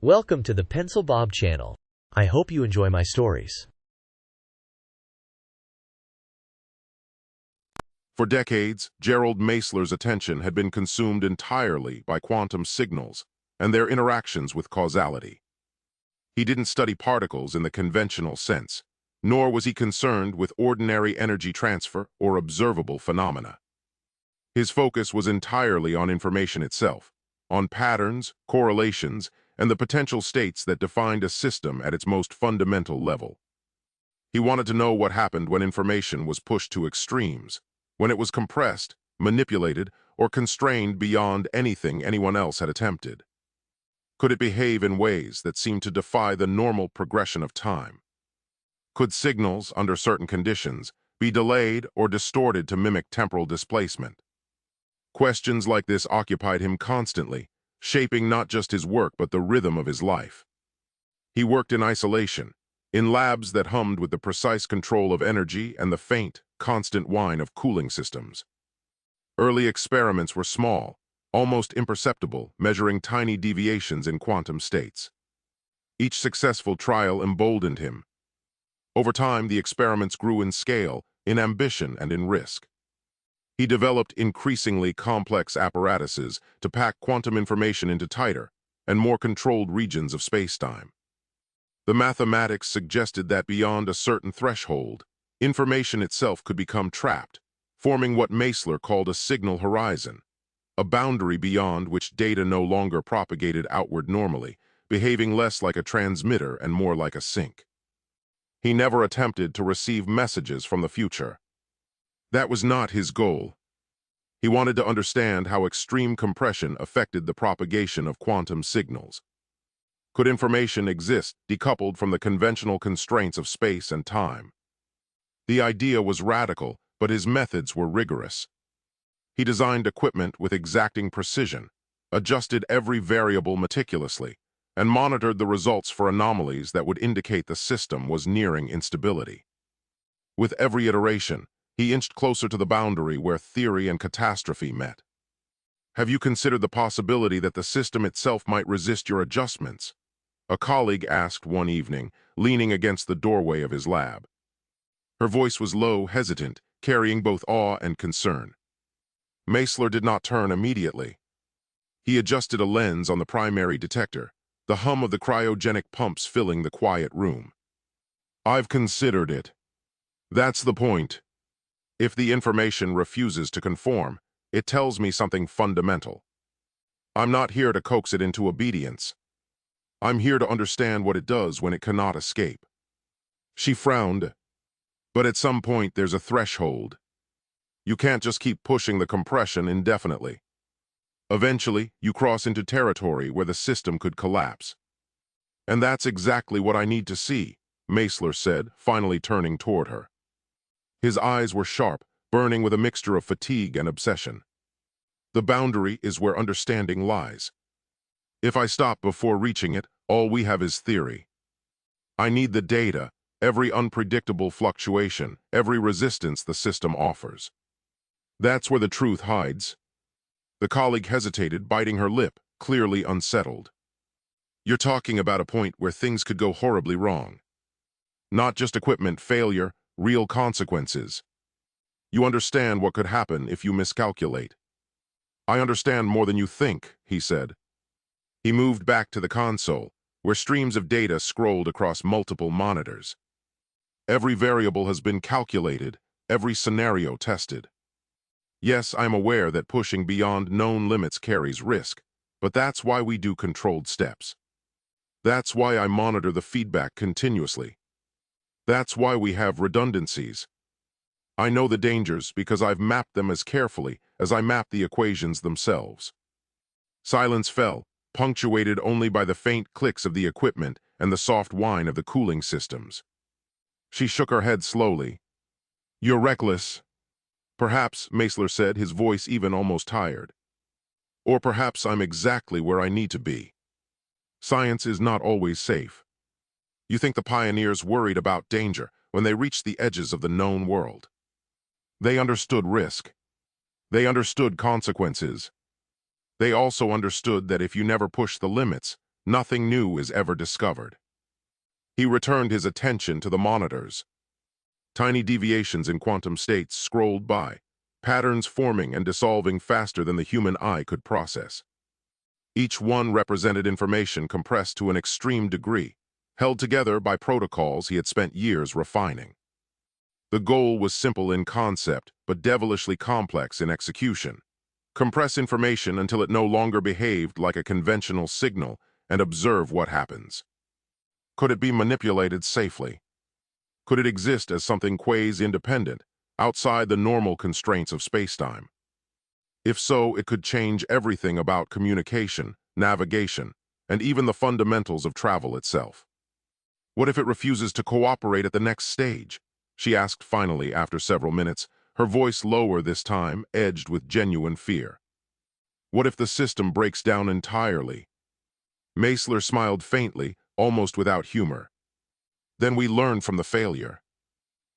Welcome to the Pencil Bob channel. I hope you enjoy my stories. For decades, Gerald Meisler's attention had been consumed entirely by quantum signals and their interactions with causality. He didn't study particles in the conventional sense, nor was he concerned with ordinary energy transfer or observable phenomena. His focus was entirely on information itself, on patterns, correlations, and the potential states that defined a system at its most fundamental level. He wanted to know what happened when information was pushed to extremes, when it was compressed, manipulated, or constrained beyond anything anyone else had attempted. Could it behave in ways that seemed to defy the normal progression of time? Could signals, under certain conditions, be delayed or distorted to mimic temporal displacement? Questions like this occupied him constantly, shaping not just his work but the rhythm of his life. He worked in isolation, in labs that hummed with the precise control of energy and the faint, constant whine of cooling systems. Early experiments were small, almost imperceptible, measuring tiny deviations in quantum states. Each successful trial emboldened him. Over time, the experiments grew in scale, in ambition, and in risk. He developed increasingly complex apparatuses to pack quantum information into tighter and more controlled regions of spacetime. The mathematics suggested that beyond a certain threshold, information itself could become trapped, forming what Meisler called a signal horizon, a boundary beyond which data no longer propagated outward normally, behaving less like a transmitter and more like a sink. He never attempted to receive messages from the future. That was not his goal. He wanted to understand how extreme compression affected the propagation of quantum signals. Could information exist decoupled from the conventional constraints of space and time? The idea was radical, but his methods were rigorous. He designed equipment with exacting precision, adjusted every variable meticulously, and monitored the results for anomalies that would indicate the system was nearing instability. With every iteration, he inched closer to the boundary where theory and catastrophe met. "Have you considered the possibility that the system itself might resist your adjustments?" a colleague asked one evening, leaning against the doorway of his lab. Her voice was low, hesitant, carrying both awe and concern. Meisler did not turn immediately. He adjusted a lens on the primary detector, the hum of the cryogenic pumps filling the quiet room. "I've considered it. That's the point. If the information refuses to conform, it tells me something fundamental. I'm not here to coax it into obedience. I'm here to understand what it does when it cannot escape." She frowned. "But at some point there's a threshold. You can't just keep pushing the compression indefinitely. Eventually, you cross into territory where the system could collapse." "And that's exactly what I need to see," Meisler said, finally turning toward her. His eyes were sharp, burning with a mixture of fatigue and obsession. "The boundary is where understanding lies. If I stop before reaching it, all we have is theory. I need the data, every unpredictable fluctuation, every resistance the system offers. That's where the truth hides." The colleague hesitated, biting her lip, clearly unsettled. "You're talking about a point where things could go horribly wrong. Not just equipment failure, real consequences. You understand what could happen if you miscalculate." "I understand more than you think," he said. He moved back to the console, where streams of data scrolled across multiple monitors. "Every variable has been calculated, every scenario tested. Yes, I'm aware that pushing beyond known limits carries risk, but that's why we do controlled steps. That's why I monitor the feedback continuously. That's why we have redundancies. I know the dangers because I've mapped them as carefully as I map the equations themselves." Silence fell, punctuated only by the faint clicks of the equipment and the soft whine of the cooling systems. She shook her head slowly. "You're reckless." "Perhaps," Meisler said, his voice even almost tired. "Or perhaps I'm exactly where I need to be. Science is not always safe. You think the pioneers worried about danger when they reached the edges of the known world? They understood risk. They understood consequences. They also understood that if you never push the limits, nothing new is ever discovered. He returned his attention to the monitors. Tiny deviations in quantum states scrolled by, patterns forming and dissolving faster than the human eye could process. Each one represented information compressed to an extreme degree, held together by protocols he had spent years refining. The goal was simple in concept, but devilishly complex in execution. Compress information until it no longer behaved like a conventional signal and observe what happens. Could it be manipulated safely? Could it exist as something quasi-independent, outside the normal constraints of spacetime? If so, it could change everything about communication, navigation, and even the fundamentals of travel itself. What if it refuses to cooperate at the next stage? She asked finally after several minutes, her voice lower this time, edged with genuine fear. What if the system breaks down entirely? Meisler smiled faintly, almost without humor. Then we learn from the failure.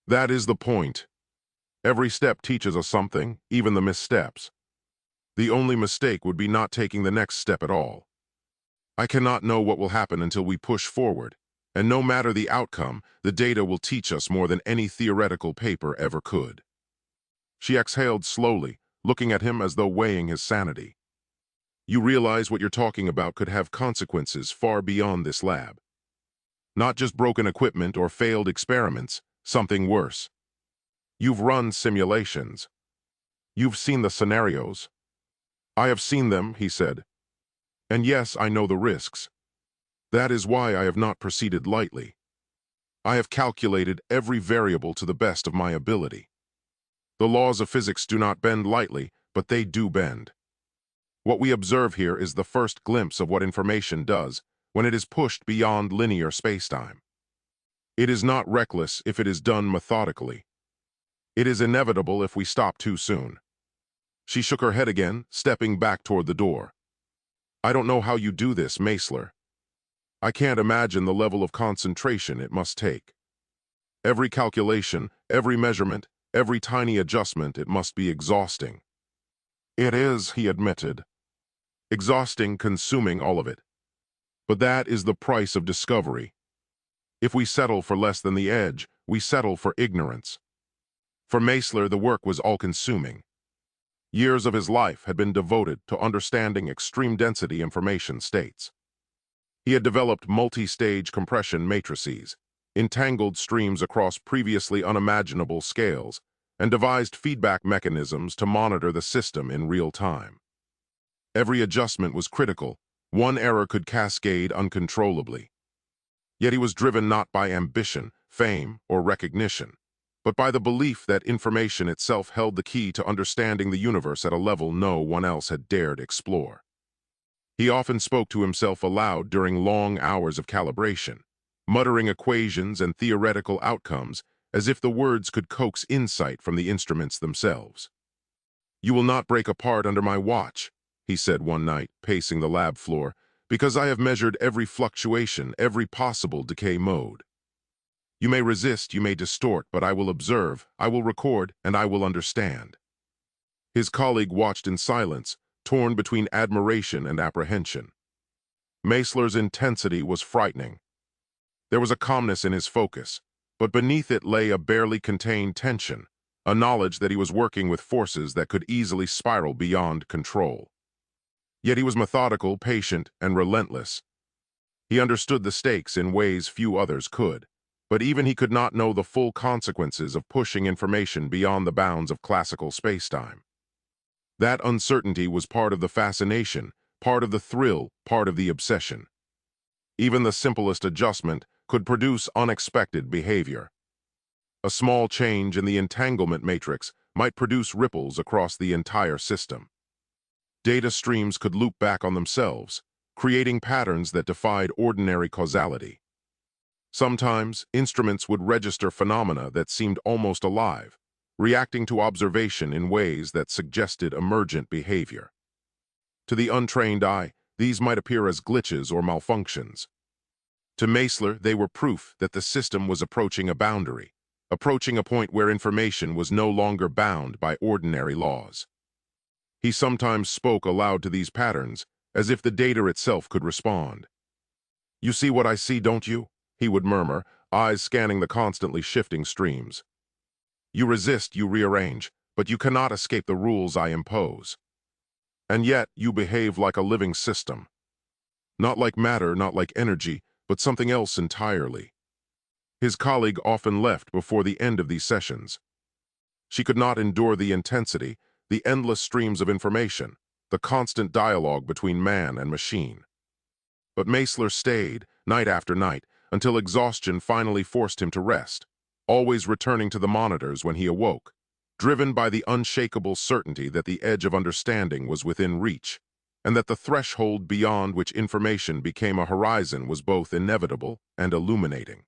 That is the point. Every step teaches us something, even the missteps. The only mistake would be not taking the next step at all. I cannot know what will happen until we push forward, and no matter the outcome, the data will teach us more than any theoretical paper ever could. She exhaled slowly, looking at him as though weighing his sanity. You realize what you're talking about could have consequences far beyond this lab. Not just broken equipment or failed experiments, something worse. You've run simulations. You've seen the scenarios. I have seen them, he said. And yes, I know the risks. That is why I have not proceeded lightly. I have calculated every variable to the best of my ability. The laws of physics do not bend lightly, but they do bend. What we observe here is the first glimpse of what information does when it is pushed beyond linear spacetime. It is not reckless if it is done methodically. It is inevitable if we stop too soon. She shook her head again, stepping back toward the door. I don't know how you do this, Meisler. I can't imagine the level of concentration it must take. Every calculation, every measurement, every tiny adjustment, it must be exhausting. It is, he admitted. Exhausting, consuming all of it. But that is the price of discovery. If we settle for less than the edge, we settle for ignorance. For Meisler, the work was all-consuming. Years of his life had been devoted to understanding extreme-density information states. He had developed multi-stage compression matrices, entangled streams across previously unimaginable scales, and devised feedback mechanisms to monitor the system in real time. Every adjustment was critical. One error could cascade uncontrollably. Yet he was driven not by ambition, fame, or recognition, but by the belief that information itself held the key to understanding the universe at a level no one else had dared explore. He often spoke to himself aloud during long hours of calibration, muttering equations and theoretical outcomes as if the words could coax insight from the instruments themselves. You will not break apart under my watch, he said one night, pacing the lab floor, because I have measured every fluctuation, every possible decay mode. You may resist, you may distort, but I will observe, I will record, and I will understand. His colleague watched in silence, torn between admiration and apprehension. Meisler's intensity was frightening. There was a calmness in his focus, but beneath it lay a barely contained tension, a knowledge that he was working with forces that could easily spiral beyond control. Yet he was methodical, patient, and relentless. He understood the stakes in ways few others could, but even he could not know the full consequences of pushing information beyond the bounds of classical spacetime. That uncertainty was part of the fascination, part of the thrill, part of the obsession. Even the simplest adjustment could produce unexpected behavior. A small change in the entanglement matrix might produce ripples across the entire system. Data streams could loop back on themselves, creating patterns that defied ordinary causality. Sometimes, instruments would register phenomena that seemed almost alive, reacting to observation in ways that suggested emergent behavior. To the untrained eye, these might appear as glitches or malfunctions. To Meisler, they were proof that the system was approaching a boundary, approaching a point where information was no longer bound by ordinary laws. He sometimes spoke aloud to these patterns, as if the data itself could respond. You see what I see, don't you? He would murmur, eyes scanning the constantly shifting streams. You resist, you rearrange, but you cannot escape the rules I impose. And yet, you behave like a living system. Not like matter, not like energy, but something else entirely. His colleague often left before the end of these sessions. She could not endure the intensity, the endless streams of information, the constant dialogue between man and machine. But Meisler stayed, night after night, until exhaustion finally forced him to rest, always returning to the monitors when he awoke, driven by the unshakable certainty that the edge of understanding was within reach, and that the threshold beyond which information became a horizon was both inevitable and illuminating.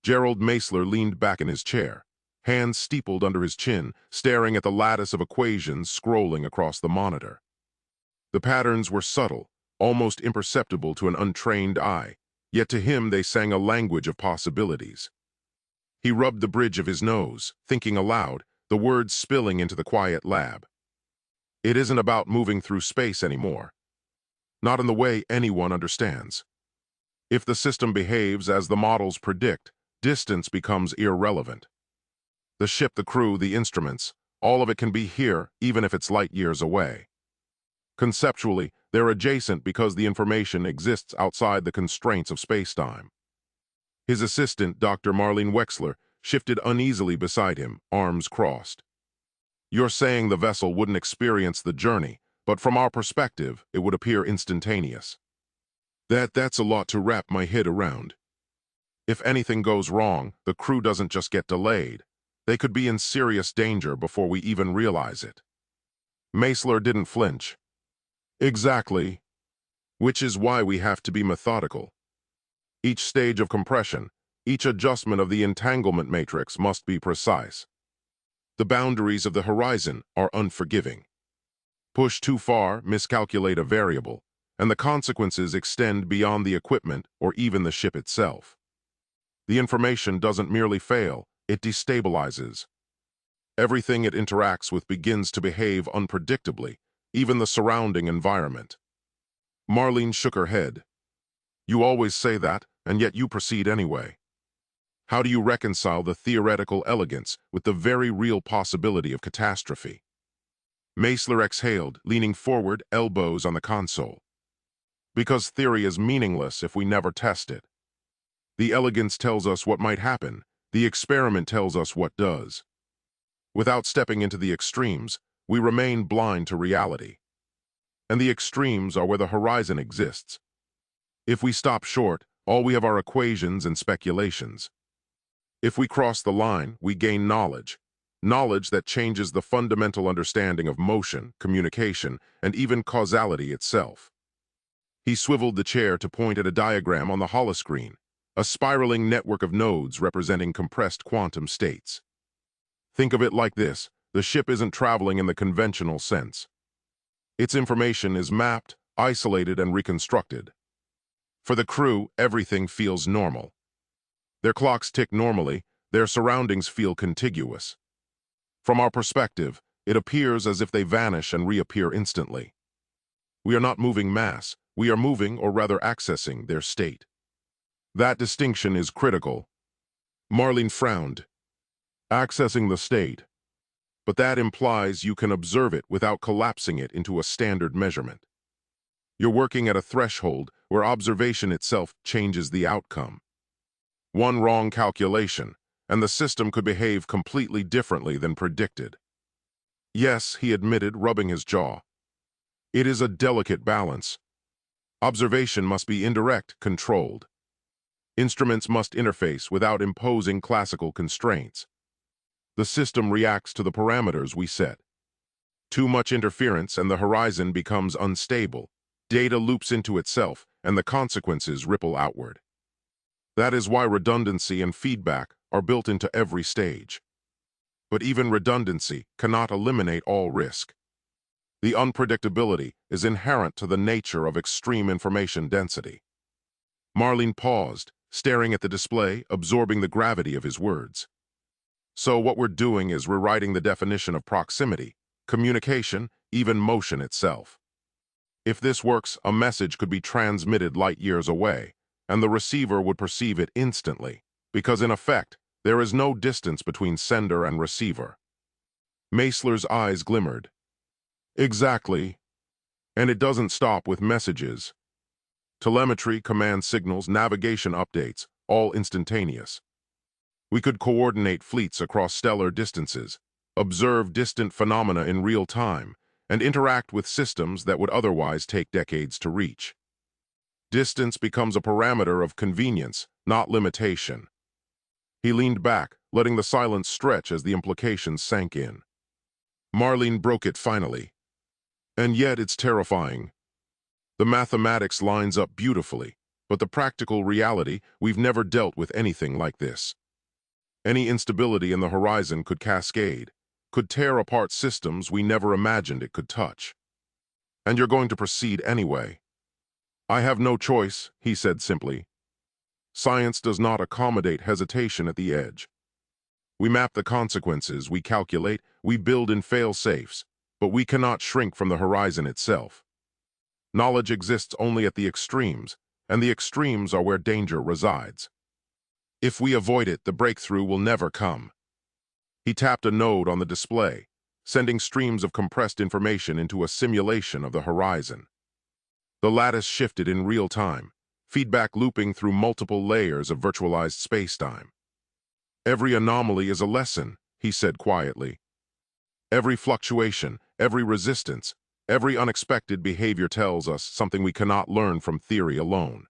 Gerald Meisler leaned back in his chair, hands steepled under his chin, staring at the lattice of equations scrolling across the monitor. The patterns were subtle, almost imperceptible to an untrained eye, yet to him they sang a language of possibilities. He rubbed the bridge of his nose, thinking aloud, the words spilling into the quiet lab. It isn't about moving through space anymore. Not in the way anyone understands. If the system behaves as the models predict, distance becomes irrelevant. The ship, the crew, the instruments, all of it can be here, even if it's light years away. Conceptually, they're adjacent because the information exists outside the constraints of spacetime. His assistant, Dr. Marlene Wexler, shifted uneasily beside him, arms crossed. You're saying the vessel wouldn't experience the journey, but from our perspective, it would appear instantaneous. That's a lot to wrap my head around. If anything goes wrong, the crew doesn't just get delayed. They could be in serious danger before we even realize it. Meisler didn't flinch. Exactly. Which is why we have to be methodical. Each stage of compression, each adjustment of the entanglement matrix must be precise. The boundaries of the horizon are unforgiving. Push too far, miscalculate a variable, and the consequences extend beyond the equipment or even the ship itself. The information doesn't merely fail, it destabilizes. Everything it interacts with begins to behave unpredictably, even the surrounding environment. Marlene shook her head. You always say that, and yet you proceed anyway. How do you reconcile the theoretical elegance with the very real possibility of catastrophe? Meisler exhaled, leaning forward, elbows on the console. Because theory is meaningless if we never test it. The elegance tells us what might happen, the experiment tells us what does. Without stepping into the extremes, we remain blind to reality. And the extremes are where the horizon exists. If we stop short, all we have are equations and speculations. If we cross the line, we gain knowledge. Knowledge that changes the fundamental understanding of motion, communication, and even causality itself. He swiveled the chair to point at a diagram on the holoscreen, a spiraling network of nodes representing compressed quantum states. Think of it like this: the ship isn't traveling in the conventional sense. Its information is mapped, isolated, and reconstructed. For the crew, everything feels normal. Their clocks tick normally, their surroundings feel contiguous. From our perspective, it appears as if they vanish and reappear instantly. We are not moving mass, we are moving, or rather accessing, their state. That distinction is critical. Marlene frowned. Accessing the state. But that implies you can observe it without collapsing it into a standard measurement. You're working at a threshold where observation itself changes the outcome. One wrong calculation, and the system could behave completely differently than predicted. Yes, he admitted, rubbing his jaw. It is a delicate balance. Observation must be indirect, controlled. Instruments must interface without imposing classical constraints. The system reacts to the parameters we set. Too much interference and the horizon becomes unstable. Data loops into itself, and the consequences ripple outward. That is why redundancy and feedback are built into every stage. But even redundancy cannot eliminate all risk. The unpredictability is inherent to the nature of extreme information density. Marlene paused, staring at the display, absorbing the gravity of his words. So what we're doing is rewriting the definition of proximity, communication, even motion itself. If this works, a message could be transmitted light years away, and the receiver would perceive it instantly, because in effect, there is no distance between sender and receiver. Meisler's eyes glimmered. Exactly. And it doesn't stop with messages. Telemetry, command signals, navigation updates, all instantaneous. We could coordinate fleets across stellar distances, observe distant phenomena in real time, and interact with systems that would otherwise take decades to reach. Distance becomes a parameter of convenience, not limitation. He leaned back, letting the silence stretch as the implications sank in. Marlene broke it finally. And yet it's terrifying. The mathematics lines up beautifully, but the practical reality, we've never dealt with anything like this. Any instability in the horizon could cascade, could tear apart systems we never imagined it could touch. And you're going to proceed anyway. I have no choice, he said simply. Science does not accommodate hesitation at the edge. We map the consequences, we calculate, we build in fail-safes, but we cannot shrink from the horizon itself. Knowledge exists only at the extremes, and the extremes are where danger resides. If we avoid it, the breakthrough will never come. He tapped a node on the display, sending streams of compressed information into a simulation of the horizon. The lattice shifted in real time, feedback looping through multiple layers of virtualized spacetime. Every anomaly is a lesson, he said quietly. Every fluctuation, every resistance, every unexpected behavior tells us something we cannot learn from theory alone.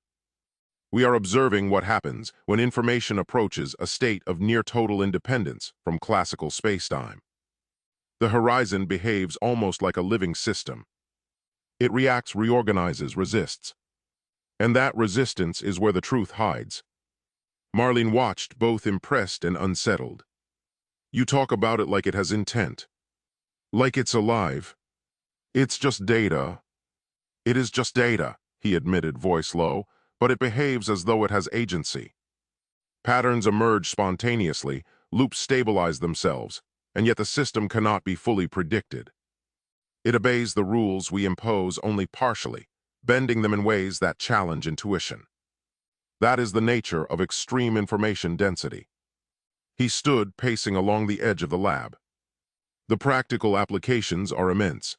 We are observing what happens when information approaches a state of near-total independence from classical spacetime. The horizon behaves almost like a living system. It reacts, reorganizes, resists. And that resistance is where the truth hides. Marlene watched, both impressed and unsettled. You talk about it like it has intent. Like it's alive. It's just data. It is just data, he admitted, voice low, but it behaves as though it has agency. Patterns emerge spontaneously, loops stabilize themselves, and yet the system cannot be fully predicted. It obeys the rules we impose only partially, bending them in ways that challenge intuition. That is the nature of extreme information density. He stood, pacing along the edge of the lab. The practical applications are immense.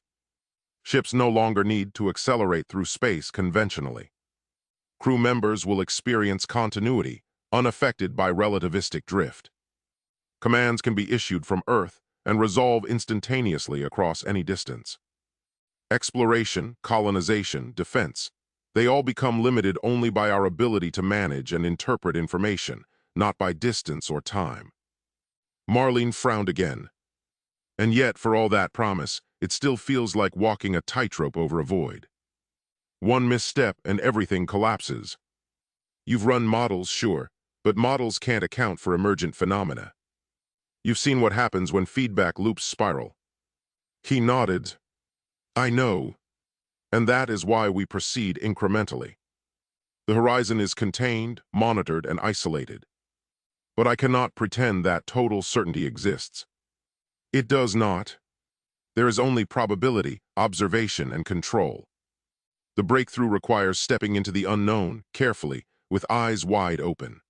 Ships no longer need to accelerate through space conventionally. Crew members will experience continuity, unaffected by relativistic drift. Commands can be issued from Earth and resolve instantaneously across any distance. Exploration, colonization, defense, they all become limited only by our ability to manage and interpret information, not by distance or time. Marlene frowned again. And yet, for all that promise, it still feels like walking a tightrope over a void. One misstep and everything collapses. You've run models, sure, but models can't account for emergent phenomena. You've seen what happens when feedback loops spiral. He nodded. I know. And that is why we proceed incrementally. The horizon is contained, monitored, and isolated. But I cannot pretend that total certainty exists. It does not. There is only probability, observation, and control. The breakthrough requires stepping into the unknown, carefully, with eyes wide open.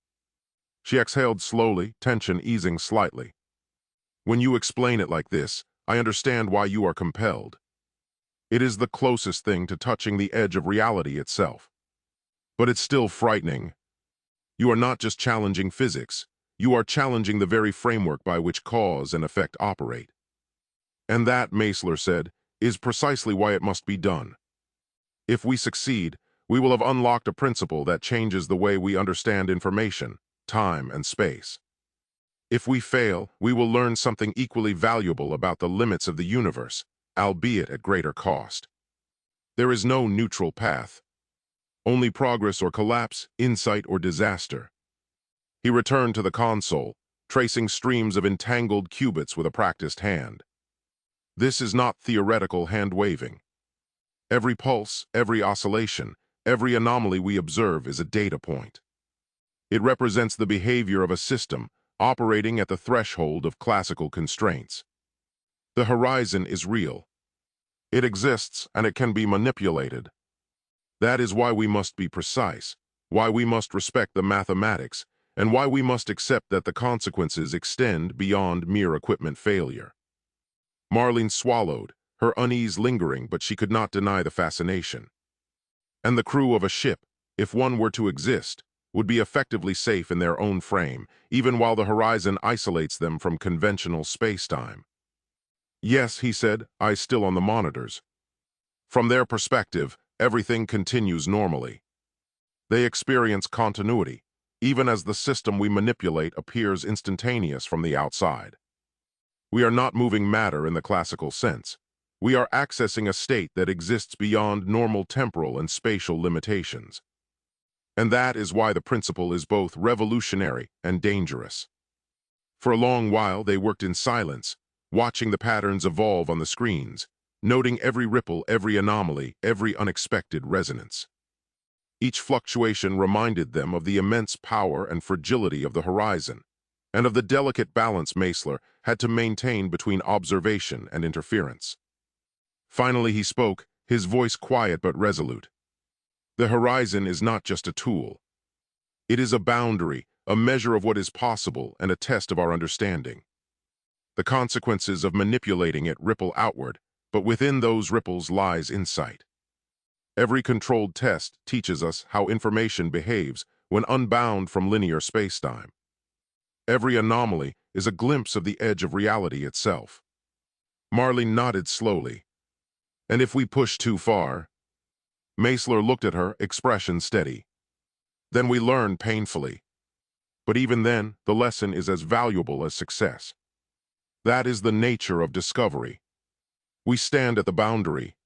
She exhaled slowly, tension easing slightly. When you explain it like this, I understand why you are compelled. It is the closest thing to touching the edge of reality itself. But it's still frightening. You are not just challenging physics, you are challenging the very framework by which cause and effect operate. And that, Meisler said, is precisely why it must be done. If we succeed, we will have unlocked a principle that changes the way we understand information, time, and space. If we fail, we will learn something equally valuable about the limits of the universe, albeit at greater cost. There is no neutral path. Only progress or collapse, insight or disaster. He returned to the console, tracing streams of entangled qubits with a practiced hand. This is not theoretical hand-waving. Every pulse, every oscillation, every anomaly we observe is a data point. It represents the behavior of a system operating at the threshold of classical constraints. The horizon is real. It exists and it can be manipulated. That is why we must be precise, why we must respect the mathematics, and why we must accept that the consequences extend beyond mere equipment failure. Marlene swallowed, her unease lingering, but she could not deny the fascination. And the crew of a ship, if one were to exist, would be effectively safe in their own frame, even while the horizon isolates them from conventional spacetime. Yes, he said, eyes still on the monitors. From their perspective, everything continues normally. They experience continuity, even as the system we manipulate appears instantaneous from the outside. We are not moving matter in the classical sense. We are accessing a state that exists beyond normal temporal and spatial limitations. And that is why the principle is both revolutionary and dangerous. For a long while, they worked in silence, watching the patterns evolve on the screens, noting every ripple, every anomaly, every unexpected resonance. Each fluctuation reminded them of the immense power and fragility of the horizon, and of the delicate balance Meisler had to maintain between observation and interference. Finally he spoke, his voice quiet but resolute. The horizon is not just a tool. It is a boundary, a measure of what is possible, and a test of our understanding. The consequences of manipulating it ripple outward, but within those ripples lies insight. Every controlled test teaches us how information behaves when unbound from linear spacetime. Every anomaly is a glimpse of the edge of reality itself. Marlene nodded slowly. And if we push too far? Meisler looked at her, expression steady. Then we learn painfully. But even then, the lesson is as valuable as success. That is the nature of discovery. We stand at the boundary.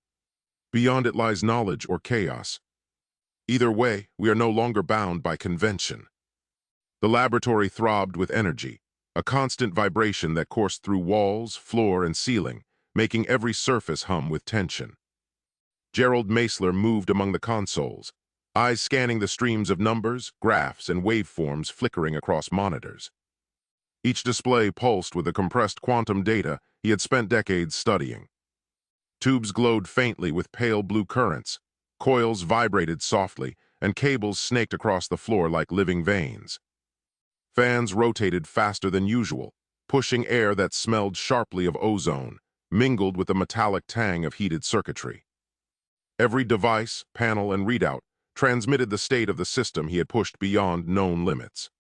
Beyond it lies knowledge or chaos. Either way, we are no longer bound by convention. The laboratory throbbed with energy, a constant vibration that coursed through walls, floor, and ceiling, making every surface hum with tension. Gerald Meisler moved among the consoles, eyes scanning the streams of numbers, graphs, and waveforms flickering across monitors. Each display pulsed with the compressed quantum data he had spent decades studying. Tubes glowed faintly with pale blue currents, coils vibrated softly, and cables snaked across the floor like living veins. Fans rotated faster than usual, pushing air that smelled sharply of ozone, mingled with the metallic tang of heated circuitry. Every device, panel, and readout transmitted the state of the system he had pushed beyond known limits.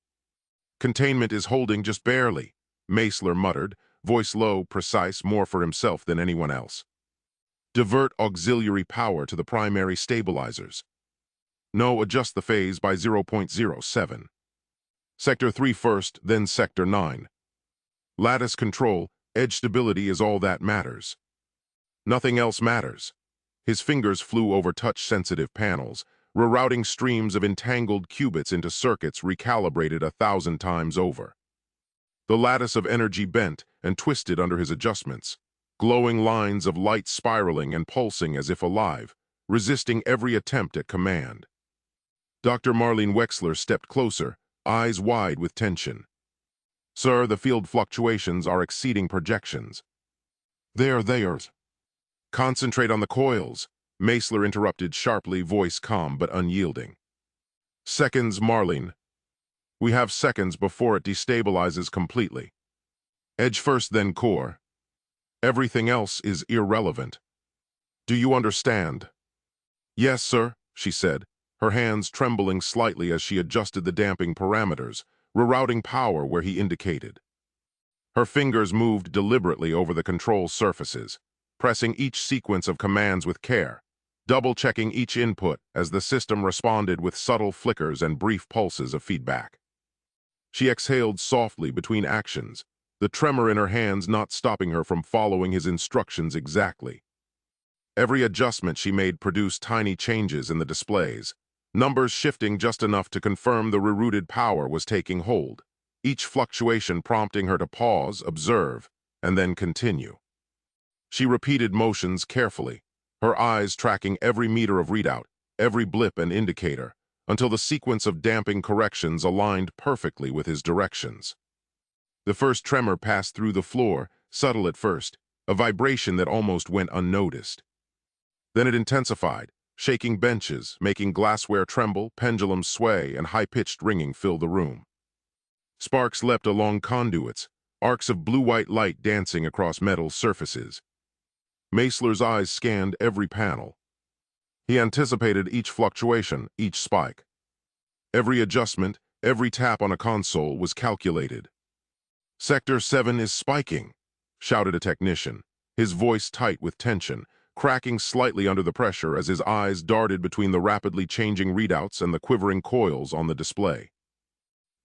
Containment is holding just barely, Meisler muttered, voice low, precise, more for himself than anyone else. Divert auxiliary power to the primary stabilizers. No, adjust the phase by 0.07. Sector 3 first, then Sector 9. Lattice control, edge stability is all that matters. Nothing else matters. His fingers flew over touch-sensitive panels, rerouting streams of entangled qubits into circuits recalibrated 1,000 times over. The lattice of energy bent and twisted under his adjustments, glowing lines of light spiraling and pulsing as if alive, resisting every attempt at command. Dr. Marlene Wexler stepped closer, eyes wide with tension. Sir, the field fluctuations are exceeding projections. They're theirs. Concentrate on the coils, Meisler interrupted sharply, voice calm but unyielding. Seconds, Marlene. We have seconds before it destabilizes completely. Edge first, then core. Everything else is irrelevant. Do you understand? Yes, sir, she said, her hands trembling slightly as she adjusted the damping parameters, rerouting power where he indicated. Her fingers moved deliberately over the control surfaces, pressing each sequence of commands with care, double-checking each input as the system responded with subtle flickers and brief pulses of feedback. She exhaled softly between actions, the tremor in her hands not stopping her from following his instructions exactly. Every adjustment she made produced tiny changes in the displays, numbers shifting just enough to confirm the rerouted power was taking hold, each fluctuation prompting her to pause, observe, and then continue. She repeated motions carefully, her eyes tracking every meter of readout, every blip and indicator, until the sequence of damping corrections aligned perfectly with his directions. The first tremor passed through the floor, subtle at first, a vibration that almost went unnoticed. Then it intensified, shaking benches, making glassware tremble, pendulums sway, and high-pitched ringing fill the room. Sparks leapt along conduits, arcs of blue-white light dancing across metal surfaces. Meisler's eyes scanned every panel. He anticipated each fluctuation, each spike. Every adjustment, every tap on a console was calculated. "Sector 7 is spiking," shouted a technician, his voice tight with tension, cracking slightly under the pressure as his eyes darted between the rapidly changing readouts and the quivering coils on the display.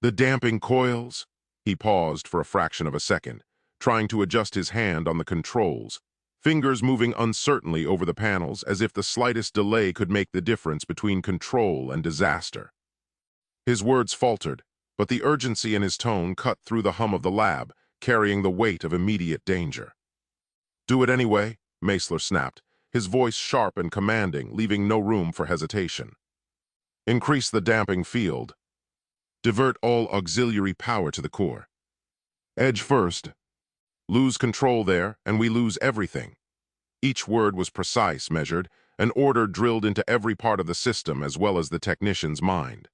"The damping coils?" He paused for a fraction of a second, trying to adjust his hand on the controls, fingers moving uncertainly over the panels as if the slightest delay could make the difference between control and disaster. His words faltered, but the urgency in his tone cut through the hum of the lab, carrying the weight of immediate danger. "Do it anyway," Meisler snapped, his voice sharp and commanding, leaving no room for hesitation. "Increase the damping field. Divert all auxiliary power to the core. Edge first. Lose control there, and we lose everything." Each word was precise, measured, an order drilled into every part of the system as well as the technician's mind.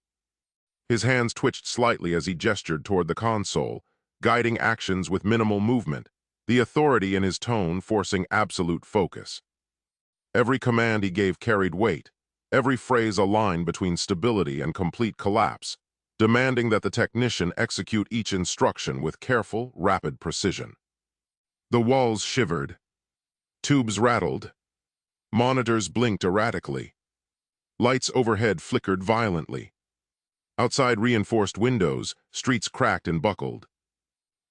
His hands twitched slightly as he gestured toward the console, guiding actions with minimal movement, the authority in his tone forcing absolute focus. Every command he gave carried weight, every phrase a line between stability and complete collapse, demanding that the technician execute each instruction with careful, rapid precision. The walls shivered. Tubes rattled. Monitors blinked erratically. Lights overhead flickered violently. Outside reinforced windows, streets cracked and buckled.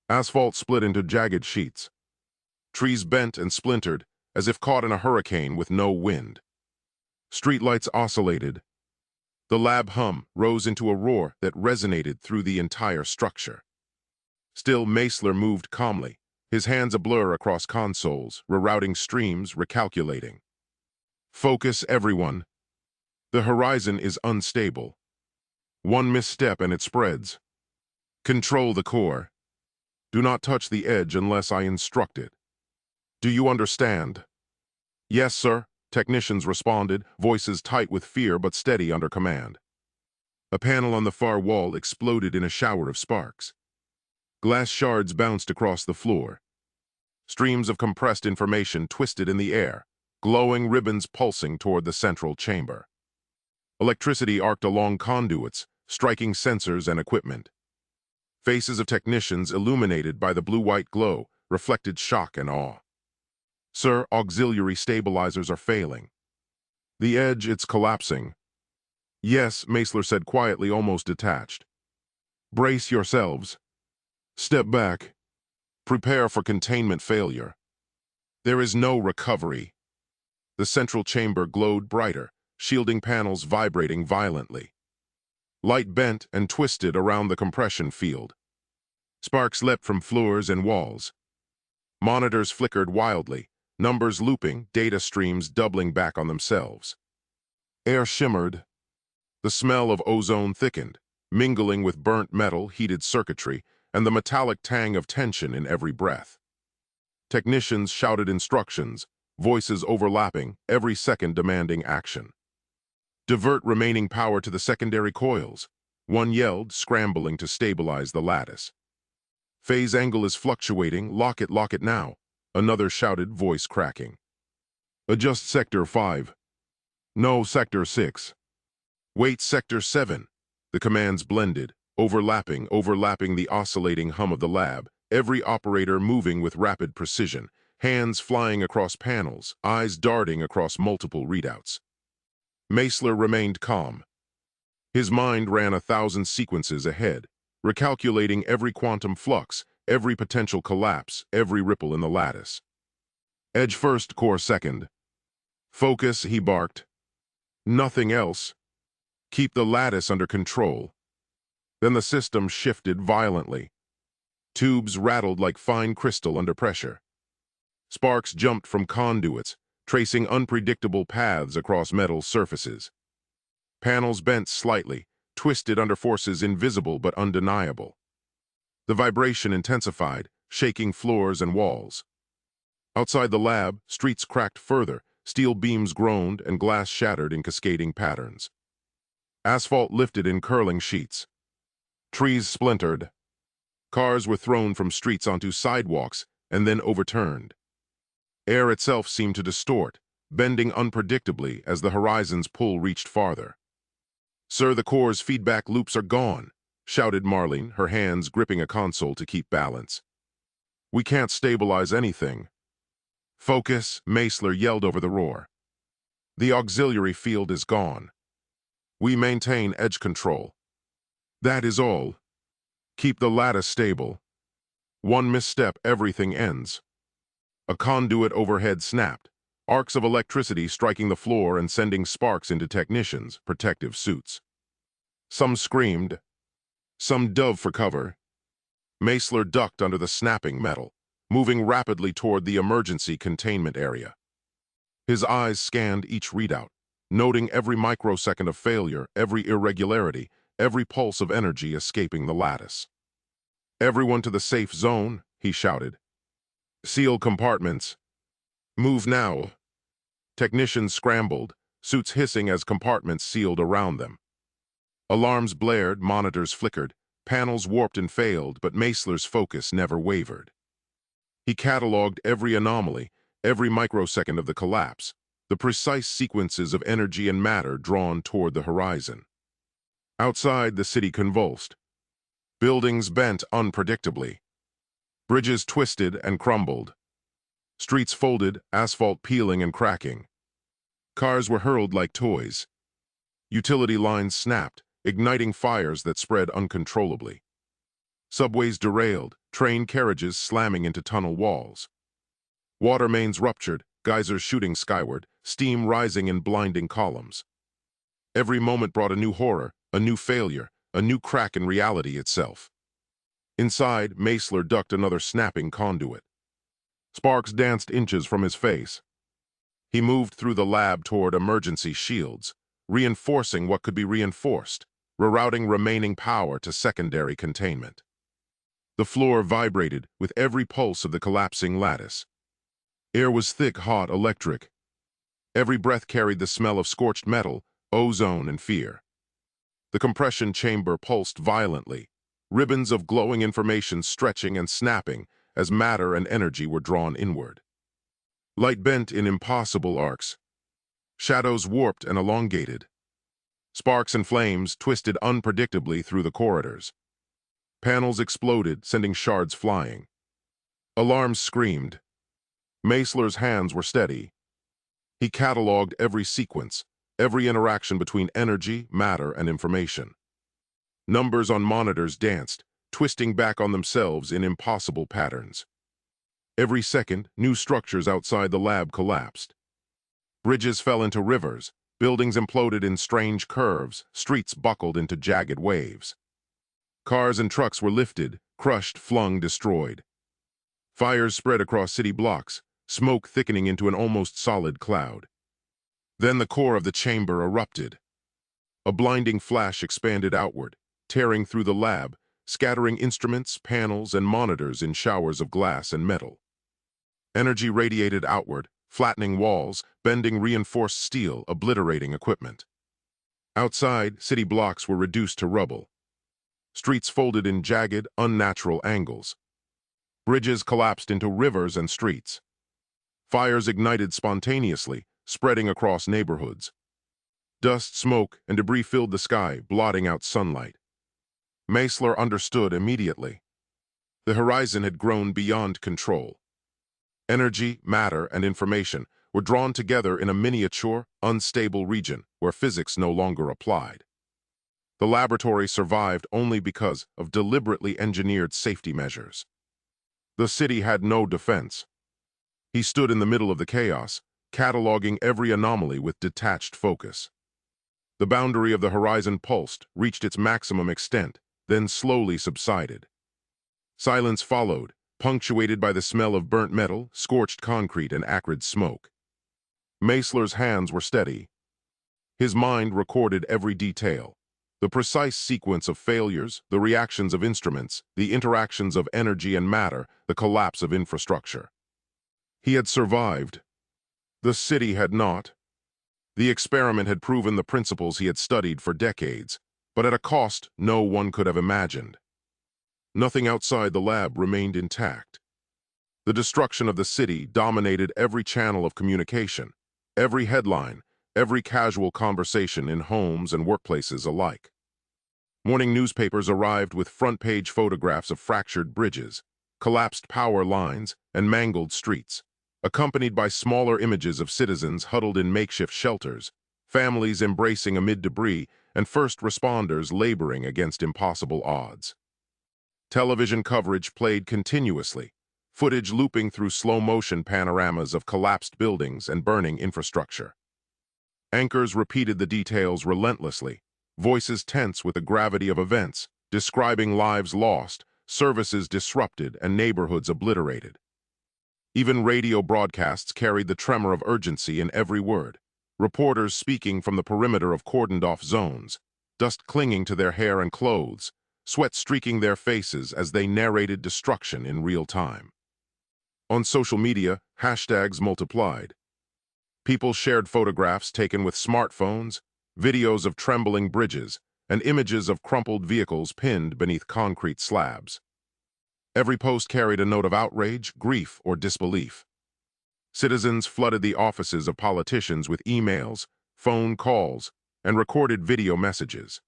Asphalt split into jagged sheets. Trees bent and splintered, as if caught in a hurricane with no wind. Streetlights oscillated. The lab hum rose into a roar that resonated through the entire structure. Still, Meisler moved calmly, his hands a blur across consoles, rerouting streams, recalculating. "Focus, everyone. The horizon is unstable. One misstep and it spreads. Control the core. Do not touch the edge unless I instruct it. Do you understand?" "Yes, sir," technicians responded, voices tight with fear but steady under command. A panel on the far wall exploded in a shower of sparks. Glass shards bounced across the floor. Streams of compressed information twisted in the air, glowing ribbons pulsing toward the central chamber. Electricity arced along conduits, striking sensors and equipment. Faces of technicians illuminated by the blue-white glow reflected shock and awe. "Sir, auxiliary stabilizers are failing. The edge, it's collapsing." "Yes," Meisler said quietly, almost detached. "Brace yourselves. Step back. Prepare for containment failure. There is no recovery." The central chamber glowed brighter, shielding panels vibrating violently. Light bent and twisted around the compression field. Sparks leapt from floors and walls. Monitors flickered wildly, numbers looping, data streams doubling back on themselves. Air shimmered. The smell of ozone thickened, mingling with burnt metal, heated circuitry, and the metallic tang of tension in every breath. Technicians shouted instructions, voices overlapping, every second demanding action. "Divert remaining power to the secondary coils," one yelled, scrambling to stabilize the lattice. "Phase angle is fluctuating, lock it now," another shouted, voice cracking. "Adjust Sector 5. No, Sector 6. Wait, Sector 7. The commands blended, overlapping the oscillating hum of the lab, every operator moving with rapid precision, hands flying across panels, eyes darting across multiple readouts. Meisler remained calm. His mind ran 1,000 sequences ahead, recalculating every quantum flux, every potential collapse, every ripple in the lattice. "Edge first, core second. Focus," he barked. "Nothing else. Keep the lattice under control." Then the system shifted violently. Tubes rattled like fine crystal under pressure. Sparks jumped from conduits, tracing unpredictable paths across metal surfaces. Panels bent slightly, twisted under forces invisible but undeniable. The vibration intensified, shaking floors and walls. Outside the lab, streets cracked further, steel beams groaned and glass shattered in cascading patterns. Asphalt lifted in curling sheets. Trees splintered. Cars were thrown from streets onto sidewalks and then overturned. Air itself seemed to distort, bending unpredictably as the horizon's pull reached farther. "Sir, the core's feedback loops are gone," shouted Marlene, her hands gripping a console to keep balance. "We can't stabilize anything." "Focus," Meisler yelled over the roar. "The auxiliary field is gone. We maintain edge control. That is all. Keep the lattice stable. One misstep, everything ends." A conduit overhead snapped, arcs of electricity striking the floor and sending sparks into technicians' protective suits. Some screamed. Some dove for cover. Meisler ducked under the snapping metal, moving rapidly toward the emergency containment area. His eyes scanned each readout, noting every microsecond of failure, every irregularity, every pulse of energy escaping the lattice. "Everyone to the safe zone," he shouted. "Seal compartments. Move now." Technicians scrambled, suits hissing as compartments sealed around them. Alarms blared, monitors flickered, panels warped and failed, but Meisler's focus never wavered. He cataloged every anomaly, every microsecond of the collapse, the precise sequences of energy and matter drawn toward the horizon. Outside, the city convulsed. Buildings bent unpredictably. Bridges twisted and crumbled. Streets folded, asphalt peeling and cracking. Cars were hurled like toys. Utility lines snapped, igniting fires that spread uncontrollably. Subways derailed, train carriages slamming into tunnel walls. Water mains ruptured, geysers shooting skyward, steam rising in blinding columns. Every moment brought a new horror, a new failure, a new crack in reality itself. Inside, Meisler ducked another snapping conduit. Sparks danced inches from his face. He moved through the lab toward emergency shields, reinforcing what could be reinforced, rerouting remaining power to secondary containment. The floor vibrated with every pulse of the collapsing lattice. Air was thick, hot, electric. Every breath carried the smell of scorched metal, ozone, and fear. The compression chamber pulsed violently, ribbons of glowing information stretching and snapping as matter and energy were drawn inward. Light bent in impossible arcs. Shadows warped and elongated. Sparks and flames twisted unpredictably through the corridors. Panels exploded, sending shards flying. Alarms screamed. Meisler's hands were steady. He cataloged every sequence, every interaction between energy, matter, and information. Numbers on monitors danced, twisting back on themselves in impossible patterns. Every second, new structures outside the lab collapsed. Bridges fell into rivers, buildings imploded in strange curves, streets buckled into jagged waves. Cars and trucks were lifted, crushed, flung, destroyed. Fires spread across city blocks, smoke thickening into an almost solid cloud. Then the core of the chamber erupted. A blinding flash expanded outward, tearing through the lab, scattering instruments, panels, and monitors in showers of glass and metal. Energy radiated outward, flattening walls, bending reinforced steel, obliterating equipment. Outside, city blocks were reduced to rubble. Streets folded in jagged, unnatural angles. Bridges collapsed into rivers and streets. Fires ignited spontaneously, spreading across neighborhoods. Dust, smoke, and debris filled the sky, blotting out sunlight. Meisler understood immediately. The horizon had grown beyond control. Energy, matter, and information were drawn together in a miniature, unstable region where physics no longer applied. The laboratory survived only because of deliberately engineered safety measures. The city had no defense. He stood in the middle of the chaos, cataloging every anomaly with detached focus. The boundary of the horizon pulsed, reached its maximum extent, then slowly subsided. Silence followed, punctuated by the smell of burnt metal, scorched concrete, and acrid smoke. Meisler's hands were steady. His mind recorded every detail, the precise sequence of failures, the reactions of instruments, the interactions of energy and matter, the collapse of infrastructure. He had survived. The city had not. The experiment had proven the principles he had studied for decades, but at a cost no one could have imagined. Nothing outside the lab remained intact. The destruction of the city dominated every channel of communication, every headline, every casual conversation in homes and workplaces alike. Morning newspapers arrived with front-page photographs of fractured bridges, collapsed power lines, and mangled streets, accompanied by smaller images of citizens huddled in makeshift shelters, families embracing amid debris, and first responders laboring against impossible odds. Television coverage played continuously, footage looping through slow-motion panoramas of collapsed buildings and burning infrastructure. Anchors repeated the details relentlessly, voices tense with the gravity of events, describing lives lost, services disrupted, and neighborhoods obliterated. Even radio broadcasts carried the tremor of urgency in every word, reporters speaking from the perimeter of cordoned-off zones, dust clinging to their hair and clothes, sweat streaking their faces as they narrated destruction in real time. On social media, hashtags multiplied. People shared photographs taken with smartphones, videos of trembling bridges, and images of crumpled vehicles pinned beneath concrete slabs. Every post carried a note of outrage, grief, or disbelief. Citizens flooded the offices of politicians with emails, phone calls, and recorded video messages.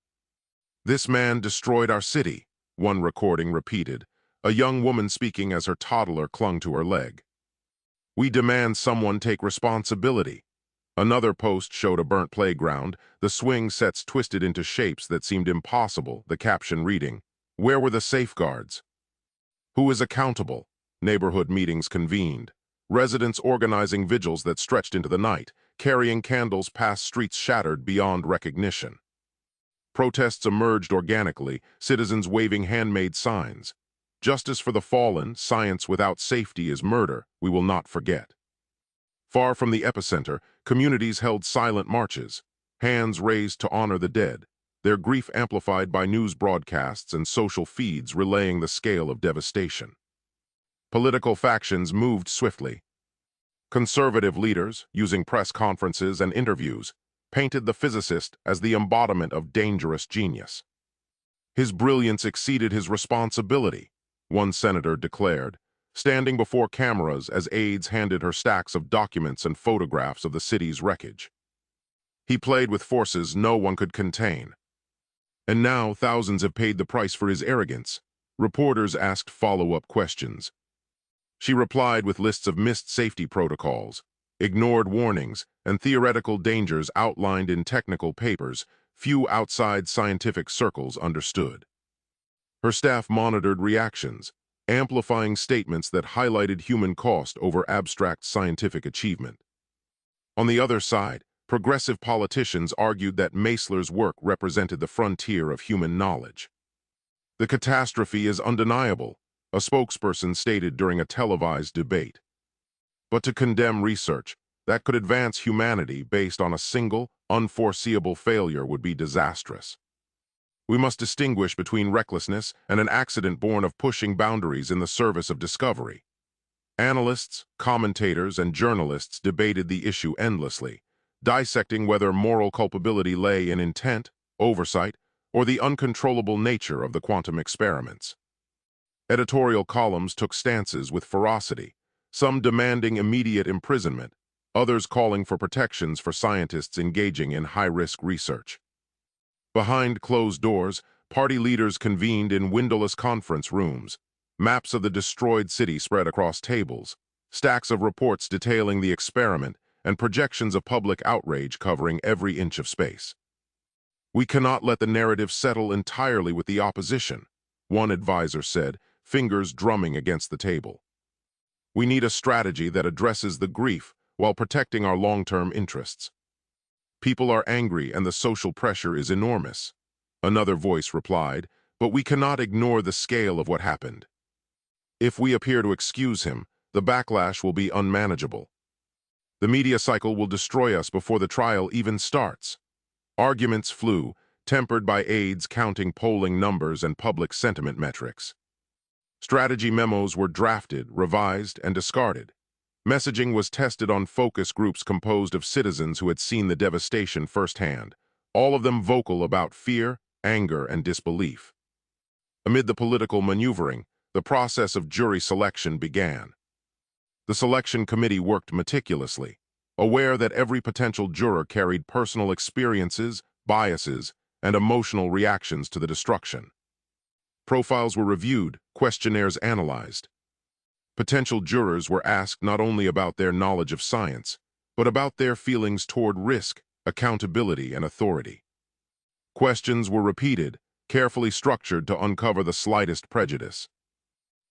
"This man destroyed our city," one recording repeated, a young woman speaking as her toddler clung to her leg. "We demand someone take responsibility." Another post showed a burnt playground, the swing sets twisted into shapes that seemed impossible, the caption reading, "Where were the safeguards?" Who is accountable? Neighborhood meetings convened, residents organizing vigils that stretched into the night, carrying candles past streets shattered beyond recognition. Protests emerged organically, citizens waving handmade signs. "Justice for the fallen, science without safety is murder, we will not forget." Far from the epicenter, communities held silent marches, hands raised to honor the dead, their grief amplified by news broadcasts and social feeds relaying the scale of devastation. Political factions moved swiftly. Conservative leaders, using press conferences and interviews, painted the physicist as the embodiment of dangerous genius. "His brilliance exceeded his responsibility," one senator declared, standing before cameras as aides handed her stacks of documents and photographs of the city's wreckage. "He played with forces no one could contain." And now thousands have paid the price for his arrogance. Reporters asked follow-up questions. She replied with lists of missed safety protocols, ignored warnings, and theoretical dangers outlined in technical papers few outside scientific circles understood. Her staff monitored reactions, amplifying statements that highlighted human cost over abstract scientific achievement. On the other side, progressive politicians argued that Meisler's work represented the frontier of human knowledge. "The catastrophe is undeniable," a spokesperson stated during a televised debate. But to condemn research that could advance humanity based on a single, unforeseeable failure would be disastrous. We must distinguish between recklessness and an accident born of pushing boundaries in the service of discovery. Analysts, commentators, and journalists debated the issue endlessly, dissecting whether moral culpability lay in intent, oversight, or the uncontrollable nature of the quantum experiments. Editorial columns took stances with ferocity, some demanding immediate imprisonment, others calling for protections for scientists engaging in high-risk research. Behind closed doors, party leaders convened in windowless conference rooms, maps of the destroyed city spread across tables, stacks of reports detailing the experiment, and projections of public outrage covering every inch of space. "We cannot let the narrative settle entirely with the opposition," one advisor said, fingers drumming against the table. "We need a strategy that addresses the grief while protecting our long-term interests." "People are angry and the social pressure is enormous," another voice replied, "but we cannot ignore the scale of what happened. If we appear to excuse him, the backlash will be unmanageable. The media cycle will destroy us before the trial even starts." Arguments flew, tempered by aides counting polling numbers and public sentiment metrics. Strategy memos were drafted, revised, and discarded. Messaging was tested on focus groups composed of citizens who had seen the devastation firsthand, all of them vocal about fear, anger, and disbelief. Amid the political maneuvering, the process of jury selection began. The selection committee worked meticulously, aware that every potential juror carried personal experiences, biases, and emotional reactions to the destruction. Profiles were reviewed, questionnaires analyzed. Potential jurors were asked not only about their knowledge of science, but about their feelings toward risk, accountability, and authority. Questions were repeated, carefully structured to uncover the slightest prejudice.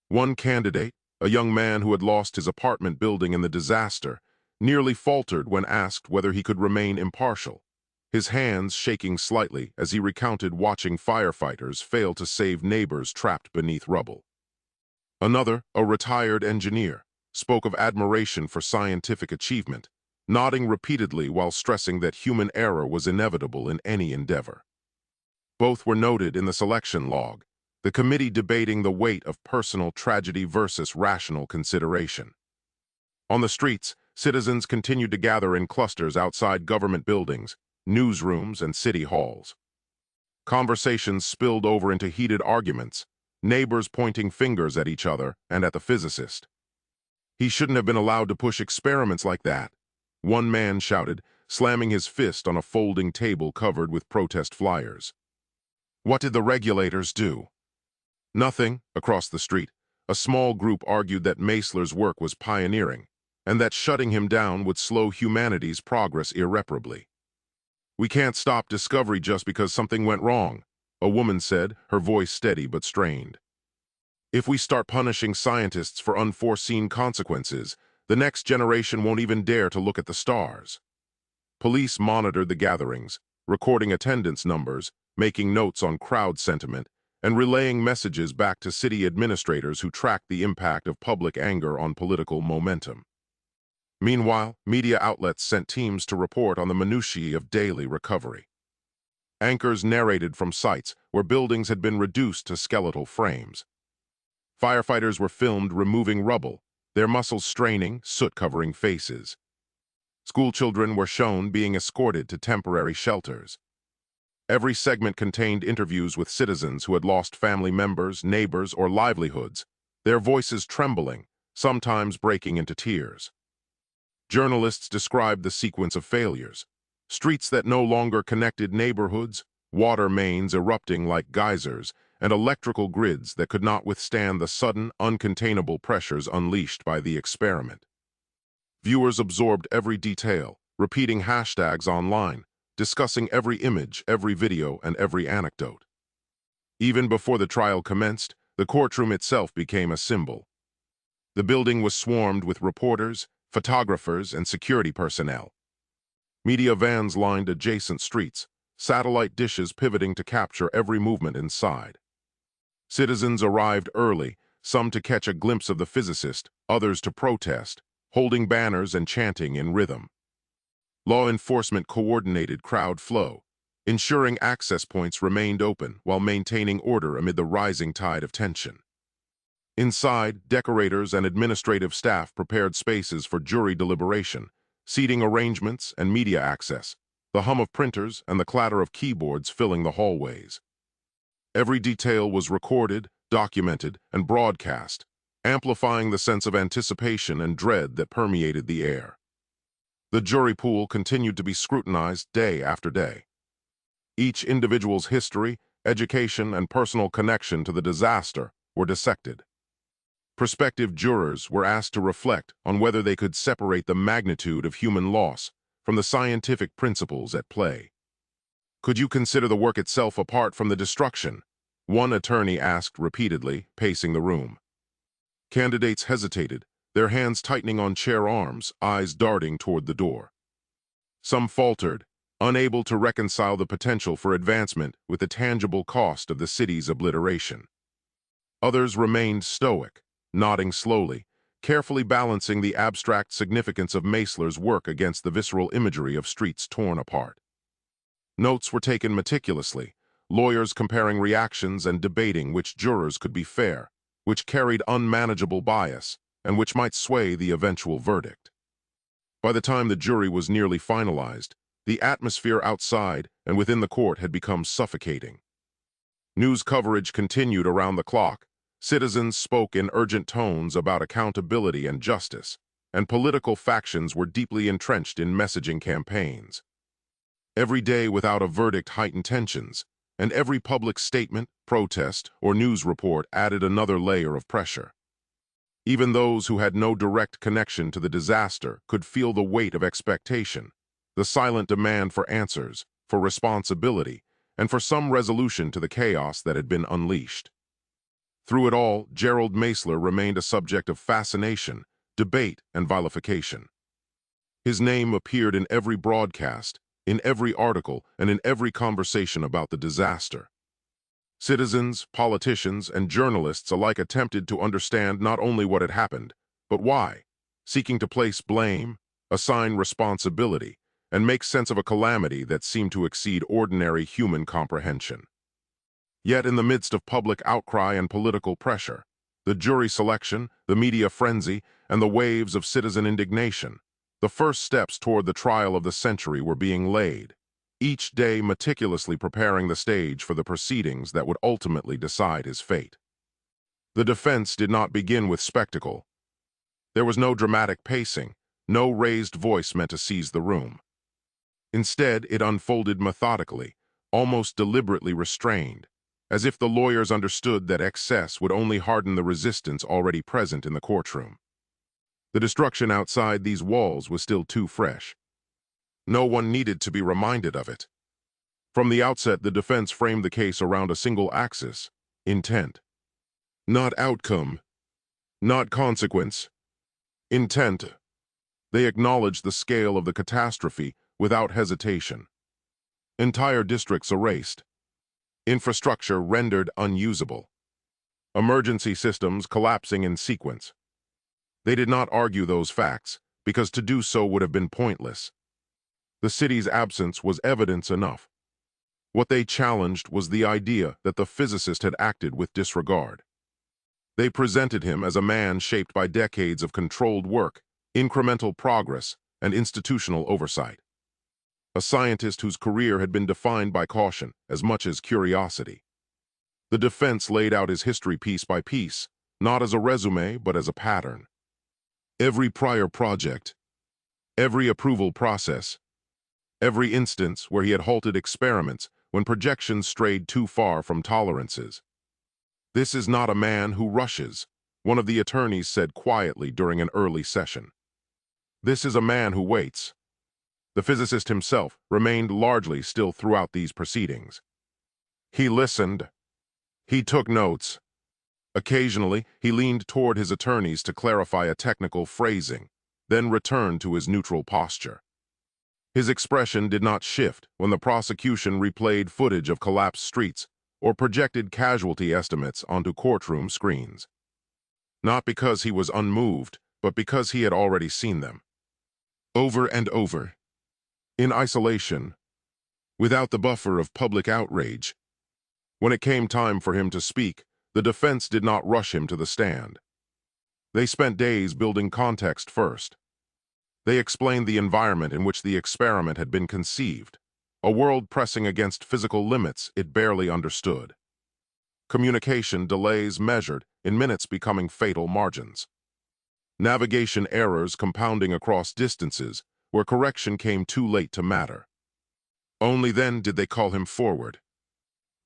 One candidate, a young man who had lost his apartment building in the disaster, nearly faltered when asked whether he could remain impartial, his hands shaking slightly as he recounted watching firefighters fail to save neighbors trapped beneath rubble. Another, a retired engineer, spoke of admiration for scientific achievement, nodding repeatedly while stressing that human error was inevitable in any endeavor. Both were noted in the selection log, the committee debating the weight of personal tragedy versus rational consideration. On the streets, citizens continued to gather in clusters outside government buildings, newsrooms, and city halls. Conversations spilled over into heated arguments, neighbors pointing fingers at each other and at the physicist. "He shouldn't have been allowed to push experiments like that," one man shouted, slamming his fist on a folding table covered with protest flyers. "What did the regulators do?" "Nothing," across the street. A small group argued that Meisler's work was pioneering, and that shutting him down would slow humanity's progress irreparably. "We can't stop discovery just because something went wrong," a woman said, her voice steady but strained. "If we start punishing scientists for unforeseen consequences, the next generation won't even dare to look at the stars." Police monitored the gatherings, recording attendance numbers, making notes on crowd sentiment, and relaying messages back to city administrators who tracked the impact of public anger on political momentum. Meanwhile, media outlets sent teams to report on the minutiae of daily recovery. Anchors narrated from sites where buildings had been reduced to skeletal frames. Firefighters were filmed removing rubble, their muscles straining, soot covering faces. Schoolchildren were shown being escorted to temporary shelters. Every segment contained interviews with citizens who had lost family members, neighbors, or livelihoods, their voices trembling, sometimes breaking into tears. Journalists described the sequence of failures: streets that no longer connected neighborhoods, water mains erupting like geysers, and electrical grids that could not withstand the sudden, uncontainable pressures unleashed by the experiment. Viewers absorbed every detail, repeating hashtags online, discussing every image, every video, and every anecdote. Even before the trial commenced, the courtroom itself became a symbol. The building was swarmed with reporters, photographers, and security personnel. Media vans lined adjacent streets, satellite dishes pivoting to capture every movement inside. Citizens arrived early, some to catch a glimpse of the physicist, others to protest, holding banners and chanting in rhythm. Law enforcement coordinated crowd flow, ensuring access points remained open while maintaining order amid the rising tide of tension. Inside, decorators and administrative staff prepared spaces for jury deliberation, seating arrangements and media access, the hum of printers and the clatter of keyboards filling the hallways. Every detail was recorded, documented, and broadcast, amplifying the sense of anticipation and dread that permeated the air. The jury pool continued to be scrutinized day after day. Each individual's history, education, and personal connection to the disaster were dissected. Prospective jurors were asked to reflect on whether they could separate the magnitude of human loss from the scientific principles at play. "Could you consider the work itself apart from the destruction?" one attorney asked repeatedly, pacing the room. Candidates hesitated, their hands tightening on chair arms, eyes darting toward the door. Some faltered, unable to reconcile the potential for advancement with the tangible cost of the city's obliteration. Others remained stoic, nodding slowly, carefully balancing the abstract significance of Meisler's work against the visceral imagery of streets torn apart. Notes were taken meticulously, lawyers comparing reactions and debating which jurors could be fair, which carried unmanageable bias, and which might sway the eventual verdict. By the time the jury was nearly finalized, the atmosphere outside and within the court had become suffocating. News coverage continued around the clock. Citizens spoke in urgent tones about accountability and justice, and political factions were deeply entrenched in messaging campaigns. Every day without a verdict heightened tensions, and every public statement, protest, or news report added another layer of pressure. Even those who had no direct connection to the disaster could feel the weight of expectation, the silent demand for answers, for responsibility, and for some resolution to the chaos that had been unleashed. Through it all, Gerald Meisler remained a subject of fascination, debate, and vilification. His name appeared in every broadcast, in every article, and in every conversation about the disaster. Citizens, politicians, and journalists alike attempted to understand not only what had happened, but why, seeking to place blame, assign responsibility, and make sense of a calamity that seemed to exceed ordinary human comprehension. Yet in the midst of public outcry and political pressure, the jury selection, the media frenzy, and the waves of citizen indignation, the first steps toward the trial of the century were being laid, each day meticulously preparing the stage for the proceedings that would ultimately decide his fate. The defense did not begin with spectacle. There was no dramatic pacing, no raised voice meant to seize the room. Instead, it unfolded methodically, almost deliberately restrained, as if the lawyers understood that excess would only harden the resistance already present in the courtroom. The destruction outside these walls was still too fresh. No one needed to be reminded of it. From the outset, the defense framed the case around a single axis: intent. Not outcome, not consequence. Intent. They acknowledged the scale of the catastrophe without hesitation. Entire districts erased. Infrastructure rendered unusable. Emergency systems collapsing in sequence. They did not argue those facts, because to do so would have been pointless. The city's absence was evidence enough. What they challenged was the idea that the physicist had acted with disregard. They presented him as a man shaped by decades of controlled work, incremental progress, and institutional oversight. A scientist whose career had been defined by caution as much as curiosity. The defense laid out his history piece by piece, not as a resume but as a pattern. Every prior project, every approval process, every instance where he had halted experiments when projections strayed too far from tolerances. "This is not a man who rushes," one of the attorneys said quietly during an early session. "This is a man who waits." The physicist himself remained largely still throughout these proceedings. He listened. He took notes. Occasionally, he leaned toward his attorneys to clarify a technical phrasing, then returned to his neutral posture. His expression did not shift when the prosecution replayed footage of collapsed streets or projected casualty estimates onto courtroom screens. Not because he was unmoved, but because he had already seen them. Over and over. In isolation, without the buffer of public outrage. When it came time for him to speak, the defense did not rush him to the stand. They spent days building context first. They explained the environment in which the experiment had been conceived, a world pressing against physical limits it barely understood. Communication delays measured in minutes becoming fatal margins. Navigation errors compounding across distances where correction came too late to matter. Only then did they call him forward.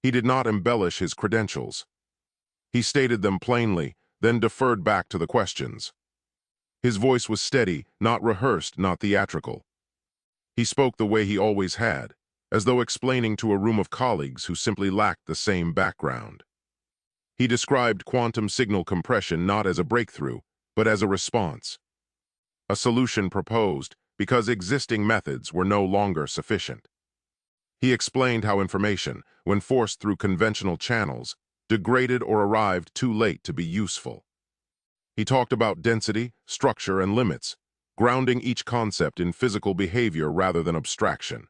He did not embellish his credentials. He stated them plainly, then deferred back to the questions. His voice was steady, not rehearsed, not theatrical. He spoke the way he always had, as though explaining to a room of colleagues who simply lacked the same background. He described quantum signal compression not as a breakthrough, but as a response. A solution proposed because existing methods were no longer sufficient. He explained how information, when forced through conventional channels, degraded or arrived too late to be useful. He talked about density, structure, and limits, grounding each concept in physical behavior rather than abstraction.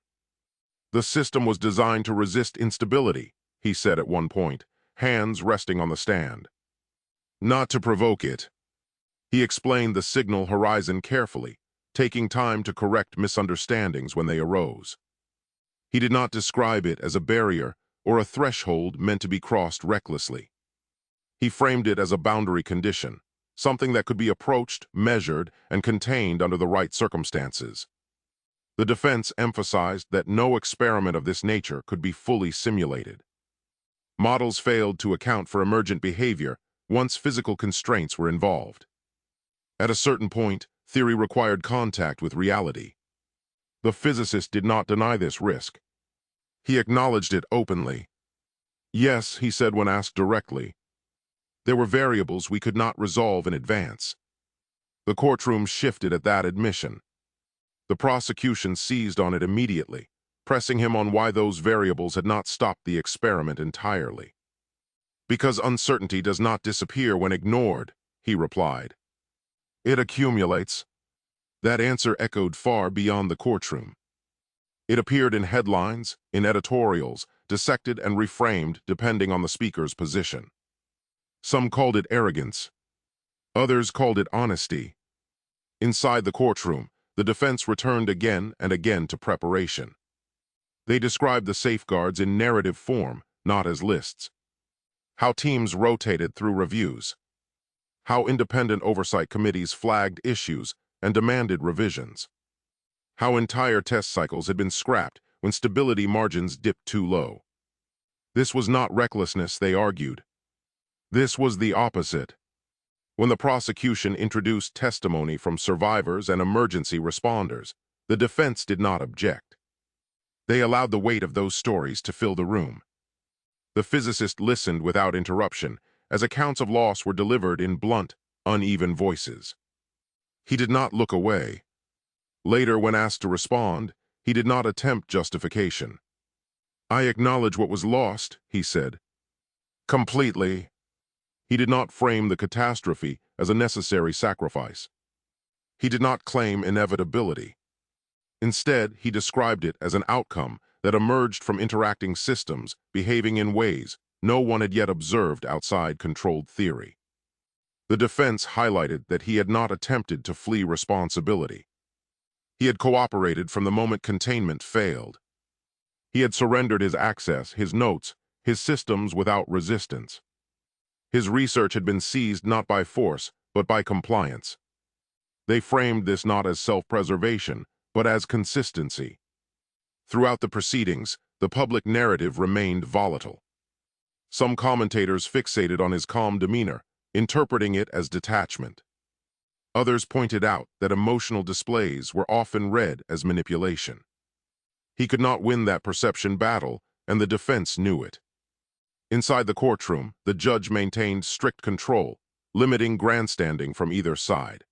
The system was designed to resist instability, he said at one point, hands resting on the stand. Not to provoke it. He explained the signal horizon carefully, taking time to correct misunderstandings when they arose. He did not describe it as a barrier or a threshold meant to be crossed recklessly. He framed it as a boundary condition, something that could be approached, measured, and contained under the right circumstances. The defense emphasized that no experiment of this nature could be fully simulated. Models failed to account for emergent behavior once physical constraints were involved. At a certain point, theory required contact with reality. The physicist did not deny this risk. He acknowledged it openly. Yes, he said when asked directly. There were variables we could not resolve in advance. The courtroom shifted at that admission. The prosecution seized on it immediately, pressing him on why those variables had not stopped the experiment entirely. Because uncertainty does not disappear when ignored, he replied. It accumulates. That answer echoed far beyond the courtroom. It appeared in headlines, in editorials, dissected and reframed depending on the speaker's position. Some called it arrogance. Others called it honesty. Inside the courtroom, the defense returned again and again to preparation. They described the safeguards in narrative form, not as lists. How teams rotated through reviews. How independent oversight committees flagged issues and demanded revisions. How entire test cycles had been scrapped when stability margins dipped too low. This was not recklessness, they argued. This was the opposite. When the prosecution introduced testimony from survivors and emergency responders, the defense did not object. They allowed the weight of those stories to fill the room. The physicist listened without interruption as accounts of loss were delivered in blunt, uneven voices. He did not look away. Later, when asked to respond, he did not attempt justification. I acknowledge what was lost, he said. Completely. He did not frame the catastrophe as a necessary sacrifice. He did not claim inevitability. Instead, he described it as an outcome that emerged from interacting systems behaving in ways no one had yet observed outside controlled theory. The defense highlighted that he had not attempted to flee responsibility. He had cooperated from the moment containment failed. He had surrendered his access, his notes, his systems without resistance. His research had been seized not by force, but by compliance. They framed this not as self-preservation, but as consistency. Throughout the proceedings, the public narrative remained volatile. Some commentators fixated on his calm demeanor, interpreting it as detachment. Others pointed out that emotional displays were often read as manipulation. He could not win that perception battle, and the defense knew it. Inside the courtroom, the judge maintained strict control, limiting grandstanding from either side.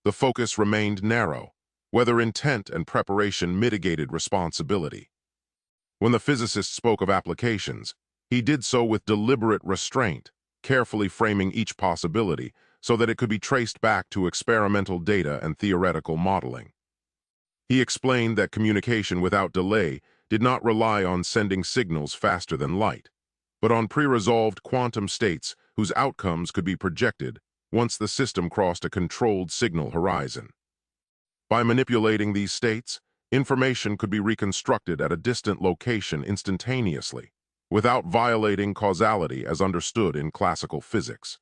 The focus remained narrow, whether intent and preparation mitigated responsibility. When the physicist spoke of applications, he did so with deliberate restraint, carefully framing each possibility so that it could be traced back to experimental data and theoretical modeling. He explained that communication without delay did not rely on sending signals faster than light, but on pre-resolved quantum states whose outcomes could be projected once the system crossed a controlled signal horizon. By manipulating these states, information could be reconstructed at a distant location instantaneously, without violating causality as understood in classical physics.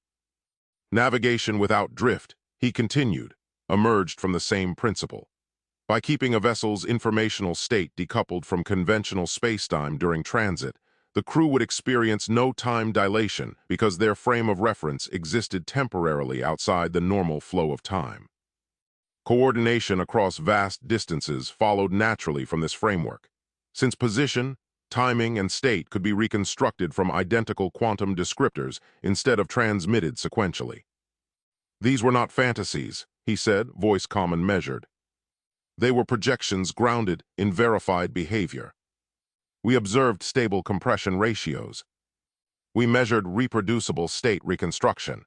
Navigation without drift, he continued, emerged from the same principle. By keeping a vessel's informational state decoupled from conventional spacetime during transit, the crew would experience no time dilation because their frame of reference existed temporarily outside the normal flow of time. Coordination across vast distances followed naturally from this framework, since position, timing, and state could be reconstructed from identical quantum descriptors instead of transmitted sequentially. These were not fantasies, he said, voice calm and measured. They were projections grounded in verified behavior. We observed stable compression ratios. We measured reproducible state reconstruction.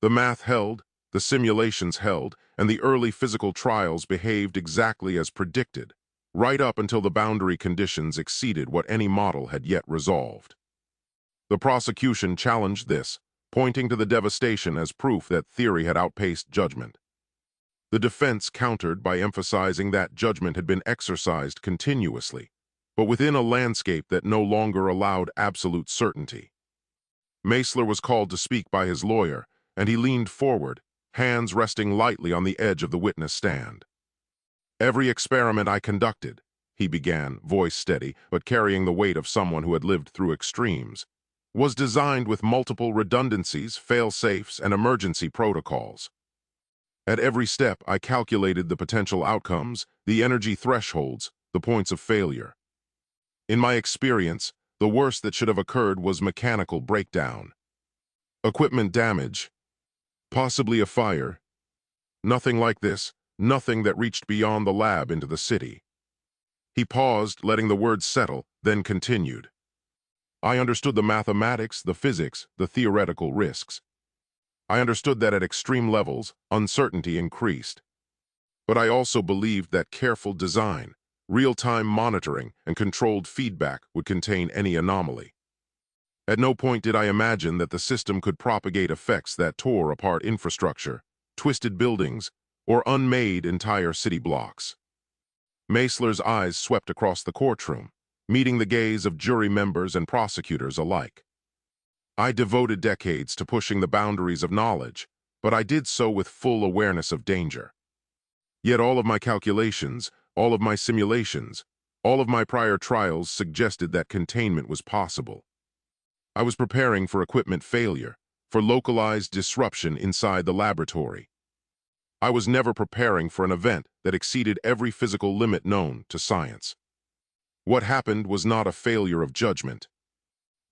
The math held, the simulations held, and the early physical trials behaved exactly as predicted, right up until the boundary conditions exceeded what any model had yet resolved. The prosecution challenged this, pointing to the devastation as proof that theory had outpaced judgment. The defense countered by emphasizing that judgment had been exercised continuously, but within a landscape that no longer allowed absolute certainty. Meisler was called to speak by his lawyer, and he leaned forward, hands resting lightly on the edge of the witness stand. "Every experiment I conducted," he began, voice steady, but carrying the weight of someone who had lived through extremes, "was designed with multiple redundancies, fail-safes, and emergency protocols. At every step, I calculated the potential outcomes, the energy thresholds, the points of failure. In my experience, the worst that should have occurred was mechanical breakdown. Equipment damage, possibly a fire. Nothing like this, nothing that reached beyond the lab into the city." He paused, letting the words settle, then continued. "I understood the mathematics, the physics, the theoretical risks. I understood that at extreme levels, uncertainty increased. But I also believed that careful design, real-time monitoring, and controlled feedback would contain any anomaly. At no point did I imagine that the system could propagate effects that tore apart infrastructure, twisted buildings, or unmade entire city blocks." Meisler's eyes swept across the courtroom, meeting the gaze of jury members and prosecutors alike. "I devoted decades to pushing the boundaries of knowledge, but I did so with full awareness of danger. Yet all of my calculations, all of my simulations, all of my prior trials suggested that containment was possible. I was preparing for equipment failure, for localized disruption inside the laboratory. I was never preparing for an event that exceeded every physical limit known to science. What happened was not a failure of judgment.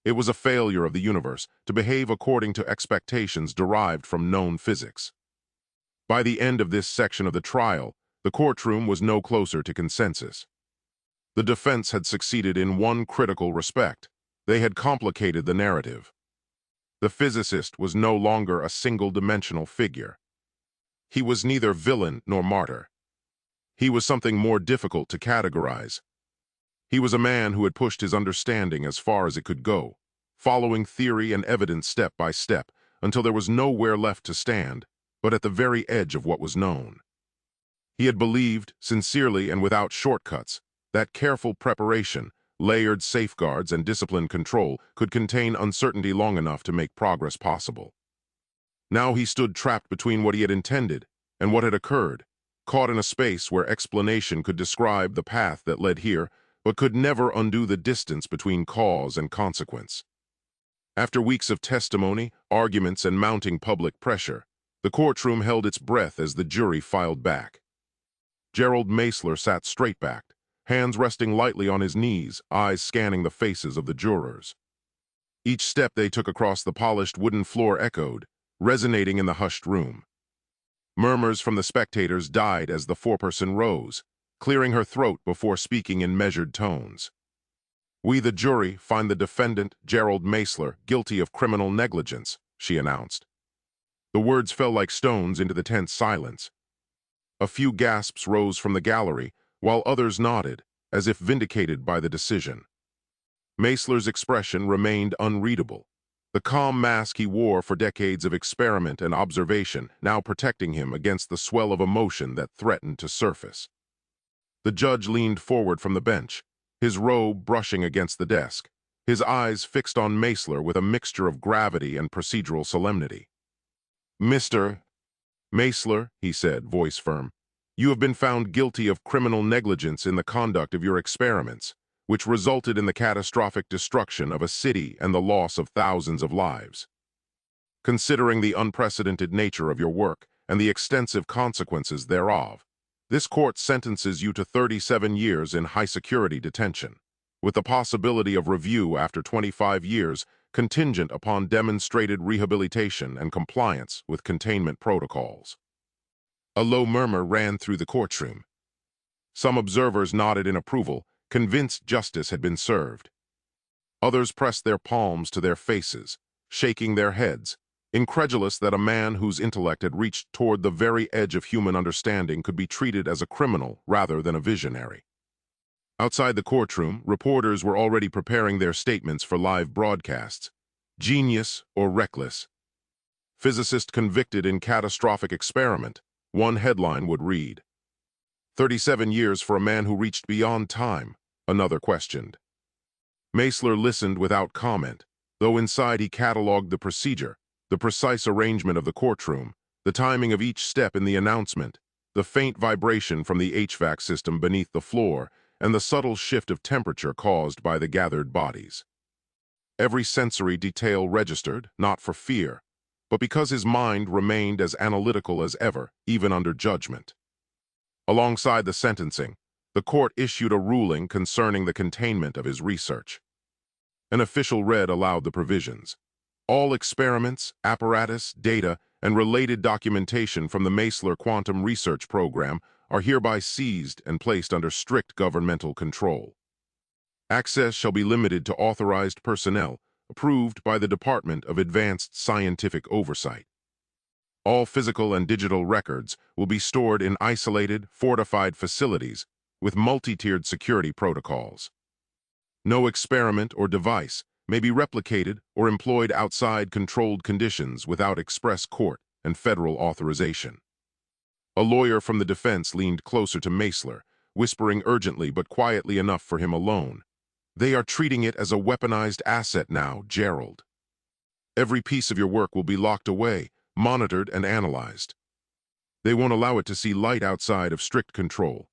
It was a failure of the universe to behave according to expectations derived from known physics." By the end of this section of the trial, the courtroom was no closer to consensus. The defense had succeeded in one critical respect. They had complicated the narrative. The physicist was no longer a single-dimensional figure. He was neither villain nor martyr. He was something more difficult to categorize. He was a man who had pushed his understanding as far as it could go, following theory and evidence step by step, until there was nowhere left to stand, but at the very edge of what was known. He had believed, sincerely and without shortcuts, that careful preparation, layered safeguards, and disciplined control could contain uncertainty long enough to make progress possible. Now he stood trapped between what he had intended and what had occurred, caught in a space where explanation could describe the path that led here, but could never undo the distance between cause and consequence. After weeks of testimony, arguments, and mounting public pressure, the courtroom held its breath as the jury filed back. Gerald Meisler sat straight-backed, hands resting lightly on his knees, eyes scanning the faces of the jurors. Each step they took across the polished wooden floor echoed, resonating in the hushed room. Murmurs from the spectators died as the foreperson rose, clearing her throat before speaking in measured tones. "We, the jury, find the defendant, Gerald Meisler, guilty of criminal negligence," she announced. The words fell like stones into the tense silence. A few gasps rose from the gallery, while others nodded, as if vindicated by the decision. Meisler's expression remained unreadable, the calm mask he wore for decades of experiment and observation now protecting him against the swell of emotion that threatened to surface. The judge leaned forward from the bench, his robe brushing against the desk, his eyes fixed on Meisler with a mixture of gravity and procedural solemnity. "Mr. Meisler," he said, voice firm, "you have been found guilty of criminal negligence in the conduct of your experiments, which resulted in the catastrophic destruction of a city and the loss of thousands of lives. Considering the unprecedented nature of your work and the extensive consequences thereof, this court sentences you to 37 years in high-security detention, with the possibility of review after 25 years contingent upon demonstrated rehabilitation and compliance with containment protocols." A low murmur ran through the courtroom. Some observers nodded in approval, convinced justice had been served. Others pressed their palms to their faces, shaking their heads, incredulous that a man whose intellect had reached toward the very edge of human understanding could be treated as a criminal rather than a visionary. Outside the courtroom, reporters were already preparing their statements for live broadcasts. Genius or reckless, physicist convicted in catastrophic experiment, one headline would read. 37 years for a man who reached beyond time, another questioned. Meisler listened without comment, though inside he catalogued the procedure, the precise arrangement of the courtroom, the timing of each step in the announcement, the faint vibration from the HVAC system beneath the floor, and the subtle shift of temperature caused by the gathered bodies. Every sensory detail registered, not for fear, but because his mind remained as analytical as ever, even under judgment. Alongside the sentencing, the court issued a ruling concerning the containment of his research. An official read aloud the provisions. All experiments, apparatus, data, and related documentation from the Meisler Quantum Research Program are hereby seized and placed under strict governmental control. Access shall be limited to authorized personnel, approved by the Department of Advanced Scientific Oversight. All physical and digital records will be stored in isolated, fortified facilities with multi-tiered security protocols. No experiment or device may be replicated or employed outside controlled conditions without express court and federal authorization. A lawyer from the defense leaned closer to Meisler, whispering urgently but quietly enough for him alone. They are treating it as a weaponized asset now, Gerald. Every piece of your work will be locked away, monitored and analyzed. They won't allow it to see light outside of strict control.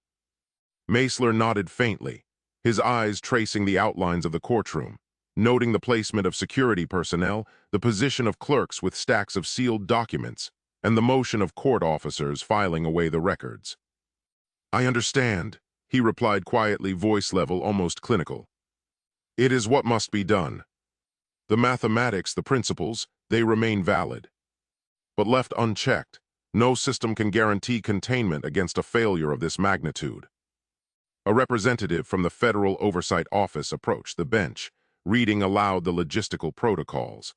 Meisler nodded faintly, his eyes tracing the outlines of the courtroom, noting the placement of security personnel, the position of clerks with stacks of sealed documents, and the motion of court officers filing away the records. "I understand," he replied quietly, voice level, almost clinical. "It is what must be done. The mathematics, the principles, they remain valid. But left unchecked, no system can guarantee containment against a failure of this magnitude." A representative from the Federal Oversight Office approached the bench, reading aloud the logistical protocols.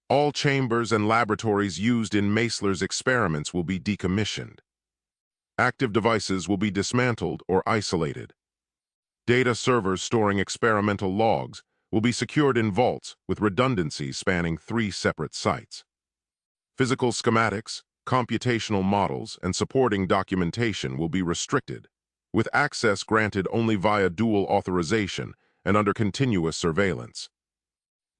All chambers and laboratories used in Meisler's experiments will be decommissioned. Active devices will be dismantled or isolated. Data servers storing experimental logs will be secured in vaults with redundancies spanning 3 separate sites. Physical schematics, computational models, and supporting documentation will be restricted, with access granted only via dual authorization and under continuous surveillance.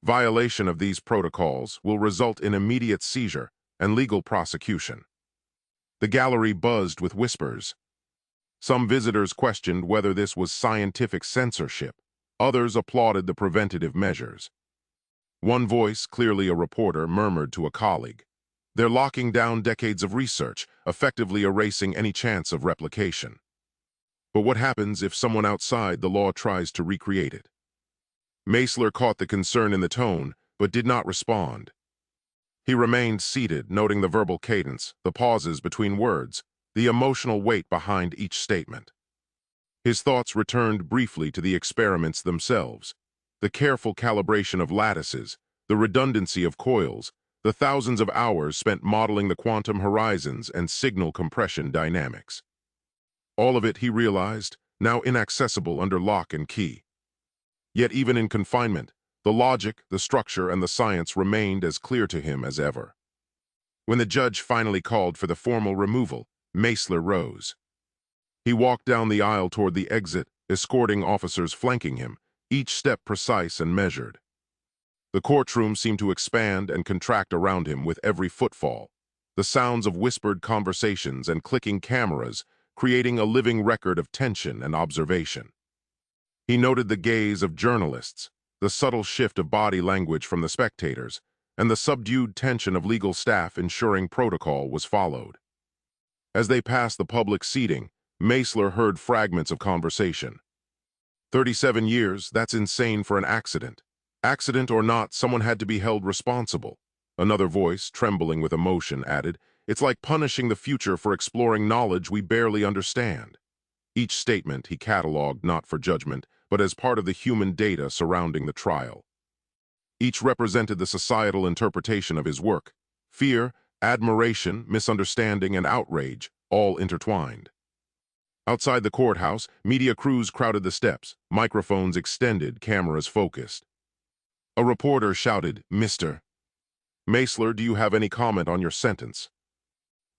Violation of these protocols will result in immediate seizure and legal prosecution. The gallery buzzed with whispers. Some visitors questioned whether this was scientific censorship. Others applauded the preventative measures. One voice, clearly a reporter, murmured to a colleague, "They're locking down decades of research, effectively erasing any chance of replication." But what happens if someone outside the law tries to recreate it? Meisler caught the concern in the tone, but did not respond. He remained seated, noting the verbal cadence, the pauses between words, the emotional weight behind each statement. His thoughts returned briefly to the experiments themselves, the careful calibration of lattices, the redundancy of coils, the thousands of hours spent modeling the quantum horizons and signal compression dynamics. All of it, he realized, now inaccessible under lock and key. Yet even in confinement, the logic, the structure, and the science remained as clear to him as ever. When the judge finally called for the formal removal, Meisler rose. He walked down the aisle toward the exit, escorting officers flanking him, each step precise and measured. The courtroom seemed to expand and contract around him with every footfall, the sounds of whispered conversations and clicking cameras creating a living record of tension and observation. He noted the gaze of journalists, the subtle shift of body language from the spectators, and the subdued tension of legal staff ensuring protocol was followed. As they passed the public seating, Meisler heard fragments of conversation. 37 years, that's insane for an accident. Accident or not, someone had to be held responsible. Another voice, trembling with emotion, added, "It's like punishing the future for exploring knowledge we barely understand." Each statement he cataloged not for judgment, but as part of the human data surrounding the trial. Each represented the societal interpretation of his work. Fear, admiration, misunderstanding, and outrage, all intertwined. Outside the courthouse, media crews crowded the steps, microphones extended, cameras focused. A reporter shouted, "Mr." Meisler, do you have any comment on your sentence?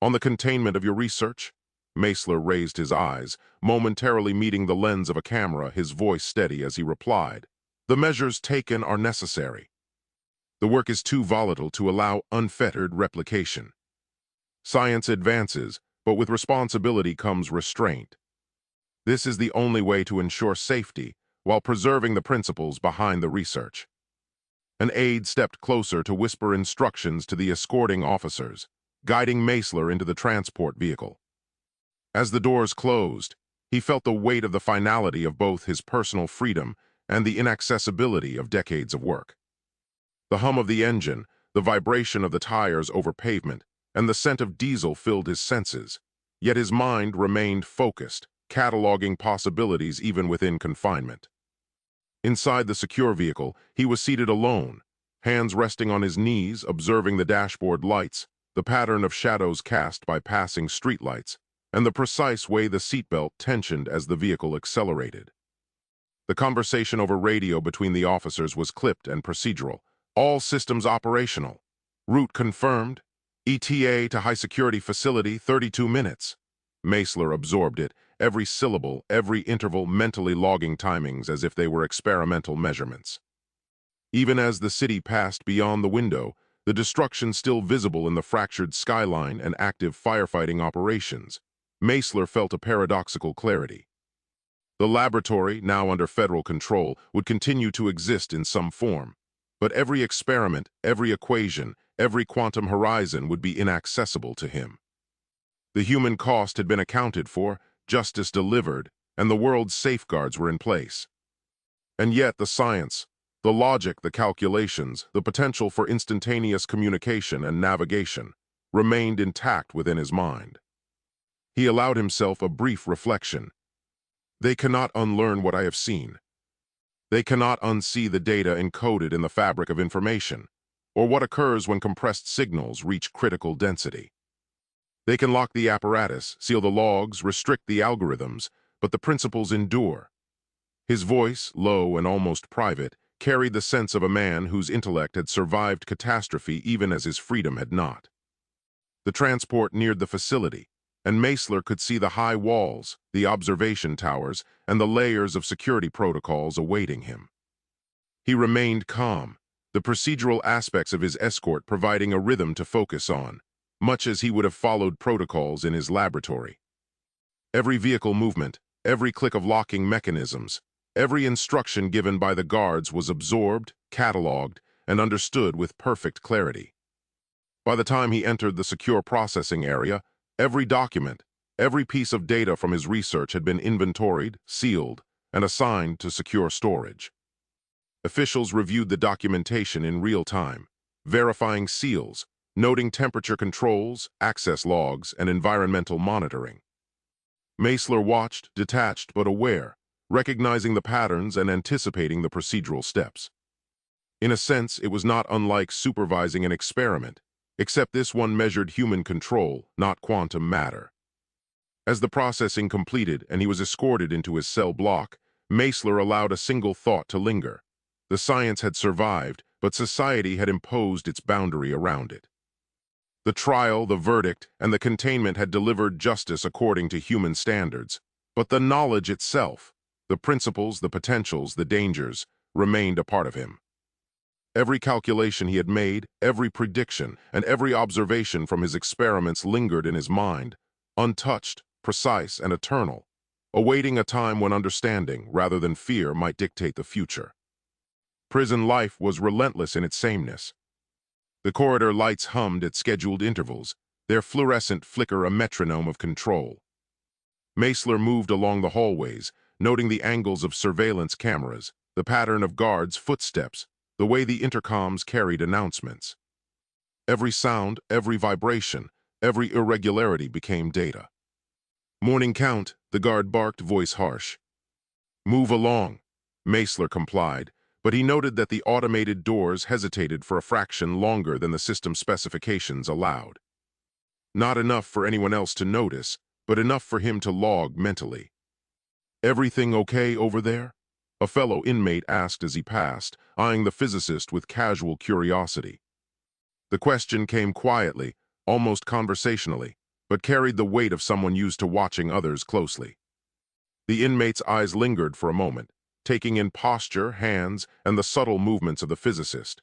On the containment of your research? Meisler raised his eyes, momentarily meeting the lens of a camera, his voice steady as he replied. The measures taken are necessary. The work is too volatile to allow unfettered replication. Science advances, but with responsibility comes restraint. This is the only way to ensure safety while preserving the principles behind the research. An aide stepped closer to whisper instructions to the escorting officers, guiding Meisler into the transport vehicle. As the doors closed, he felt the weight of the finality of both his personal freedom and the inaccessibility of decades of work. The hum of the engine, the vibration of the tires over pavement, and the scent of diesel filled his senses, yet his mind remained focused, cataloging possibilities even within confinement. Inside the secure vehicle, he was seated alone, hands resting on his knees, observing the dashboard lights, the pattern of shadows cast by passing streetlights, and the precise way the seatbelt tensioned as the vehicle accelerated. The conversation over radio between the officers was clipped and procedural. All systems operational. Route confirmed. ETA to high-security facility, 32 minutes. Meisler absorbed it, every syllable, every interval mentally logging timings as if they were experimental measurements. Even as the city passed beyond the window, the destruction still visible in the fractured skyline and active firefighting operations, Meisler felt a paradoxical clarity. The laboratory, now under federal control, would continue to exist in some form, but every experiment, every equation, every quantum horizon would be inaccessible to him. The human cost had been accounted for, justice delivered, and the world's safeguards were in place. And yet the science, the logic, the calculations, the potential for instantaneous communication and navigation remained intact within his mind. He allowed himself a brief reflection. They cannot unlearn what I have seen. They cannot unsee the data encoded in the fabric of information, or what occurs when compressed signals reach critical density. They can lock the apparatus, seal the logs, restrict the algorithms, but the principles endure. His voice, low and almost private, carried the sense of a man whose intellect had survived catastrophe even as his freedom had not. The transport neared the facility, and Meisler could see the high walls, the observation towers, and the layers of security protocols awaiting him. He remained calm, the procedural aspects of his escort providing a rhythm to focus on, much as he would have followed protocols in his laboratory. Every vehicle movement, every click of locking mechanisms, every instruction given by the guards was absorbed, catalogued, and understood with perfect clarity. By the time he entered the secure processing area, every document, every piece of data from his research had been inventoried, sealed, and assigned to secure storage. Officials reviewed the documentation in real time, verifying seals, noting temperature controls, access logs, and environmental monitoring. Meisler watched, detached but aware, recognizing the patterns and anticipating the procedural steps. In a sense, it was not unlike supervising an experiment, except this one measured human control, not quantum matter. As the processing completed and he was escorted into his cell block, Meisler allowed a single thought to linger. The science had survived, but society had imposed its boundary around it. The trial, the verdict, and the containment had delivered justice according to human standards, but the knowledge itself, the principles, the potentials, the dangers, remained a part of him. Every calculation he had made, every prediction, and every observation from his experiments lingered in his mind, untouched, precise, and eternal, awaiting a time when understanding, rather than fear, might dictate the future. Prison life was relentless in its sameness. The corridor lights hummed at scheduled intervals, their fluorescent flicker a metronome of control. Meisler moved along the hallways, noting the angles of surveillance cameras, the pattern of guards' footsteps, the way the intercoms carried announcements. Every sound, every vibration, every irregularity became data. Morning count, the guard barked, voice harsh. Move along, Meisler complied, but he noted that the automated doors hesitated for a fraction longer than the system specifications allowed. Not enough for anyone else to notice, but enough for him to log mentally. Everything okay over there? A fellow inmate asked as he passed, eyeing the physicist with casual curiosity. The question came quietly, almost conversationally, but carried the weight of someone used to watching others closely. The inmate's eyes lingered for a moment, taking in posture, hands, and the subtle movements of the physicist.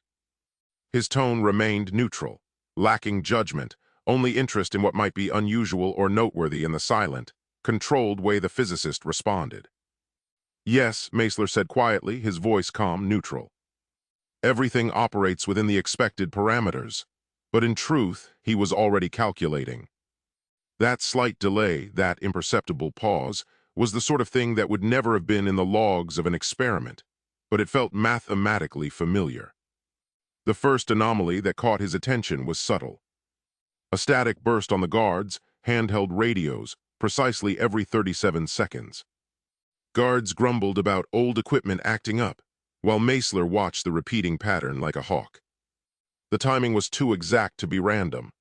His tone remained neutral, lacking judgment, only interest in what might be unusual or noteworthy in the silent, controlled way the physicist responded. "Yes," Meisler said quietly, his voice calm, neutral. "Everything operates within the expected parameters." But in truth, he was already calculating. That slight delay, that imperceptible pause, was the sort of thing that would never have been in the logs of an experiment, but it felt mathematically familiar. The first anomaly that caught his attention was subtle. A static burst on the guards, handheld radios, precisely every 37 seconds. Guards grumbled about old equipment acting up, while Meisler watched the repeating pattern like a hawk. The timing was too exact to be random.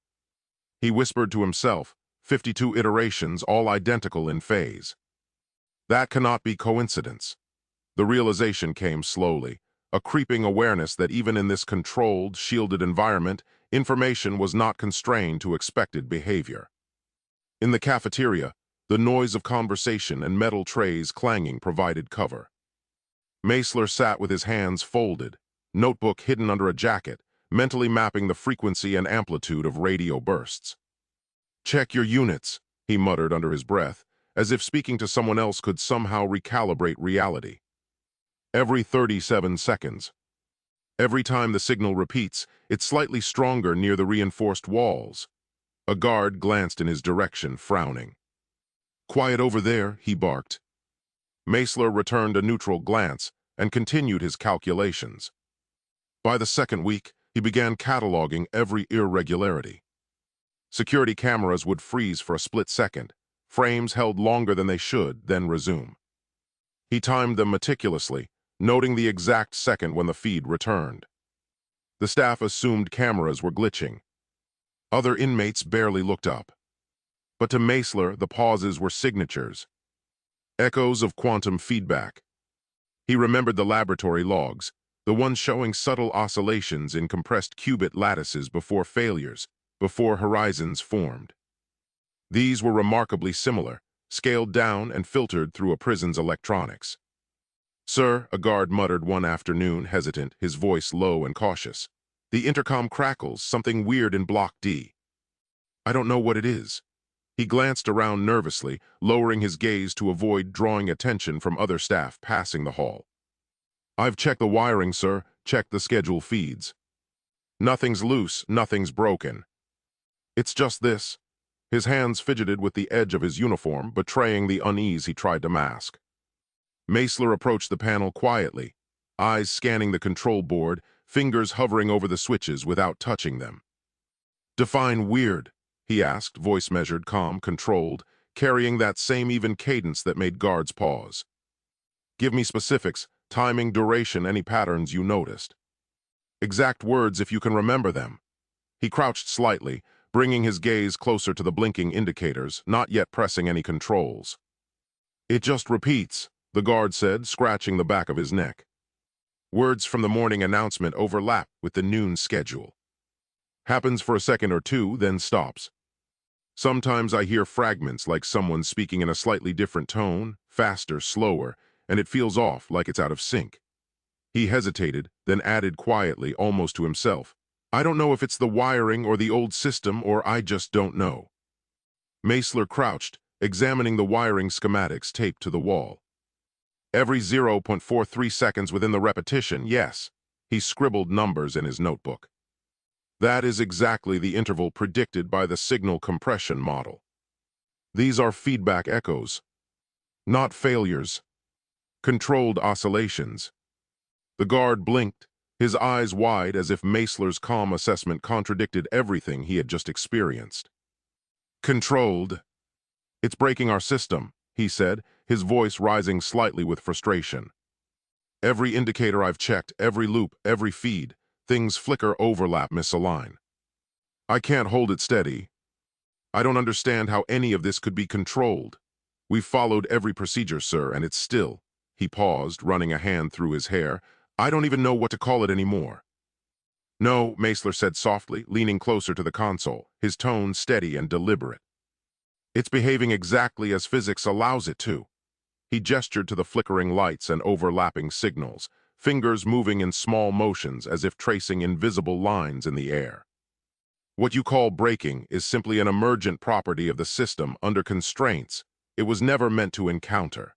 He whispered to himself, 52 iterations, all identical in phase. That cannot be coincidence. The realization came slowly, a creeping awareness that even in this controlled, shielded environment, information was not constrained to expected behavior. In the cafeteria, the noise of conversation and metal trays clanging provided cover. Meisler sat with his hands folded, notebook hidden under a jacket, mentally mapping the frequency and amplitude of radio bursts. "Check your units," he muttered under his breath, as if speaking to someone else could somehow recalibrate reality. Every 37 seconds. Every time the signal repeats, it's slightly stronger near the reinforced walls. A guard glanced in his direction, frowning. "Quiet over there," he barked. Meisler returned a neutral glance and continued his calculations. By the second week, he began cataloging every irregularity. Security cameras would freeze for a split second, frames held longer than they should, then resume. He timed them meticulously, noting the exact second when the feed returned. The staff assumed cameras were glitching. Other inmates barely looked up. But to Meisler, the pauses were signatures, echoes of quantum feedback. He remembered the laboratory logs, the ones showing subtle oscillations in compressed qubit lattices before failures, before horizons formed. These were remarkably similar, scaled down and filtered through a prison's electronics. "Sir," a guard muttered one afternoon, hesitant, his voice low and cautious. "The intercom crackles, something weird in Block D." "I don't know what it is." He glanced around nervously, lowering his gaze to avoid drawing attention from other staff passing the hall. "I've checked the wiring, sir, checked the schedule feeds. Nothing's loose, nothing's broken. It's just this." His hands fidgeted with the edge of his uniform, betraying the unease he tried to mask. Meisler approached the panel quietly, eyes scanning the control board, fingers hovering over the switches without touching them. "Define weird," he asked, voice measured, calm, controlled, carrying that same even cadence that made guards pause. "Give me specifics, timing, duration, any patterns you noticed. Exact words if you can remember them." He crouched slightly, bringing his gaze closer to the blinking indicators, not yet pressing any controls. "It just repeats," the guard said, scratching the back of his neck. Words from the morning announcement overlap with the noon schedule. Happens for a second or two, then stops. Sometimes I hear fragments like someone speaking in a slightly different tone, faster, slower, and it feels off, like it's out of sync. He hesitated, then added quietly, almost to himself, "I don't know if it's the wiring or the old system, or I just don't know." Meisler crouched, examining the wiring schematics taped to the wall. Every 0.43 seconds within the repetition, yes. He scribbled numbers in his notebook. That is exactly the interval predicted by the signal compression model. These are feedback echoes, not failures. Controlled oscillations. The guard blinked, his eyes wide as if Meisler's calm assessment contradicted everything he had just experienced. "Controlled. It's breaking our system," he said, his voice rising slightly with frustration. "Every indicator I've checked, every loop, every feed, things flicker, overlap, misalign. I can't hold it steady. I don't understand how any of this could be controlled. We've followed every procedure, sir, and it's still..." He paused, running a hand through his hair. "I don't even know what to call it anymore." No, Meisler said softly, leaning closer to the console, his tone steady and deliberate. It's behaving exactly as physics allows it to. He gestured to the flickering lights and overlapping signals, fingers moving in small motions as if tracing invisible lines in the air. What you call breaking is simply an emergent property of the system under constraints it was never meant to encounter.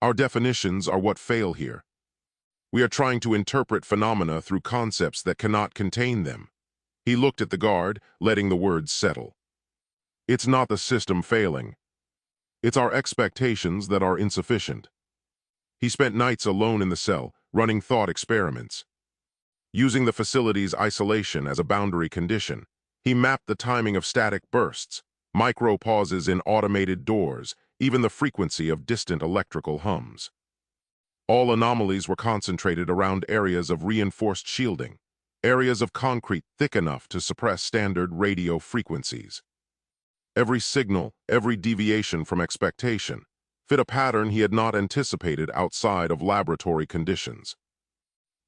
Our definitions are what fail here. We are trying to interpret phenomena through concepts that cannot contain them. He looked at the guard, letting the words settle. It's not the system failing. It's our expectations that are insufficient. He spent nights alone in the cell, running thought experiments. Using the facility's isolation as a boundary condition, he mapped the timing of static bursts, micro pauses in automated doors, even the frequency of distant electrical hums. All anomalies were concentrated around areas of reinforced shielding, areas of concrete thick enough to suppress standard radio frequencies. Every signal, every deviation from expectation, fit a pattern he had not anticipated outside of laboratory conditions.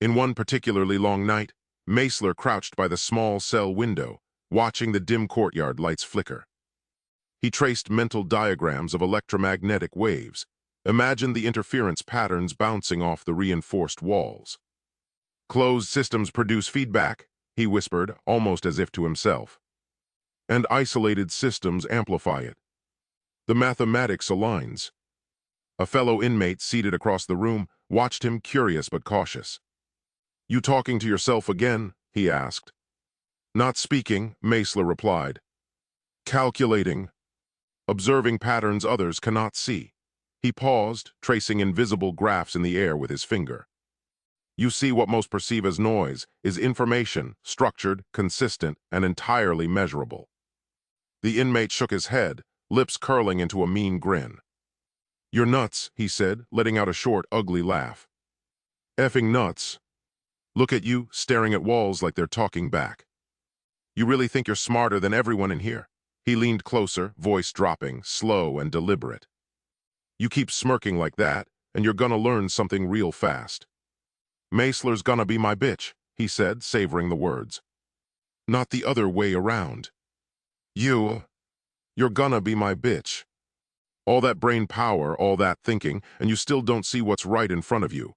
In one particularly long night, Meisler crouched by the small cell window, watching the dim courtyard lights flicker. He traced mental diagrams of electromagnetic waves, imagined the interference patterns bouncing off the reinforced walls. Closed systems produce feedback, he whispered, almost as if to himself. And isolated systems amplify it. The mathematics aligns. A fellow inmate seated across the room watched him, curious but cautious. You talking to yourself again? He asked. Not speaking, Meisler replied. Calculating. Observing patterns others cannot see. He paused, tracing invisible graphs in the air with his finger. You see, what most perceive as noise is information, structured, consistent, and entirely measurable. The inmate shook his head, lips curling into a mean grin. You're nuts, he said, letting out a short, ugly laugh. Effing nuts. Look at you, staring at walls like they're talking back. You really think you're smarter than everyone in here? He leaned closer, voice dropping, slow and deliberate. You keep smirking like that, and you're gonna learn something real fast. Meisler's gonna be my bitch, he said, savoring the words. Not the other way around. You're gonna be my bitch. All that brain power, all that thinking, and you still don't see what's right in front of you.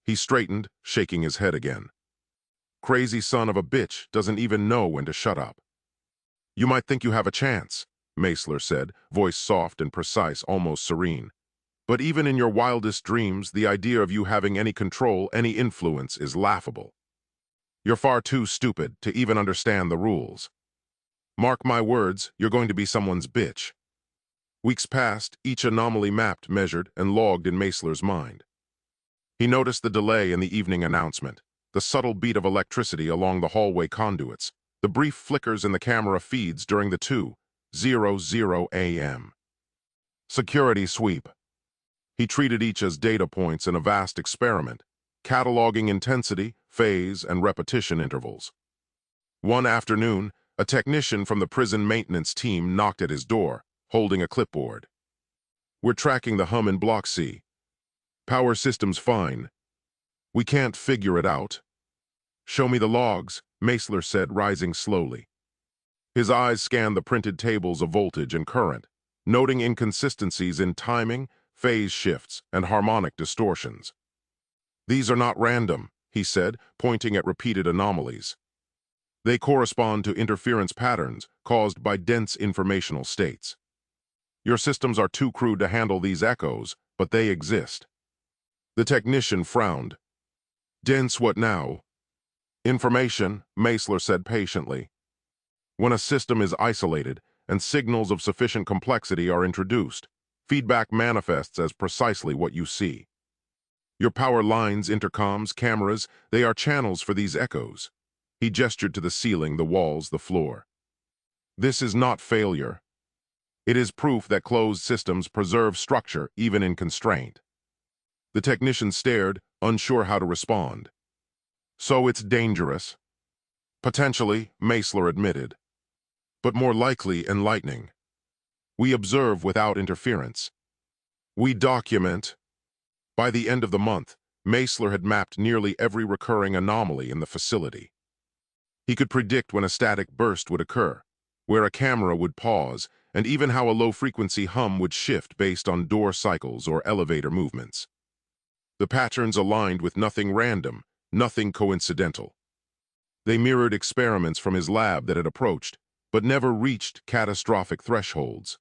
He straightened, shaking his head again. Crazy son of a bitch doesn't even know when to shut up. You might think you have a chance, Meisler said, voice soft and precise, almost serene. But even in your wildest dreams, the idea of you having any control, any influence is laughable. You're far too stupid to even understand the rules. Mark my words, you're going to be someone's bitch. Weeks passed, each anomaly mapped, measured, and logged in Meisler's mind. He noticed the delay in the evening announcement, the subtle beat of electricity along the hallway conduits, the brief flickers in the camera feeds during the 2:00 a.m. Security sweep. He treated each as data points in a vast experiment, cataloging intensity, phase, and repetition intervals. One afternoon, a technician from the prison maintenance team knocked at his door, holding a clipboard. We're tracking the hum in Block C. Power system's fine. We can't figure it out. Show me the logs, Meisler said, rising slowly. His eyes scanned the printed tables of voltage and current, noting inconsistencies in timing, phase shifts, and harmonic distortions. These are not random, he said, pointing at repeated anomalies. They correspond to interference patterns caused by dense informational states. Your systems are too crude to handle these echoes, but they exist. The technician frowned. Dense what now? Information, Meisler said patiently. When a system is isolated and signals of sufficient complexity are introduced, feedback manifests as precisely what you see. Your power lines, intercoms, cameras, they are channels for these echoes. He gestured to the ceiling, the walls, the floor. This is not failure. It is proof that closed systems preserve structure even in constraint. The technician stared, unsure how to respond. So it's dangerous. Potentially, Meisler admitted. But more likely enlightening. We observe without interference. We document. By the end of the month, Meisler had mapped nearly every recurring anomaly in the facility. He could predict when a static burst would occur, where a camera would pause, and even how a low-frequency hum would shift based on door cycles or elevator movements. The patterns aligned with nothing random, nothing coincidental. They mirrored experiments from his lab that had approached, but never reached catastrophic thresholds.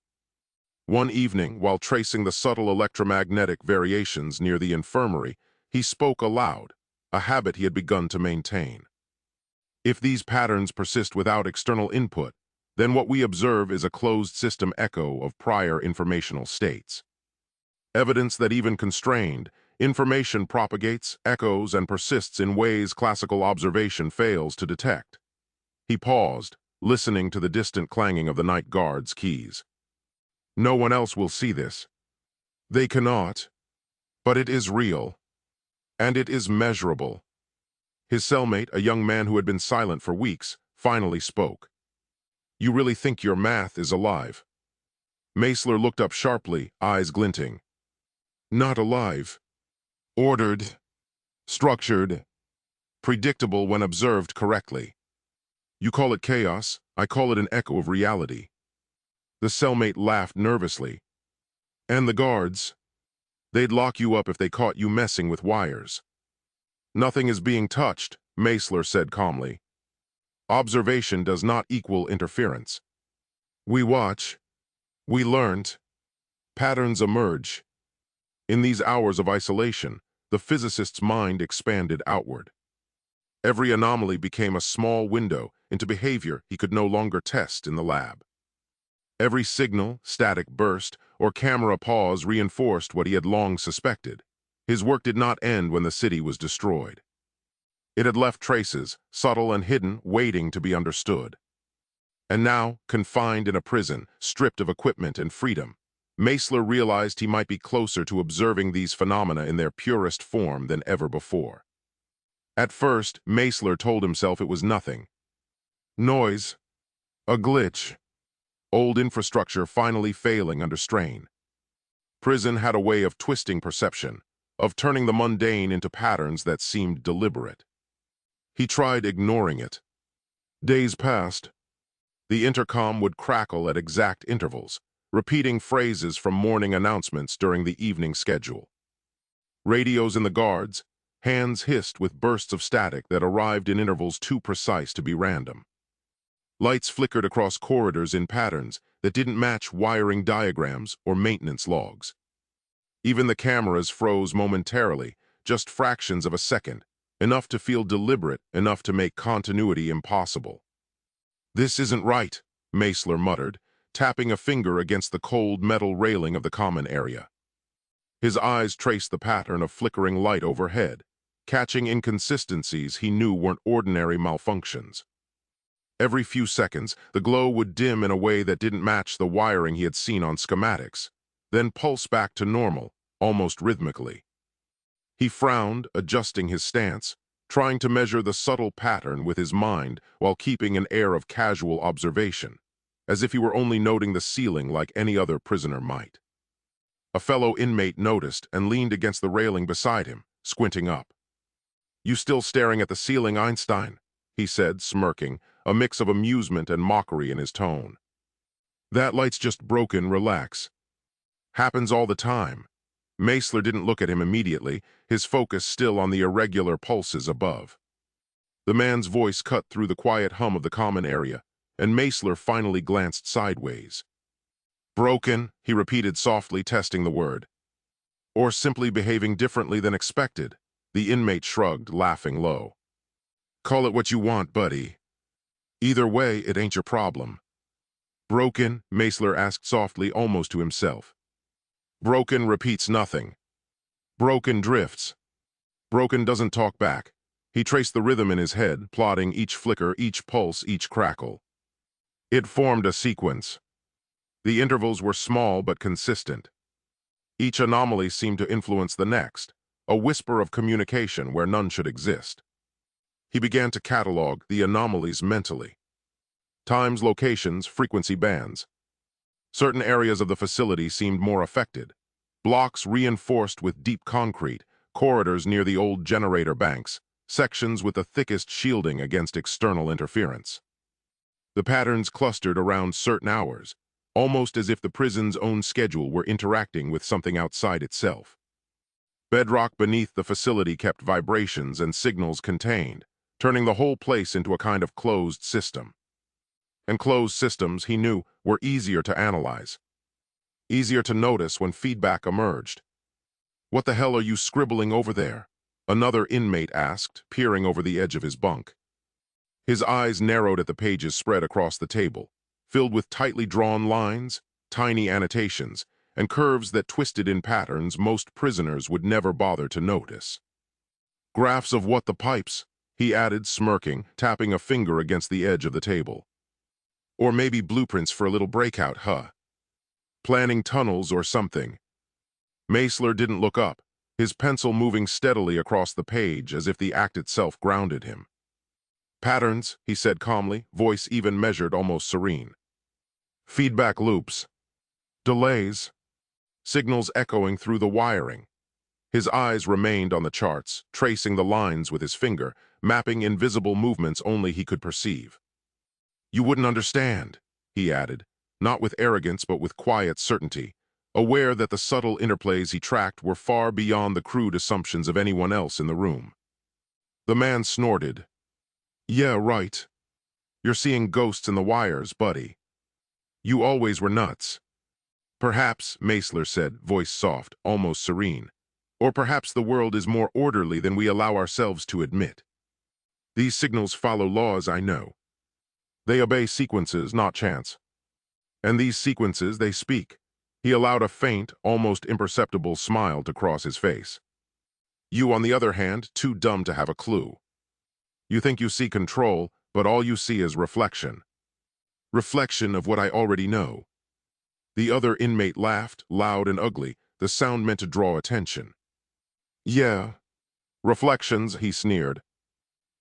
One evening, while tracing the subtle electromagnetic variations near the infirmary, he spoke aloud, a habit he had begun to maintain. If these patterns persist without external input, then what we observe is a closed-system echo of prior informational states. Evidence that even constrained, information propagates, echoes, and persists in ways classical observation fails to detect. He paused, listening to the distant clanging of the night guard's keys. No one else will see this. They cannot. But it is real. And it is measurable. His cellmate, a young man who had been silent for weeks, finally spoke. You really think your math is alive? Meisler looked up sharply, eyes glinting. Not alive. Ordered. Structured. Predictable when observed correctly. You call it chaos, I call it an echo of reality. The cellmate laughed nervously. And the guards? They'd lock you up if they caught you messing with wires. Nothing is being touched, Meisler said calmly. Observation does not equal interference. We watch. We learned. Patterns emerge. In these hours of isolation, the physicist's mind expanded outward. Every anomaly became a small window into behavior he could no longer test in the lab. Every signal, static burst, or camera pause reinforced what he had long suspected. His work did not end when the city was destroyed. It had left traces, subtle and hidden, waiting to be understood. And now, confined in a prison, stripped of equipment and freedom, Meisler realized he might be closer to observing these phenomena in their purest form than ever before. At first, Meisler told himself it was nothing. Noise. A glitch. Old infrastructure finally failing under strain. Prison had a way of twisting perception, of turning the mundane into patterns that seemed deliberate. He tried ignoring it. Days passed. The intercom would crackle at exact intervals, repeating phrases from morning announcements during the evening schedule. Radios in the guards, hands hissed with bursts of static that arrived in intervals too precise to be random. Lights flickered across corridors in patterns that didn't match wiring diagrams or maintenance logs. Even the cameras froze momentarily, just fractions of a second, enough to feel deliberate, enough to make continuity impossible. This isn't right, Meisler muttered, tapping a finger against the cold metal railing of the common area. His eyes traced the pattern of flickering light overhead, catching inconsistencies he knew weren't ordinary malfunctions. Every few seconds, the glow would dim in a way that didn't match the wiring he had seen on schematics, then pulse back to normal, almost rhythmically. He frowned, adjusting his stance, trying to measure the subtle pattern with his mind while keeping an air of casual observation, as if he were only noting the ceiling like any other prisoner might. A fellow inmate noticed and leaned against the railing beside him, squinting up. You still staring at the ceiling, Einstein? He said, smirking, a mix of amusement and mockery in his tone. That light's just broken, relax. Happens all the time. Meisler didn't look at him immediately, his focus still on the irregular pulses above. The man's voice cut through the quiet hum of the common area, and Meisler finally glanced sideways. Broken, he repeated softly, testing the word. Or simply behaving differently than expected, the inmate shrugged, laughing low. Call it what you want, buddy. Either way, it ain't your problem. Broken, Meisler asked softly, almost to himself. Broken repeats nothing. Broken drifts. Broken doesn't talk back. He traced the rhythm in his head, plotting each flicker, each pulse, each crackle. It formed a sequence. The intervals were small but consistent. Each anomaly seemed to influence the next, a whisper of communication where none should exist. He began to catalog the anomalies mentally. Times, locations, frequency bands. Certain areas of the facility seemed more affected. Blocks reinforced with deep concrete, corridors near the old generator banks, sections with the thickest shielding against external interference. The patterns clustered around certain hours, almost as if the prison's own schedule were interacting with something outside itself. Bedrock beneath the facility kept vibrations and signals contained, turning the whole place into a kind of closed system. And closed systems, he knew, were easier to analyze, easier to notice when feedback emerged. "What the hell are you scribbling over there?" another inmate asked, peering over the edge of his bunk. His eyes narrowed at the pages spread across the table, filled with tightly drawn lines, tiny annotations, and curves that twisted in patterns most prisoners would never bother to notice. "Graphs of what the pipes," he added, smirking, tapping a finger against the edge of the table. "Or maybe blueprints for a little breakout, huh? Planning tunnels or something." Meisler didn't look up, his pencil moving steadily across the page as if the act itself grounded him. "Patterns," he said calmly, voice even measured, almost serene. "Feedback loops. Delays. Signals echoing through the wiring." His eyes remained on the charts, tracing the lines with his finger, mapping invisible movements only he could perceive. "You wouldn't understand," he added, not with arrogance but with quiet certainty, aware that the subtle interplays he tracked were far beyond the crude assumptions of anyone else in the room. The man snorted. "Yeah, right. You're seeing ghosts in the wires, buddy. You always were nuts." "Perhaps," Meisler said, voice soft, almost serene, "or perhaps the world is more orderly than we allow ourselves to admit. These signals follow laws, I know. They obey sequences, not chance. And these sequences, they speak." He allowed a faint, almost imperceptible smile to cross his face. "You, on the other hand, too dumb to have a clue. You think you see control, but all you see is reflection. Reflection of what I already know." The other inmate laughed, loud and ugly, the sound meant to draw attention. "Yeah. Reflections," he sneered.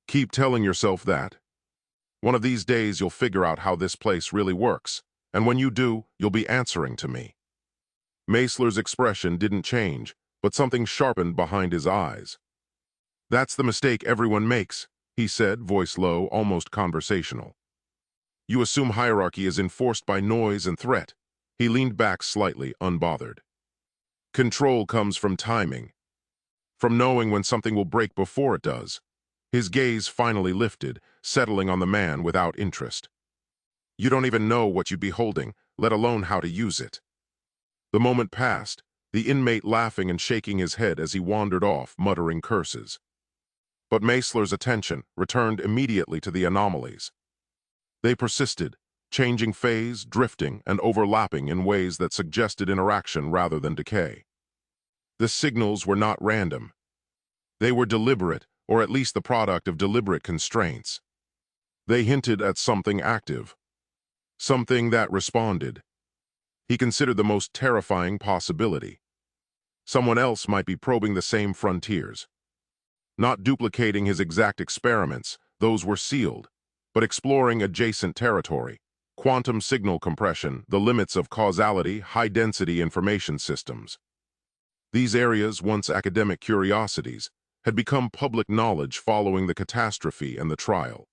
"Keep telling yourself that. One of these days you'll figure out how this place really works, and when you do, you'll be answering to me." Meisler's expression didn't change, but something sharpened behind his eyes. "That's the mistake everyone makes," he said, voice low, almost conversational. "You assume hierarchy is enforced by noise and threat." He leaned back slightly, unbothered. "Control comes from timing, from knowing when something will break before it does." His gaze finally lifted, settling on the man without interest. "You don't even know what you'd be holding, let alone how to use it." The moment passed, the inmate laughing and shaking his head as he wandered off, muttering curses. But Meisler's attention returned immediately to the anomalies. They persisted, changing phase, drifting, and overlapping in ways that suggested interaction rather than decay. The signals were not random. They were deliberate, or at least the product of deliberate constraints. They hinted at something active, something that responded. He considered the most terrifying possibility. Someone else might be probing the same frontiers. Not duplicating his exact experiments, those were sealed, but exploring adjacent territory. Quantum signal compression, the limits of causality, high-density information systems. These areas, once academic curiosities, had become public knowledge following the catastrophe and the trial.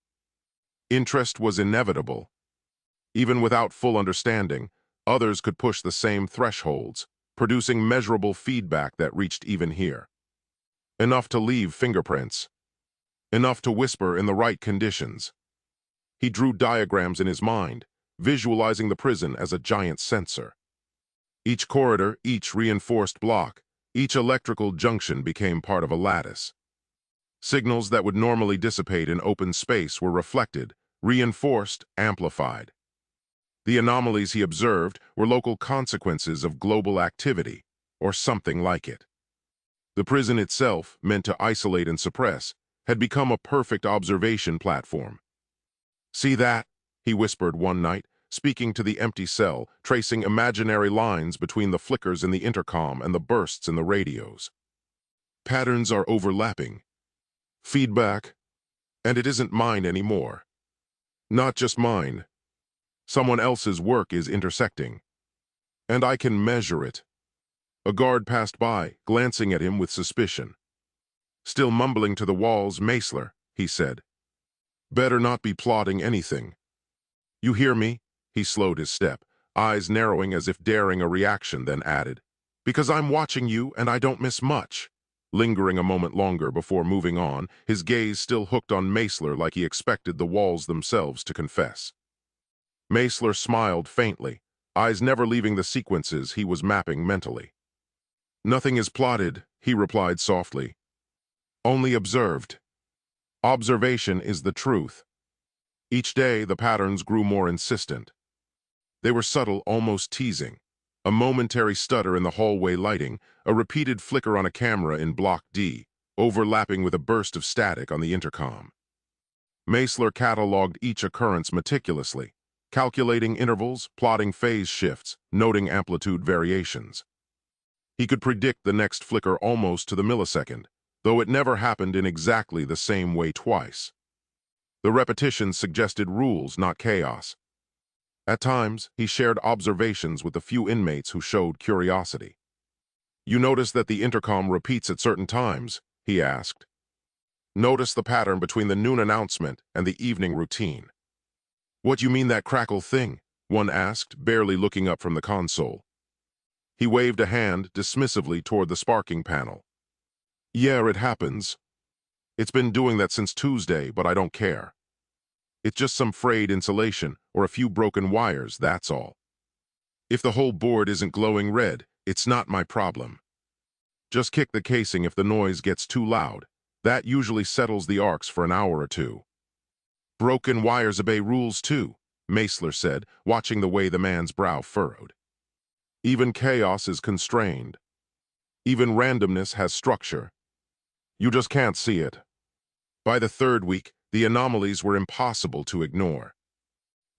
Interest was inevitable. Even without full understanding, others could push the same thresholds, producing measurable feedback that reached even here. Enough to leave fingerprints. Enough to whisper in the right conditions. He drew diagrams in his mind, visualizing the prison as a giant sensor. Each corridor, each reinforced block, each electrical junction became part of a lattice. Signals that would normally dissipate in open space were reflected, reinforced, amplified. The anomalies he observed were local consequences of global activity, or something like it. The prison itself, meant to isolate and suppress, had become a perfect observation platform. "See that?" he whispered one night, speaking to the empty cell, tracing imaginary lines between the flickers in the intercom and the bursts in the radios. "Patterns are overlapping. Feedback. And it isn't mine anymore. Not just mine. Someone else's work is intersecting. And I can measure it." A guard passed by, glancing at him with suspicion. Still mumbling to the walls, "Meisler," he said. "Better not be plotting anything. You hear me?" He slowed his step, eyes narrowing as if daring a reaction, then added, "Because I'm watching you and I don't miss much." Lingering a moment longer before moving on, his gaze still hooked on Meisler like he expected the walls themselves to confess. Meisler smiled faintly, eyes never leaving the sequences he was mapping mentally. "Nothing is plotted," he replied softly. "Only observed. Observation is the truth." Each day, the patterns grew more insistent. They were subtle, almost teasing. A momentary stutter in the hallway lighting, a repeated flicker on a camera in Block D, overlapping with a burst of static on the intercom. Meisler cataloged each occurrence meticulously, calculating intervals, plotting phase shifts, noting amplitude variations. He could predict the next flicker almost to the millisecond, though it never happened in exactly the same way twice. The repetitions suggested rules, not chaos. At times, he shared observations with the few inmates who showed curiosity. "You notice that the intercom repeats at certain times?" he asked. "Notice the pattern between the noon announcement and the evening routine." "What do you mean, that crackle thing?" one asked, barely looking up from the console. He waved a hand dismissively toward the sparking panel. "Yeah, it happens. It's been doing that since Tuesday, but I don't care. It's just some frayed insulation or a few broken wires, that's all. If the whole board isn't glowing red, it's not my problem. Just kick the casing if the noise gets too loud. That usually settles the arcs for an hour or two." "Broken wires obey rules too," Meisler said, watching the way the man's brow furrowed. "Even chaos is constrained. Even randomness has structure. You just can't see it." By the third week, the anomalies were impossible to ignore.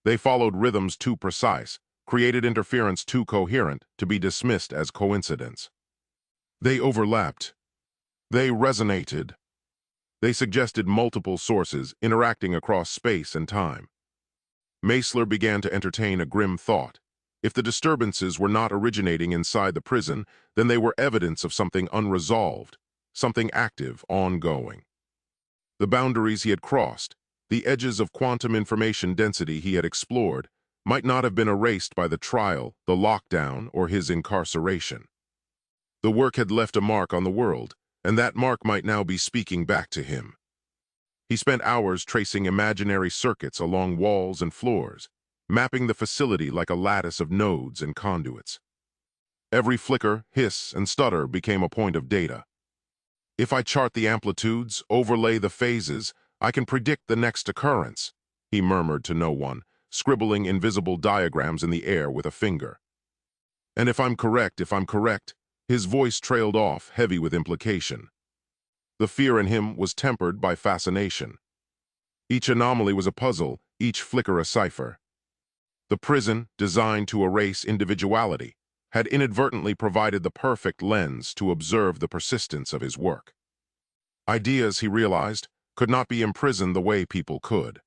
They followed rhythms too precise, created interference too coherent to be dismissed as coincidence. They overlapped. They resonated. They suggested multiple sources interacting across space and time. Meisler began to entertain a grim thought. If the disturbances were not originating inside the prison, then they were evidence of something unresolved, something active, ongoing. The boundaries he had crossed, the edges of quantum information density he had explored, might not have been erased by the trial, the lockdown, or his incarceration. The work had left a mark on the world, and that mark might now be speaking back to him. He spent hours tracing imaginary circuits along walls and floors, mapping the facility like a lattice of nodes and conduits. Every flicker, hiss, and stutter became a point of data. "If I chart the amplitudes, overlay the phases, I can predict the next occurrence," he murmured to no one, scribbling invisible diagrams in the air with a finger. "And if I'm correct," his voice trailed off, heavy with implication. The fear in him was tempered by fascination. Each anomaly was a puzzle, each flicker a cipher. The prison, designed to erase individuality, had inadvertently provided the perfect lens to observe the persistence of his work. Ideas, he realized, could not be imprisoned the way people could.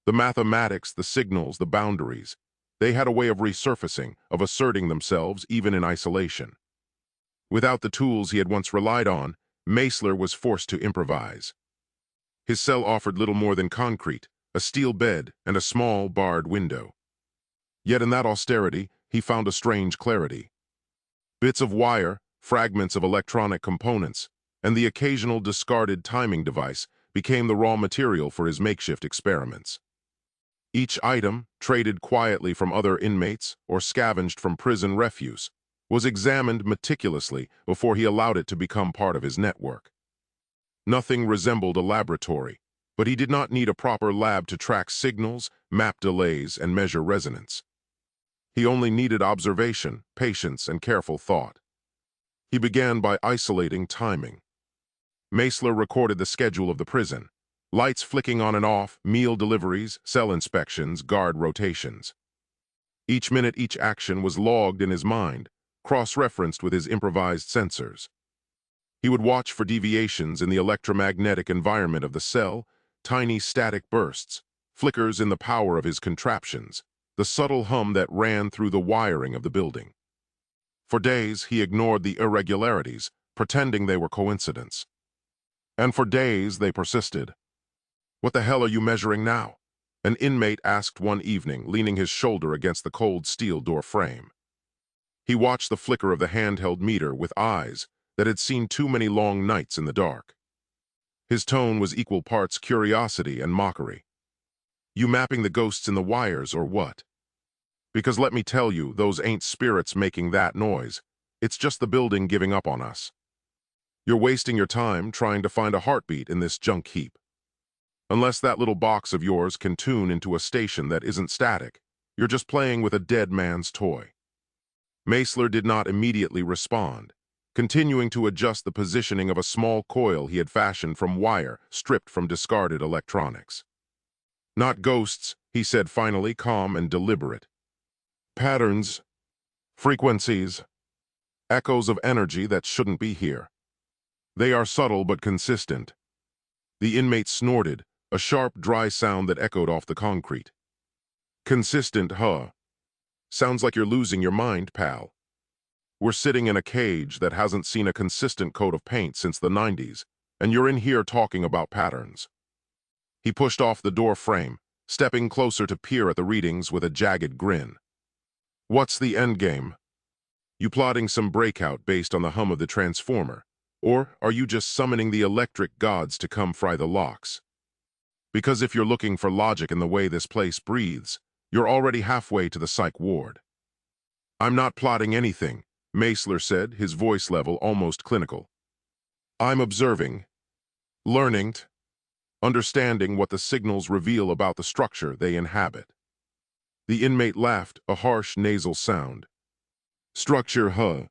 The mathematics, the signals, the boundaries, they had a way of resurfacing, of asserting themselves even in isolation. Without the tools he had once relied on, Meisler was forced to improvise. His cell offered little more than concrete, a steel bed, and a small, barred window. Yet in that austerity, he found a strange clarity. Bits of wire, fragments of electronic components, and the occasional discarded timing device became the raw material for his makeshift experiments. Each item, traded quietly from other inmates or scavenged from prison refuse, was examined meticulously before he allowed it to become part of his network. Nothing resembled a laboratory, but he did not need a proper lab to track signals, map delays, and measure resonance. He only needed observation, patience, and careful thought. He began by isolating timing. Meisler recorded the schedule of the prison, lights flicking on and off, meal deliveries, cell inspections, guard rotations. Each minute, each action was logged in his mind, cross-referenced with his improvised sensors. He would watch for deviations in the electromagnetic environment of the cell, tiny static bursts, flickers in the power of his contraptions, the subtle hum that ran through the wiring of the building. For days, he ignored the irregularities, pretending they were coincidence. And for days they persisted. "What the hell are you measuring now?" an inmate asked one evening, leaning his shoulder against the cold steel door frame. He watched the flicker of the handheld meter with eyes that had seen too many long nights in the dark. His tone was equal parts curiosity and mockery. "You mapping the ghosts in the wires or what? Because let me tell you, those ain't spirits making that noise. It's just the building giving up on us. You're wasting your time trying to find a heartbeat in this junk heap. Unless that little box of yours can tune into a station that isn't static, you're just playing with a dead man's toy." Meisler did not immediately respond, continuing to adjust the positioning of a small coil he had fashioned from wire stripped from discarded electronics. "Not ghosts," he said finally, calm and deliberate. "Patterns, frequencies, echoes of energy that shouldn't be here. They are subtle but consistent." The inmate snorted, a sharp, dry sound that echoed off the concrete. "Consistent, huh? Sounds like you're losing your mind, pal. We're sitting in a cage that hasn't seen a consistent coat of paint since the 90s, and you're in here talking about patterns." He pushed off the door frame, stepping closer to peer at the readings with a jagged grin. "What's the endgame? You plotting some breakout based on the hum of the transformer, or are you just summoning the electric gods to come fry the locks? Because if you're looking for logic in the way this place breathes, you're already halfway to the psych ward." "I'm not plotting anything," Meisler said, his voice level almost clinical. "I'm observing, learning, understanding what the signals reveal about the structure they inhabit." The inmate laughed, a harsh nasal sound. "Structure, huh?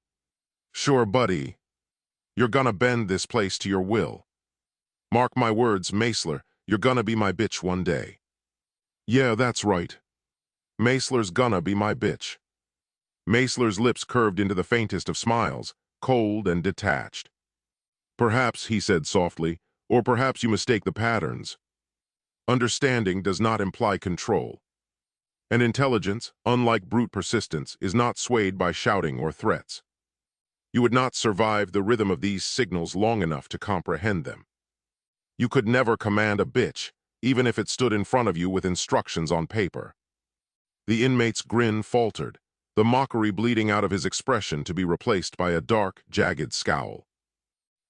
Sure, buddy. You're gonna bend this place to your will. Mark my words, Meisler, you're gonna be my bitch one day." "Yeah, that's right. Meisler's gonna be my bitch." Meisler's lips curved into the faintest of smiles, cold and detached. "Perhaps," he said softly, "or perhaps you mistake the patterns. Understanding does not imply control. And intelligence, unlike brute persistence, is not swayed by shouting or threats. You would not survive the rhythm of these signals long enough to comprehend them. You could never command a bitch, even if it stood in front of you with instructions on paper." The inmate's grin faltered, the mockery bleeding out of his expression to be replaced by a dark, jagged scowl.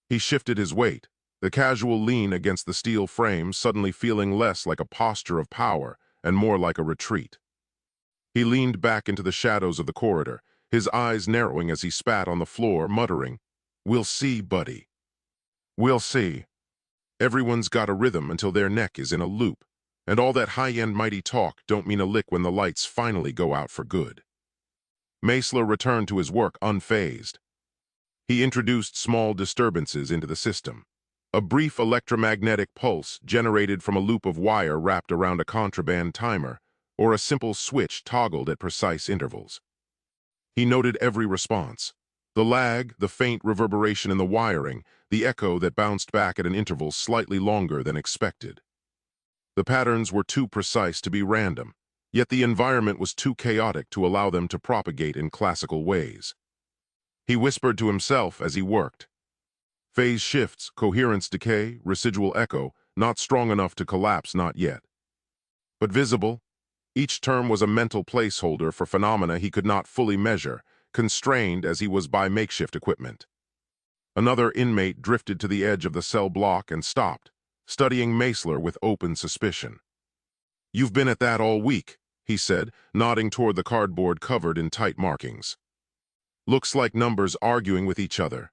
He shifted his weight, the casual lean against the steel frame suddenly feeling less like a posture of power and more like a retreat. He leaned back into the shadows of the corridor, his eyes narrowing as he spat on the floor, muttering, "We'll see, buddy. We'll see. Everyone's got a rhythm until their neck is in a loop, and all that high-end mighty talk don't mean a lick when the lights finally go out for good." Meisler returned to his work unfazed. He introduced small disturbances into the system. A brief electromagnetic pulse generated from a loop of wire wrapped around a contraband timer, or a simple switch toggled at precise intervals. He noted every response: the lag, the faint reverberation in the wiring, the echo that bounced back at an interval slightly longer than expected. The patterns were too precise to be random, yet the environment was too chaotic to allow them to propagate in classical ways. He whispered to himself as he worked. Phase shifts, coherence decay, residual echo, not strong enough to collapse, not yet. But visible, each term was a mental placeholder for phenomena he could not fully measure, constrained as he was by makeshift equipment. Another inmate drifted to the edge of the cell block and stopped, studying Meisler with open suspicion. "You've been at that all week," he said, nodding toward the cardboard covered in tight markings. "Looks like numbers arguing with each other.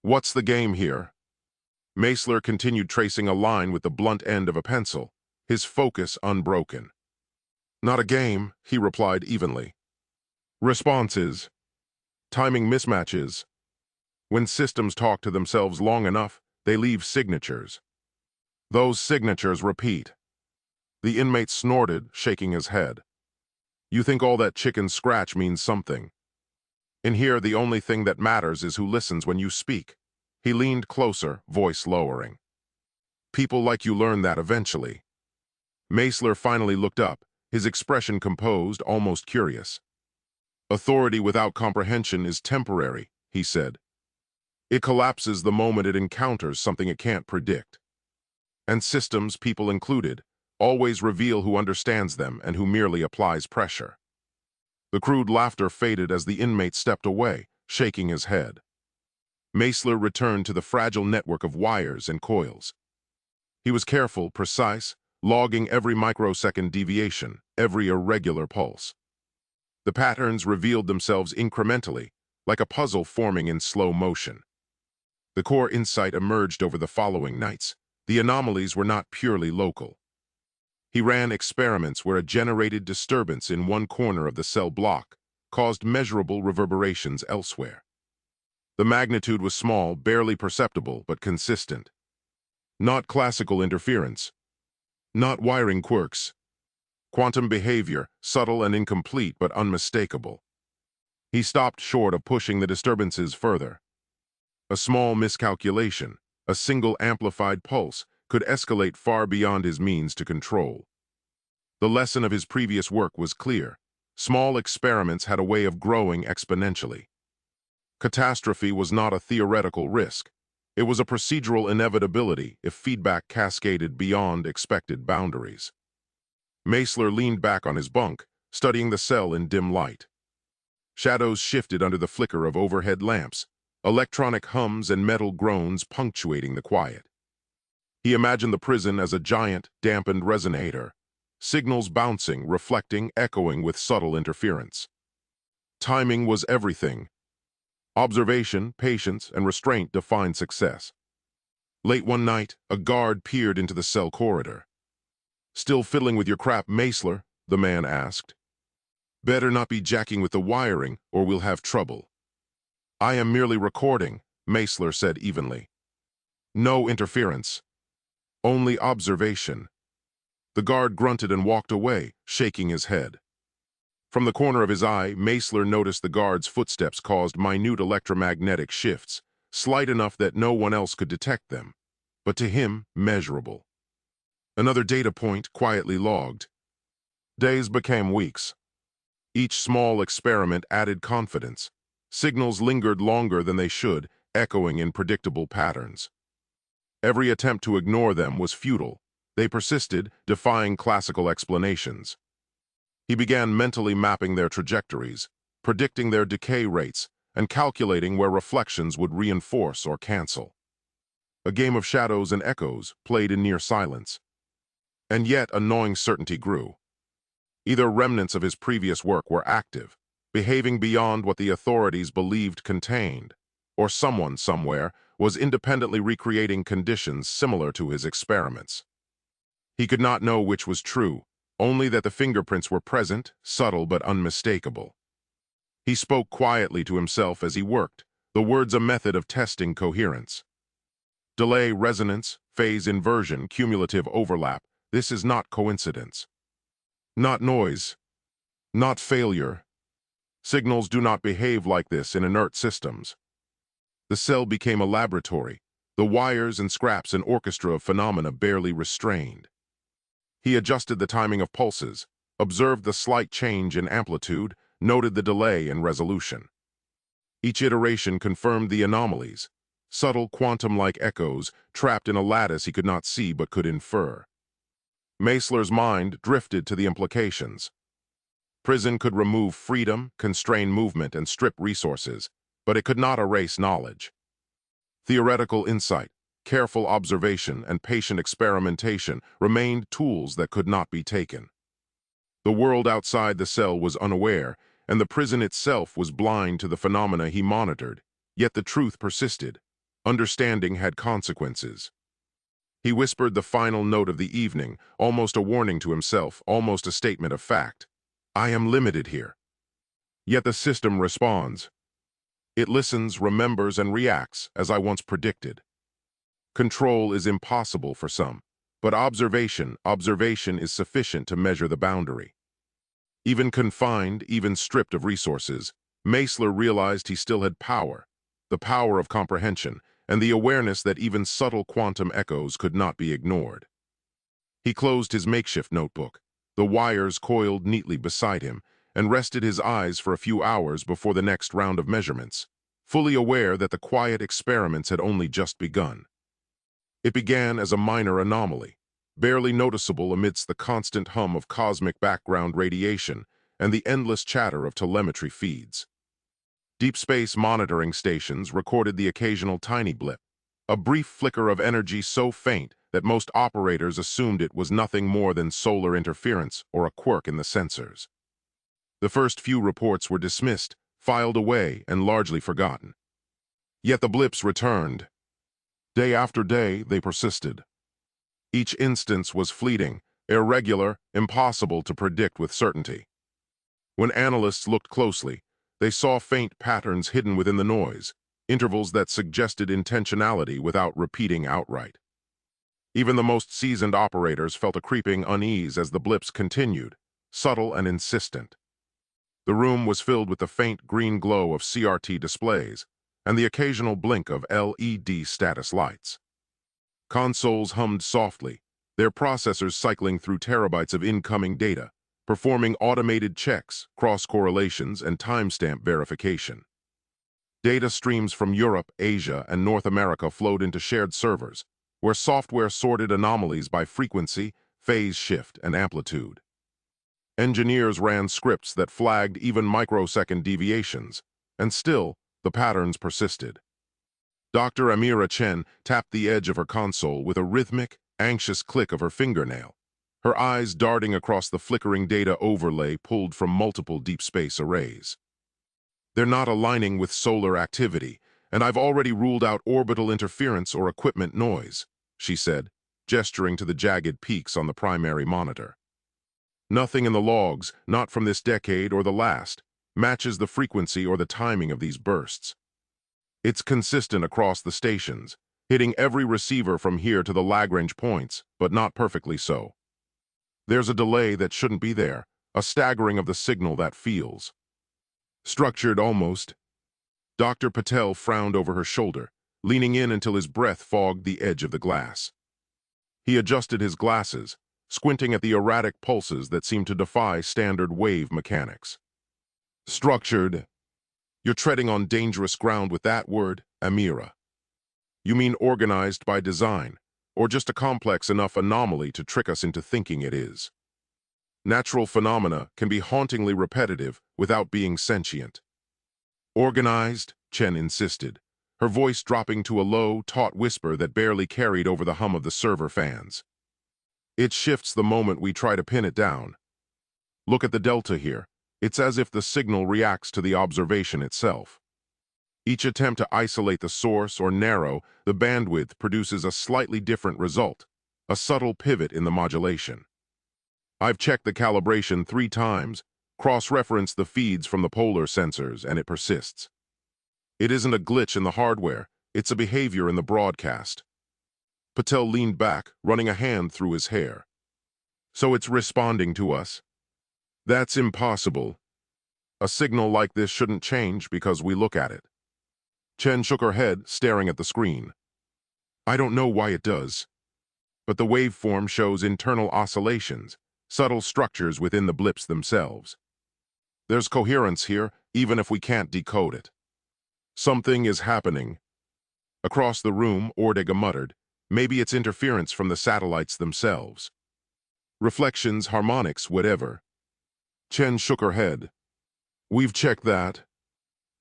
What's the game here?" Meisler continued tracing a line with the blunt end of a pencil, his focus unbroken. "Not a game," he replied evenly. "Responses. Timing mismatches. When systems talk to themselves long enough, they leave signatures. Those signatures repeat." The inmate snorted, shaking his head. "You think all that chicken scratch means something. In here, the only thing that matters is who listens when you speak." He leaned closer, voice lowering. "People like you learn that eventually." Meisler finally looked up, his expression composed, almost curious. "Authority without comprehension is temporary," he said. It collapses the moment it encounters something it can't predict. And systems, people included, always reveal who understands them and who merely applies pressure. The crude laughter faded as the inmate stepped away, shaking his head. Meisler returned to the fragile network of wires and coils. He was careful, precise, logging every microsecond deviation, every irregular pulse. The patterns revealed themselves incrementally, like a puzzle forming in slow motion. The core insight emerged over the following nights. The anomalies were not purely local. He ran experiments where a generated disturbance in one corner of the cell block caused measurable reverberations elsewhere. The magnitude was small, barely perceptible, but consistent. Not classical interference. Not wiring quirks. Quantum behavior, subtle and incomplete, but unmistakable. He stopped short of pushing the disturbances further. A small miscalculation, a single amplified pulse, could escalate far beyond his means to control. The lesson of his previous work was clear. Small experiments had a way of growing exponentially. Catastrophe was not a theoretical risk. It was a procedural inevitability if feedback cascaded beyond expected boundaries. Meisler leaned back on his bunk, studying the cell in dim light. Shadows shifted under the flicker of overhead lamps, electronic hums and metal groans punctuating the quiet. He imagined the prison as a giant, dampened resonator, signals bouncing, reflecting, echoing with subtle interference. Timing was everything. Observation, patience, and restraint defined success. Late one night, a guard peered into the cell corridor. "Still fiddling with your crap, Meisler?" the man asked. "Better not be jacking with the wiring, or we'll have trouble." "I am merely recording," Meisler said evenly. "No interference. Only observation." The guard grunted and walked away, shaking his head. From the corner of his eye, Meisler noticed the guard's footsteps caused minute electromagnetic shifts, slight enough that no one else could detect them, but to him, measurable. Another data point quietly logged. Days became weeks. Each small experiment added confidence. Signals lingered longer than they should, echoing in predictable patterns. Every attempt to ignore them was futile. They persisted, defying classical explanations. He began mentally mapping their trajectories, predicting their decay rates, and calculating where reflections would reinforce or cancel. A game of shadows and echoes played in near silence. And yet a gnawing certainty grew. Either remnants of his previous work were active, behaving beyond what the authorities believed contained, or someone somewhere was independently recreating conditions similar to his experiments. He could not know which was true, only that the fingerprints were present, subtle but unmistakable. He spoke quietly to himself as he worked, the words a method of testing coherence. Delay, resonance, phase inversion, cumulative overlap, this is not coincidence. Not noise. Not failure. Signals do not behave like this in inert systems. The cell became a laboratory, the wires and scraps an orchestra of phenomena barely restrained. He adjusted the timing of pulses, observed the slight change in amplitude, noted the delay in resolution. Each iteration confirmed the anomalies, subtle quantum-like echoes trapped in a lattice he could not see but could infer. Meisler's mind drifted to the implications. Prison could remove freedom, constrain movement, and strip resources, but it could not erase knowledge. Theoretical insight, careful observation, and patient experimentation remained tools that could not be taken. The world outside the cell was unaware, and the prison itself was blind to the phenomena he monitored, yet the truth persisted. Understanding had consequences. He whispered the final note of the evening, almost a warning to himself, almost a statement of fact. I am limited here. Yet the system responds. It listens, remembers, and reacts, as I once predicted. Control is impossible for some, but observation is sufficient to measure the boundary. Even confined, even stripped of resources, Meisler realized he still had power, the power of comprehension, and the awareness that even subtle quantum echoes could not be ignored. He closed his makeshift notebook, the wires coiled neatly beside him, and rested his eyes for a few hours before the next round of measurements, fully aware that the quiet experiments had only just begun. It began as a minor anomaly, barely noticeable amidst the constant hum of cosmic background radiation and the endless chatter of telemetry feeds. Deep space monitoring stations recorded the occasional tiny blip, a brief flicker of energy so faint that most operators assumed it was nothing more than solar interference or a quirk in the sensors. The first few reports were dismissed, filed away, and largely forgotten. Yet the blips returned. Day after day, they persisted. Each instance was fleeting, irregular, impossible to predict with certainty. When analysts looked closely, they saw faint patterns hidden within the noise, intervals that suggested intentionality without repeating outright. Even the most seasoned operators felt a creeping unease as the blips continued, subtle and insistent. The room was filled with the faint green glow of CRT displays and the occasional blink of LED status lights. Consoles hummed softly, their processors cycling through terabytes of incoming data, performing automated checks, cross-correlations, and timestamp verification. Data streams from Europe, Asia, and North America flowed into shared servers, where software sorted anomalies by frequency, phase shift, and amplitude. Engineers ran scripts that flagged even microsecond deviations, and still, the patterns persisted. Dr. Amira Chen tapped the edge of her console with a rhythmic, anxious click of her fingernail, her eyes darting across the flickering data overlay pulled from multiple deep space arrays. They're not aligning with solar activity, and I've already ruled out orbital interference or equipment noise, she said, gesturing to the jagged peaks on the primary monitor. Nothing in the logs, not from this decade or the last, matches the frequency or the timing of these bursts. It's consistent across the stations, hitting every receiver from here to the Lagrange points, but not perfectly so. There's a delay that shouldn't be there, a staggering of the signal that feels structured almost. Dr. Patel frowned over her shoulder, leaning in until his breath fogged the edge of the glass. He adjusted his glasses, squinting at the erratic pulses that seemed to defy standard wave mechanics. Structured. You're treading on dangerous ground with that word, Amira. You mean organized by design, or just a complex enough anomaly to trick us into thinking it is? Natural phenomena can be hauntingly repetitive without being sentient. Organized, Chen insisted, her voice dropping to a low, taut whisper that barely carried over the hum of the server fans. It shifts the moment we try to pin it down. Look at the delta here. It's as if the signal reacts to the observation itself. Each attempt to isolate the source or narrow the bandwidth produces a slightly different result, a subtle pivot in the modulation. I've checked the calibration 3 times, cross-referenced the feeds from the polar sensors, and it persists. It isn't a glitch in the hardware, it's a behavior in the broadcast. Patel leaned back, running a hand through his hair. So it's responding to us? That's impossible. A signal like this shouldn't change because we look at it. Chen shook her head, staring at the screen. I don't know why it does. But the waveform shows internal oscillations, subtle structures within the blips themselves. There's coherence here, even if we can't decode it. Something is happening. Across the room, Ortega muttered, maybe it's interference from the satellites themselves. Reflections, harmonics, whatever. Chen shook her head. We've checked that.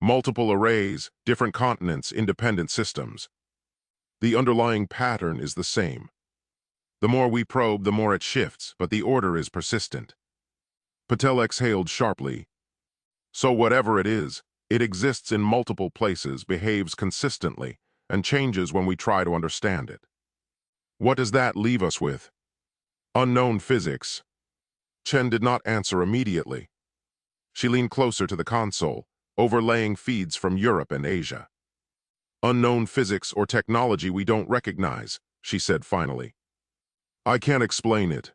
Multiple arrays, different continents, independent systems. The underlying pattern is the same. The more we probe, the more it shifts, but the order is persistent. Patel exhaled sharply. So whatever it is, it exists in multiple places, behaves consistently, and changes when we try to understand it. What does that leave us with? Unknown physics. Chen did not answer immediately. She leaned closer to the console, overlaying feeds from Europe and Asia. Unknown physics or technology we don't recognize, she said finally. I can't explain it.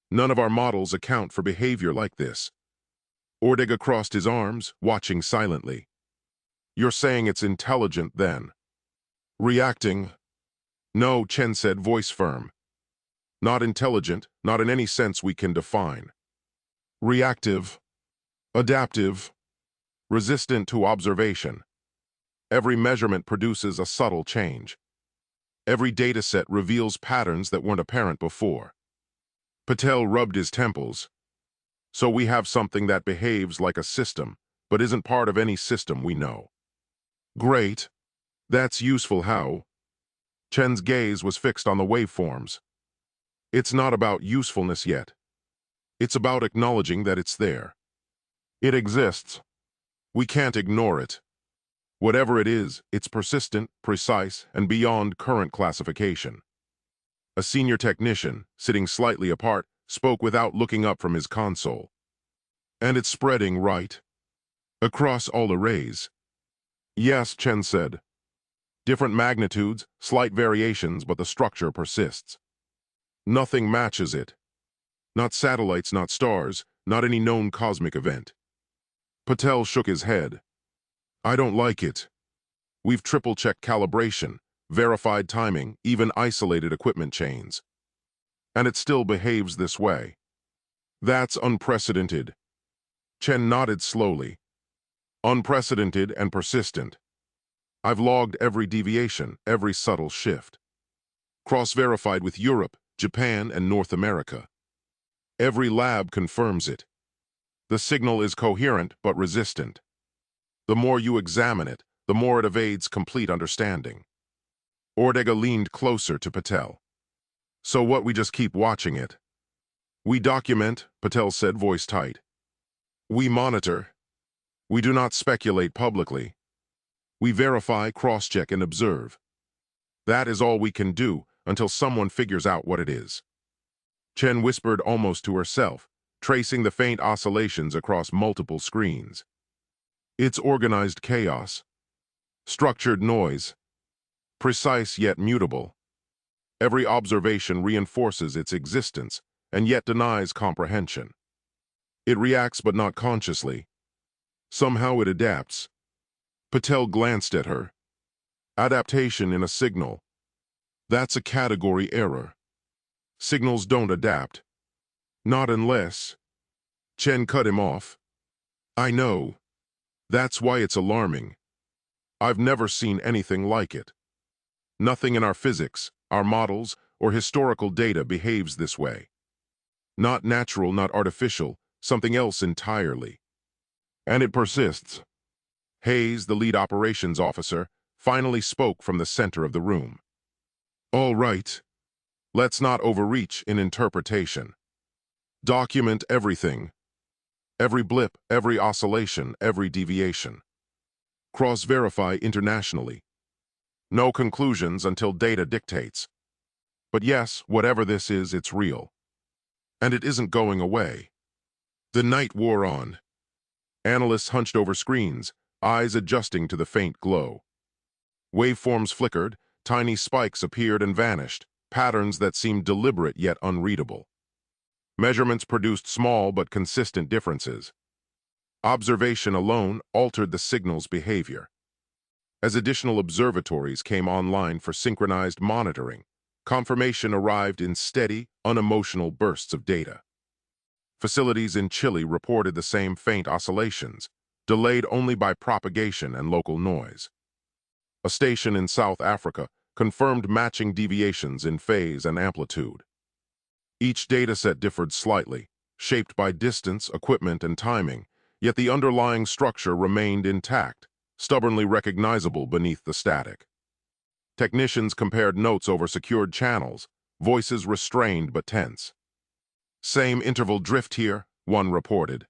None of our models account for behavior like this. Ortega crossed his arms, watching silently. You're saying it's intelligent then? Reacting? No, Chen said, voice firm. Not intelligent, not in any sense we can define. Reactive. Adaptive. Resistant to observation. Every measurement produces a subtle change. Every dataset reveals patterns that weren't apparent before. Patel rubbed his temples. So we have something that behaves like a system, but isn't part of any system we know. Great. That's useful how? Chen's gaze was fixed on the waveforms. It's not about usefulness yet. It's about acknowledging that it's there. It exists. We can't ignore it. Whatever it is, it's persistent, precise, and beyond current classification. A senior technician, sitting slightly apart, spoke without looking up from his console. And it's spreading, right? Across all arrays. Yes, Chen said. Different magnitudes, slight variations, but the structure persists. Nothing matches it. Not satellites, not stars, not any known cosmic event. Patel shook his head. I don't like it. We've triple-checked calibration, verified timing, even isolated equipment chains. And it still behaves this way. That's unprecedented. Chen nodded slowly. Unprecedented and persistent. I've logged every deviation, every subtle shift. Cross-verified with Europe, Japan, and North America. Every lab confirms it. The signal is coherent but resistant. The more you examine it, the more it evades complete understanding. Ortega leaned closer to Patel. So what, we just keep watching it? We document, Patel said, voice tight. We monitor. We do not speculate publicly. We verify, cross-check, and observe. That is all we can do until someone figures out what it is. Chen whispered almost to herself, tracing the faint oscillations across multiple screens. It's organized chaos. Structured noise. Precise yet mutable. Every observation reinforces its existence and yet denies comprehension. It reacts but not consciously. Somehow it adapts. Patel glanced at her. Adaptation in a signal. That's a category error. Signals don't adapt. Not unless... Chen cut him off. I know. That's why it's alarming. I've never seen anything like it. Nothing in our physics, our models, or historical data behaves this way. Not natural, not artificial, something else entirely. And it persists. Hayes, the lead operations officer, finally spoke from the center of the room. All right. Let's not overreach in interpretation. Document everything. Every blip, every oscillation, every deviation. Cross-verify internationally. No conclusions until data dictates. But yes, whatever this is, it's real. And it isn't going away. The night wore on. Analysts hunched over screens, eyes adjusting to the faint glow. Waveforms flickered, tiny spikes appeared and vanished, patterns that seemed deliberate yet unreadable. Measurements produced small but consistent differences. Observation alone altered the signal's behavior. As additional observatories came online for synchronized monitoring, confirmation arrived in steady, unemotional bursts of data. Facilities in Chile reported the same faint oscillations, delayed only by propagation and local noise. A station in South Africa confirmed matching deviations in phase and amplitude. Each dataset differed slightly, shaped by distance, equipment, and timing, yet the underlying structure remained intact, stubbornly recognizable beneath the static. Technicians compared notes over secured channels, voices restrained but tense. Same interval drift here, one reported.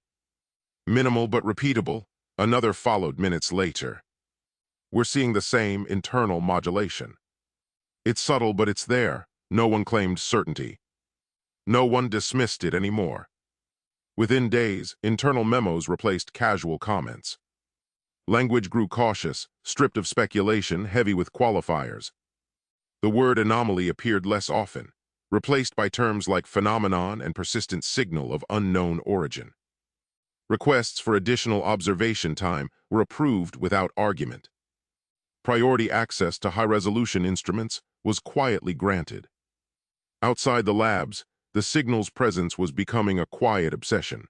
Minimal but repeatable, another followed minutes later. We're seeing the same internal modulation. It's subtle, but it's there. No one claimed certainty. No one dismissed it anymore. Within days, internal memos replaced casual comments. Language grew cautious, stripped of speculation, heavy with qualifiers. The word anomaly appeared less often, replaced by terms like phenomenon and persistent signal of unknown origin. Requests for additional observation time were approved without argument. Priority access to high-resolution instruments was quietly granted. Outside the labs, the signal's presence was becoming a quiet obsession.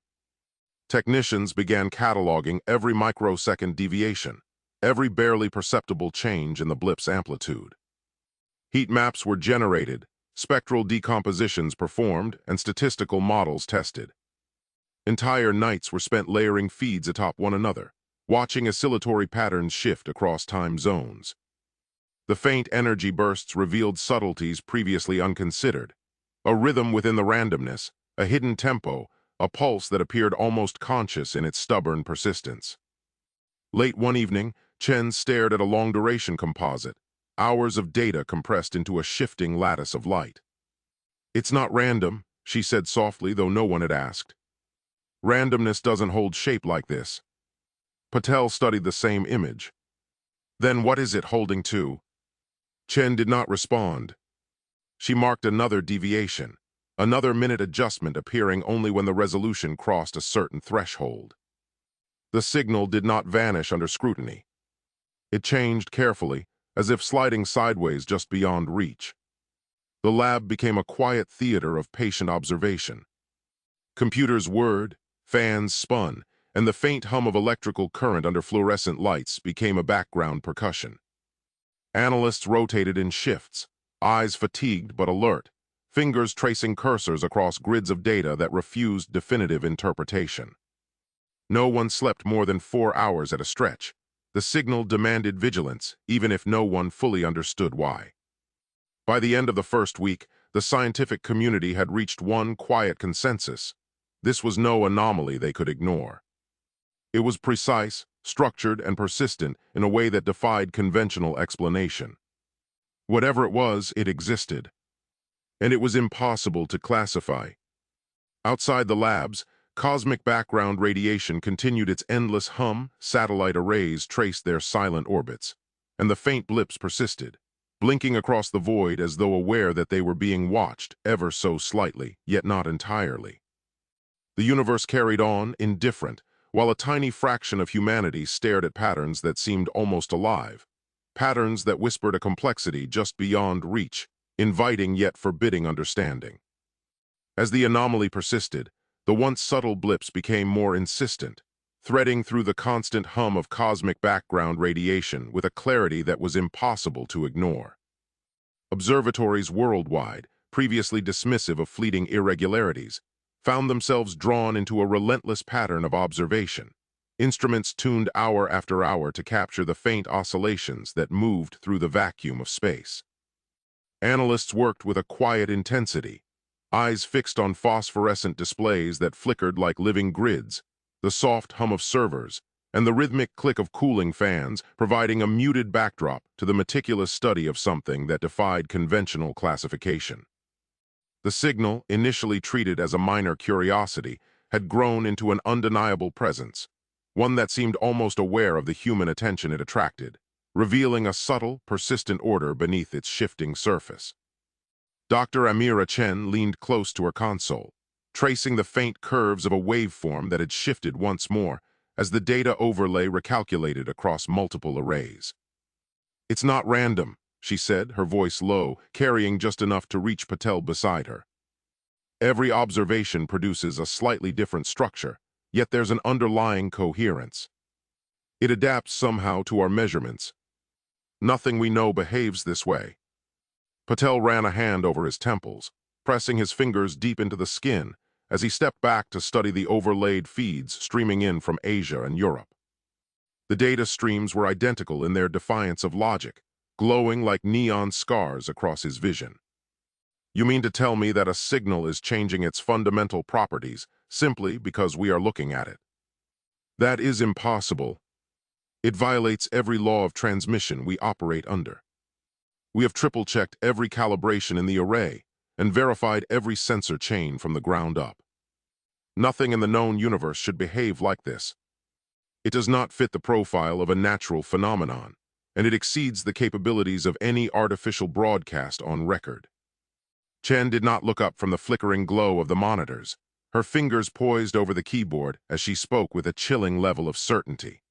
Technicians began cataloging every microsecond deviation, every barely perceptible change in the blip's amplitude. Heat maps were generated, spectral decompositions performed, and statistical models tested. Entire nights were spent layering feeds atop one another, watching oscillatory patterns shift across time zones. The faint energy bursts revealed subtleties previously unconsidered, a rhythm within the randomness, a hidden tempo, a pulse that appeared almost conscious in its stubborn persistence. Late one evening, Chen stared at a long-duration composite, hours of data compressed into a shifting lattice of light. "It's not random," she said softly, though no one had asked. "Randomness doesn't hold shape like this." Patel studied the same image. "Then what is it holding to?" Chen did not respond. She marked another deviation, another minute adjustment appearing only when the resolution crossed a certain threshold. The signal did not vanish under scrutiny. It changed carefully, as if sliding sideways just beyond reach. The lab became a quiet theater of patient observation. Computers whirred, fans spun, and the faint hum of electrical current under fluorescent lights became a background percussion. Analysts rotated in shifts, eyes fatigued but alert, fingers tracing cursors across grids of data that refused definitive interpretation. No one slept more than 4 hours at a stretch. The signal demanded vigilance, even if no one fully understood why. By the end of the first week, the scientific community had reached one quiet consensus. This was no anomaly they could ignore. It was precise, structured, and persistent in a way that defied conventional explanation. Whatever it was, it existed. And it was impossible to classify. Outside the labs, cosmic background radiation continued its endless hum, satellite arrays traced their silent orbits, and the faint blips persisted, blinking across the void as though aware that they were being watched ever so slightly, yet not entirely. The universe carried on, indifferent, while a tiny fraction of humanity stared at patterns that seemed almost alive, patterns that whispered a complexity just beyond reach, inviting yet forbidding understanding. As the anomaly persisted, the once subtle blips became more insistent, threading through the constant hum of cosmic background radiation with a clarity that was impossible to ignore. Observatories worldwide, previously dismissive of fleeting irregularities, found themselves drawn into a relentless pattern of observation, instruments tuned hour after hour to capture the faint oscillations that moved through the vacuum of space. Analysts worked with a quiet intensity, eyes fixed on phosphorescent displays that flickered like living grids, the soft hum of servers, and the rhythmic click of cooling fans providing a muted backdrop to the meticulous study of something that defied conventional classification. The signal, initially treated as a minor curiosity, had grown into an undeniable presence, one that seemed almost aware of the human attention it attracted, revealing a subtle, persistent order beneath its shifting surface. Dr. Amira Chen leaned close to her console, tracing the faint curves of a waveform that had shifted once more as the data overlay recalculated across multiple arrays. "It's not random," she said, her voice low, carrying just enough to reach Patel beside her. "Every observation produces a slightly different structure, yet there's an underlying coherence. It adapts somehow to our measurements. Nothing we know behaves this way." Patel ran a hand over his temples, pressing his fingers deep into the skin as he stepped back to study the overlaid feeds streaming in from Asia and Europe. The data streams were identical in their defiance of logic, glowing like neon scars across his vision. "You mean to tell me that a signal is changing its fundamental properties simply because we are looking at it?" "That is impossible. It violates every law of transmission we operate under. We have triple-checked every calibration in the array and verified every sensor chain from the ground up. Nothing in the known universe should behave like this. It does not fit the profile of a natural phenomenon, and it exceeds the capabilities of any artificial broadcast on record." Chen did not look up from the flickering glow of the monitors, her fingers poised over the keyboard as she spoke with a chilling level of certainty.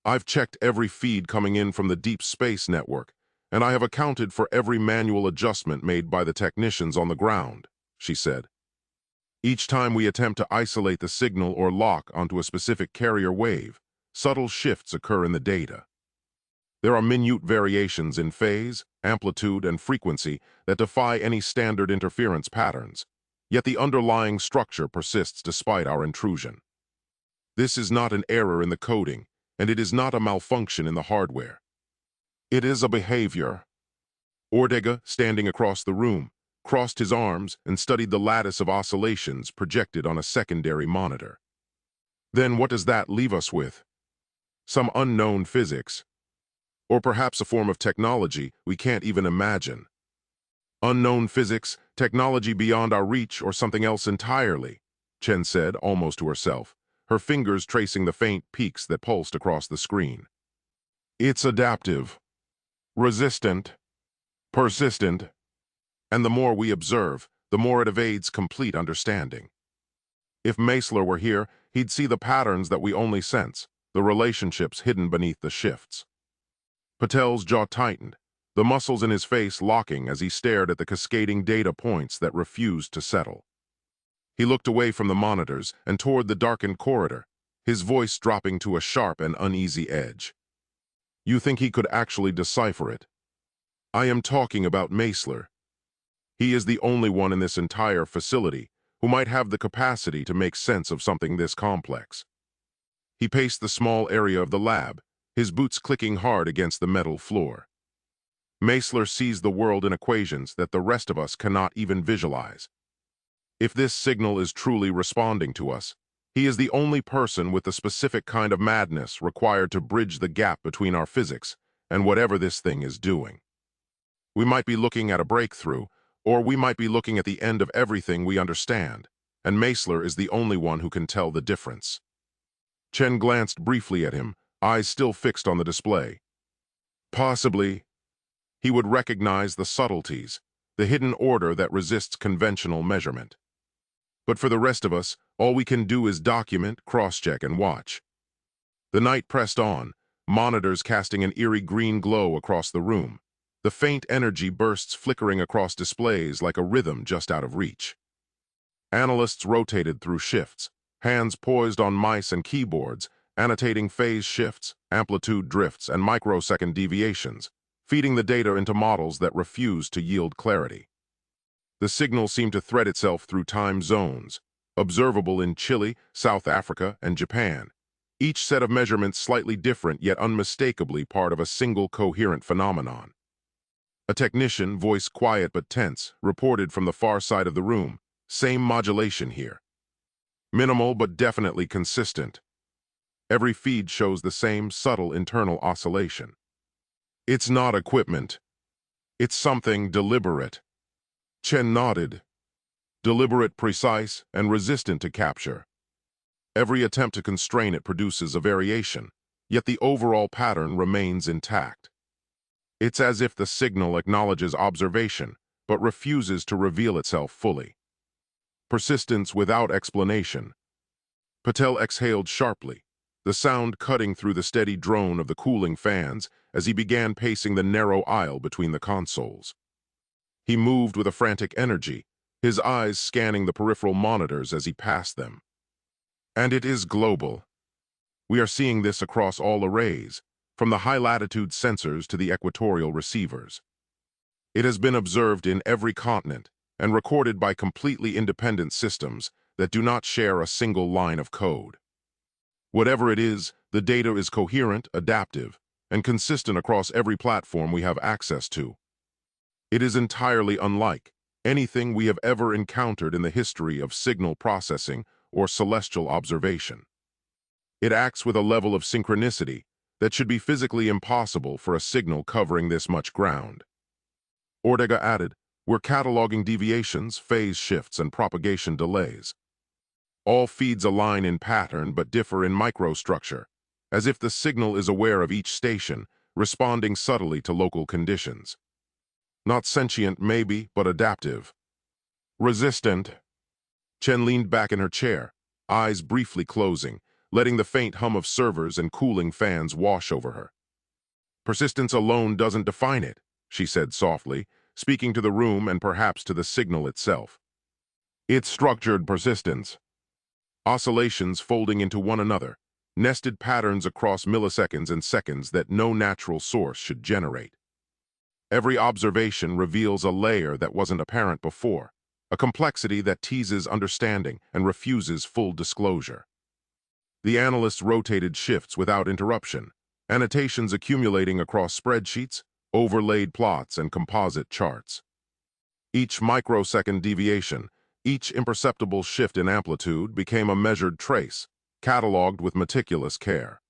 "I've checked every feed coming in from the deep space network, and I have accounted for every manual adjustment made by the technicians on the ground," she said. "Each time we attempt to isolate the signal or lock onto a specific carrier wave, subtle shifts occur in the data. There are minute variations in phase, amplitude, and frequency that defy any standard interference patterns, yet the underlying structure persists despite our intrusion. This is not an error in the coding, and it is not a malfunction in the hardware. It is a behavior. Ortega, standing across the room, crossed his arms and studied the lattice of oscillations projected on a secondary monitor. Then what does that leave us with? Some unknown physics, or perhaps a form of technology we can't even imagine. Unknown physics, technology beyond our reach, or something else entirely, Chen said, almost to herself, her fingers tracing the faint peaks that pulsed across the screen. It's adaptive, resistant, persistent, and the more we observe, the more it evades complete understanding. If Meisler were here, he'd see the patterns that we only sense, the relationships hidden beneath the shifts. Patel's jaw tightened, the muscles in his face locking as he stared at the cascading data points that refused to settle. He looked away from the monitors and toward the darkened corridor, his voice dropping to a sharp and uneasy edge. You think he could actually decipher it? I am talking about Meisler. He is the only one in this entire facility who might have the capacity to make sense of something this complex. He paced the small area of the lab, his boots clicking hard against the metal floor. Meisler sees the world in equations that the rest of us cannot even visualize. If this signal is truly responding to us, he is the only person with the specific kind of madness required to bridge the gap between our physics and whatever this thing is doing. We might be looking at a breakthrough, or we might be looking at the end of everything we understand, and Meisler is the only one who can tell the difference. Chen glanced briefly at him, eyes still fixed on the display. Possibly, he would recognize the subtleties, the hidden order that resists conventional measurement. But for the rest of us, all we can do is document, cross-check, and watch. The night pressed on, monitors casting an eerie green glow across the room. The faint energy bursts flickering across displays like a rhythm just out of reach. Analysts rotated through shifts, hands poised on mice and keyboards, annotating phase shifts, amplitude drifts, and microsecond deviations, feeding the data into models that refused to yield clarity. The signal seemed to thread itself through time zones, observable in Chile, South Africa, and Japan, each set of measurements slightly different yet unmistakably part of a single coherent phenomenon. A technician, voice quiet but tense, reported from the far side of the room, same modulation here. Minimal but definitely consistent. Every feed shows the same subtle internal oscillation. It's not equipment. It's something deliberate. Chen nodded. Deliberate, precise, and resistant to capture. Every attempt to constrain it produces a variation, yet the overall pattern remains intact. It's as if the signal acknowledges observation, but refuses to reveal itself fully. Persistence without explanation. Patel exhaled sharply, the sound cutting through the steady drone of the cooling fans as he began pacing the narrow aisle between the consoles. He moved with a frantic energy, his eyes scanning the peripheral monitors as he passed them. And it is global. We are seeing this across all arrays, from the high-latitude sensors to the equatorial receivers. It has been observed in every continent and recorded by completely independent systems that do not share a single line of code. Whatever it is, the data is coherent, adaptive, and consistent across every platform we have access to. It is entirely unlike anything we have ever encountered in the history of signal processing or celestial observation. It acts with a level of synchronicity that should be physically impossible for a signal covering this much ground. Ortega added, we're cataloging deviations, phase shifts, and propagation delays. All feeds align in pattern but differ in microstructure, as if the signal is aware of each station, responding subtly to local conditions. Not sentient, maybe, but adaptive. Resistant. Chen leaned back in her chair, eyes briefly closing, letting the faint hum of servers and cooling fans wash over her. Persistence alone doesn't define it, she said softly, speaking to the room and perhaps to the signal itself. It's structured persistence. Oscillations folding into one another, nested patterns across milliseconds and seconds that no natural source should generate. Every observation reveals a layer that wasn't apparent before, a complexity that teases understanding and refuses full disclosure. The analysts rotated shifts without interruption, annotations accumulating across spreadsheets, overlaid plots, and composite charts. Each microsecond deviation, each imperceptible shift in amplitude became a measured trace, catalogued with meticulous care.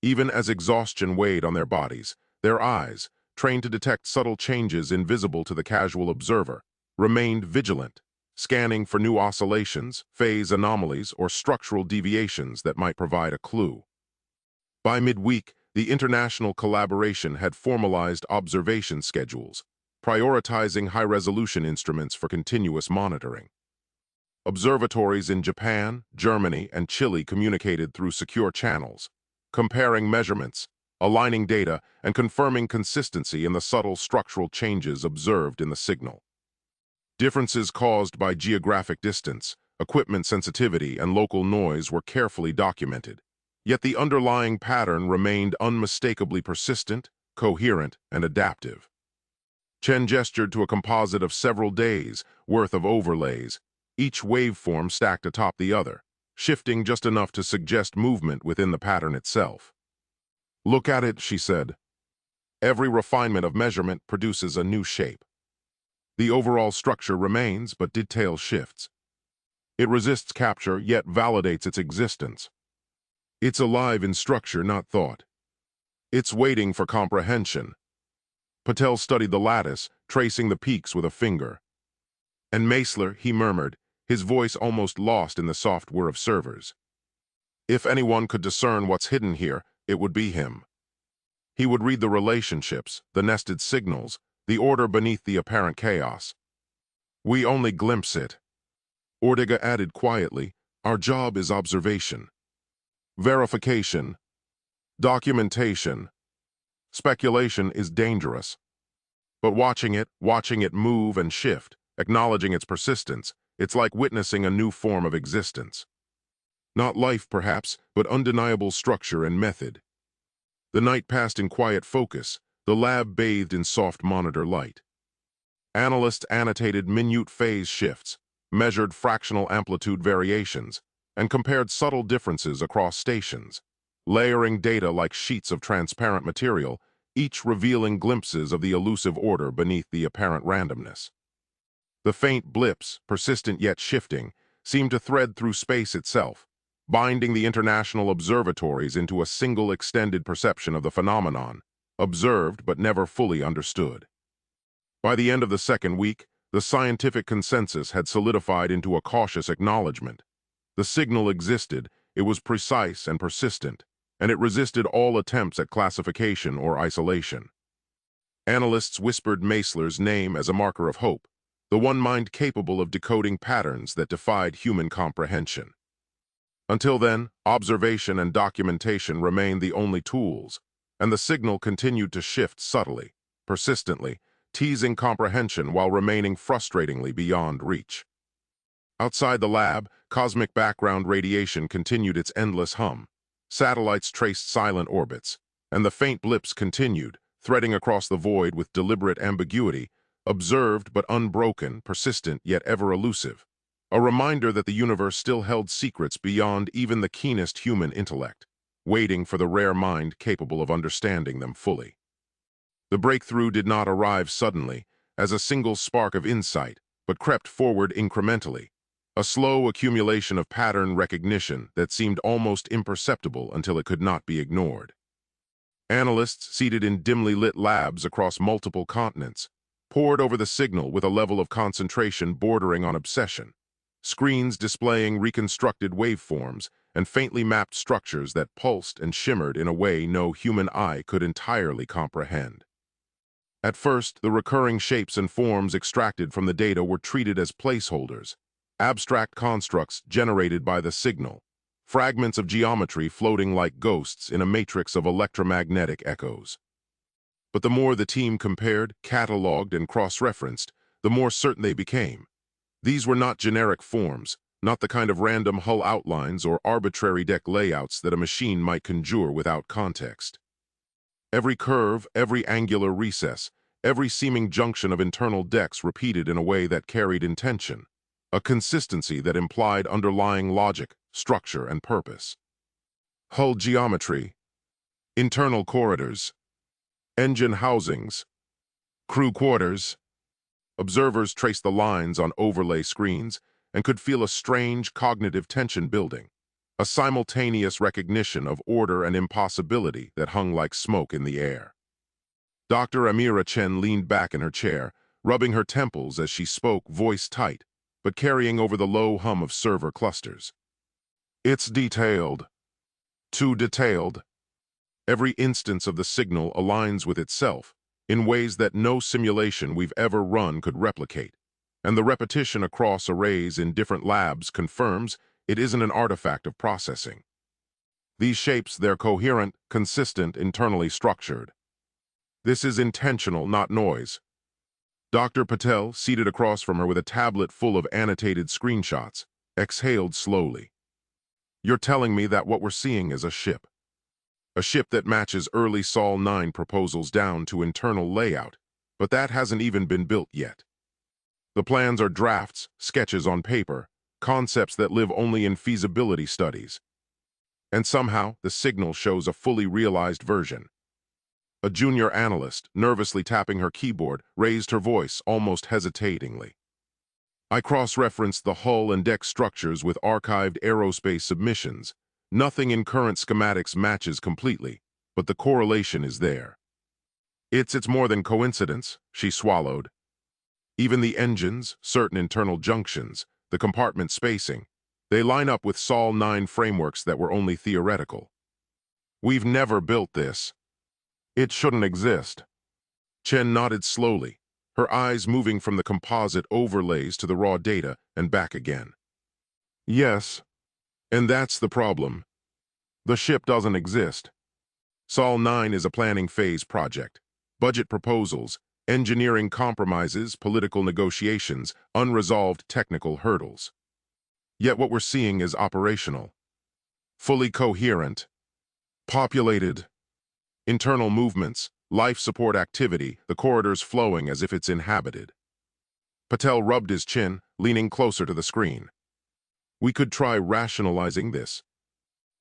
Even as exhaustion weighed on their bodies, their eyes, trained to detect subtle changes invisible to the casual observer, remained vigilant, scanning for new oscillations, phase anomalies, or structural deviations that might provide a clue. By midweek, the international collaboration had formalized observation schedules, prioritizing high-resolution instruments for continuous monitoring. Observatories in Japan, Germany, and Chile communicated through secure channels, comparing measurements, aligning data, and confirming consistency in the subtle structural changes observed in the signal. Differences caused by geographic distance, equipment sensitivity, and local noise were carefully documented, yet the underlying pattern remained unmistakably persistent, coherent, and adaptive. Chen gestured to a composite of several days' worth of overlays, each waveform stacked atop the other, shifting just enough to suggest movement within the pattern itself. "Look at it," she said. "Every refinement of measurement produces a new shape. The overall structure remains, but detail shifts. It resists capture, yet validates its existence. It's alive in structure, not thought. It's waiting for comprehension." Patel studied the lattice, tracing the peaks with a finger. "And Meisler," he murmured, his voice almost lost in the soft whir of servers. "If anyone could discern what's hidden here, it would be him. He would read the relationships, the nested signals, the order beneath the apparent chaos. We only glimpse it." Ortega added quietly, "Our job is observation. Verification. Documentation. Speculation is dangerous. But watching it move and shift, acknowledging its persistence, it's like witnessing a new form of existence. Not life, perhaps, but undeniable structure and method." The night passed in quiet focus, the lab bathed in soft monitor light. Analysts annotated minute phase shifts, measured fractional amplitude variations, and compared subtle differences across stations, layering data like sheets of transparent material, each revealing glimpses of the elusive order beneath the apparent randomness. The faint blips, persistent yet shifting, seemed to thread through space itself, binding the international observatories into a single extended perception of the phenomenon, observed but never fully understood. By the end of the second week, the scientific consensus had solidified into a cautious acknowledgement. The signal existed, it was precise and persistent, and it resisted all attempts at classification or isolation. Analysts whispered Meisler's name as a marker of hope, the one mind capable of decoding patterns that defied human comprehension. Until then, observation and documentation remained the only tools, and the signal continued to shift subtly, persistently, teasing comprehension while remaining frustratingly beyond reach. Outside the lab, cosmic background radiation continued its endless hum. Satellites traced silent orbits, and the faint blips continued, threading across the void with deliberate ambiguity, observed but unbroken, persistent yet ever elusive, a reminder that the universe still held secrets beyond even the keenest human intellect, waiting for the rare mind capable of understanding them fully. The breakthrough did not arrive suddenly, as a single spark of insight, but crept forward incrementally, a slow accumulation of pattern recognition that seemed almost imperceptible until it could not be ignored. Analysts seated in dimly lit labs across multiple continents pored over the signal with a level of concentration bordering on obsession, screens displaying reconstructed waveforms and faintly mapped structures that pulsed and shimmered in a way no human eye could entirely comprehend. At first, the recurring shapes and forms extracted from the data were treated as placeholders, abstract constructs generated by the signal, fragments of geometry floating like ghosts in a matrix of electromagnetic echoes. But the more the team compared, cataloged, and cross-referenced, the more certain they became. These were not generic forms, not the kind of random hull outlines or arbitrary deck layouts that a machine might conjure without context. Every curve, every angular recess, every seeming junction of internal decks repeated in a way that carried intention, a consistency that implied underlying logic, structure, and purpose. Hull geometry, internal corridors, engine housings, crew quarters. Observers traced the lines on overlay screens and could feel a strange cognitive tension building, a simultaneous recognition of order and impossibility that hung like smoke in the air. Dr. Amira Chen leaned back in her chair, rubbing her temples as she spoke, voice tight, but carrying over the low hum of server clusters. It's detailed. Too detailed. Every instance of the signal aligns with itself in ways that no simulation we've ever run could replicate, and the repetition across arrays in different labs confirms it isn't an artifact of processing. These shapes, they're coherent, consistent, internally structured. This is intentional, not noise. Dr. Patel, seated across from her with a tablet full of annotated screenshots, exhaled slowly. You're telling me that what we're seeing is a ship. A ship that matches early Sol 9 proposals down to internal layout, but that hasn't even been built yet. The plans are drafts, sketches on paper, concepts that live only in feasibility studies. And somehow, the signal shows a fully realized version. A junior analyst, nervously tapping her keyboard, raised her voice almost hesitatingly. I cross-referenced the hull and deck structures with archived aerospace submissions. Nothing in current schematics matches completely, but the correlation is there. It's more than coincidence, she swallowed. Even the engines, certain internal junctions, the compartment spacing, they line up with Sol 9 frameworks that were only theoretical. We've never built this. It shouldn't exist. Chen nodded slowly, her eyes moving from the composite overlays to the raw data and back again. Yes, and that's the problem. The ship doesn't exist. Sol 9 is a planning phase project. Budget proposals, engineering compromises, political negotiations, unresolved technical hurdles. Yet what we're seeing is operational. Fully coherent. Populated. Internal movements, life support activity, the corridors flowing as if it's inhabited. Patel rubbed his chin, leaning closer to the screen. We could try rationalizing this.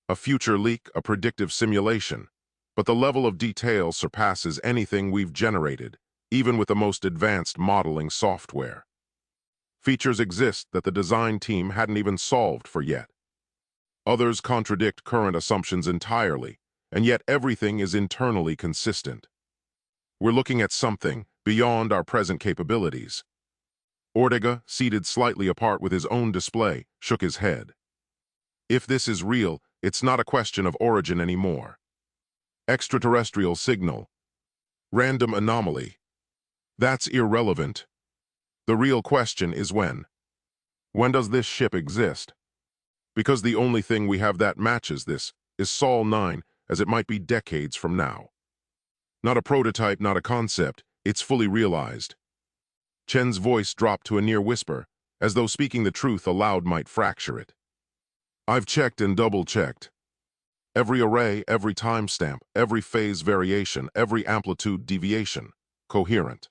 A future leak, a predictive simulation. But the level of detail surpasses anything we've generated, even with the most advanced modeling software. Features exist that the design team hadn't even solved for yet. Others contradict current assumptions entirely, and yet everything is internally consistent. We're looking at something beyond our present capabilities. Ortega, seated slightly apart with his own display, shook his head. If this is real, it's not a question of origin anymore. Extraterrestrial signal. Random anomaly. That's irrelevant. The real question is when. When does this ship exist? Because the only thing we have that matches this is Sol 9, as it might be decades from now. Not a prototype, not a concept, it's fully realized. Chen's voice dropped to a near whisper, as though speaking the truth aloud might fracture it. I've checked and double-checked. Every array, every timestamp, every phase variation, every amplitude deviation, coherent.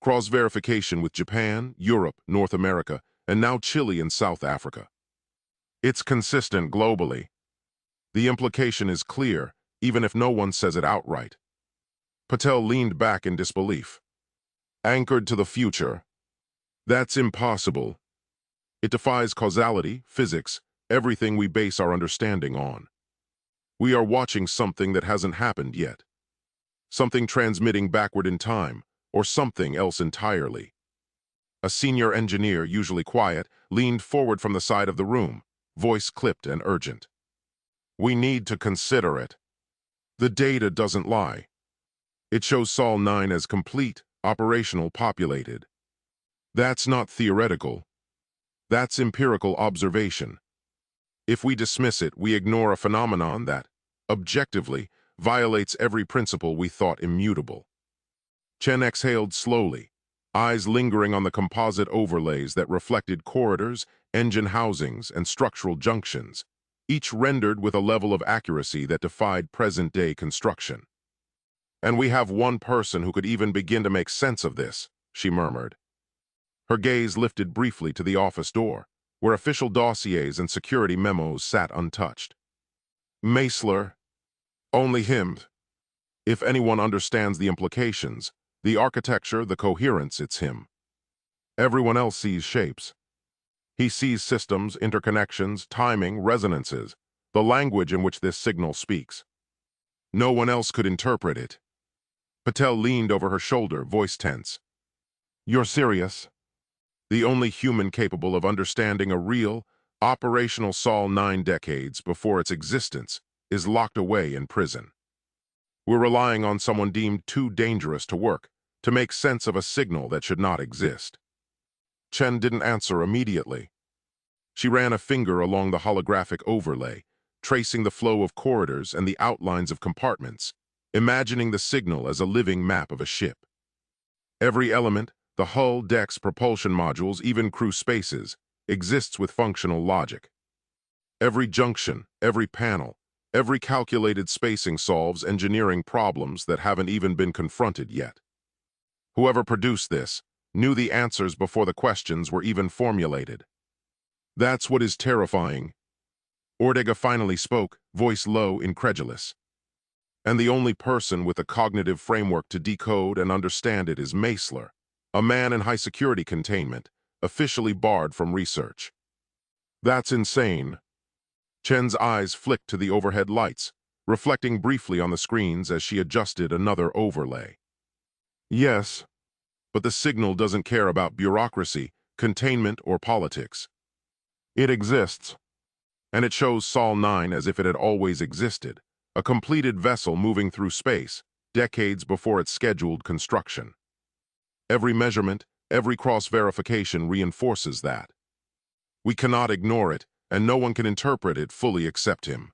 Cross-verification with Japan, Europe, North America, and now Chile and South Africa. It's consistent globally. The implication is clear, even if no one says it outright. Patel leaned back in disbelief. Anchored to the future. That's impossible. It defies causality, physics, everything we base our understanding on. We are watching something that hasn't happened yet. Something transmitting backward in time, or something else entirely. A senior engineer, usually quiet, leaned forward from the side of the room, voice clipped and urgent. We need to consider it. The data doesn't lie. It shows Sol 9 as complete, operational, populated. That's not theoretical. That's empirical observation. If we dismiss it, we ignore a phenomenon that, objectively, violates every principle we thought immutable. Chen exhaled slowly, eyes lingering on the composite overlays that reflected corridors, engine housings, and structural junctions, each rendered with a level of accuracy that defied present-day construction. "And we have one person who could even begin to make sense of this," she murmured. Her gaze lifted briefly to the office door, where official dossiers and security memos sat untouched. Meisler. Only him. If anyone understands the implications, the architecture, the coherence, it's him. Everyone else sees shapes. He sees systems, interconnections, timing, resonances, the language in which this signal speaks. No one else could interpret it. Patel leaned over her shoulder, voice tense. "You're serious?" The only human capable of understanding a real, operational Sol 9 decades before its existence is locked away in prison. We're relying on someone deemed too dangerous to work, to make sense of a signal that should not exist. Chen didn't answer immediately. She ran a finger along the holographic overlay, tracing the flow of corridors and the outlines of compartments, imagining the signal as a living map of a ship. Every element, the hull, decks, propulsion modules, even crew spaces, exists with functional logic. Every junction, every panel, every calculated spacing solves engineering problems that haven't even been confronted yet. Whoever produced this knew the answers before the questions were even formulated. That's what is terrifying. Ortega finally spoke, voice low, incredulous. And the only person with a cognitive framework to decode and understand it is Meisler, a man in high-security containment, officially barred from research. That's insane. Chen's eyes flicked to the overhead lights, reflecting briefly on the screens as she adjusted another overlay. Yes, but the signal doesn't care about bureaucracy, containment, or politics. It exists, and it shows Sol 9 as if it had always existed, a completed vessel moving through space, decades before its scheduled construction. Every measurement, every cross-verification reinforces that. We cannot ignore it, and no one can interpret it fully except him.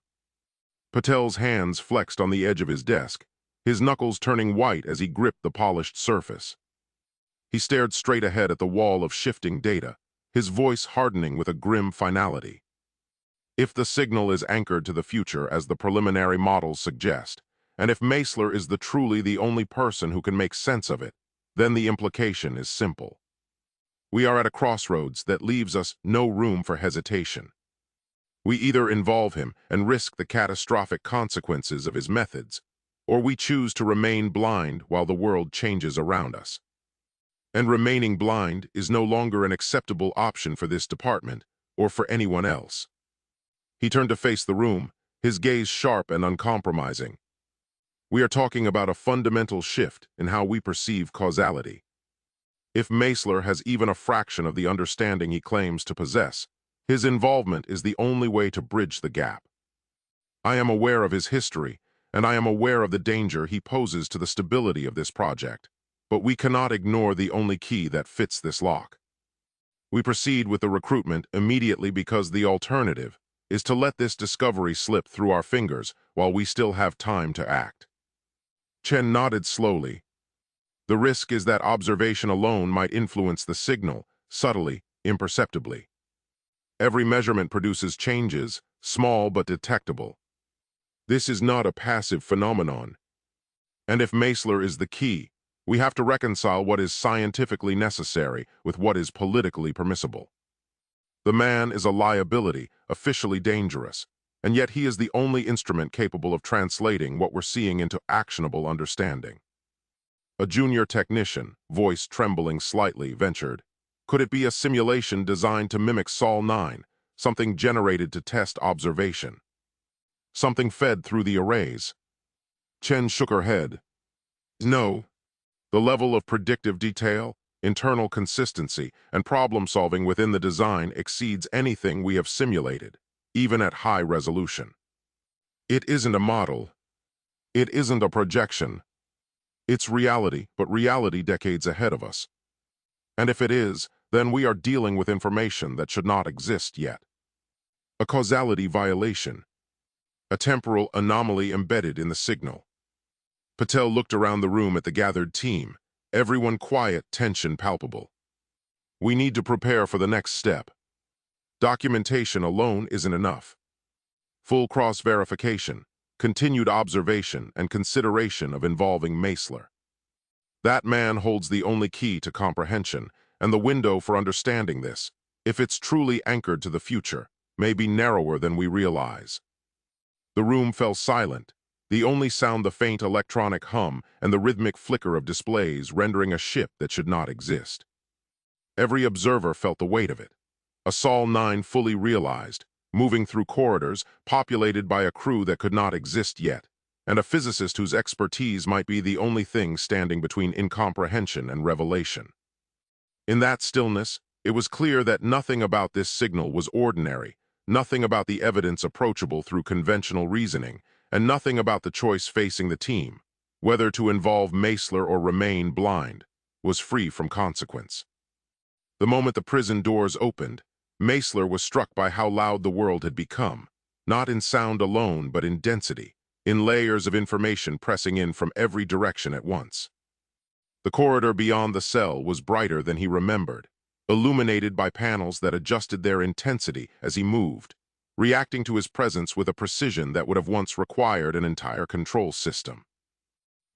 Patel's hands flexed on the edge of his desk, his knuckles turning white as he gripped the polished surface. He stared straight ahead at the wall of shifting data, his voice hardening with a grim finality. If the signal is anchored to the future as the preliminary models suggest, and if Meisler is truly the only person who can make sense of it, then the implication is simple. We are at a crossroads that leaves us no room for hesitation. We either involve him and risk the catastrophic consequences of his methods, or we choose to remain blind while the world changes around us. And remaining blind is no longer an acceptable option for this department or for anyone else. He turned to face the room, his gaze sharp and uncompromising. We are talking about a fundamental shift in how we perceive causality. If Meisler has even a fraction of the understanding he claims to possess, his involvement is the only way to bridge the gap. I am aware of his history, and I am aware of the danger he poses to the stability of this project, but we cannot ignore the only key that fits this lock. We proceed with the recruitment immediately because the alternative is to let this discovery slip through our fingers while we still have time to act. Chen nodded slowly. The risk is that observation alone might influence the signal, subtly, imperceptibly. Every measurement produces changes, small but detectable. This is not a passive phenomenon. And if Meisler is the key, we have to reconcile what is scientifically necessary with what is politically permissible. The man is a liability, officially dangerous, and yet he is the only instrument capable of translating what we're seeing into actionable understanding. A junior technician, voice trembling slightly, ventured, "Could it be a simulation designed to mimic Sol 9, something generated to test observation? Something fed through the arrays?" Chen shook her head. No. The level of predictive detail, internal consistency, and problem-solving within the design exceeds anything we have simulated, even at high resolution. It isn't a model. It isn't a projection. It's reality, but reality decades ahead of us. And if it is, then we are dealing with information that should not exist yet. A causality violation. A temporal anomaly embedded in the signal. Patel looked around the room at the gathered team, Everyone quiet, tension palpable. We need to prepare for the next step. Documentation alone isn't enough. Full cross-verification, continued observation, and consideration of involving Meisler. That man holds the only key to comprehension, and the window for understanding this, if it's truly anchored to the future, may be narrower than we realize. The room fell silent, the only sound the faint electronic hum and the rhythmic flicker of displays rendering a ship that should not exist. Every observer felt the weight of it. A Sol 9 fully realized, moving through corridors populated by a crew that could not exist yet, and a physicist whose expertise might be the only thing standing between incomprehension and revelation. In that stillness, it was clear that nothing about this signal was ordinary, nothing about the evidence approachable through conventional reasoning, and nothing about the choice facing the team, whether to involve Meisler or remain blind, was free from consequence. The moment the prison doors opened, Meisler was struck by how loud the world had become, not in sound alone but in density, in layers of information pressing in from every direction at once. The corridor beyond the cell was brighter than he remembered, illuminated by panels that adjusted their intensity as he moved, reacting to his presence with a precision that would have once required an entire control system.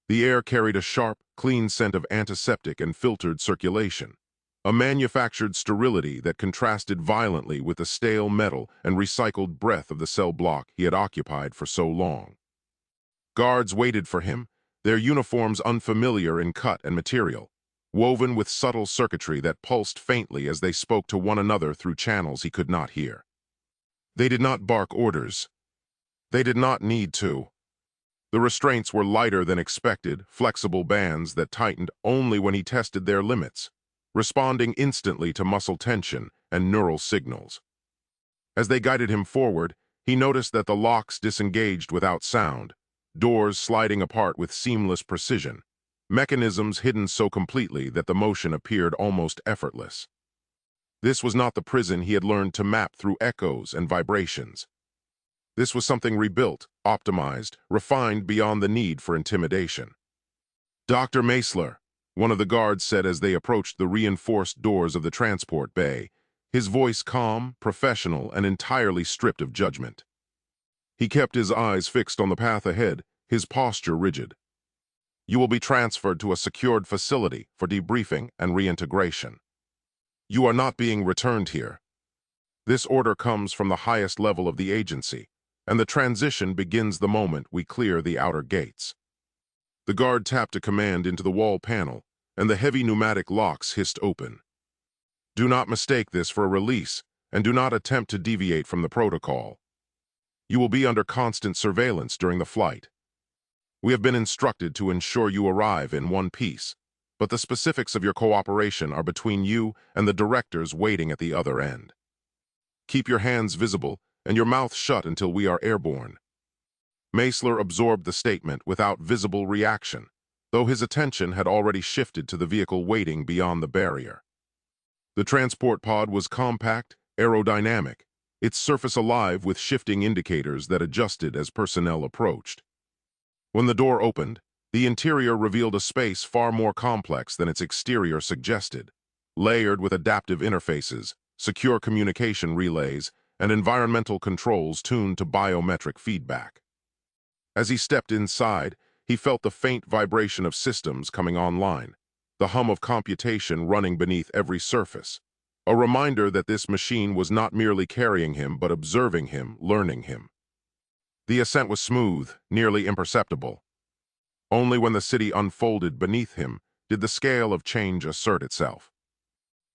The air carried a sharp, clean scent of antiseptic and filtered circulation, a manufactured sterility that contrasted violently with the stale metal and recycled breath of the cell block he had occupied for so long. Guards waited for him, their uniforms unfamiliar in cut and material, woven with subtle circuitry that pulsed faintly as they spoke to one another through channels he could not hear. They did not bark orders. They did not need to. The restraints were lighter than expected, flexible bands that tightened only when he tested their limits, responding instantly to muscle tension and neural signals. As they guided him forward, he noticed that the locks disengaged without sound, doors sliding apart with seamless precision, mechanisms hidden so completely that the motion appeared almost effortless. This was not the prison he had learned to map through echoes and vibrations. This was something rebuilt, optimized, refined beyond the need for intimidation. "Dr. Meisler," one of the guards said as they approached the reinforced doors of the transport bay, his voice calm, professional, and entirely stripped of judgment. He kept his eyes fixed on the path ahead, his posture rigid. "You will be transferred to a secured facility for debriefing and reintegration. You are not being returned here. This order comes from the highest level of the agency, and the transition begins the moment we clear the outer gates." The guard tapped a command into the wall panel, and the heavy pneumatic locks hissed open. "Do not mistake this for a release, and do not attempt to deviate from the protocol. You will be under constant surveillance during the flight. We have been instructed to ensure you arrive in one piece, but the specifics of your cooperation are between you and the directors waiting at the other end. Keep your hands visible and your mouth shut until we are airborne." Meisler absorbed the statement without visible reaction, though his attention had already shifted to the vehicle waiting beyond the barrier. The transport pod was compact, aerodynamic, its surface alive with shifting indicators that adjusted as personnel approached. When the door opened, the interior revealed a space far more complex than its exterior suggested, layered with adaptive interfaces, secure communication relays, and environmental controls tuned to biometric feedback. As he stepped inside, he felt the faint vibration of systems coming online, the hum of computation running beneath every surface, a reminder that this machine was not merely carrying him but observing him, learning him. The ascent was smooth, nearly imperceptible. Only when the city unfolded beneath him did the scale of change assert itself.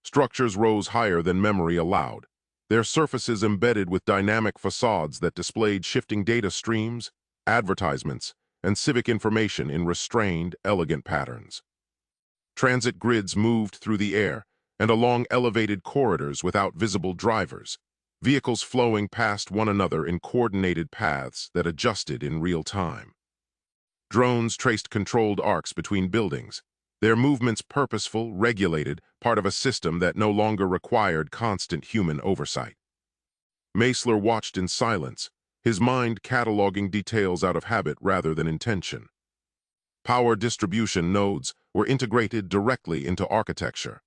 Structures rose higher than memory allowed, their surfaces embedded with dynamic facades that displayed shifting data streams, advertisements, and civic information in restrained, elegant patterns. Transit grids moved through the air and along elevated corridors without visible drivers, vehicles flowing past one another in coordinated paths that adjusted in real time. Drones traced controlled arcs between buildings, their movements purposeful, regulated, part of a system that no longer required constant human oversight. Meisler watched in silence, his mind cataloging details out of habit rather than intention. Power distribution nodes were integrated directly into architecture.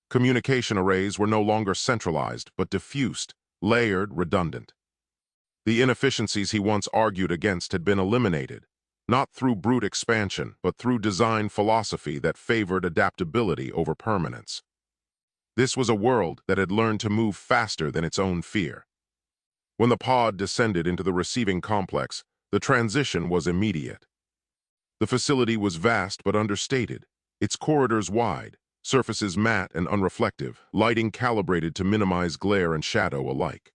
Communication arrays were no longer centralized, but diffused, layered, redundant. The inefficiencies he once argued against had been eliminated, not through brute expansion, but through design philosophy that favored adaptability over permanence. This was a world that had learned to move faster than its own fear. When the pod descended into the receiving complex, the transition was immediate. The facility was vast but understated, its corridors wide, surfaces matte and unreflective, lighting calibrated to minimize glare and shadow alike.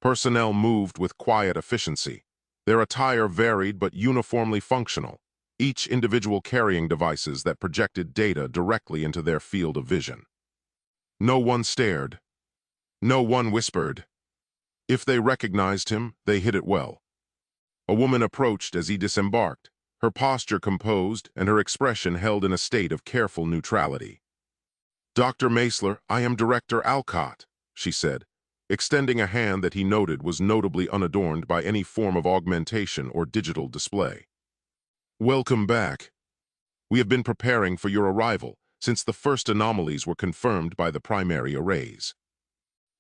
Personnel moved with quiet efficiency. Their attire varied but uniformly functional, each individual carrying devices that projected data directly into their field of vision. No one stared. No one whispered. If they recognized him, they hid it well. A woman approached as he disembarked, her posture composed and her expression held in a state of careful neutrality. "Dr. Meisler, I am Director Alcott," she said, extending a hand that he noted was notably unadorned by any form of augmentation or digital display. "Welcome back. We have been preparing for your arrival since the first anomalies were confirmed by the primary arrays."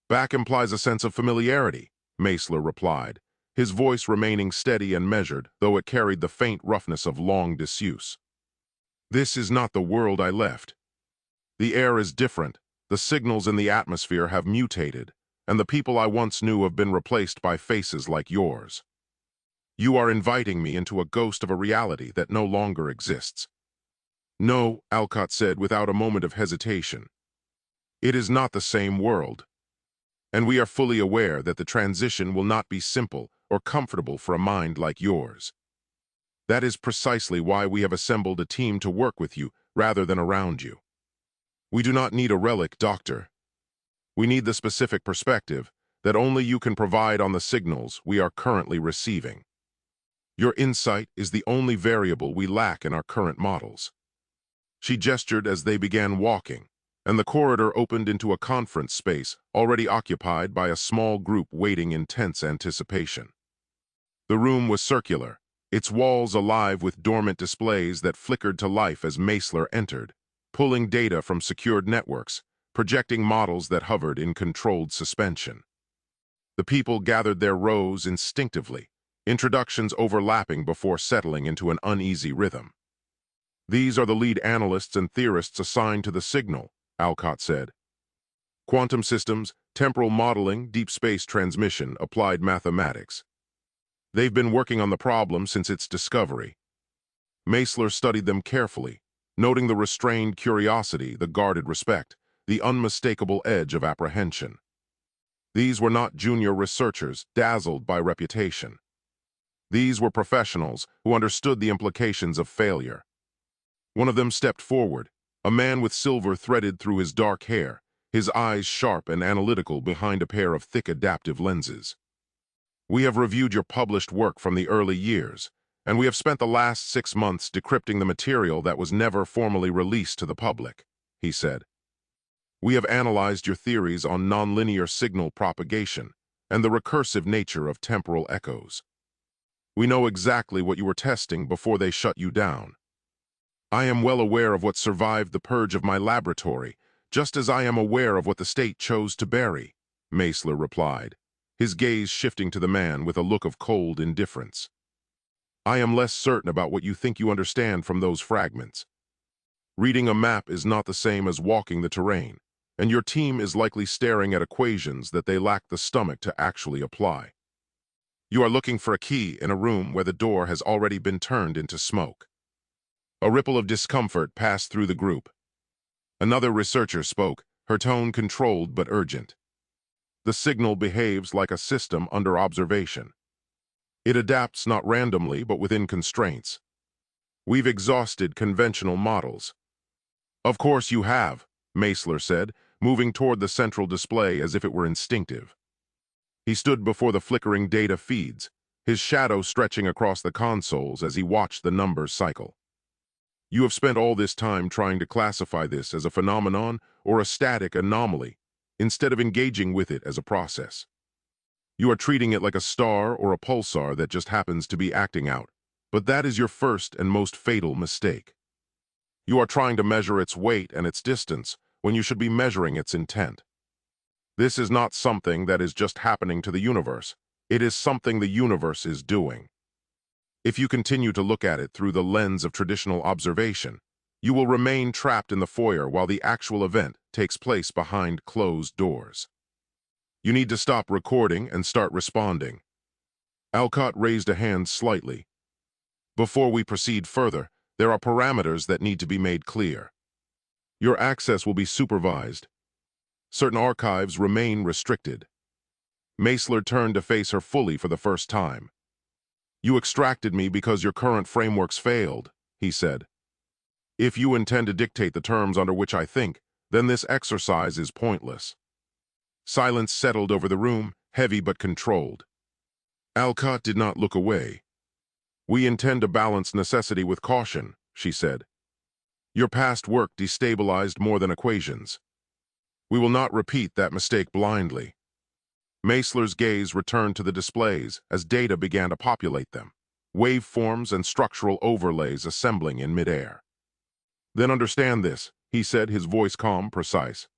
"Back implies a sense of familiarity," Meisler replied, his voice remaining steady and measured, though it carried the faint roughness of long disuse. "This is not the world I left. The air is different, the signals in the atmosphere have mutated, and the people I once knew have been replaced by faces like yours. You are inviting me into a ghost of a reality that no longer exists." "No," Alcott said without a moment of hesitation. "It is not the same world. And we are fully aware that the transition will not be simple or comfortable for a mind like yours. That is precisely why we have assembled a team to work with you rather than around you. We do not need a relic, Doctor. We need the specific perspective that only you can provide on the signals we are currently receiving. Your insight is the only variable we lack in our current models." She gestured as they began walking, and the corridor opened into a conference space already occupied by a small group waiting in tense anticipation. The room was circular, its walls alive with dormant displays that flickered to life as Meisler entered, pulling data from secured networks, projecting models that hovered in controlled suspension. The people gathered their rows instinctively, introductions overlapping before settling into an uneasy rhythm. "These are the lead analysts and theorists assigned to the signal," Alcott said. "Quantum systems, temporal modeling, deep space transmission, applied mathematics. They've been working on the problem since its discovery." Meisler studied them carefully, noting the restrained curiosity, the guarded respect, the unmistakable edge of apprehension. These were not junior researchers dazzled by reputation. These were professionals who understood the implications of failure. One of them stepped forward, a man with silver threaded through his dark hair, his eyes sharp and analytical behind a pair of thick adaptive lenses. "We have reviewed your published work from the early years, and we have spent the last 6 months decrypting the material that was never formally released to the public," he said. "We have analyzed your theories on nonlinear signal propagation and the recursive nature of temporal echoes. We know exactly what you were testing before they shut you down. I am well aware of what survived the purge of my laboratory, just as I am aware of what the state chose to bury," Meisler replied, his gaze shifting to the man with a look of cold indifference. "I am less certain about what you think you understand from those fragments. Reading a map is not the same as walking the terrain, and your team is likely staring at equations that they lack the stomach to actually apply. You are looking for a key in a room where the door has already been turned into smoke." A ripple of discomfort passed through the group. Another researcher spoke, her tone controlled but urgent. "The signal behaves like a system under observation. It adapts not randomly but within constraints. We've exhausted conventional models." "Of course you have," Meisler said, moving toward the central display as if it were instinctive. He stood before the flickering data feeds, his shadow stretching across the consoles as he watched the numbers cycle. "You have spent all this time trying to classify this as a phenomenon or a static anomaly, instead of engaging with it as a process. You are treating it like a star or a pulsar that just happens to be acting out, But that is your first and most fatal mistake. You are trying to measure its weight and its distance when you should be measuring its intent. This is not something that is just happening to the universe. It is something the universe is doing. If you continue to look at it through the lens of traditional observation, you will remain trapped in the foyer while the actual event takes place behind closed doors. You need to stop recording and start responding. Alcott raised a hand slightly. Before we proceed further, there are parameters that need to be made clear. Your access will be supervised. Certain archives remain restricted. Meisler turned to face her fully for the first time. You extracted me because your current frameworks failed, he said. If you intend to dictate the terms under which I think, then this exercise is pointless. Silence settled over the room, heavy but controlled. Alcott did not look away. We intend to balance necessity with caution, she said. Your past work destabilized more than equations. We will not repeat that mistake blindly. Meisler's gaze returned to the displays as data began to populate them, waveforms and structural overlays assembling in midair. Then understand this, he said, his voice calm, precise.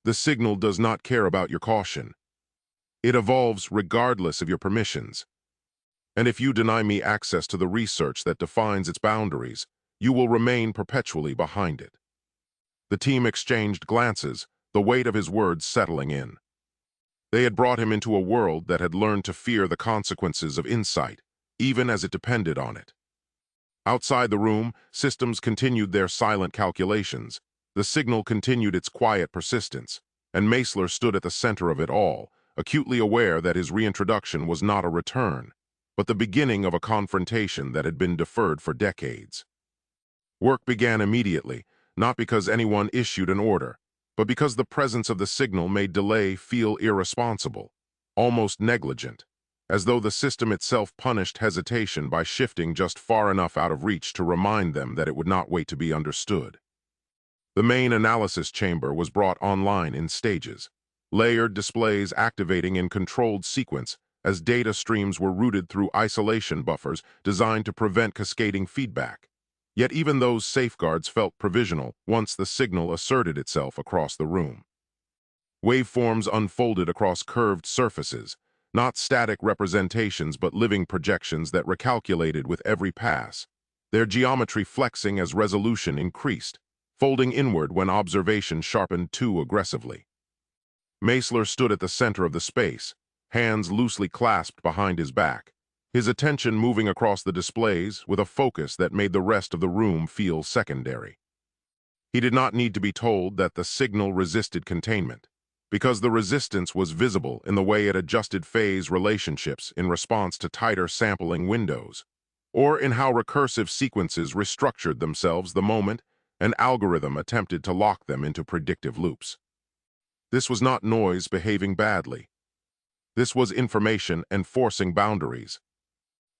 The signal does not care about your caution. It evolves regardless of your permissions. And if you deny me access to the research that defines its boundaries, you will remain perpetually behind it. The team exchanged glances, the weight of his words settling in. They had brought him into a world that had learned to fear the consequences of insight, even as it depended on it. Outside the room, systems continued their silent calculations. The signal continued its quiet persistence, and Meisler stood at the center of it all, acutely aware that his reintroduction was not a return, but the beginning of a confrontation that had been deferred for decades. Work began immediately, not because anyone issued an order, but because the presence of the signal made delay feel irresponsible, almost negligent, as though the system itself punished hesitation by shifting just far enough out of reach to remind them that it would not wait to be understood. The main analysis chamber was brought online in stages, layered displays activating in controlled sequence as data streams were routed through isolation buffers designed to prevent cascading feedback. Yet even those safeguards felt provisional once the signal asserted itself across the room. Waveforms unfolded across curved surfaces, not static representations but living projections that recalculated with every pass, their geometry flexing as resolution increased, folding inward when observation sharpened too aggressively. Meisler stood at the center of the space, hands loosely clasped behind his back, his attention moving across the displays with a focus that made the rest of the room feel secondary. He did not need to be told that the signal resisted containment, because the resistance was visible in the way it adjusted phase relationships in response to tighter sampling windows, or in how recursive sequences restructured themselves the moment an algorithm attempted to lock them into predictive loops. This was not noise behaving badly. This was information enforcing boundaries.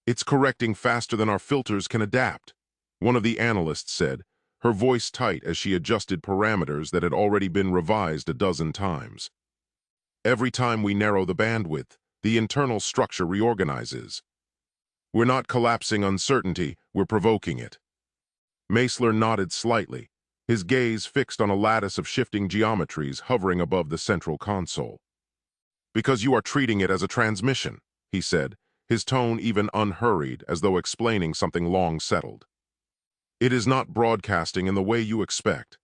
It's correcting faster than our filters can adapt, one of the analysts said, her voice tight as she adjusted parameters that had already been revised a dozen times. Every time we narrow the bandwidth, the internal structure reorganizes. We're not collapsing uncertainty, we're provoking it. Meisler nodded slightly, his gaze fixed on a lattice of shifting geometries hovering above the central console. Because you are treating it as a transmission, he said, his tone even unhurried as though explaining something long settled. It is not broadcasting in the way you expect.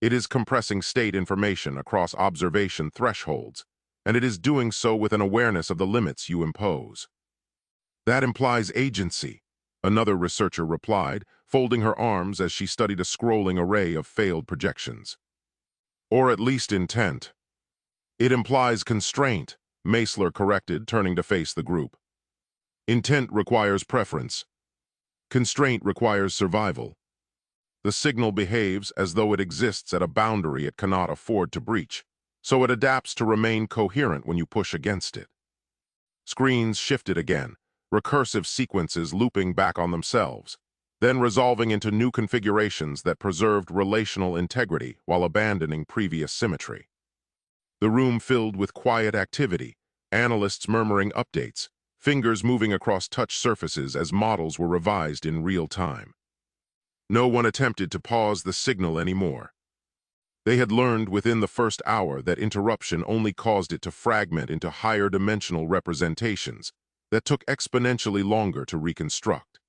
It is compressing state information across observation thresholds, and it is doing so with an awareness of the limits you impose. That implies agency, another researcher replied, folding her arms as she studied a scrolling array of failed projections. Or at least intent. It implies constraint, Meisler corrected, turning to face the group. Intent requires preference. Constraint requires survival. The signal behaves as though it exists at a boundary it cannot afford to breach, so it adapts to remain coherent when you push against it. Screens shifted again, recursive sequences looping back on themselves, then resolving into new configurations that preserved relational integrity while abandoning previous symmetry. The room filled with quiet activity, analysts murmuring updates, fingers moving across touch surfaces as models were revised in real time. No one attempted to pause the signal anymore. They had learned within the first hour that interruption only caused it to fragment into higher dimensional representations that took exponentially longer to reconstruct.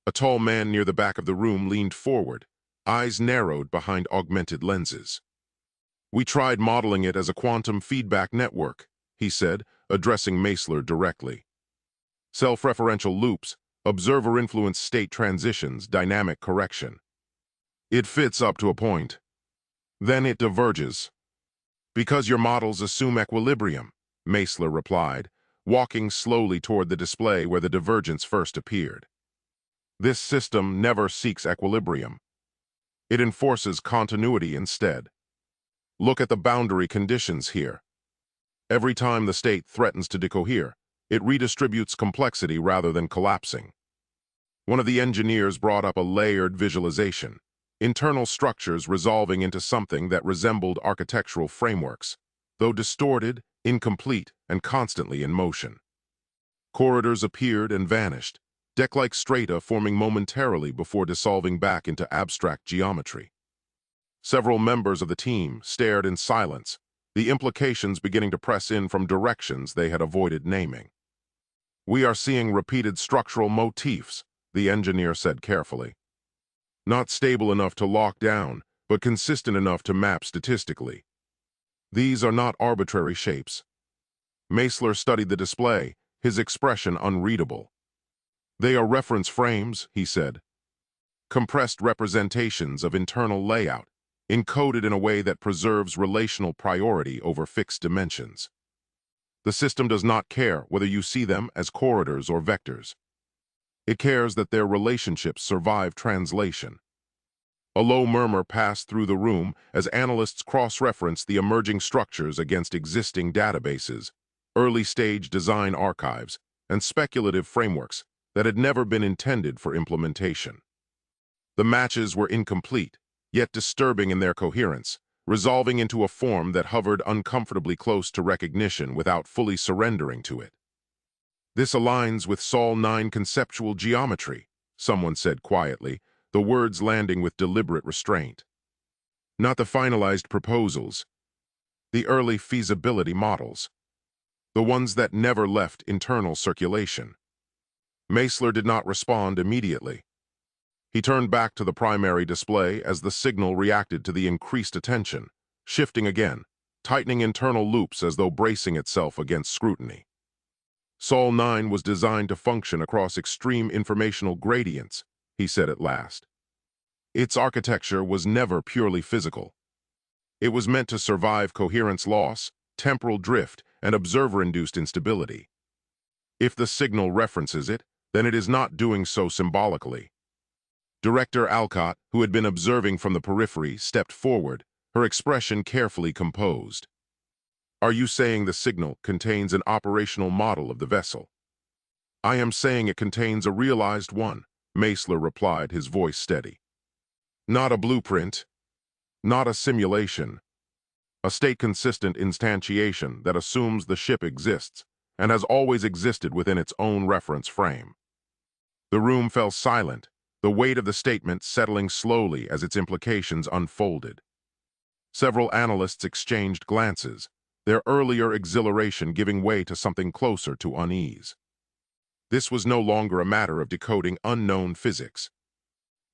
A tall man near the back of the room leaned forward, eyes narrowed behind augmented lenses. "We tried modeling it as a quantum feedback network," he said, addressing Meisler directly. "Self-referential loops, observer-influenced state transitions, dynamic correction. It fits up to a point. Then it diverges." "Because your models assume equilibrium," Meisler replied, walking slowly toward the display where the divergence first appeared. "This system never seeks equilibrium. It enforces continuity instead. Look at the boundary conditions here. Every time the state threatens to decohere, it redistributes complexity rather than collapsing." One of the engineers brought up a layered visualization, internal structures resolving into something that resembled architectural frameworks, though distorted, incomplete, and constantly in motion. Corridors appeared and vanished, deck-like strata forming momentarily before dissolving back into abstract geometry. Several members of the team stared in silence, the implications beginning to press in from directions they had avoided naming. "We are seeing repeated structural motifs," the engineer said carefully. "Not stable enough to lock down, but consistent enough to map statistically. These are not arbitrary shapes." Meisler studied the display, his expression unreadable. "They are reference frames," he said. "Compressed representations of internal layout, encoded in a way that preserves relational priority over fixed dimensions. The system does not care whether you see them as corridors or vectors. It cares that their relationships survive translation." A low murmur passed through the room as analysts cross-referenced the emerging structures against existing databases, early-stage design archives, and speculative frameworks that had never been intended for implementation. The matches were incomplete, yet disturbing in their coherence, resolving into a form that hovered uncomfortably close to recognition without fully surrendering to it. "This aligns with Sol 9 conceptual geometry," someone said quietly, the words landing with deliberate restraint. "Not the finalized proposals. The early feasibility models. The ones that never left internal circulation." Meisler did not respond immediately. He turned back to the primary display as the signal reacted to the increased attention, shifting again, tightening internal loops as though bracing itself against scrutiny. "Sol 9 was designed to function across extreme informational gradients," he said at last. "Its architecture was never purely physical. It was meant to survive coherence loss, temporal drift, and observer-induced instability. If the signal references it, then it is not doing so symbolically." Director Alcott, who had been observing from the periphery, stepped forward, her expression carefully composed. "Are you saying the signal contains an operational model of the vessel?" "I am saying it contains a realized one," Meisler replied, his voice steady. "Not a blueprint, not a simulation. A state-consistent instantiation that assumes the ship exists and has always existed within its own reference frame." The room fell silent, the weight of the statement settling slowly as its implications unfolded. Several analysts exchanged glances, their earlier exhilaration giving way to something closer to unease. This was no longer a matter of decoding unknown physics.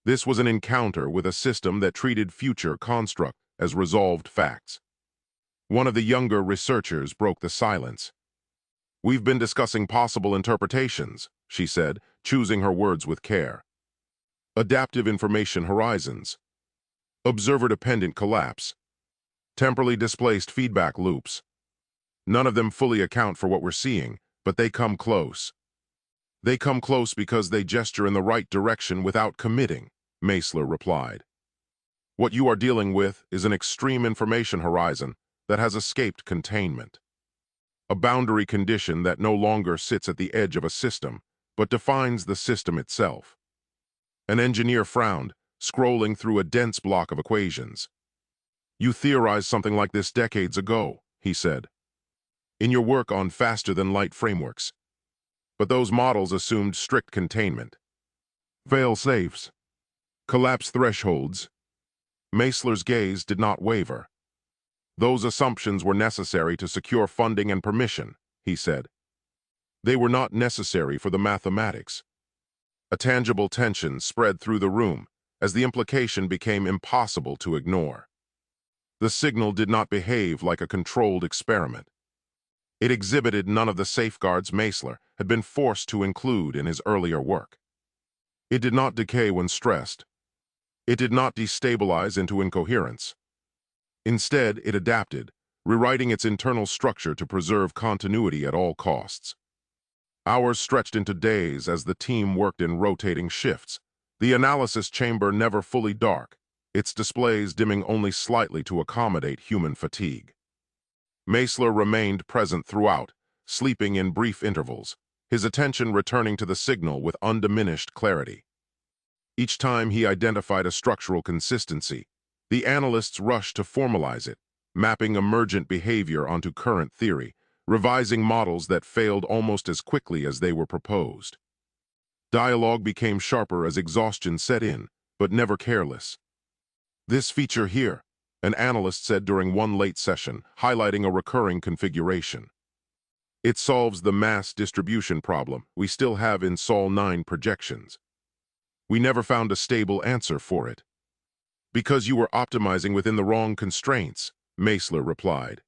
This was an encounter with a system that treated future construct as resolved facts. One of the younger researchers broke the silence. "We've been discussing possible interpretations," she said, choosing her words with care. "Adaptive information horizons, observer-dependent collapse, temporally displaced feedback loops. None of them fully account for what we're seeing, but they come close. They come close because they gesture in the right direction without committing," Meisler replied. "What you are dealing with is an extreme information horizon that has escaped containment. A boundary condition that no longer sits at the edge of a system, but defines the system itself." An engineer frowned, scrolling through a dense block of equations. "You theorized something like this decades ago," he said. "In your work on faster-than-light frameworks. but those models assumed strict containment. Fail-safes. Collapse thresholds. Meisler's gaze did not waver. Those assumptions were necessary to secure funding and permission, he said. They were not necessary for the mathematics. A tangible tension spread through the room as the implication became impossible to ignore. The signal did not behave like a controlled experiment. It exhibited none of the safeguards Meisler had been forced to include in his earlier work. It did not decay when stressed. It did not destabilize into incoherence. Instead, it adapted, rewriting its internal structure to preserve continuity at all costs. Hours stretched into days as the team worked in rotating shifts, the analysis chamber never fully dark, its displays dimming only slightly to accommodate human fatigue. Meisler remained present throughout, sleeping in brief intervals, his attention returning to the signal with undiminished clarity. Each time he identified a structural consistency, the analysts rushed to formalize it, mapping emergent behavior onto current theory, revising models that failed almost as quickly as they were proposed. Dialogue became sharper as exhaustion set in, but never careless. "This feature here," an analyst said during one late session, highlighting a recurring configuration. "It solves the mass distribution problem we still have in Sol 9 projections. We never found a stable answer for it." "Because you were optimizing within the wrong constraints," Meisler replied.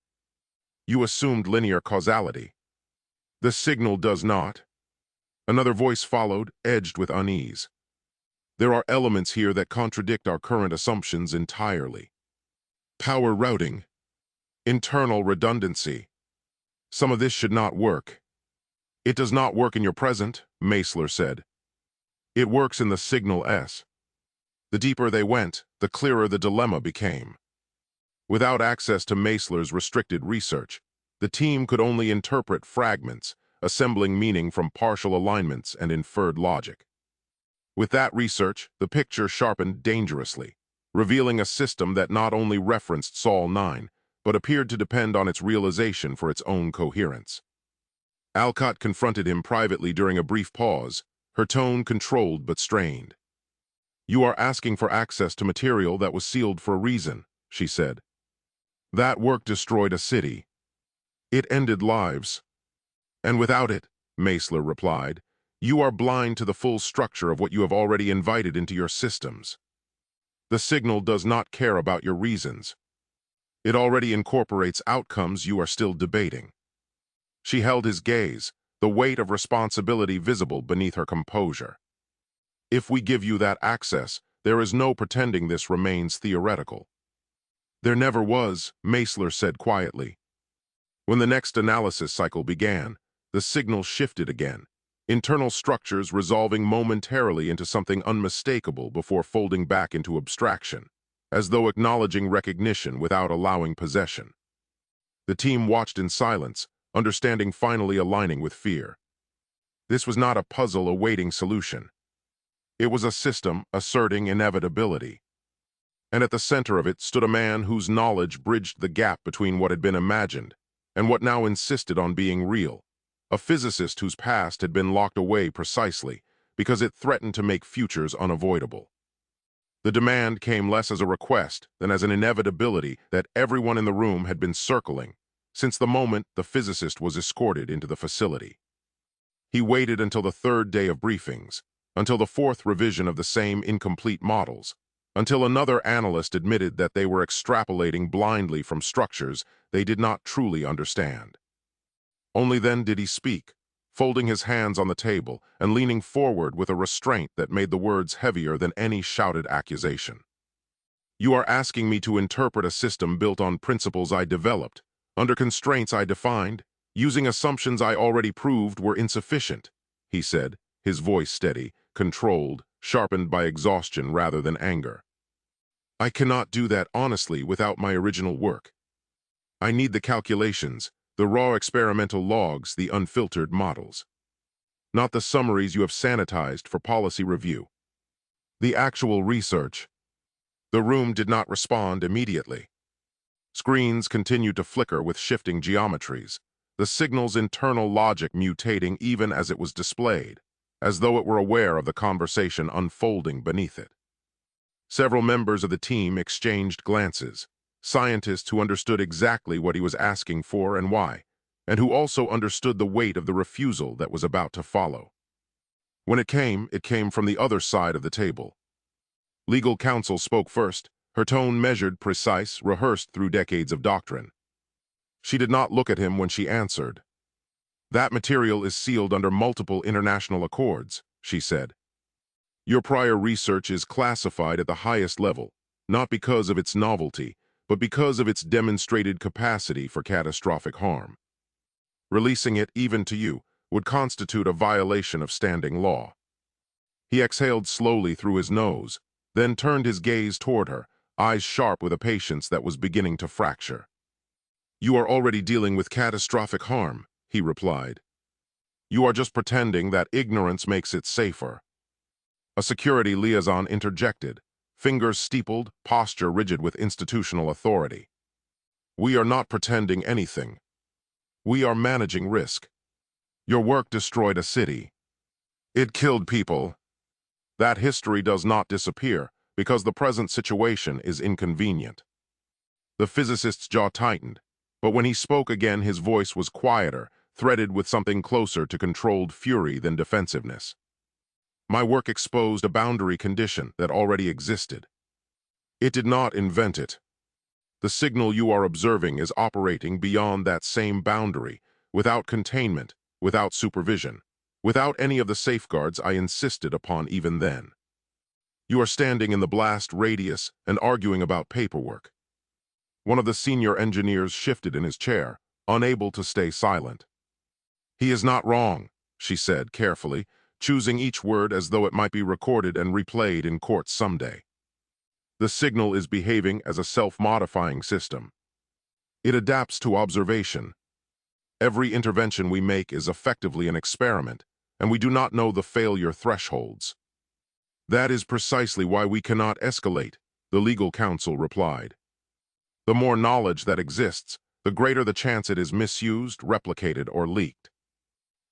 "You assumed linear causality. The signal does not." Another voice followed, edged with unease. "There are elements here that contradict our current assumptions entirely. Power routing. Internal redundancy. Some of this should not work." "It does not work in your present," Meisler said. "It works in the signal S." The deeper they went, the clearer the dilemma became. Without access to Meisler's restricted research, the team could only interpret fragments, assembling meaning from partial alignments and inferred logic. With that research, the picture sharpened dangerously, revealing a system that not only referenced Sol 9, but appeared to depend on its realization for its own coherence. Alcott confronted him privately during a brief pause, her tone controlled but strained. "You are asking for access to material that was sealed for a reason," she said. "That work destroyed a city. It ended lives. And without it," Meisler replied, "you are blind to the full structure of what you have already invited into your systems. The signal does not care about your reasons. It already incorporates outcomes you are still debating." She held his gaze, the weight of responsibility visible beneath her composure. "If we give you that access, there is no pretending this remains theoretical." "There never was," Meisler said quietly. When the next analysis cycle began, the signal shifted again, internal structures resolving momentarily into something unmistakable before folding back into abstraction, as though acknowledging recognition without allowing possession. The team watched in silence, understanding finally aligning with fear. This was not a puzzle awaiting solution. It was a system asserting inevitability. And at the center of it stood a man whose knowledge bridged the gap between what had been imagined and what now insisted on being real, a physicist whose past had been locked away precisely because it threatened to make futures unavoidable. The demand came less as a request than as an inevitability that everyone in the room had been circling since the moment the physicist was escorted into the facility. He waited until the third day of briefings, until the fourth revision of the same incomplete models, until another analyst admitted that they were extrapolating blindly from structures they did not truly understand. Only then did he speak, folding his hands on the table and leaning forward with a restraint that made the words heavier than any shouted accusation. "You are asking me to interpret a system built on principles I developed, under constraints I defined, using assumptions I already proved were insufficient," he said, his voice steady, controlled, sharpened by exhaustion rather than anger. "I cannot do that honestly without my original work. I need the calculations, the raw experimental logs, the unfiltered models. Not the summaries you have sanitized for policy review. The actual research." The room did not respond immediately. Screens continued to flicker with shifting geometries, the signal's internal logic mutating even as it was displayed, as though it were aware of the conversation unfolding beneath it. Several members of the team exchanged glances, scientists who understood exactly what he was asking for and why, and who also understood the weight of the refusal that was about to follow. When it came from the other side of the table. Legal counsel spoke first, her tone measured, precise, rehearsed through decades of doctrine. She did not look at him when she answered. "That material is sealed under multiple international accords," she said. "Your prior research is classified at the highest level, not because of its novelty, but because of its demonstrated capacity for catastrophic harm. Releasing it, even to you, would constitute a violation of standing law." He exhaled slowly through his nose, then turned his gaze toward her, eyes sharp with a patience that was beginning to fracture. "You are already dealing with catastrophic harm," he replied. "You are just pretending that ignorance makes it safer." A security liaison interjected, fingers steepled, posture rigid with institutional authority. "We are not pretending anything. We are managing risk. Your work destroyed a city. It killed people. That history does not disappear because the present situation is inconvenient." The physicist's jaw tightened, but when he spoke again his voice was quieter, threaded with something closer to controlled fury than defensiveness. "My work exposed a boundary condition that already existed. It did not invent it. The signal you are observing is operating beyond that same boundary, without containment, without supervision, without any of the safeguards I insisted upon even then. You are standing in the blast radius and arguing about paperwork." One of the senior engineers shifted in his chair, unable to stay silent. "He is not wrong," she said carefully, choosing each word as though it might be recorded and replayed in court someday. "The signal is behaving as a self-modifying system. It adapts to observation. Every intervention we make is effectively an experiment, and we do not know the failure thresholds." "That is precisely why we cannot escalate," the legal counsel replied. "The more knowledge that exists, the greater the chance it is misused, replicated, or leaked."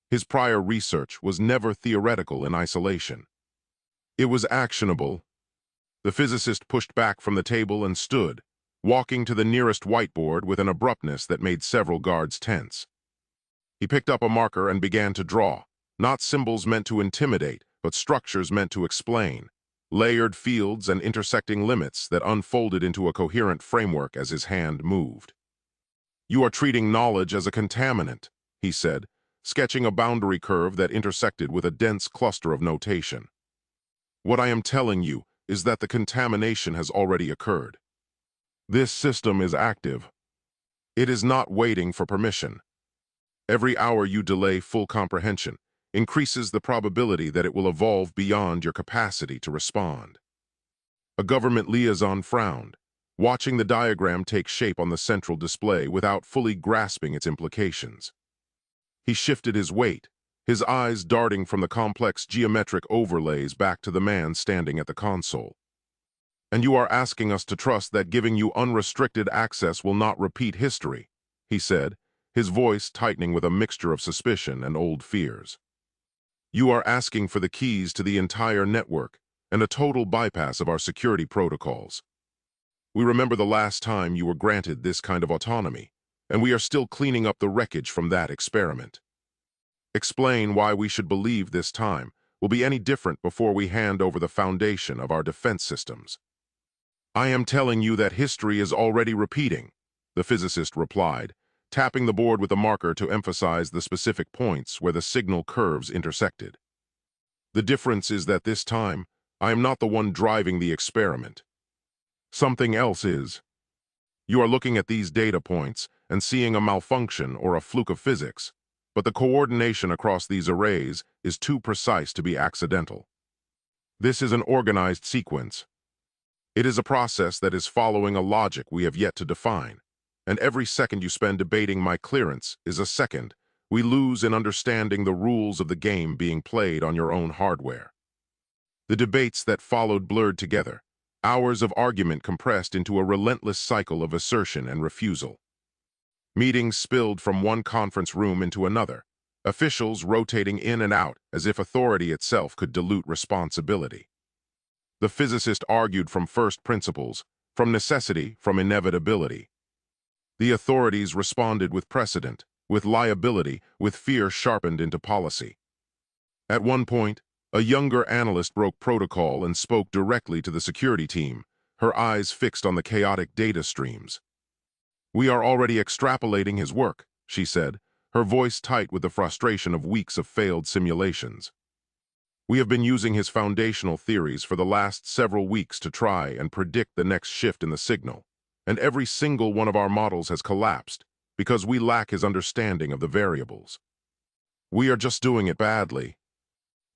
His prior research was never theoretical in isolation. It was actionable. The physicist pushed back from the table and stood, walking to the nearest whiteboard with an abruptness that made several guards tense. He picked up a marker and began to draw, not symbols meant to intimidate, but structures meant to explain, layered fields and intersecting limits that unfolded into a coherent framework as his hand moved. "You are treating knowledge as a contaminant," he said, sketching a boundary curve that intersected with a dense cluster of notation. "What I am telling you is that the contamination has already occurred. This system is active. It is not waiting for permission. Every hour you delay full comprehension increases the probability that it will evolve beyond your capacity to respond." A government liaison frowned, watching the diagram take shape on the central display without fully grasping its implications. He shifted his weight, his eyes darting from the complex geometric overlays back to the man standing at the console. "And you are asking us to trust that giving you unrestricted access will not repeat history," he said, his voice tightening with a mixture of suspicion and old fears. "You are asking for the keys to the entire network and a total bypass of our security protocols. We remember the last time you were granted this kind of autonomy, and we are still cleaning up the wreckage from that experiment. Explain why we should believe this time will be any different before we hand over the foundation of our defense systems." "I am telling you that history is already repeating," the physicist replied, tapping the board with a marker to emphasize the specific points where the signal curves intersected. "The difference is that this time, I am not the one driving the experiment. Something else is. You are looking at these data points and seeing a malfunction or a fluke of physics, but the coordination across these arrays is too precise to be accidental. This is an organized sequence. It is a process that is following a logic we have yet to define, and every second you spend debating my clearance is a second we lose in understanding the rules of the game being played on your own hardware." The debates that followed blurred together, hours of argument compressed into a relentless cycle of assertion and refusal. Meetings spilled from one conference room into another, officials rotating in and out as if authority itself could dilute responsibility. The physicist argued from first principles, from necessity, from inevitability. The authorities responded with precedent, with liability, with fear sharpened into policy. At one point, a younger analyst broke protocol and spoke directly to the security team, her eyes fixed on the chaotic data streams. "We are already extrapolating his work," she said, her voice tight with the frustration of weeks of failed simulations. "We have been using his foundational theories for the last several weeks to try and predict the next shift in the signal, and every single one of our models has collapsed because we lack his understanding of the variables. We are just doing it badly.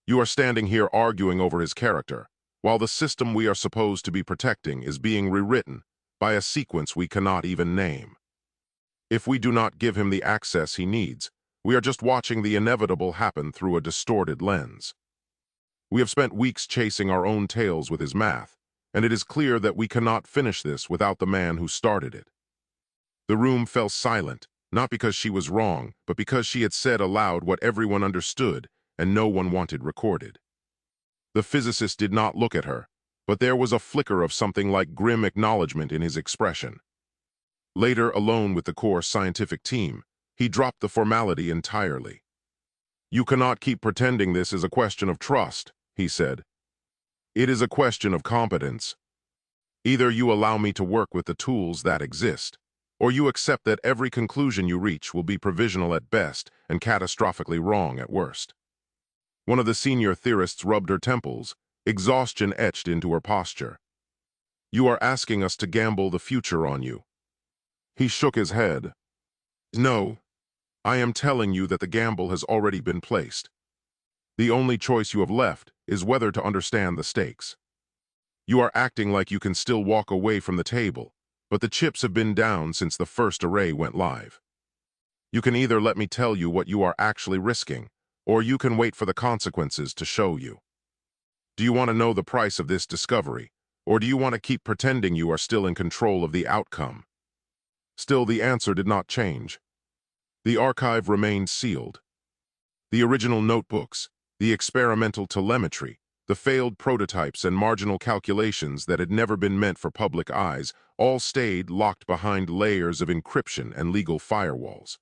You are standing here arguing over his character, while the system we are supposed to be protecting is being rewritten by a sequence we cannot even name. If we do not give him the access he needs, we are just watching the inevitable happen through a distorted lens. We have spent weeks chasing our own tails with his math, and it is clear that we cannot finish this without the man who started it." The room fell silent, not because she was wrong, but because she had said aloud what everyone understood and no one wanted recorded. The physicist did not look at her, but there was a flicker of something like grim acknowledgement in his expression. Later, alone with the core scientific team, he dropped the formality entirely. "You cannot keep pretending this is a question of trust," he said. "It is a question of competence. Either you allow me to work with the tools that exist, or you accept that every conclusion you reach will be provisional at best and catastrophically wrong at worst." One of the senior theorists rubbed her temples, exhaustion etched into her posture. "You are asking us to gamble the future on you." He shook his head. "No, I am telling you that the gamble has already been placed. The only choice you have left is whether to understand the stakes. You are acting like you can still walk away from the table, but the chips have been down since the first array went live. You can either let me tell you what you are actually risking, or you can wait for the consequences to show you. Do you want to know the price of this discovery, or do you want to keep pretending you are still in control of the outcome?" Still, the answer did not change. The archive remained sealed. The original notebooks, the experimental telemetry, the failed prototypes and marginal calculations that had never been meant for public eyes all stayed locked behind layers of encryption and legal firewalls.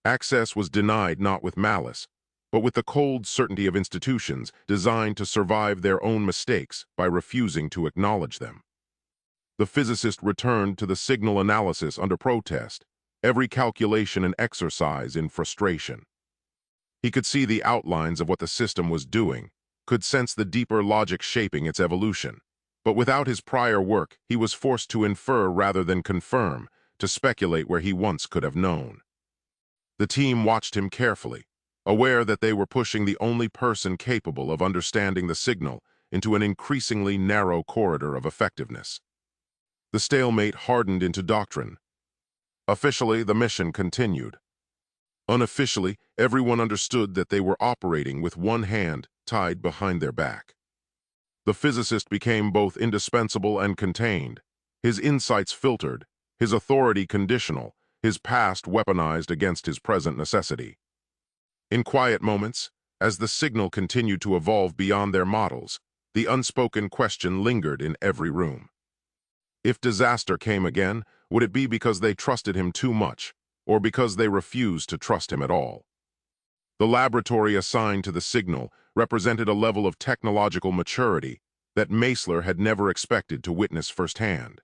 Access was denied not with malice, but with the cold certainty of institutions designed to survive their own mistakes by refusing to acknowledge them. The physicist returned to the signal analysis under protest, every calculation and exercise in frustration. He could see the outlines of what the system was doing, could sense the deeper logic shaping its evolution, but without his prior work, he was forced to infer rather than confirm, to speculate where he once could have known. The team watched him carefully, aware that they were pushing the only person capable of understanding the signal into an increasingly narrow corridor of effectiveness. The stalemate hardened into doctrine. Officially, the mission continued. Unofficially, everyone understood that they were operating with one hand tied behind their back. The physicist became both indispensable and contained, his insights filtered, his authority conditional, his past weaponized against his present necessity. In quiet moments, as the signal continued to evolve beyond their models, the unspoken question lingered in every room. If disaster came again, would it be because they trusted him too much, or because they refused to trust him at all? The laboratory assigned to the signal represented a level of technological maturity that Meisler had never expected to witness firsthand,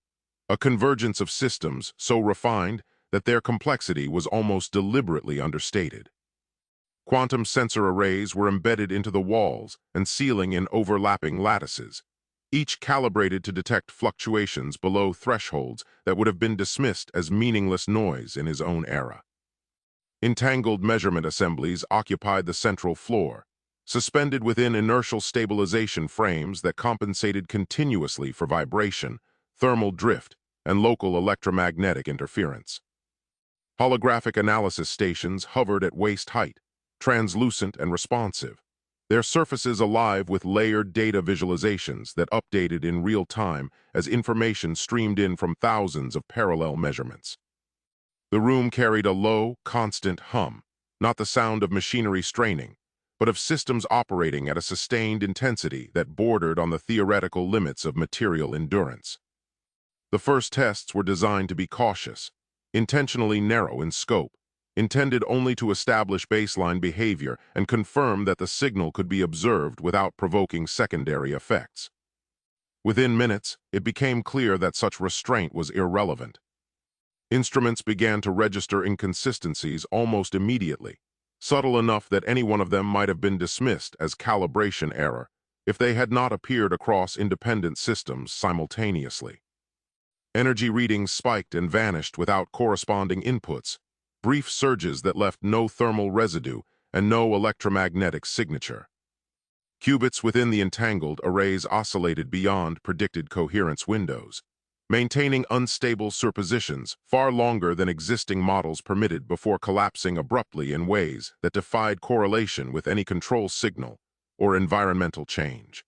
a convergence of systems so refined that their complexity was almost deliberately understated. Quantum sensor arrays were embedded into the walls and ceiling in overlapping lattices, each calibrated to detect fluctuations below thresholds that would have been dismissed as meaningless noise in his own era. Entangled measurement assemblies occupied the central floor, suspended within inertial stabilization frames that compensated continuously for vibration, thermal drift, and local electromagnetic interference. Holographic analysis stations hovered at waist height, translucent and responsive, their surfaces alive with layered data visualizations that updated in real time as information streamed in from thousands of parallel measurements. The room carried a low, constant hum, not the sound of machinery straining, but of systems operating at a sustained intensity that bordered on the theoretical limits of material endurance. The first tests were designed to be cautious, intentionally narrow in scope, intended only to establish baseline behavior and confirm that the signal could be observed without provoking secondary effects. Within minutes, it became clear that such restraint was irrelevant. Instruments began to register inconsistencies almost immediately, subtle enough that any one of them might have been dismissed as calibration error if they had not appeared across independent systems simultaneously. Energy readings spiked and vanished without corresponding inputs, brief surges that left no thermal residue and no electromagnetic signature. Qubits within the entangled arrays oscillated beyond predicted coherence windows, maintaining unstable superpositions far longer than existing models permitted before collapsing abruptly in ways that defied correlation with any control signal or environmental change.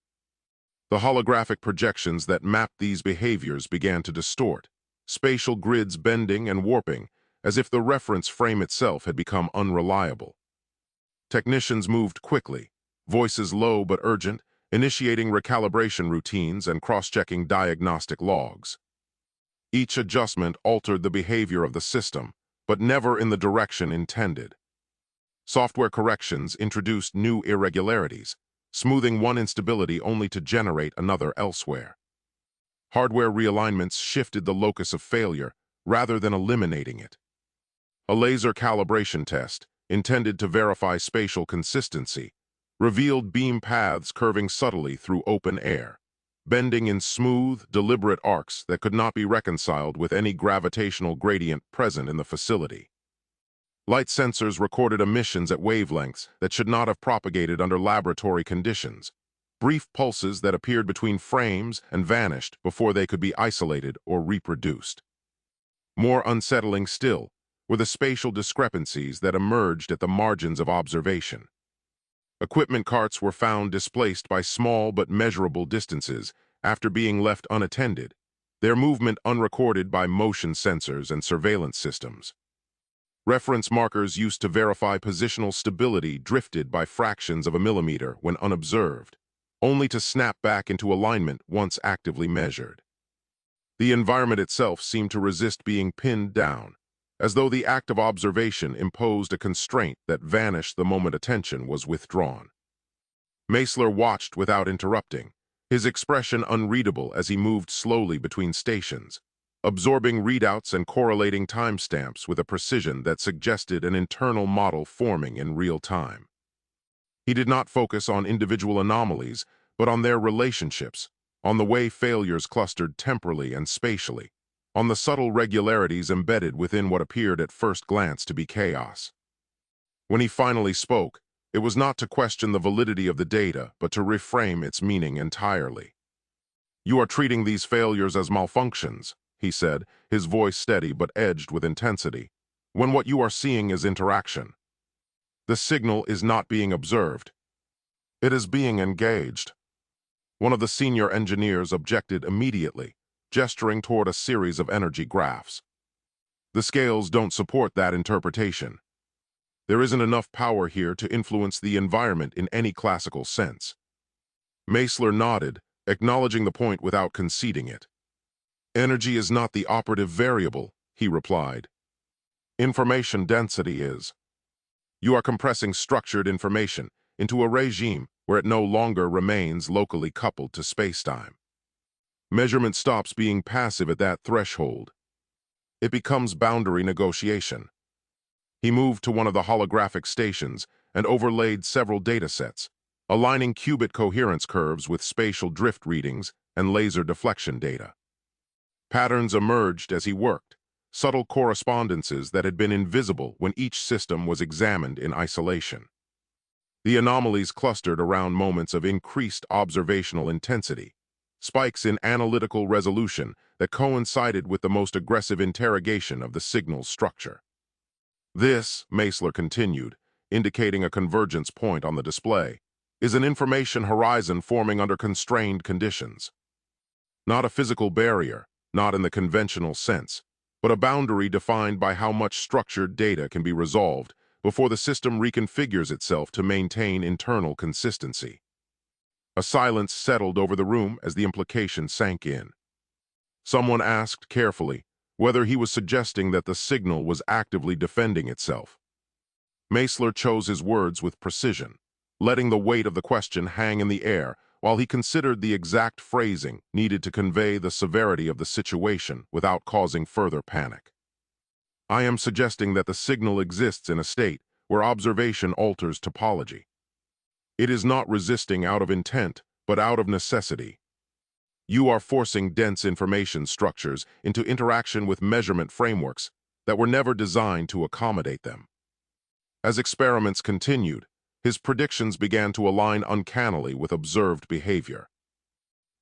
The holographic projections that mapped these behaviors began to distort, spatial grids bending and warping as if the reference frame itself had become unreliable. Technicians moved quickly, voices low but urgent, initiating recalibration routines and cross-checking diagnostic logs. Each adjustment altered the behavior of the system, but never in the direction intended. Software corrections introduced new irregularities, smoothing one instability only to generate another elsewhere. Hardware realignments shifted the locus of failure rather than eliminating it. A laser calibration test, intended to verify spatial consistency, revealed beam paths curving subtly through open air, bending in smooth, deliberate arcs that could not be reconciled with any gravitational gradient present in the facility. Light sensors recorded emissions at wavelengths that should not have propagated under laboratory conditions, brief pulses that appeared between frames and vanished before they could be isolated or reproduced. More unsettling still were the spatial discrepancies that emerged at the margins of observation. Equipment carts were found displaced by small but measurable distances after being left unattended, their movement unrecorded by motion sensors and surveillance systems. Reference markers used to verify positional stability drifted by fractions of a millimeter when unobserved, only to snap back into alignment once actively measured. The environment itself seemed to resist being pinned down, as though the act of observation imposed a constraint that vanished the moment attention was withdrawn. Meisler watched without interrupting, his expression unreadable as he moved slowly between stations, absorbing readouts and correlating timestamps with a precision that suggested an internal model forming in real time. He did not focus on individual anomalies, but on their relationships, on the way failures clustered temporally and spatially, on the subtle regularities embedded within what appeared at first glance to be chaos. When he finally spoke, it was not to question the validity of the data, but to reframe its meaning entirely. "You are treating these failures as malfunctions," he said, his voice steady but edged with intensity, "when what you are seeing is interaction. The signal is not being observed. It is being engaged." One of the senior engineers objected immediately, gesturing toward a series of energy graphs. "The scales don't support that interpretation. There isn't enough power here to influence the environment in any classical sense." Meisler nodded, acknowledging the point without conceding it. "Energy is not the operative variable," he replied. "Information density is. You are compressing structured information into a regime where it no longer remains locally coupled to spacetime. Measurement stops being passive at that threshold. It becomes boundary negotiation." He moved to one of the holographic stations and overlaid several datasets, aligning qubit coherence curves with spatial drift readings and laser deflection data. Patterns emerged as he worked, subtle correspondences that had been invisible when each system was examined in isolation. The anomalies clustered around moments of increased observational intensity, spikes in analytical resolution that coincided with the most aggressive interrogation of the signal's structure. "This," Meisler continued, indicating a convergence point on the display, "is an information horizon forming under constrained conditions. Not a physical barrier, not in the conventional sense, but a boundary defined by how much structured data can be resolved before the system reconfigures itself to maintain internal consistency. A silence settled over the room as the implication sank in. Someone asked carefully whether he was suggesting that the signal was actively defending itself. Meisler chose his words with precision, letting the weight of the question hang in the air while he considered the exact phrasing needed to convey the severity of the situation without causing further panic. I am suggesting that the signal exists in a state where observation alters topology. It is not resisting out of intent, but out of necessity. You are forcing dense information structures into interaction with measurement frameworks that were never designed to accommodate them. As experiments continued, his predictions began to align uncannily with observed behavior.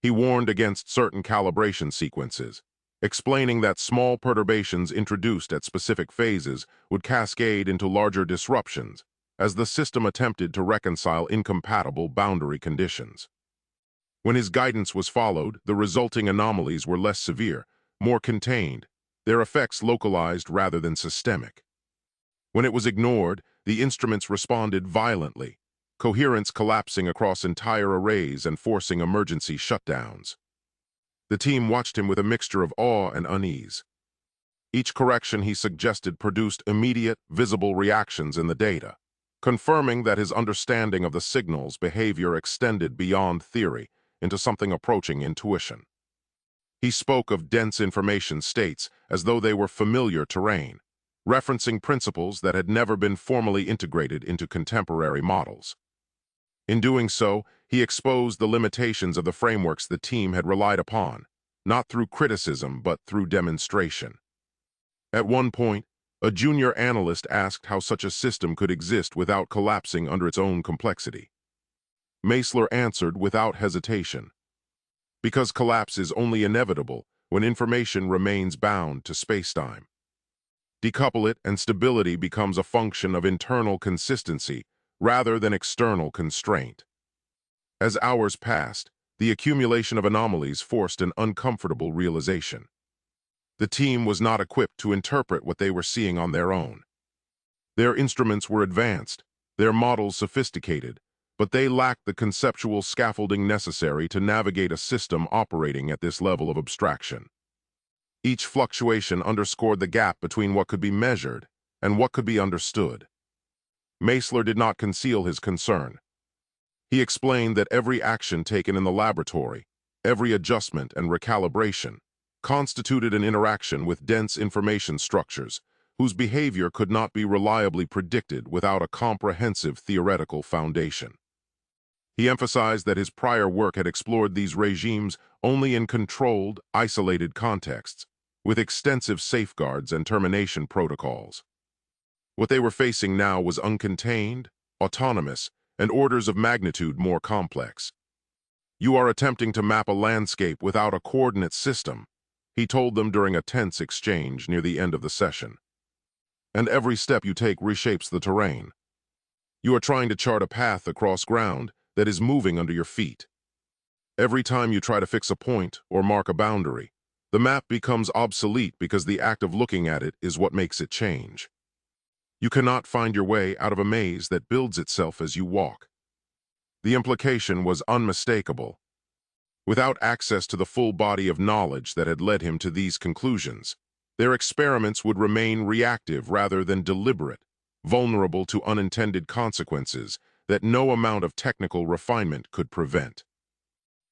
He warned against certain calibration sequences, explaining that small perturbations introduced at specific phases would cascade into larger disruptions as the system attempted to reconcile incompatible boundary conditions. When his guidance was followed, the resulting anomalies were less severe, more contained, their effects localized rather than systemic. When it was ignored, the instruments responded violently, coherence collapsing across entire arrays and forcing emergency shutdowns. The team watched him with a mixture of awe and unease. Each correction he suggested produced immediate, visible reactions in the data, confirming that his understanding of the signal's behavior extended beyond theory into something approaching intuition. He spoke of dense information states as though they were familiar terrain, referencing principles that had never been formally integrated into contemporary models. In doing so, he exposed the limitations of the frameworks the team had relied upon, not through criticism but through demonstration. At one point, a junior analyst asked how such a system could exist without collapsing under its own complexity. Meisler answered without hesitation, because collapse is only inevitable when information remains bound to spacetime. Decouple it and stability becomes a function of internal consistency rather than external constraint. As hours passed, the accumulation of anomalies forced an uncomfortable realization. The team was not equipped to interpret what they were seeing on their own. Their instruments were advanced, their models sophisticated, but they lacked the conceptual scaffolding necessary to navigate a system operating at this level of abstraction. Each fluctuation underscored the gap between what could be measured and what could be understood. Meisler did not conceal his concern. He explained that every action taken in the laboratory, every adjustment and recalibration, constituted an interaction with dense information structures whose behavior could not be reliably predicted without a comprehensive theoretical foundation. He emphasized that his prior work had explored these regimes only in controlled, isolated contexts, with extensive safeguards and termination protocols. What they were facing now was uncontained, autonomous, and orders of magnitude more complex. "You are attempting to map a landscape without a coordinate system," he told them during a tense exchange near the end of the session. "And every step you take reshapes the terrain. You are trying to chart a path across ground that is moving under your feet. Every time you try to fix a point or mark a boundary, the map becomes obsolete because the act of looking at it is what makes it change. You cannot find your way out of a maze that builds itself as you walk." The implication was unmistakable. Without access to the full body of knowledge that had led him to these conclusions, their experiments would remain reactive rather than deliberate, vulnerable to unintended consequences that no amount of technical refinement could prevent.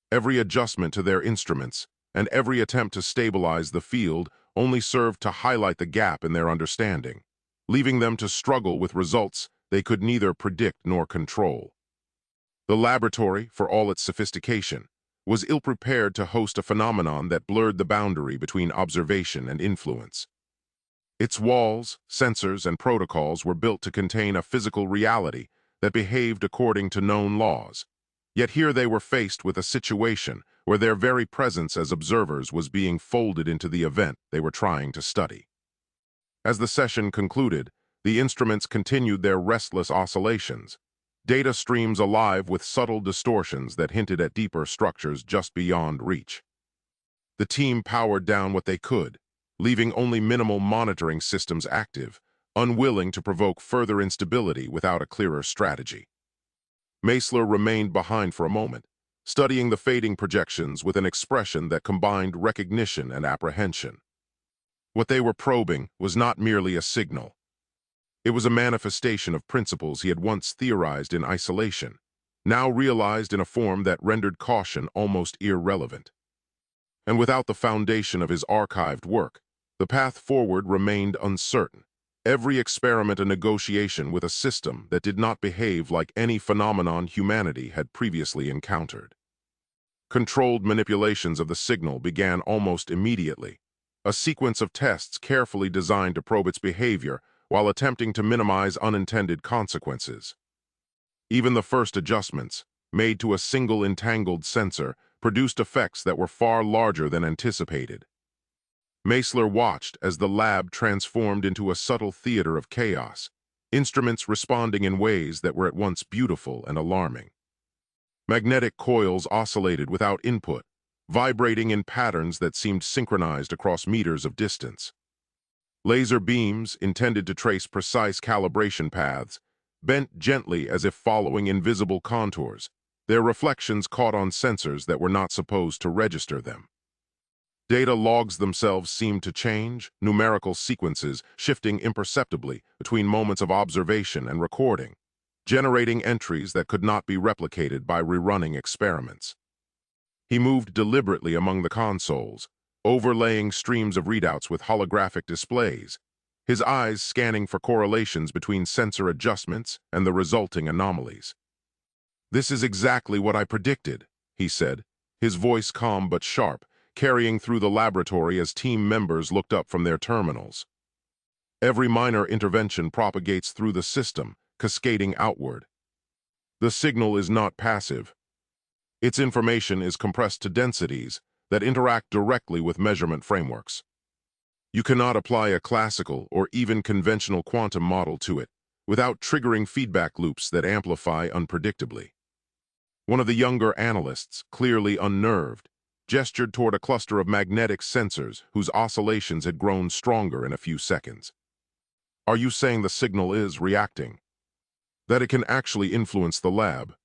Every adjustment to their instruments and every attempt to stabilize the field only served to highlight the gap in their understanding, leaving them to struggle with results they could neither predict nor control. The laboratory, for all its sophistication, was ill-prepared to host a phenomenon that blurred the boundary between observation and influence. Its walls, sensors, and protocols were built to contain a physical reality that behaved according to known laws. Yet here they were faced with a situation where their very presence as observers was being folded into the event they were trying to study. As the session concluded, the instruments continued their restless oscillations, data streams alive with subtle distortions that hinted at deeper structures just beyond reach. The team powered down what they could, leaving only minimal monitoring systems active, unwilling to provoke further instability without a clearer strategy. Meisler remained behind for a moment, studying the fading projections with an expression that combined recognition and apprehension. What they were probing was not merely a signal. It was a manifestation of principles he had once theorized in isolation, now realized in a form that rendered caution almost irrelevant. And without the foundation of his archived work, the path forward remained uncertain, every experiment a negotiation with a system that did not behave like any phenomenon humanity had previously encountered. Controlled manipulations of the signal began almost immediately, a sequence of tests carefully designed to probe its behavior while attempting to minimize unintended consequences. Even the first adjustments, made to a single entangled sensor, produced effects that were far larger than anticipated. Meisler watched as the lab transformed into a subtle theater of chaos, instruments responding in ways that were at once beautiful and alarming. Magnetic coils oscillated without input, vibrating in patterns that seemed synchronized across meters of distance. Laser beams, intended to trace precise calibration paths, bent gently as if following invisible contours, their reflections caught on sensors that were not supposed to register them. Data logs themselves seemed to change, numerical sequences shifting imperceptibly between moments of observation and recording, generating entries that could not be replicated by rerunning experiments. He moved deliberately among the consoles, overlaying streams of readouts with holographic displays, his eyes scanning for correlations between sensor adjustments and the resulting anomalies. "This is exactly what I predicted," he said, his voice calm but sharp, carrying through the laboratory as team members looked up from their terminals. Every minor intervention propagates through the system, cascading outward. The signal is not passive. Its information is compressed to densities that interact directly with measurement frameworks. You cannot apply a classical or even conventional quantum model to it without triggering feedback loops that amplify unpredictably. One of the younger analysts, clearly unnerved, gestured toward a cluster of magnetic sensors whose oscillations had grown stronger in a few seconds. "Are you saying the signal is reacting? That it can actually influence the lab?"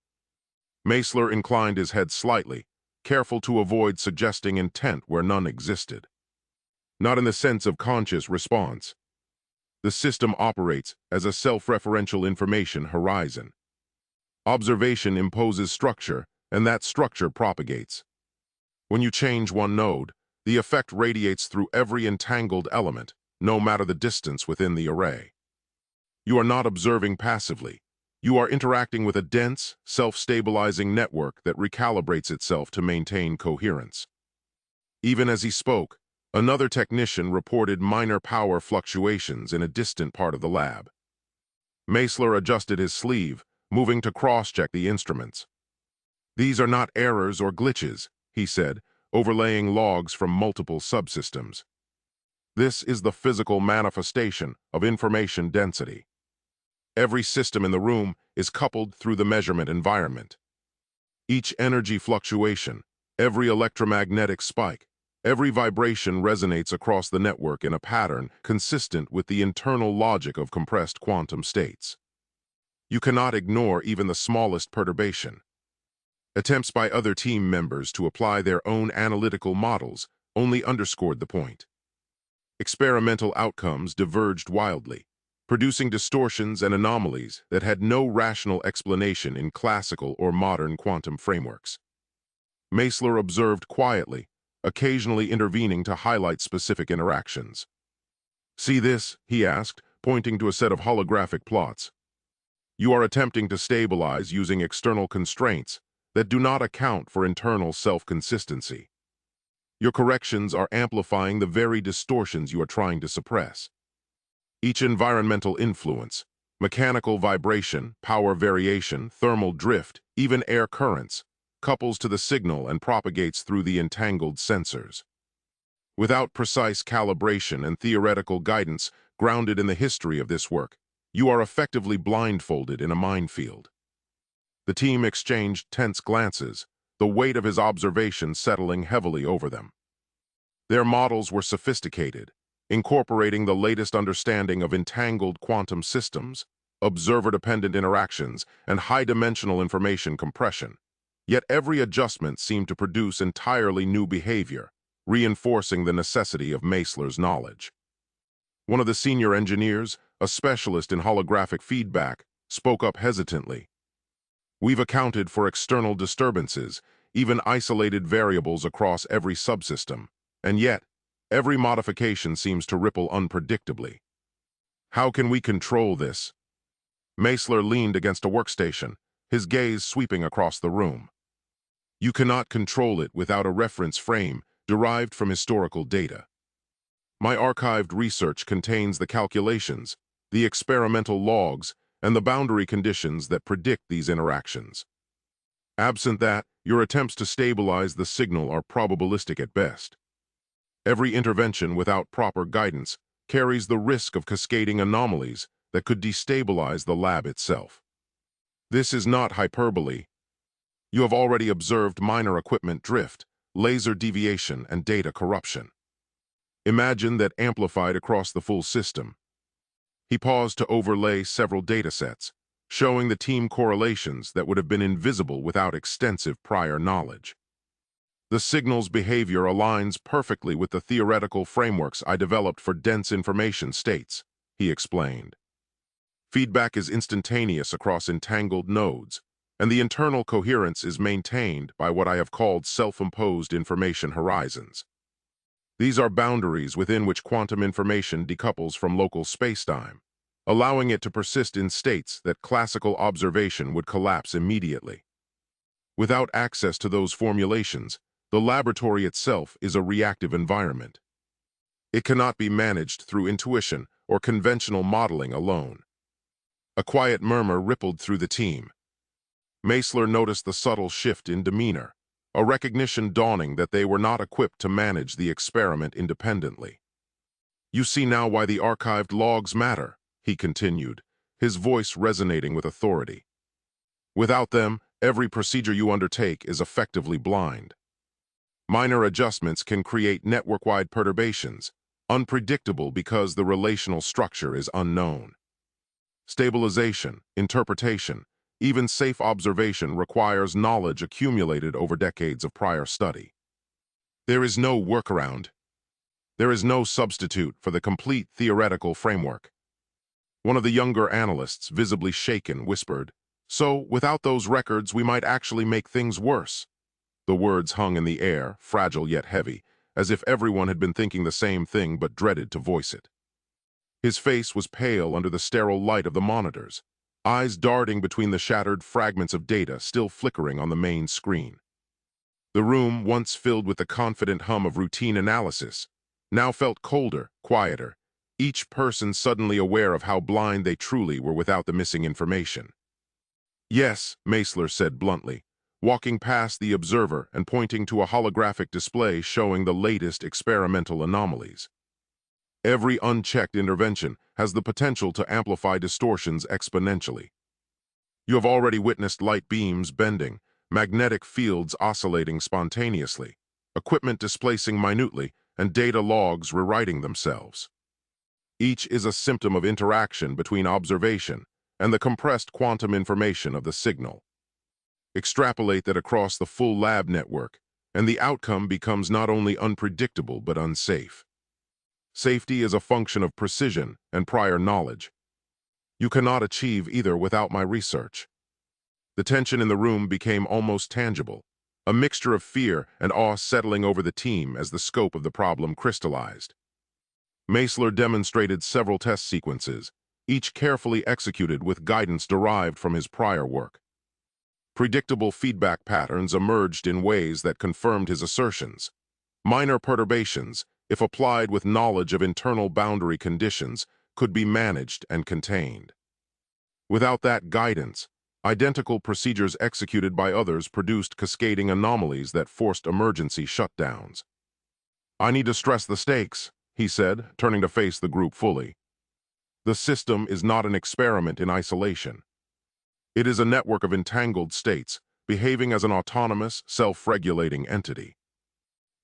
Meisler inclined his head slightly, careful to avoid suggesting intent where none existed. "Not in the sense of conscious response. The system operates as a self-referential information horizon. Observation imposes structure, and that structure propagates. When you change one node, the effect radiates through every entangled element, no matter the distance within the array. You are not observing passively. You are interacting with a dense, self-stabilizing network that recalibrates itself to maintain coherence." Even as he spoke, another technician reported minor power fluctuations in a distant part of the lab. Meisler adjusted his sleeve, moving to cross-check the instruments. "These are not errors or glitches," he said, overlaying logs from multiple subsystems. "This is the physical manifestation of information density. Every system in the room is coupled through the measurement environment. Each energy fluctuation, every electromagnetic spike, every vibration resonates across the network in a pattern consistent with the internal logic of compressed quantum states. You cannot ignore even the smallest perturbation." Attempts by other team members to apply their own analytical models only underscored the point. Experimental outcomes diverged wildly, producing distortions and anomalies that had no rational explanation in classical or modern quantum frameworks. Meisler observed quietly, occasionally intervening to highlight specific interactions. "See this?" he asked, pointing to a set of holographic plots. "You are attempting to stabilize using external constraints that do not account for internal self-consistency. Your corrections are amplifying the very distortions you are trying to suppress. Each environmental influence, mechanical vibration, power variation, thermal drift, even air currents, couples to the signal and propagates through the entangled sensors. Without precise calibration and theoretical guidance grounded in the history of this work, you are effectively blindfolded in a minefield." The team exchanged tense glances, the weight of his observation settling heavily over them. Their models were sophisticated, incorporating the latest understanding of entangled quantum systems, observer-dependent interactions, and high-dimensional information compression. Yet every adjustment seemed to produce entirely new behavior, reinforcing the necessity of Meisler's knowledge. One of the senior engineers, a specialist in holographic feedback, spoke up hesitantly. "We've accounted for external disturbances, even isolated variables across every subsystem, and yet, every modification seems to ripple unpredictably. How can we control this?" Meisler leaned against a workstation, his gaze sweeping across the room. "You cannot control it without a reference frame derived from historical data. My archived research contains the calculations, the experimental logs, and the boundary conditions that predict these interactions. Absent that, your attempts to stabilize the signal are probabilistic at best. Every intervention without proper guidance carries the risk of cascading anomalies that could destabilize the lab itself. This is not hyperbole. You have already observed minor equipment drift, laser deviation, and data corruption. Imagine that amplified across the full system." He paused to overlay several datasets, showing the team correlations that would have been invisible without extensive prior knowledge. "The signal's behavior aligns perfectly with the theoretical frameworks I developed for dense information states," he explained. "Feedback is instantaneous across entangled nodes, and the internal coherence is maintained by what I have called self-imposed information horizons. These are boundaries within which quantum information decouples from local spacetime, allowing it to persist in states that classical observation would collapse immediately. Without access to those formulations, the laboratory itself is a reactive environment. It cannot be managed through intuition or conventional modeling alone." A quiet murmur rippled through the team. Meisler noticed the subtle shift in demeanor, a recognition dawning that they were not equipped to manage the experiment independently. "You see now why the archived logs matter," he continued, his voice resonating with authority. "Without them, every procedure you undertake is effectively blind. Minor adjustments can create network-wide perturbations, unpredictable because the relational structure is unknown. Stabilization, interpretation, even safe observation requires knowledge accumulated over decades of prior study. There is no workaround. There is no substitute for the complete theoretical framework." One of the younger analysts, visibly shaken, whispered, "So, without those records, we might actually make things worse." The words hung in the air, fragile yet heavy, as if everyone had been thinking the same thing but dreaded to voice it. His face was pale under the sterile light of the monitors, eyes darting between the shattered fragments of data still flickering on the main screen. The room, once filled with the confident hum of routine analysis, now felt colder, quieter, each person suddenly aware of how blind they truly were without the missing information. "Yes," Meisler said bluntly, walking past the observer and pointing to a holographic display showing the latest experimental anomalies. "Every unchecked intervention has the potential to amplify distortions exponentially. You have already witnessed light beams bending, magnetic fields oscillating spontaneously, equipment displacing minutely, and data logs rewriting themselves. Each is a symptom of interaction between observation and the compressed quantum information of the signal. Extrapolate that across the full lab network, and the outcome becomes not only unpredictable but unsafe. Safety is a function of precision and prior knowledge. You cannot achieve either without my research." The tension in the room became almost tangible, a mixture of fear and awe settling over the team as the scope of the problem crystallized. Meisler demonstrated several test sequences, each carefully executed with guidance derived from his prior work. Predictable feedback patterns emerged in ways that confirmed his assertions. Minor perturbations, if applied with knowledge of internal boundary conditions, could be managed and contained. Without that guidance, identical procedures executed by others produced cascading anomalies that forced emergency shutdowns. "I need to stress the stakes," he said, turning to face the group fully. "The system is not an experiment in isolation. It is a network of entangled states, behaving as an autonomous, self-regulating entity.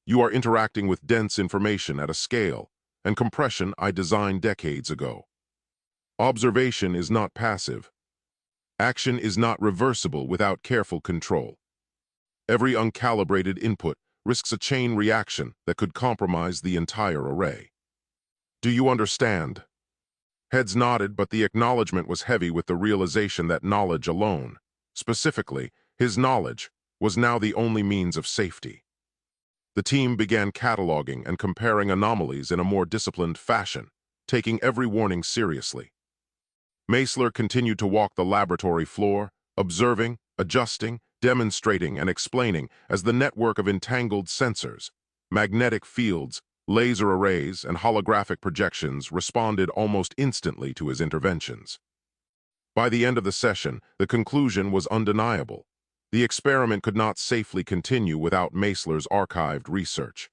You are interacting with dense information at a scale, and compression I designed decades ago. Observation is not passive. Action is not reversible without careful control. Every uncalibrated input risks a chain reaction that could compromise the entire array. Do you understand? Heads nodded, but the acknowledgement was heavy with the realization that knowledge alone, specifically his knowledge, was now the only means of safety. The team began cataloging and comparing anomalies in a more disciplined fashion, taking every warning seriously. Meisler continued to walk the laboratory floor, observing, adjusting, demonstrating, and explaining as the network of entangled sensors, magnetic fields, laser arrays, and holographic projections responded almost instantly to his interventions. By the end of the session, the conclusion was undeniable. The experiment could not safely continue without Meisler's archived research.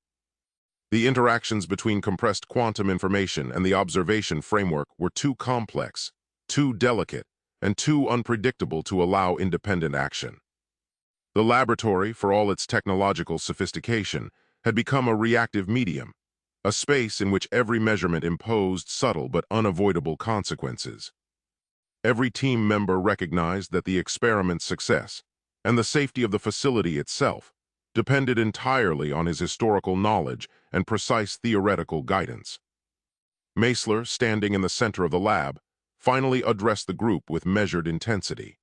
The interactions between compressed quantum information and the observation framework were too complex, too delicate, and too unpredictable to allow independent action. The laboratory, for all its technological sophistication, had become a reactive medium, a space in which every measurement imposed subtle but unavoidable consequences. Every team member recognized that the experiment's success, and the safety of the facility itself, depended entirely on his historical knowledge and precise theoretical guidance. Meisler, standing in the center of the lab, finally addressed the group with measured intensity.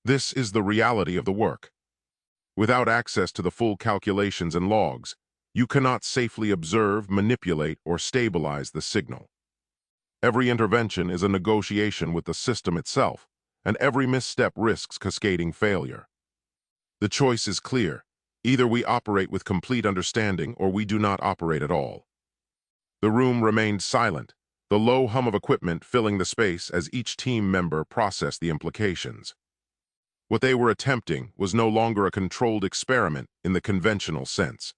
This is the reality of the work. Without access to the full calculations and logs, you cannot safely observe, manipulate, or stabilize the signal. Every intervention is a negotiation with the system itself, and every misstep risks cascading failure. The choice is clear. Either we operate with complete understanding or we do not operate at all. The room remained silent, the low hum of equipment filling the space as each team member processed the implications. What they were attempting was no longer a controlled experiment in the conventional sense.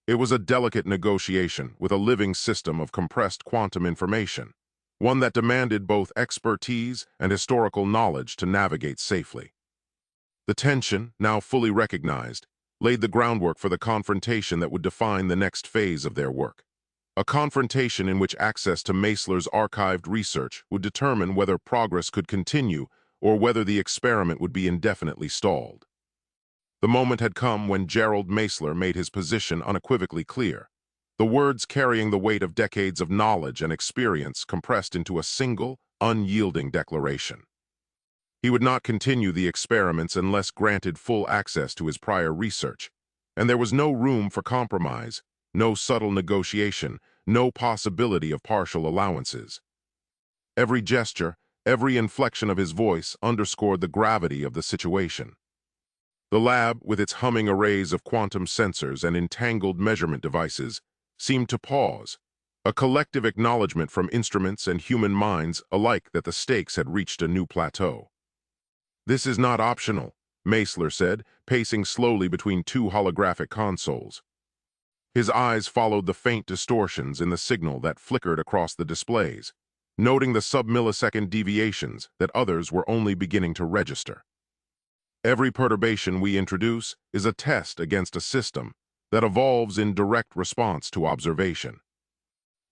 It was a delicate negotiation with a living system of compressed quantum information, one that demanded both expertise and historical knowledge to navigate safely. The tension, now fully recognized, laid the groundwork for the confrontation that would define the next phase of their work. A confrontation in which access to Meisler's archived research would determine whether progress could continue or whether the experiment would be indefinitely stalled. The moment had come when Gerald Meisler made his position unequivocally clear, the words carrying the weight of decades of knowledge and experience compressed into a single, unyielding declaration. He would not continue the experiments unless granted full access to his prior research, and there was no room for compromise, no subtle negotiation, no possibility of partial allowances. Every gesture, every inflection of his voice underscored the gravity of the situation. The lab, with its humming arrays of quantum sensors and entangled measurement devices, seemed to pause, a collective acknowledgement from instruments and human minds alike that the stakes had reached a new plateau. "This is not optional," Meisler said, pacing slowly between two holographic consoles. His eyes followed the faint distortions in the signal that flickered across the displays, noting the sub-millisecond deviations that others were only beginning to register. "Every perturbation we introduce is a test against a system that evolves in direct response to observation.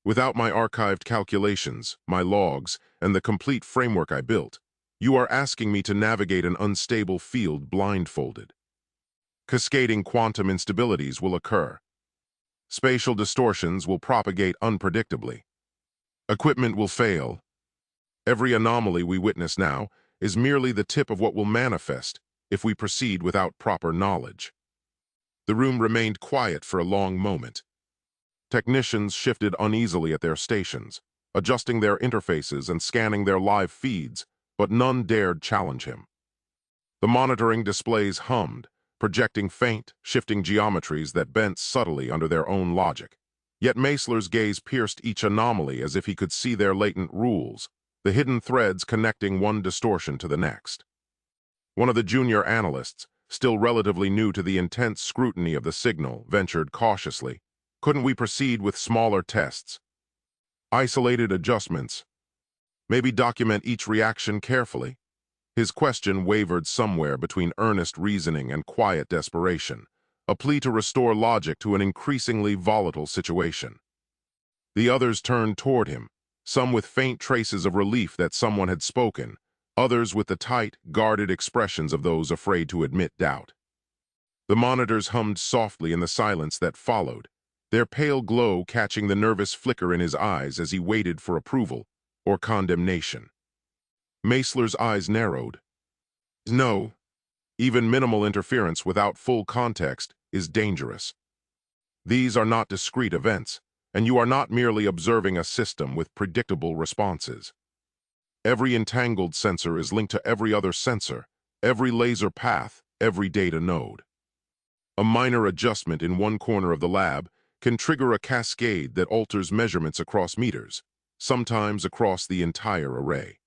Without my archived calculations, my logs, and the complete framework I built, you are asking me to navigate an unstable field blindfolded. Cascading quantum instabilities will occur. Spatial distortions will propagate unpredictably. Equipment will fail. Every anomaly we witness now is merely the tip of what will manifest if we proceed without proper knowledge." The room remained quiet for a long moment. Technicians shifted uneasily at their stations, adjusting their interfaces and scanning their live feeds, but none dared challenge him. The monitoring displays hummed, projecting faint, shifting geometries that bent subtly under their own logic. Yet Meisler's gaze pierced each anomaly as if he could see their latent rules, the hidden threads connecting one distortion to the next. One of the junior analysts, still relatively new to the intense scrutiny of the signal, ventured cautiously, "Couldn't we proceed with smaller tests? Isolated adjustments? Maybe document each reaction carefully?" His question wavered somewhere between earnest reasoning and quiet desperation, a plea to restore logic to an increasingly volatile situation. The others turned toward him, some with faint traces of relief that someone had spoken, others with the tight, guarded expressions of those afraid to admit doubt. The monitors hummed softly in the silence that followed, their pale glow catching the nervous flicker in his eyes as he waited for approval or condemnation. Meisler's eyes narrowed. No, even minimal interference without full context is dangerous. These are not discrete events, and you are not merely observing a system with predictable responses. Every entangled sensor is linked to every other sensor, every laser path, every data node. A minor adjustment in one corner of the lab can trigger a cascade that alters measurements across meters, sometimes across the entire array.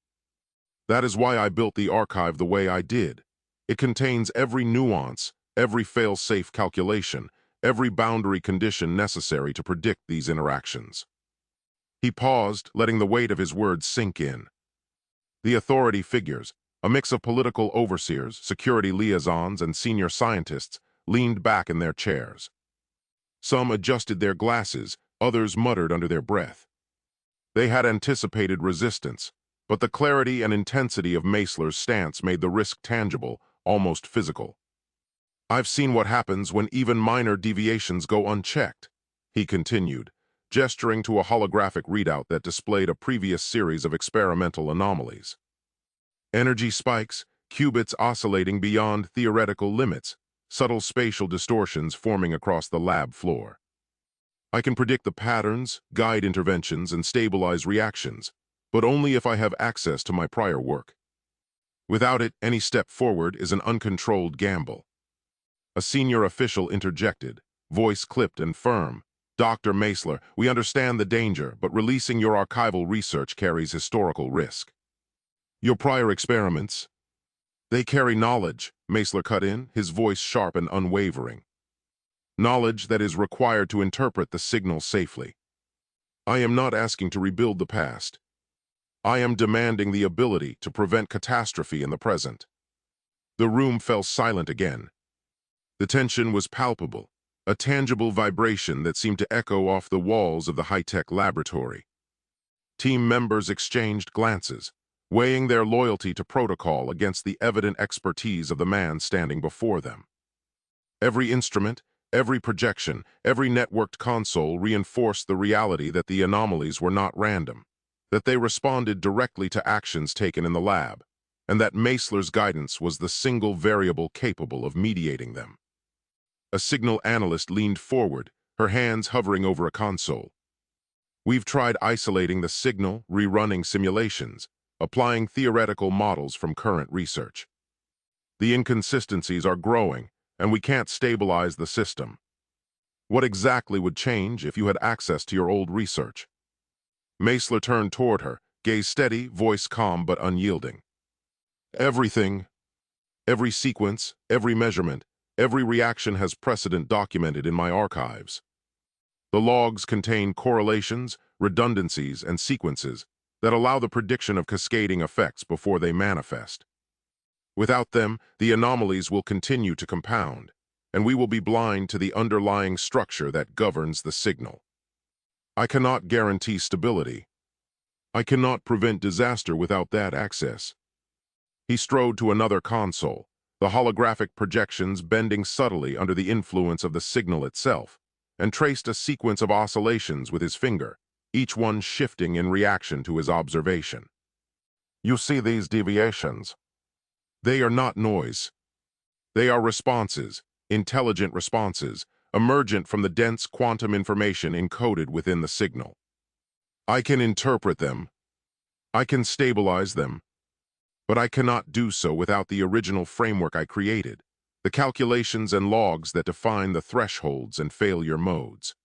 That is why I built the archive the way I did. It contains every nuance, every fail-safe calculation, every boundary condition necessary to predict these interactions. He paused, letting the weight of his words sink in. The authority figures, a mix of political overseers, security liaisons, and senior scientists, leaned back in their chairs. Some adjusted their glasses, others muttered under their breath. They had anticipated resistance, but the clarity and intensity of Meisler's stance made the risk tangible, almost physical. "I've seen what happens when even minor deviations go unchecked," he continued, gesturing to a holographic readout that displayed a previous series of experimental anomalies. Energy spikes, qubits oscillating beyond theoretical limits, subtle spatial distortions forming across the lab floor. I can predict the patterns, guide interventions, and stabilize reactions, but only if I have access to my prior work. Without it, any step forward is an uncontrolled gamble. A senior official interjected, voice clipped and firm. "Dr. Meisler, we understand the danger, but releasing your archival research carries historical risk. Your prior experiments, they carry knowledge," Meisler cut in, his voice sharp and unwavering. "Knowledge that is required to interpret the signal safely. I am not asking to rebuild the past. I am demanding the ability to prevent catastrophe in the present." The room fell silent again. The tension was palpable, a tangible vibration that seemed to echo off the walls of the high-tech laboratory. Team members exchanged glances, weighing their loyalty to protocol against the evident expertise of the man standing before them. Every instrument, every projection, every networked console reinforced the reality that the anomalies were not random, that they responded directly to actions taken in the lab, and that Meisler's guidance was the single variable capable of mediating them. A signal analyst leaned forward, her hands hovering over a console. "We've tried isolating the signal, rerunning simulations, applying theoretical models from current research. The inconsistencies are growing, and we can't stabilize the system. What exactly would change if you had access to your old research?" Meisler turned toward her, gaze steady, voice calm but unyielding. "Everything. Every sequence, every measurement, every reaction has precedent documented in my archives. The logs contain correlations, redundancies, and sequences that allow the prediction of cascading effects before they manifest. Without them, the anomalies will continue to compound, and we will be blind to the underlying structure that governs the signal. I cannot guarantee stability. I cannot prevent disaster without that access." He strode to another console, the holographic projections bending subtly under the influence of the signal itself, and traced a sequence of oscillations with his finger, each one shifting in reaction to his observation. "You see these deviations? They are not noise. They are responses, intelligent responses, emergent from the dense quantum information encoded within the signal. I can interpret them. I can stabilize them. But I cannot do so without the original framework I created, the calculations and logs that define the thresholds and failure modes.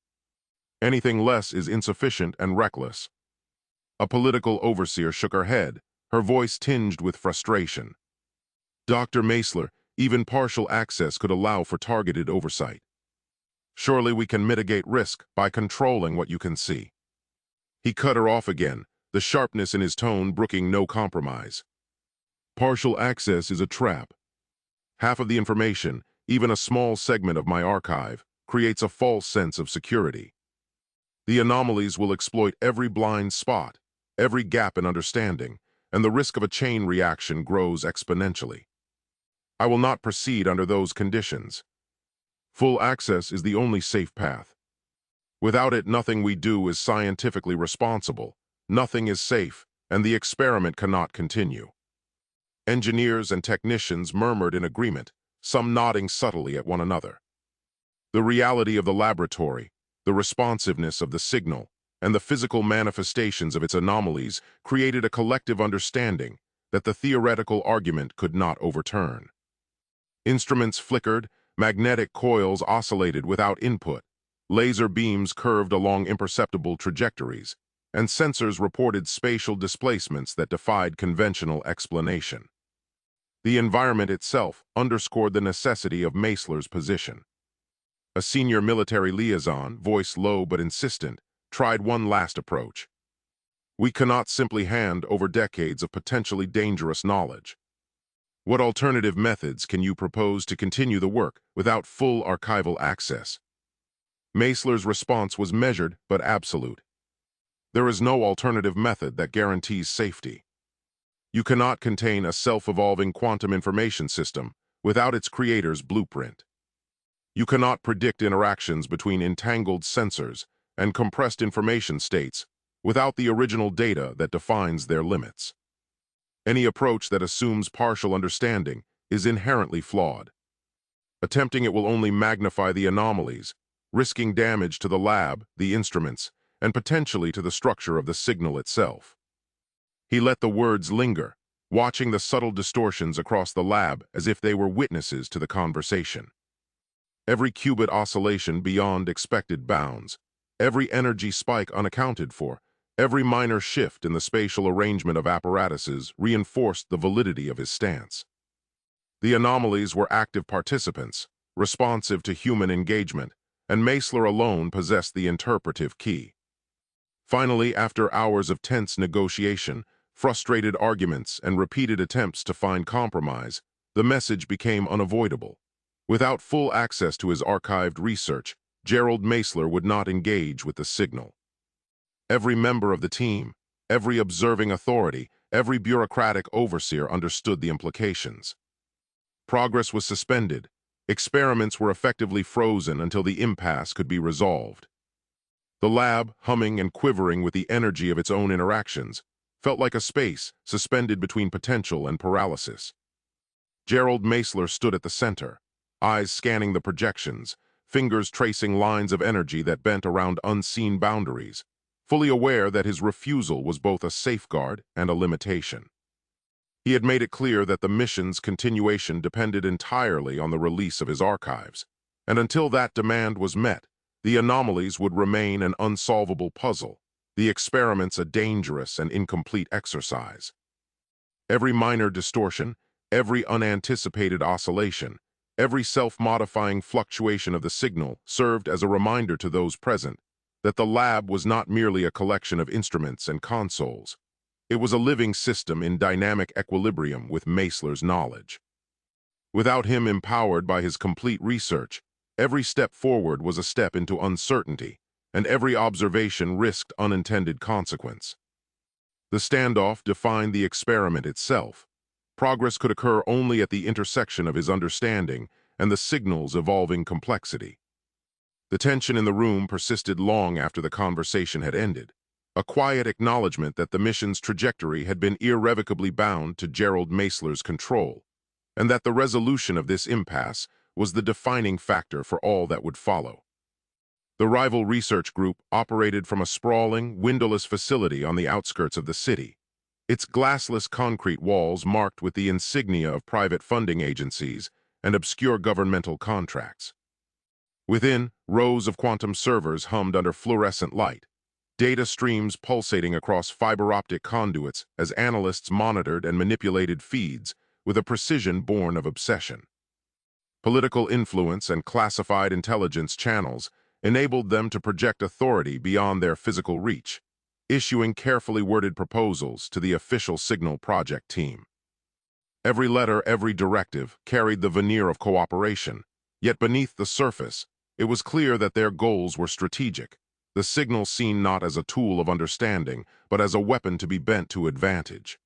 Anything less is insufficient and reckless." A political overseer shook her head, her voice tinged with frustration. "Dr. Meisler, even partial access could allow for targeted oversight. Surely we can mitigate risk by controlling what you can see." He cut her off again, the sharpness in his tone brooking no compromise. "Partial access is a trap. Half of the information, even a small segment of my archive, creates a false sense of security. The anomalies will exploit every blind spot, every gap in understanding, and the risk of a chain reaction grows exponentially. I will not proceed under those conditions. Full access is the only safe path. Without it, nothing we do is scientifically responsible, nothing is safe, and the experiment cannot continue. Engineers and technicians murmured in agreement, some nodding subtly at one another. The reality of the laboratory, the responsiveness of the signal, and the physical manifestations of its anomalies created a collective understanding that the theoretical argument could not overturn. Instruments flickered, magnetic coils oscillated without input, laser beams curved along imperceptible trajectories, and sensors reported spatial displacements that defied conventional explanation. The environment itself underscored the necessity of Meisler's position. A senior military liaison, voice low but insistent, tried one last approach. We cannot simply hand over decades of potentially dangerous knowledge. What alternative methods can you propose to continue the work without full archival access? Meisler's response was measured but absolute. There is no alternative method that guarantees safety. You cannot contain a self-evolving quantum information system without its creator's blueprint. You cannot predict interactions between entangled sensors and compressed information states without the original data that defines their limits. Any approach that assumes partial understanding is inherently flawed. Attempting it will only magnify the anomalies, risking damage to the lab, the instruments, and potentially to the structure of the signal itself. He let the words linger, watching the subtle distortions across the lab as if they were witnesses to the conversation. Every qubit oscillation beyond expected bounds, every energy spike unaccounted for, every minor shift in the spatial arrangement of apparatuses reinforced the validity of his stance. The anomalies were active participants, responsive to human engagement, and Meisler alone possessed the interpretive key. Finally, after hours of tense negotiation, frustrated arguments, and repeated attempts to find compromise, the message became unavoidable. Without full access to his archived research, Gerald Meisler would not engage with the signal. Every member of the team, every observing authority, every bureaucratic overseer understood the implications. Progress was suspended. Experiments were effectively frozen until the impasse could be resolved. The lab, humming and quivering with the energy of its own interactions, felt like a space suspended between potential and paralysis. Gerald Meisler stood at the center, eyes scanning the projections, fingers tracing lines of energy that bent around unseen boundaries, fully aware that his refusal was both a safeguard and a limitation. He had made it clear that the mission's continuation depended entirely on the release of his archives, and until that demand was met, the anomalies would remain an unsolvable puzzle, the experiments a dangerous and incomplete exercise. Every minor distortion, every unanticipated oscillation, every self-modifying fluctuation of the signal served as a reminder to those present that the lab was not merely a collection of instruments and consoles. It was a living system in dynamic equilibrium with Meisler's knowledge. Without him empowered by his complete research, every step forward was a step into uncertainty, and every observation risked unintended consequence. The standoff defined the experiment itself. Progress could occur only at the intersection of his understanding and the signal's evolving complexity. The tension in the room persisted long after the conversation had ended, a quiet acknowledgement that the mission's trajectory had been irrevocably bound to Gerald Meisler's control, and that the resolution of this impasse was the defining factor for all that would follow. The rival research group operated from a sprawling, windowless facility on the outskirts of the city, its glassless concrete walls marked with the insignia of private funding agencies and obscure governmental contracts. Within, rows of quantum servers hummed under fluorescent light, data streams pulsating across fiber-optic conduits as analysts monitored and manipulated feeds with a precision born of obsession. Political influence and classified intelligence channels enabled them to project authority beyond their physical reach, issuing carefully worded proposals to the official Signal project team. Every letter, every directive carried the veneer of cooperation, yet beneath the surface, it was clear that their goals were strategic. the signal seen not as a tool of understanding, but as a weapon to be bent to advantage.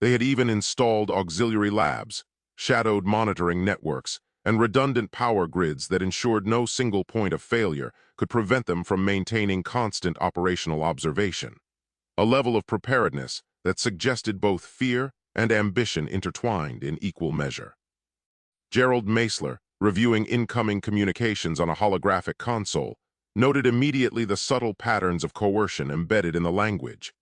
They had even installed auxiliary labs, shadowed monitoring networks, and redundant power grids that ensured no single point of failure could prevent them from maintaining constant operational observation. A level of preparedness that suggested both fear and ambition intertwined in equal measure. Gerald Meisler, reviewing incoming communications on a holographic console, noted immediately the subtle patterns of coercion embedded in the language.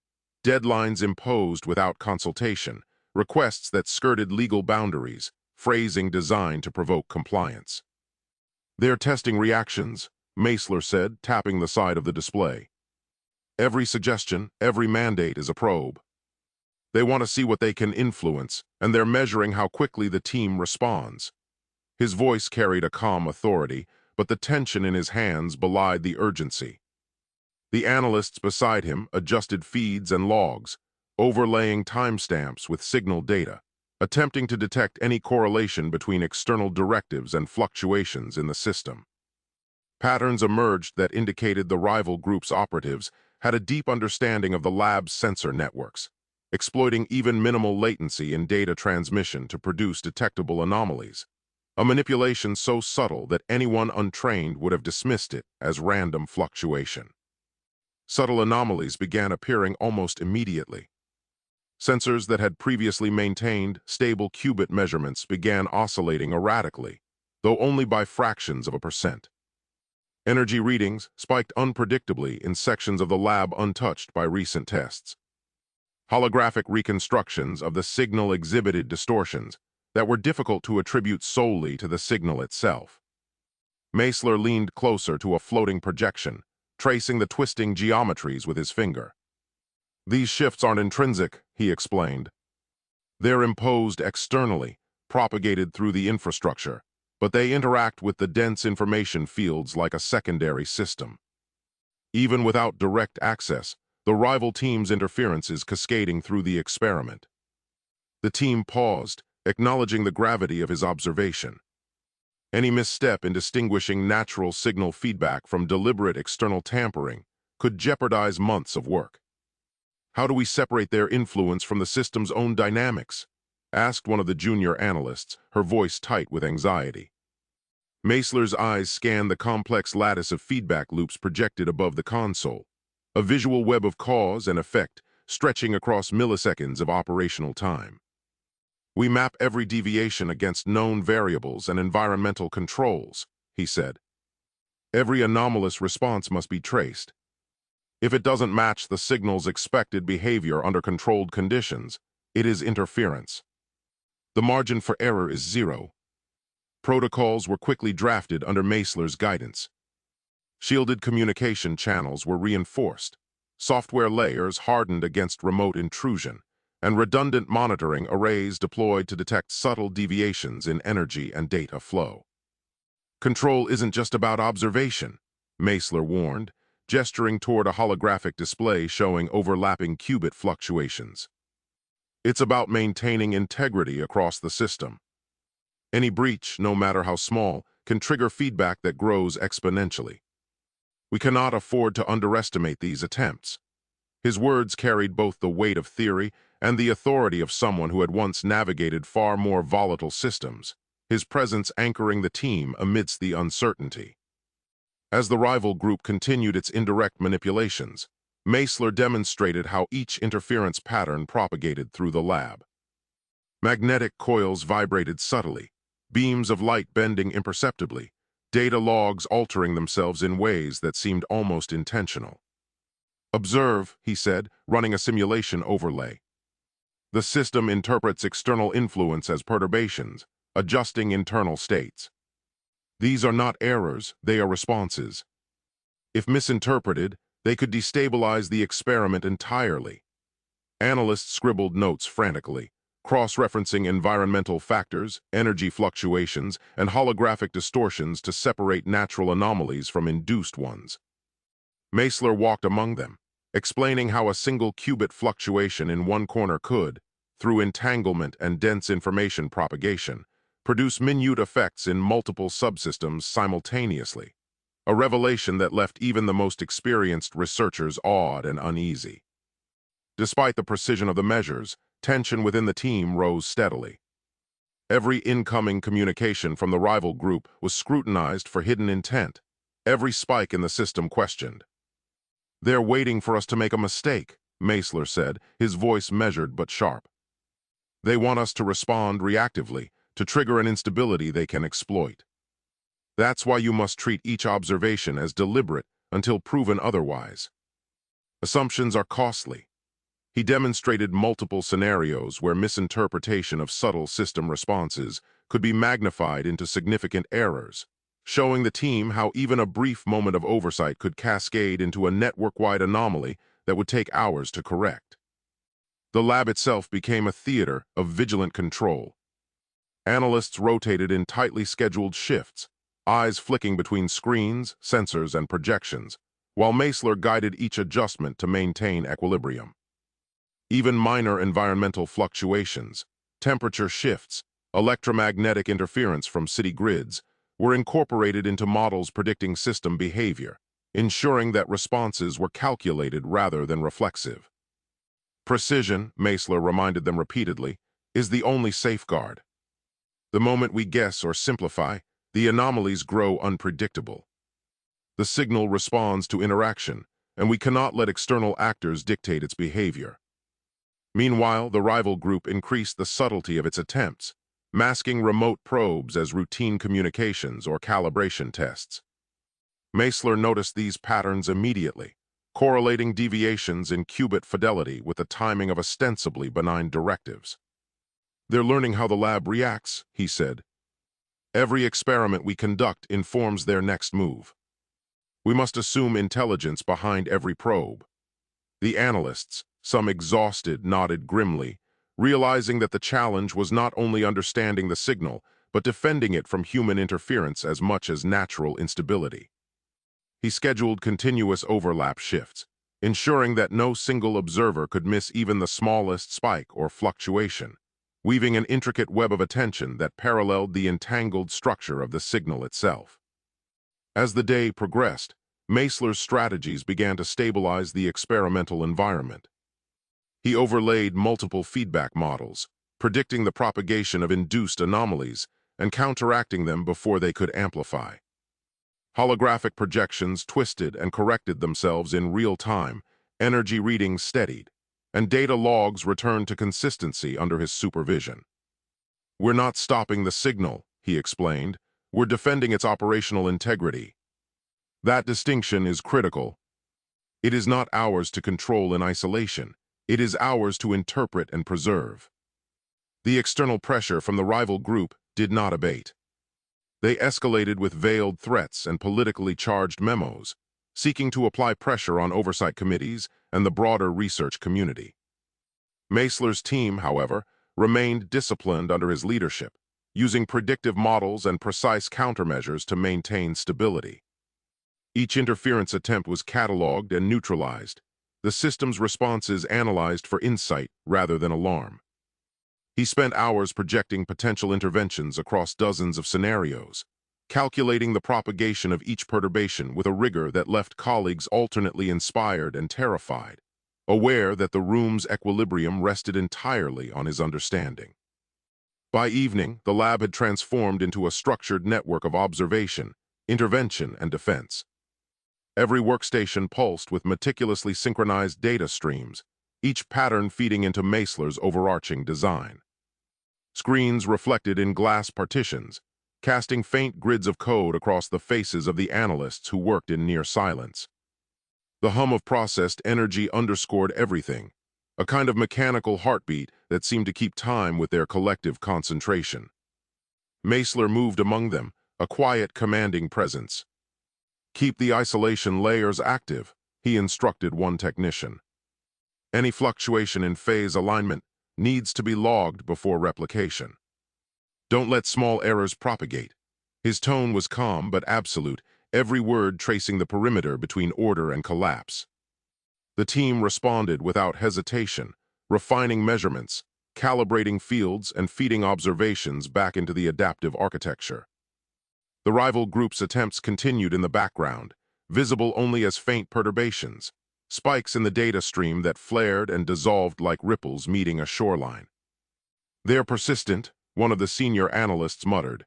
Deadlines imposed without consultation, requests that skirted legal boundaries, phrasing designed to provoke compliance. "They're testing reactions," Meisler said, tapping the side of the display. "Every suggestion, every mandate is a probe. They want to see what they can influence, and they're measuring how quickly the team responds." His voice carried a calm authority, but the tension in his hands belied the urgency. The analysts beside him adjusted feeds and logs, overlaying timestamps with signal data, attempting to detect any correlation between external directives and fluctuations in the system. Patterns emerged that indicated the rival group's operatives had a deep understanding of the lab's sensor networks, exploiting even minimal latency in data transmission to produce detectable anomalies, a manipulation so subtle that anyone untrained would have dismissed it as random fluctuation. Subtle anomalies began appearing almost immediately. Sensors that had previously maintained stable qubit measurements began oscillating erratically, though only by fractions of a percent. Energy readings spiked unpredictably in sections of the lab untouched by recent tests. Holographic reconstructions of the signal exhibited distortions that were difficult to attribute solely to the signal itself. Meisler leaned closer to a floating projection, tracing the twisting geometries with his finger. "These shifts aren't intrinsic," he explained. "They're imposed externally, propagated through the infrastructure, but they interact with the dense information fields like a secondary system. Even without direct access, the rival team's interference is cascading through the experiment." The team paused, acknowledging the gravity of his observation. Any misstep in distinguishing natural signal feedback from deliberate external tampering could jeopardize months of work. "How do we separate their influence from the system's own dynamics?" asked one of the junior analysts, her voice tight with anxiety. Meisler's eyes scanned the complex lattice of feedback loops projected above the console, a visual web of cause and effect stretching across milliseconds of operational time. "We map every deviation against known variables and environmental controls," he said. "Every anomalous response must be traced. If it doesn't match the signal's expected behavior under controlled conditions, it is interference. The margin for error is zero." Protocols were quickly drafted under Meisler's guidance. Shielded communication channels were reinforced, software layers hardened against remote intrusion, and redundant monitoring arrays deployed to detect subtle deviations in energy and data flow. "Control isn't just about observation," Meisler warned, gesturing toward a holographic display showing overlapping qubit fluctuations. "It's about maintaining integrity across the system. Any breach, no matter how small, can trigger feedback that grows exponentially. We cannot afford to underestimate these attempts." His words carried both the weight of theory and the authority of someone who had once navigated far more volatile systems, his presence anchoring the team amidst the uncertainty. As the rival group continued its indirect manipulations, Meisler demonstrated how each interference pattern propagated through the lab. Magnetic coils vibrated subtly, beams of light bending imperceptibly, data logs altering themselves in ways that seemed almost intentional. "Observe," he said, running a simulation overlay. "The system interprets external influence as perturbations, adjusting internal states. These are not errors, they are responses. If misinterpreted, they could destabilize the experiment entirely." Analysts scribbled notes frantically, cross-referencing environmental factors, energy fluctuations, and holographic distortions to separate natural anomalies from induced ones. Meisler walked among them, explaining how a single qubit fluctuation in one corner could, through entanglement and dense information propagation, produce minute effects in multiple subsystems simultaneously. a revelation that left even the most experienced researchers awed and uneasy. Despite the precision of the measures, tension within the team rose steadily. Every incoming communication from the rival group was scrutinized for hidden intent, every spike in the system questioned. "They're waiting for us to make a mistake," Meisler said, his voice measured but sharp. "They want us to respond reactively, to trigger an instability they can exploit. That's why you must treat each observation as deliberate until proven otherwise. Assumptions are costly." He demonstrated multiple scenarios where misinterpretation of subtle system responses could be magnified into significant errors, showing the team how even a brief moment of oversight could cascade into a network-wide anomaly that would take hours to correct. The lab itself became a theater of vigilant control. Analysts rotated in tightly scheduled shifts, eyes flicking between screens, sensors, and projections, while Meisler guided each adjustment to maintain equilibrium. Even minor environmental fluctuations, temperature shifts, electromagnetic interference from city grids, were incorporated into models predicting system behavior, ensuring that responses were calculated rather than reflexive. "Precision," Meisler reminded them repeatedly, "is the only safeguard. The moment we guess or simplify, the anomalies grow unpredictable. The signal responds to interaction, and we cannot let external actors dictate its behavior." Meanwhile, the rival group increased the subtlety of its attempts, masking remote probes as routine communications or calibration tests. Meisler noticed these patterns immediately, correlating deviations in qubit fidelity with the timing of ostensibly benign directives. "They're learning how the lab reacts," he said. "Every experiment we conduct informs their next move. We must assume intelligence behind every probe." The analysts, some exhausted, nodded grimly, realizing that the challenge was not only understanding the signal, but defending it from human interference as much as natural instability. He scheduled continuous overlap shifts, ensuring that no single observer could miss even the smallest spike or fluctuation, weaving an intricate web of attention that paralleled the entangled structure of the signal itself. As the day progressed, Meisler's strategies began to stabilize the experimental environment. He overlaid multiple feedback models, predicting the propagation of induced anomalies and counteracting them before they could amplify. Holographic projections twisted and corrected themselves in real time, energy readings steadied, and data logs returned to consistency under his supervision. "We're not stopping the signal," he explained. "We're defending its operational integrity. That distinction is critical. It is not ours to control in isolation. It is ours to interpret and preserve." The external pressure from the rival group did not abate. They escalated with veiled threats and politically charged memos, seeking to apply pressure on oversight committees and the broader research community. Meisler's team, however, remained disciplined under his leadership, using predictive models and precise countermeasures to maintain stability. Each interference attempt was cataloged and neutralized, the system's responses analyzed for insight rather than alarm. He spent hours projecting potential interventions across dozens of scenarios, calculating the propagation of each perturbation with a rigor that left colleagues alternately inspired and terrified, aware that the room's equilibrium rested entirely on his understanding. By evening, the lab had transformed into a structured network of observation, intervention, and defense. Every workstation pulsed with meticulously synchronized data streams, each pattern feeding into Meisler's overarching design. Screens reflected in glass partitions, casting faint grids of code across the faces of the analysts who worked in near silence. The hum of processed energy underscored everything, a kind of mechanical heartbeat that seemed to keep time with their collective concentration. Meisler moved among them, a quiet, commanding presence. "Keep the isolation layers active," he instructed one technician. "Any fluctuation in phase alignment needs to be logged before replication. Don't let small errors propagate." His tone was calm but absolute, every word tracing the perimeter between order and collapse. The team responded without hesitation, refining measurements, calibrating fields, and feeding observations back into the adaptive architecture. The rival group's attempts continued in the background, visible only as faint perturbations, spikes in the data stream that flared and dissolved like ripples meeting a shoreline. "They're persistent," one of the senior analysts muttered.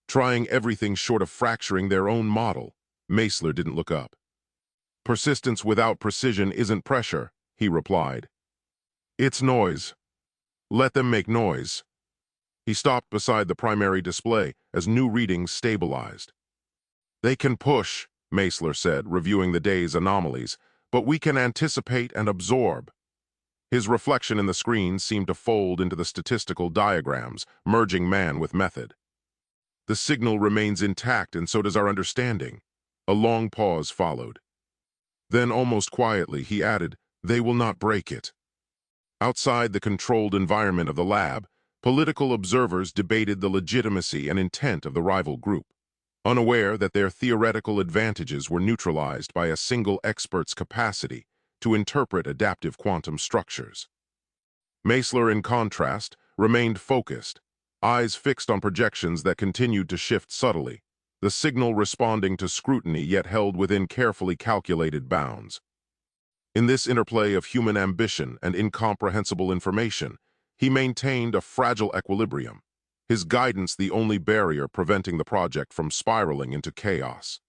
"Trying everything short of fracturing their own model." Meisler didn't look up. "Persistence without precision isn't pressure," he replied. "It's noise. Let them make noise." He stopped beside the primary display as new readings stabilized. "They can push," Meisler said, reviewing the day's anomalies, "but we can anticipate and absorb." His reflection in the screen seemed to fold into the statistical diagrams, merging man with method. "The signal remains intact, and so does our understanding." A long pause followed. Then, almost quietly, he added, "They will not break it." Outside the controlled environment of the lab, political observers debated the legitimacy and intent of the rival group, unaware that their theoretical advantages were neutralized by a single expert's capacity to interpret adaptive quantum structures. Meisler, in contrast, remained focused, eyes fixed on projections that continued to shift subtly, the signal responding to scrutiny yet held within carefully calculated bounds. In this interplay of human ambition and incomprehensible information, he maintained a fragile equilibrium, his guidance the only barrier preventing the project from spiraling into chaos.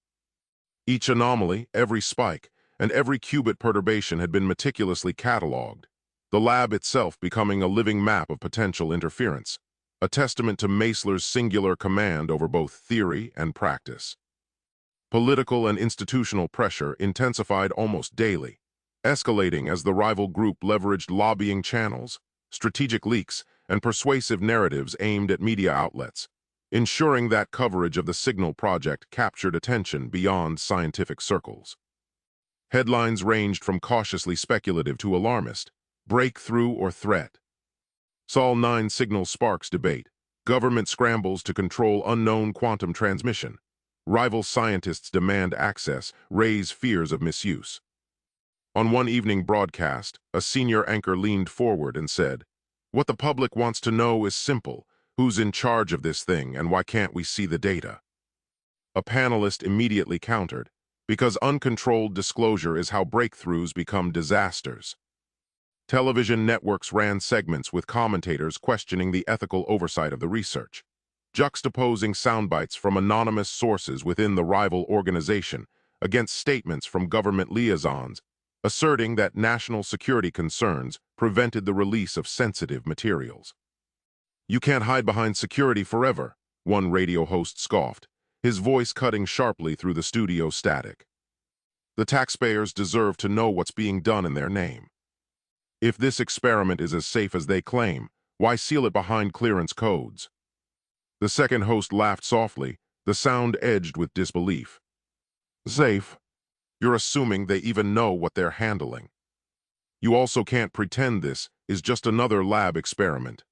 Each anomaly, every spike, and every qubit perturbation had been meticulously catalogued, the lab itself becoming a living map of potential interference, a testament to Meisler's singular command over both theory and practice. Political and institutional pressure intensified almost daily, escalating as the rival group leveraged lobbying channels, strategic leaks, and persuasive narratives aimed at media outlets, ensuring that coverage of the Signal project captured attention beyond scientific circles. Headlines ranged from cautiously speculative to alarmist, breakthrough or threat. Sol 9 Signal sparks debate, government scrambles to control unknown quantum transmission, rival scientists demand access, raise fears of misuse. On one evening broadcast, a senior anchor leaned forward and said, "What the public wants to know is simple. Who's in charge of this thing, and why can't we see the data?" A panelist immediately countered, "Because uncontrolled disclosure is how breakthroughs become disasters." Television networks ran segments with commentators questioning the ethical oversight of the research, juxtaposing soundbites from anonymous sources within the rival organization against statements from government liaisons asserting that national security concerns prevented the release of sensitive materials. "You can't hide behind security forever," one radio host scoffed, his voice cutting sharply through the studio static. "The taxpayers deserve to know what's being done in their name. If this experiment is as safe as they claim, why seal it behind clearance codes?" The second host laughed softly, the sound edged with disbelief. "Safe? You're assuming they even know what they're handling. You also can't pretend this is just another lab experiment."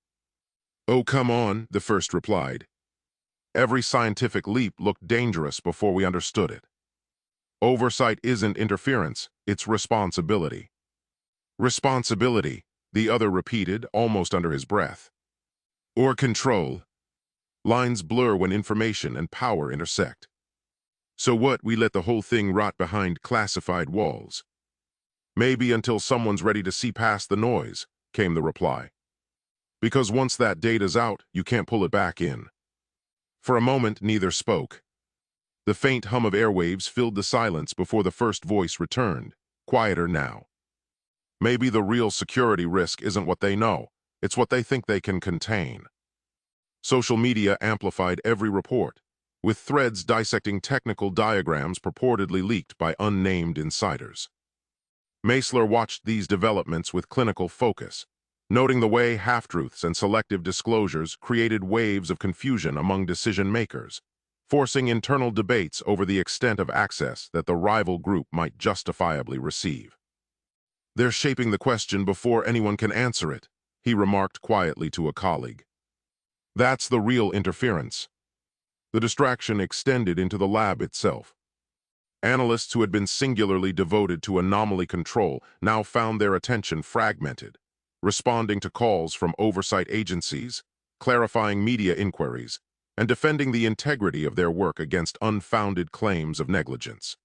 "Oh, come on," the first replied. "Every scientific leap looked dangerous before we understood it. Oversight isn't interference, it's responsibility." "Responsibility," the other repeated, almost under his breath. "Or control. Lines blur when information and power intersect. So what, we let the whole thing rot behind classified walls?" "Maybe until someone's ready to see past the noise," came the reply. "Because once that data's out, you can't pull it back in." For a moment, neither spoke. The faint hum of airwaves filled the silence before the first voice returned, quieter now. "Maybe the real security risk isn't what they know, it's what they think they can contain." Social media amplified every report, with threads dissecting technical diagrams purportedly leaked by unnamed insiders. Meisler watched these developments with clinical focus, noting the way half-truths and selective disclosures created waves of confusion among decision-makers, forcing internal debates over the extent of access that the rival group might justifiably receive. "They're shaping the question before anyone can answer it," he remarked quietly to a colleague. "That's the real interference." The distraction extended into the lab itself. Analysts who had been singularly devoted to anomaly control now found their attention fragmented, responding to calls from oversight agencies, clarifying media inquiries, and defending the integrity of their work against unfounded claims of negligence.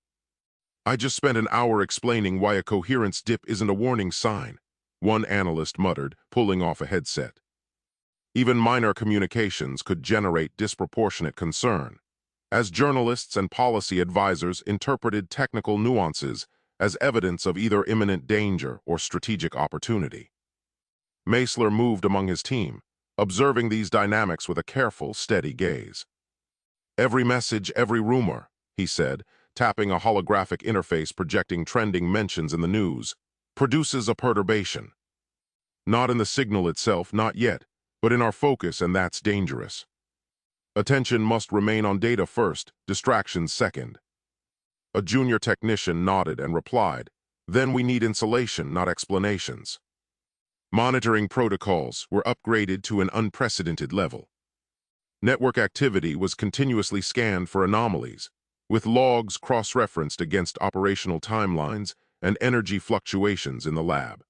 "I just spent an hour explaining why a coherence dip isn't a warning sign," one analyst muttered, pulling off a headset. Even minor communications could generate disproportionate concern, as journalists and policy advisors interpreted technical nuances as evidence of either imminent danger or strategic opportunity. Meisler moved among his team, observing these dynamics with a careful, steady gaze. "Every message, every rumor," he said, tapping a holographic interface projecting trending mentions in the news, "produces a perturbation. Not in the signal itself, not yet, but in our focus, and that's dangerous. Attention must remain on data first, distractions second." A junior technician nodded and replied, "Then we need insulation, not explanations." Monitoring protocols were upgraded to an unprecedented level. Network activity was continuously scanned for anomalies, with logs cross-referenced against operational timelines and energy fluctuations in the lab.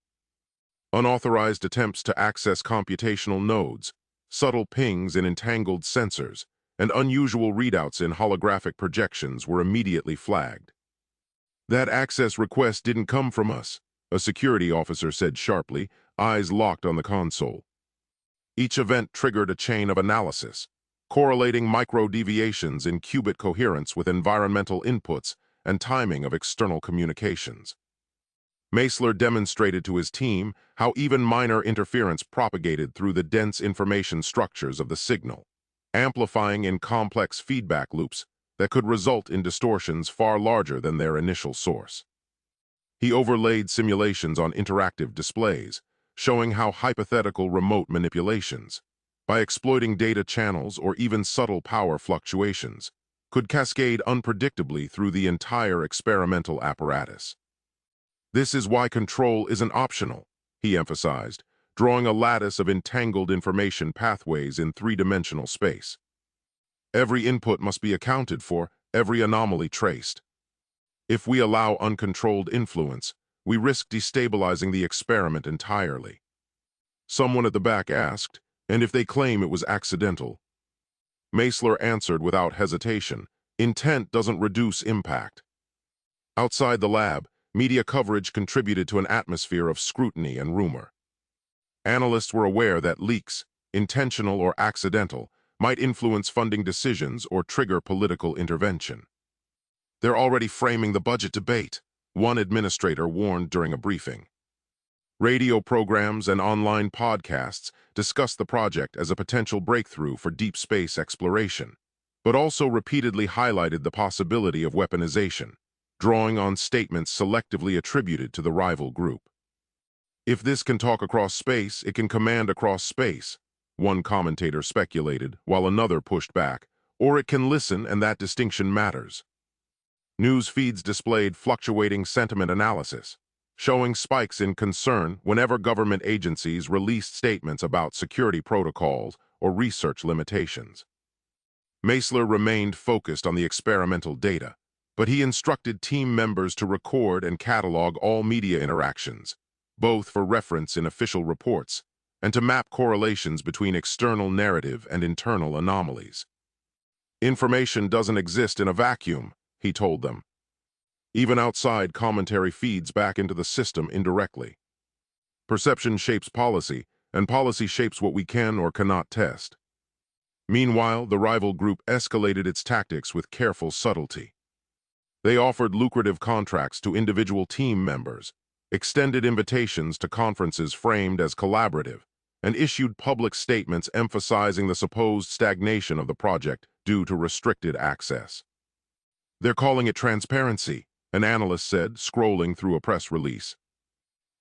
Unauthorized attempts to access computational nodes, subtle pings in entangled sensors, and unusual readouts in holographic projections were immediately flagged. "That access request didn't come from us," a security officer said sharply, eyes locked on the console. Each event triggered a chain of analysis, correlating micro-deviations in qubit coherence with environmental inputs and timing of external communications. Meisler demonstrated to his team how even minor interference propagated through the dense information structures of the signal, amplifying in complex feedback loops that could result in distortions far larger than their initial source. He overlaid simulations on interactive displays, showing how hypothetical remote manipulations, by exploiting data channels or even subtle power fluctuations, could cascade unpredictably through the entire experimental apparatus. "This is why control isn't optional," he emphasized, drawing a lattice of entangled information pathways in three-dimensional space. "Every input must be accounted for, every anomaly traced. If we allow uncontrolled influence, we risk destabilizing the experiment entirely." Someone at the back asked, "And if they claim it was accidental?" Meisler answered without hesitation, "Intent doesn't reduce impact." Outside the lab, media coverage contributed to an atmosphere of scrutiny and rumor. Analysts were aware that leaks, intentional or accidental, might influence funding decisions or trigger political intervention. "They're already framing the budget debate," one administrator warned during a briefing. Radio programs and online podcasts discussed the project as a potential breakthrough for deep space exploration, but also repeatedly highlighted the possibility of weaponization, drawing on statements selectively attributed to the rival group. "If this can talk across space, it can command across space," one commentator speculated, while another pushed back, "Or it can listen, and that distinction matters." News feeds displayed fluctuating sentiment analysis, showing spikes in concern whenever government agencies released statements about security protocols or research limitations. Meisler remained focused on the experimental data, but he instructed team members to record and catalog all media interactions, both for reference in official reports and to map correlations between external narrative and internal anomalies. "Information doesn't exist in a vacuum," he told them. Even outside commentary feeds back into the system indirectly. "Perception shapes policy, and policy shapes what we can or cannot test." Meanwhile, the rival group escalated its tactics with careful subtlety. They offered lucrative contracts to individual team members, extended invitations to conferences framed as collaborative, and issued public statements emphasizing the supposed stagnation of the project due to restricted access. "They're calling it transparency," an analyst said, scrolling through a press release.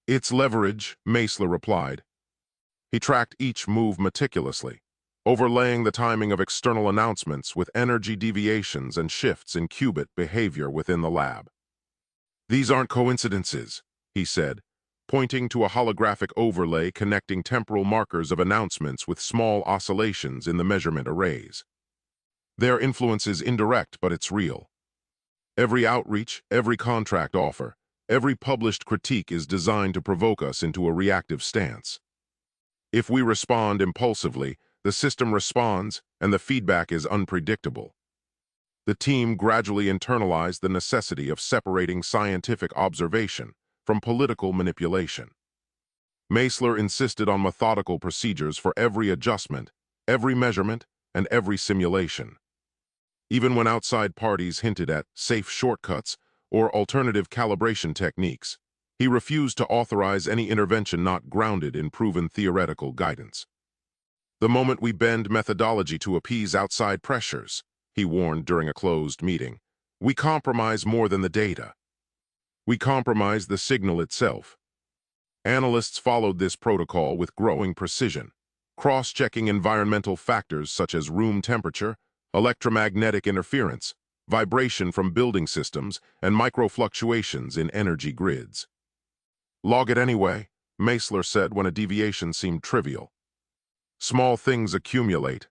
"It's leverage," Meisler replied. He tracked each move meticulously, overlaying the timing of external announcements with energy deviations and shifts in qubit behavior within the lab. "These aren't coincidences," he said, pointing to a holographic overlay connecting temporal markers of announcements with small oscillations in the measurement arrays. "Their influence is indirect, but it's real. Every outreach, every contract offer, every published critique is designed to provoke us into a reactive stance. If we respond impulsively, The system responds, and the feedback is unpredictable. The team gradually internalized the necessity of separating scientific observation from political manipulation. Meisler insisted on methodical procedures for every adjustment, every measurement, and every simulation. Even when outside parties hinted at safe shortcuts or alternative calibration techniques, he refused to authorize any intervention not grounded in proven theoretical guidance. "The moment we bend methodology to appease outside pressures," he warned during a closed meeting, "we compromise more than the data. We compromise the signal itself." Analysts followed this protocol with growing precision, cross-checking environmental factors such as room temperature, electromagnetic interference, vibration from building systems, and microfluctuations in energy grids. "Log it anyway," Meisler said when a deviation seemed trivial. "Small things accumulate."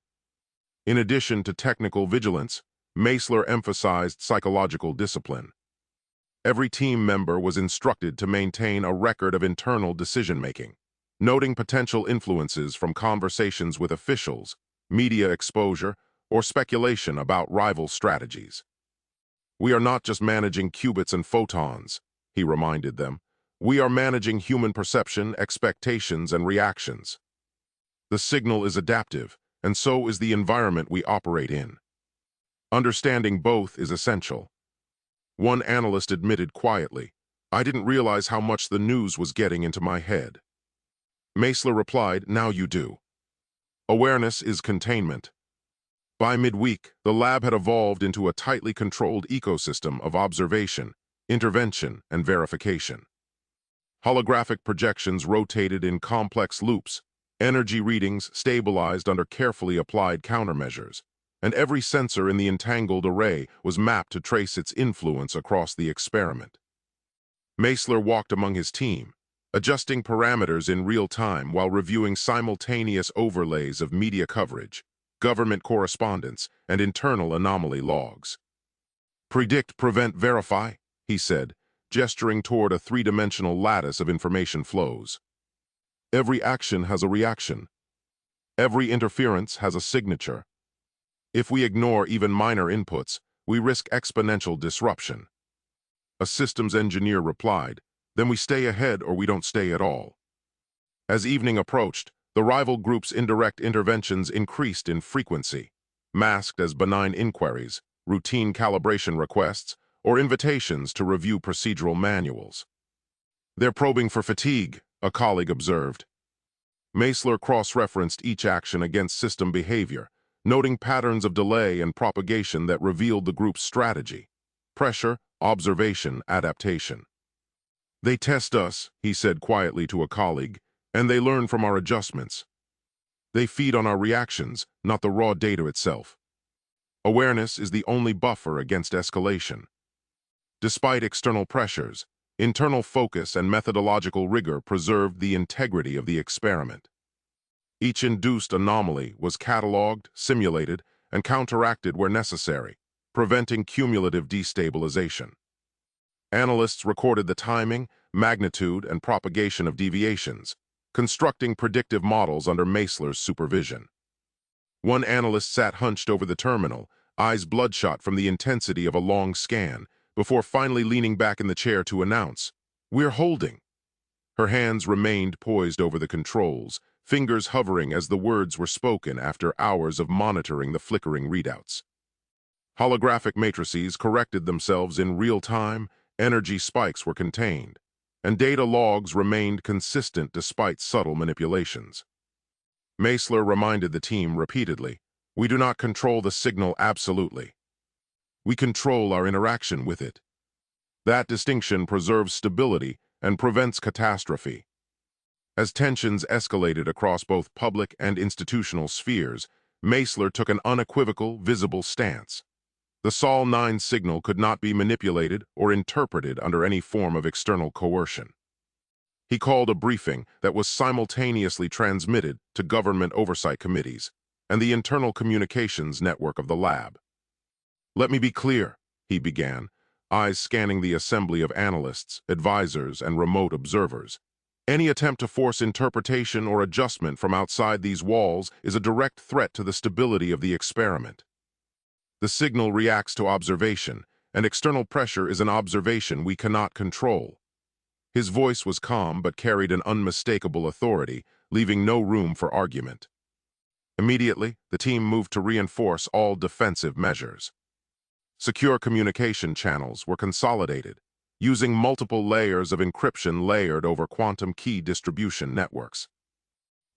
In addition to technical vigilance, Meisler emphasized psychological discipline. Every team member was instructed to maintain a record of internal decision-making, noting potential influences from conversations with officials, media exposure, or speculation about rival strategies. "We are not just managing qubits and photons," he reminded them. "We are managing human perception, expectations, and reactions. The signal is adaptive, and so is the environment we operate in. Understanding both is essential." One analyst admitted quietly, "I didn't realize how much the news was getting into my head." Meisler replied, "Now you do. Awareness is containment." By midweek, the lab had evolved into a tightly controlled ecosystem of observation, intervention, and verification. Holographic projections rotated in complex loops, energy readings stabilized under carefully applied countermeasures, and every sensor in the entangled array was mapped to trace its influence across the experiment. Meisler walked among his team, adjusting parameters in real time while reviewing simultaneous overlays of media coverage, government correspondence, and internal anomaly logs. "Predict, prevent, verify," he said, gesturing toward a three-dimensional lattice of information flows. "Every action has a reaction. Every interference has a signature. If we ignore even minor inputs, we risk exponential disruption." A systems engineer replied, "Then we stay ahead or we don't stay at all." As evening approached, the rival group's indirect interventions increased in frequency, masked as benign inquiries, routine calibration requests, or invitations to review procedural manuals. "They're probing for fatigue," a colleague observed. Meisler cross-referenced each action against system behavior, noting patterns of delay and propagation that revealed the group's strategy: pressure, observation, adaptation. "They test us," he said quietly to a colleague, "and they learn from our adjustments. They feed on our reactions, not the raw data itself. Awareness is the only buffer against escalation." Despite external pressures, internal focus and methodological rigor preserved the integrity of the experiment. Each induced anomaly was cataloged, simulated, and counteracted where necessary, preventing cumulative destabilization. Analysts recorded the timing, magnitude, and propagation of deviations, constructing predictive models under Meisler's supervision. One analyst sat hunched over the terminal, eyes bloodshot from the intensity of a long scan, before finally leaning back in the chair to announce, "We're holding." Her hands remained poised over the controls, fingers hovering as the words were spoken after hours of monitoring the flickering readouts. Holographic matrices corrected themselves in real time, energy spikes were contained, and data logs remained consistent despite subtle manipulations. Meisler reminded the team repeatedly, "We do not control the signal absolutely. We control our interaction with it. That distinction preserves stability and prevents catastrophe." As tensions escalated across both public and institutional spheres, Meisler took an unequivocal, visible stance. The Sol 9 signal could not be manipulated or interpreted under any form of external coercion. He called a briefing that was simultaneously transmitted to government oversight committees and the internal communications network of the lab. "Let me be clear," he began, eyes scanning the assembly of analysts, advisors, and remote observers. Any attempt to force interpretation or adjustment from outside these walls is a direct threat to the stability of the experiment. The signal reacts to observation, and external pressure is an observation we cannot control. His voice was calm but carried an unmistakable authority, leaving no room for argument. Immediately, the team moved to reinforce all defensive measures. Secure communication channels were consolidated, using multiple layers of encryption layered over quantum key distribution networks.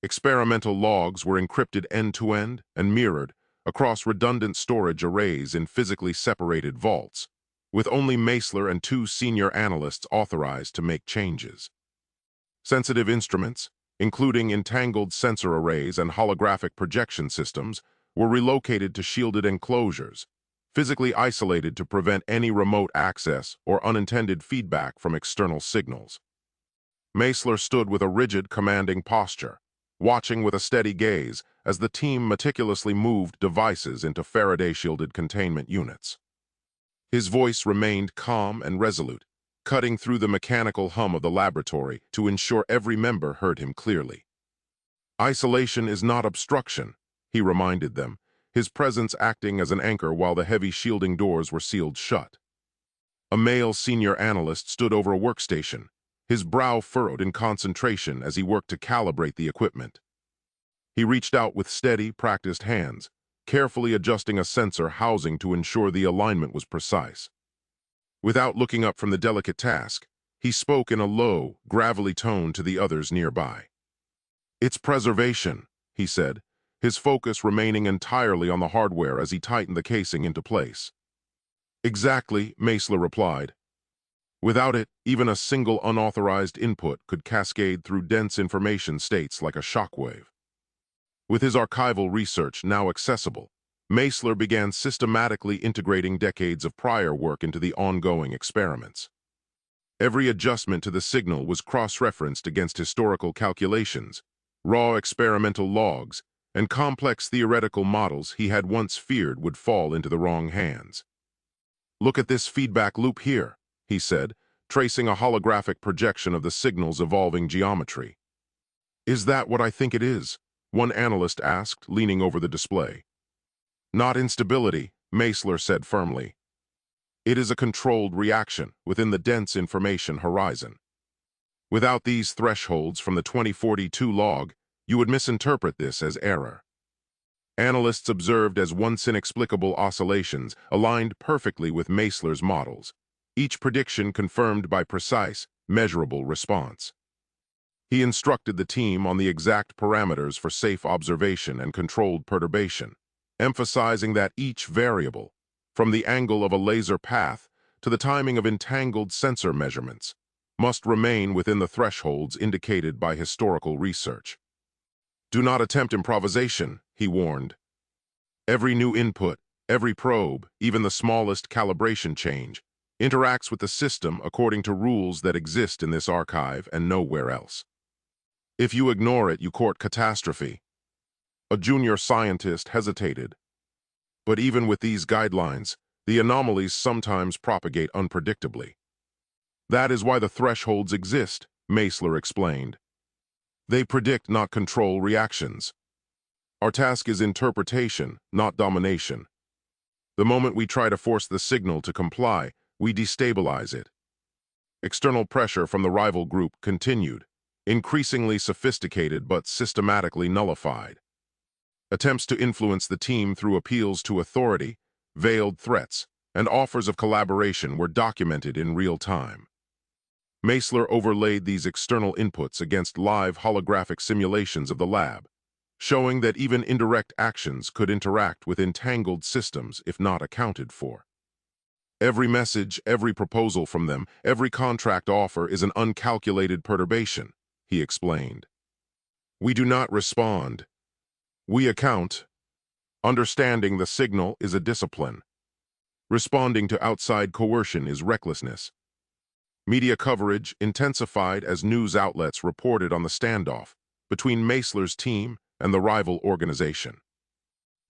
Experimental logs were encrypted end-to-end and mirrored across redundant storage arrays in physically separated vaults, with only Meisler and 2 senior analysts authorized to make changes. Sensitive instruments, including entangled sensor arrays and holographic projection systems, were relocated to shielded enclosures, physically isolated to prevent any remote access or unintended feedback from external signals. Meisler stood with a rigid, commanding posture, watching with a steady gaze as the team meticulously moved devices into Faraday-shielded containment units. His voice remained calm and resolute, cutting through the mechanical hum of the laboratory to ensure every member heard him clearly. Isolation is not obstruction, he reminded them, his presence acting as an anchor while the heavy shielding doors were sealed shut. A male senior analyst stood over a workstation, his brow furrowed in concentration as he worked to calibrate the equipment. He reached out with steady, practiced hands, carefully adjusting a sensor housing to ensure the alignment was precise. Without looking up from the delicate task, he spoke in a low, gravelly tone to the others nearby. "It's preservation," he said, his focus remaining entirely on the hardware as he tightened the casing into place. "Exactly," Meisler replied. "Without it, even a single unauthorized input could cascade through dense information states like a shockwave." With his archival research now accessible, Meisler began systematically integrating decades of prior work into the ongoing experiments. Every adjustment to the signal was cross-referenced against historical calculations, raw experimental logs, and complex theoretical models he had once feared would fall into the wrong hands. "Look at this feedback loop here," he said, tracing a holographic projection of the signal's evolving geometry. "Is that what I think it is?" one analyst asked, leaning over the display. "Not instability," Meisler said firmly. "It is a controlled reaction within the dense information horizon. Without these thresholds from the 2042 log, you would misinterpret this as error." Analysts observed as once inexplicable oscillations aligned perfectly with Meisler's models, each prediction confirmed by precise, measurable response. He instructed the team on the exact parameters for safe observation and controlled perturbation, emphasizing that each variable, from the angle of a laser path to the timing of entangled sensor measurements, must remain within the thresholds indicated by historical research. "Do not attempt improvisation," he warned. "Every new input, every probe, even the smallest calibration change, interacts with the system according to rules that exist in this archive and nowhere else. If you ignore it, you court catastrophe." A junior scientist hesitated. "But even with these guidelines, the anomalies sometimes propagate unpredictably." "That is why the thresholds exist," Meisler explained. "They predict, not control, reactions. Our task is interpretation, not domination. The moment we try to force the signal to comply, we destabilize it." External pressure from the rival group continued, increasingly sophisticated but systematically nullified. Attempts to influence the team through appeals to authority, veiled threats, and offers of collaboration were documented in real time. Meisler overlaid these external inputs against live holographic simulations of the lab, showing that even indirect actions could interact with entangled systems if not accounted for. "Every message, every proposal from them, every contract offer is an uncalculated perturbation," he explained. "We do not respond. We account. Understanding the signal is a discipline. Responding to outside coercion is recklessness." Media coverage intensified as news outlets reported on the standoff between Meisler's team and the rival organization.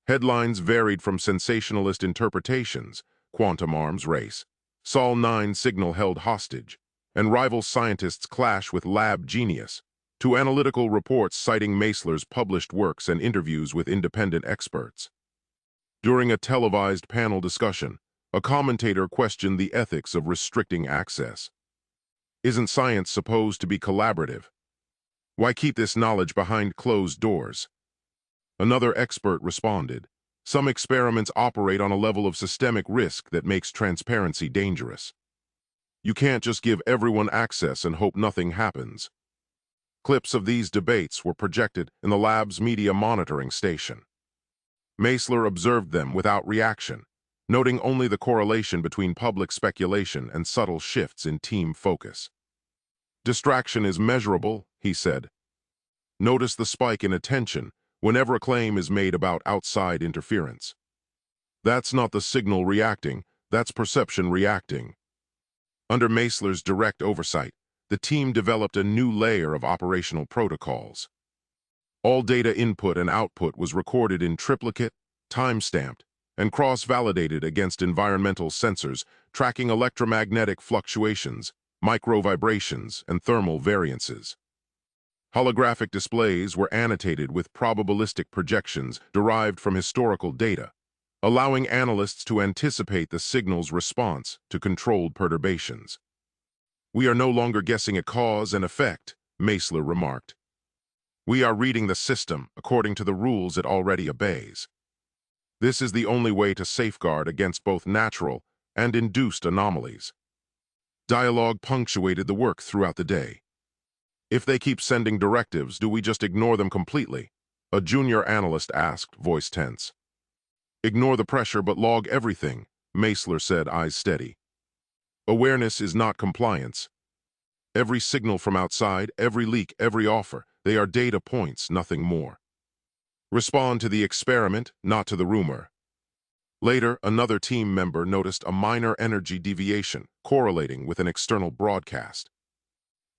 Headlines varied from sensationalist interpretations, quantum arms race, Sol 9 signal held hostage, and rival scientists clash with lab genius, to analytical reports citing Meisler's published works and interviews with independent experts. During a televised panel discussion, a commentator questioned the ethics of restricting access. Isn't science supposed to be collaborative? Why keep this knowledge behind closed doors? Another expert responded, some experiments operate on a level of systemic risk that makes transparency dangerous. You can't just give everyone access and hope nothing happens. Clips of these debates were projected in the lab's media monitoring station. Meisler observed them without reaction, noting only the correlation between public speculation and subtle shifts in team focus. Distraction is measurable, he said. Notice the spike in attention whenever a claim is made about outside interference. That's not the signal reacting, that's perception reacting. Under Meisler's direct oversight, the team developed a new layer of operational protocols. All data input and output was recorded in triplicate, time-stamped, and cross-validated against environmental sensors tracking electromagnetic fluctuations, micro-vibrations, and thermal variances. Holographic displays were annotated with probabilistic projections derived from historical data, allowing analysts to anticipate the signal's response to controlled perturbations. We are no longer guessing at cause and effect, Meisler remarked. We are reading the system according to the rules it already obeys. This is the only way to safeguard against both natural and induced anomalies. Dialogue punctuated the work throughout the day. If they keep sending directives, do we just ignore them completely? A junior analyst asked, voice tense. Ignore the pressure but log everything, Meisler said, eyes steady. Awareness is not compliance. Every signal from outside, every leak, every offer, they are data points, nothing more. Respond to the experiment, not to the rumor. Later, another team member noticed a minor energy deviation correlating with an external broadcast.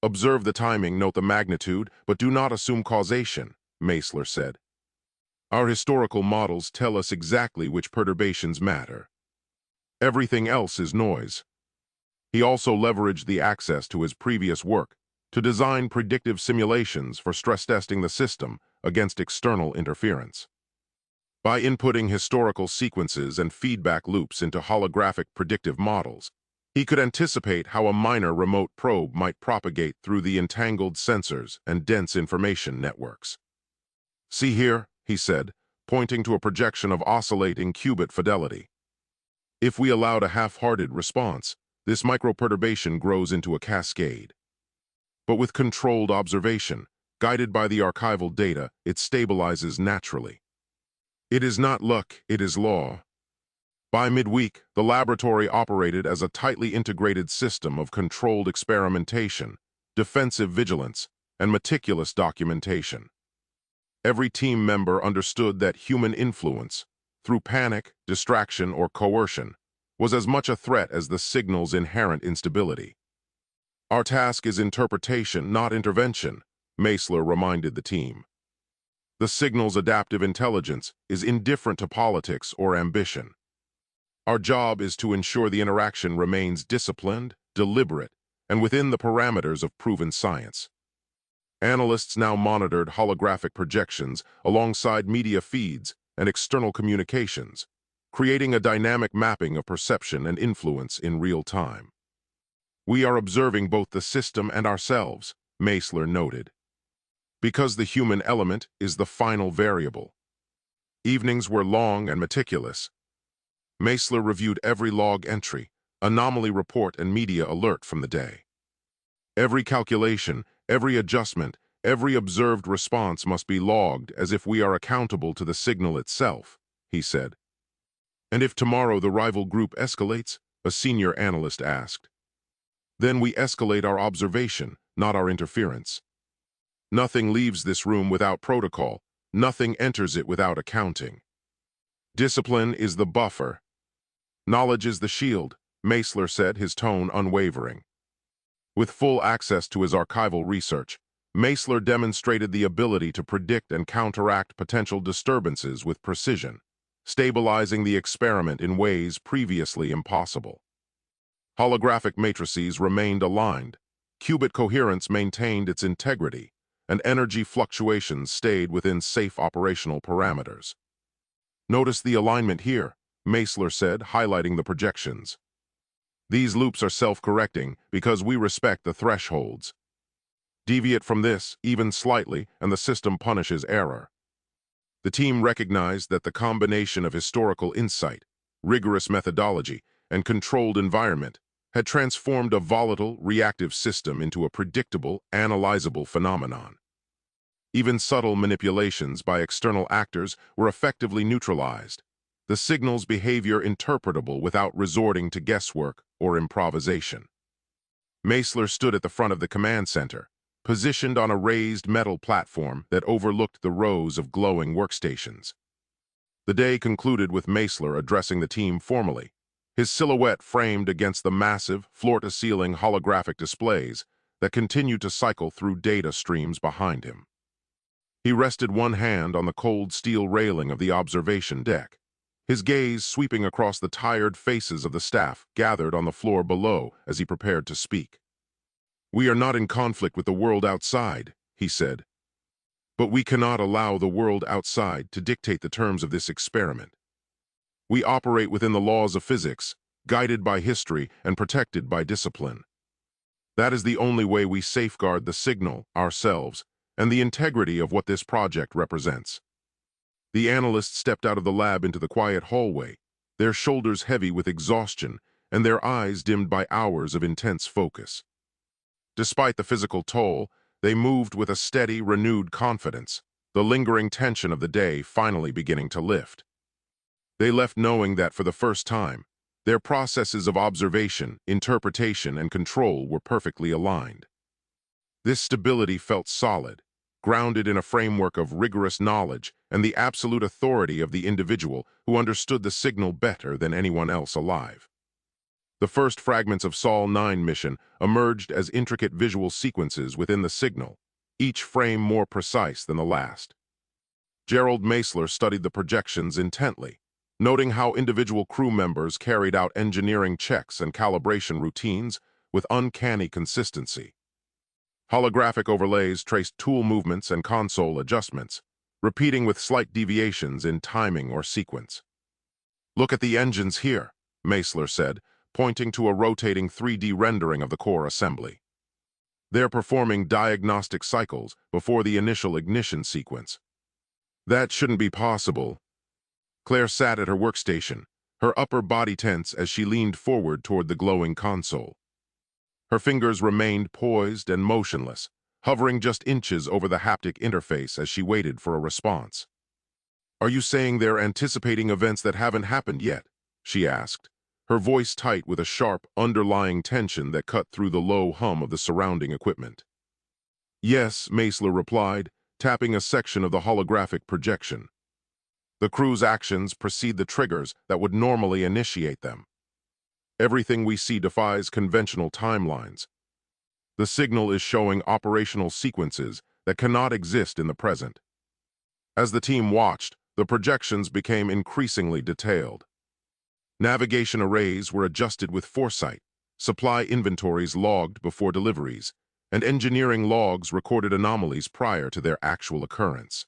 Observe the timing, note the magnitude, but do not assume causation, Meisler said. Our historical models tell us exactly which perturbations matter. Everything else is noise. He also leveraged the access to his previous work to design predictive simulations for stress testing the system against external interference. By inputting historical sequences and feedback loops into holographic predictive models, he could anticipate how a minor remote probe might propagate through the entangled sensors and dense information networks. See here, he said, pointing to a projection of oscillating qubit fidelity. If we allowed a half-hearted response, this microperturbation grows into a cascade. But with controlled observation, guided by the archival data, it stabilizes naturally. It is not luck, it is law. By midweek, the laboratory operated as a tightly integrated system of controlled experimentation, defensive vigilance, and meticulous documentation. Every team member understood that human influence, through panic, distraction, or coercion, was as much a threat as the signal's inherent instability. Our task is interpretation, not intervention, Meisler reminded the team. The signal's adaptive intelligence is indifferent to politics or ambition. Our job is to ensure the interaction remains disciplined, deliberate, and within the parameters of proven science. Analysts now monitored holographic projections alongside media feeds and external communications, creating a dynamic mapping of perception and influence in real time. We are observing both the system and ourselves, Meisler noted, because the human element is the final variable. Evenings were long and meticulous. Meisler reviewed every log entry, anomaly report, and media alert from the day. Every calculation, every adjustment, every observed response must be logged as if we are accountable to the signal itself, he said. And if tomorrow the rival group escalates, a senior analyst asked. Then we escalate our observation, not our interference. Nothing leaves this room without protocol. Nothing enters it without accounting. Discipline is the buffer. Knowledge is the shield, Meisler said, his tone unwavering. With full access to his archival research, Meisler demonstrated the ability to predict and counteract potential disturbances with precision, stabilizing the experiment in ways previously impossible. Holographic matrices remained aligned, qubit coherence maintained its integrity, and energy fluctuations stayed within safe operational parameters. "Notice the alignment here," Meisler said, highlighting the projections. "These loops are self-correcting because we respect the thresholds. Deviate from this, even slightly, and the system punishes error." The team recognized that the combination of historical insight, rigorous methodology, and controlled environment had transformed a volatile, reactive system into a predictable, analyzable phenomenon. Even subtle manipulations by external actors were effectively neutralized, the signal's behavior interpretable without resorting to guesswork or improvisation. Meisler stood at the front of the command center, positioned on a raised metal platform that overlooked the rows of glowing workstations. The day concluded with Meisler addressing the team formally, his silhouette framed against the massive, floor-to-ceiling holographic displays that continued to cycle through data streams behind him. He rested one hand on the cold steel railing of the observation deck, his gaze sweeping across the tired faces of the staff gathered on the floor below as he prepared to speak. "We are not in conflict with the world outside," he said. "But we cannot allow the world outside to dictate the terms of this experiment. We operate within the laws of physics, guided by history and protected by discipline. That is the only way we safeguard the signal, ourselves, and the integrity of what this project represents." The analysts stepped out of the lab into the quiet hallway, their shoulders heavy with exhaustion and their eyes dimmed by hours of intense focus. Despite the physical toll, they moved with a steady, renewed confidence, the lingering tension of the day finally beginning to lift. They left knowing that for the first time, their processes of observation, interpretation, and control were perfectly aligned. This stability felt solid, grounded in a framework of rigorous knowledge and the absolute authority of the individual who understood the signal better than anyone else alive. The first fragments of Sol 9 mission emerged as intricate visual sequences within the signal, each frame more precise than the last. Gerald Meisler studied the projections intently, noting how individual crew members carried out engineering checks and calibration routines with uncanny consistency. Holographic overlays traced tool movements and console adjustments, repeating with slight deviations in timing or sequence. "Look at the engines here," Meisler said, pointing to a rotating 3D rendering of the core assembly. "They're performing diagnostic cycles before the initial ignition sequence." "That shouldn't be possible." Claire sat at her workstation, her upper body tense as she leaned forward toward the glowing console. Her fingers remained poised and motionless, hovering just inches over the haptic interface as she waited for a response. "Are you saying they're anticipating events that haven't happened yet?" she asked, her voice tight with a sharp, underlying tension that cut through the low hum of the surrounding equipment. "Yes," Meisler replied, tapping a section of the holographic projection. "The crew's actions precede the triggers that would normally initiate them. Everything we see defies conventional timelines. The signal is showing operational sequences that cannot exist in the present." As the team watched, the projections became increasingly detailed. Navigation arrays were adjusted with foresight, supply inventories logged before deliveries, and engineering logs recorded anomalies prior to their actual occurrence.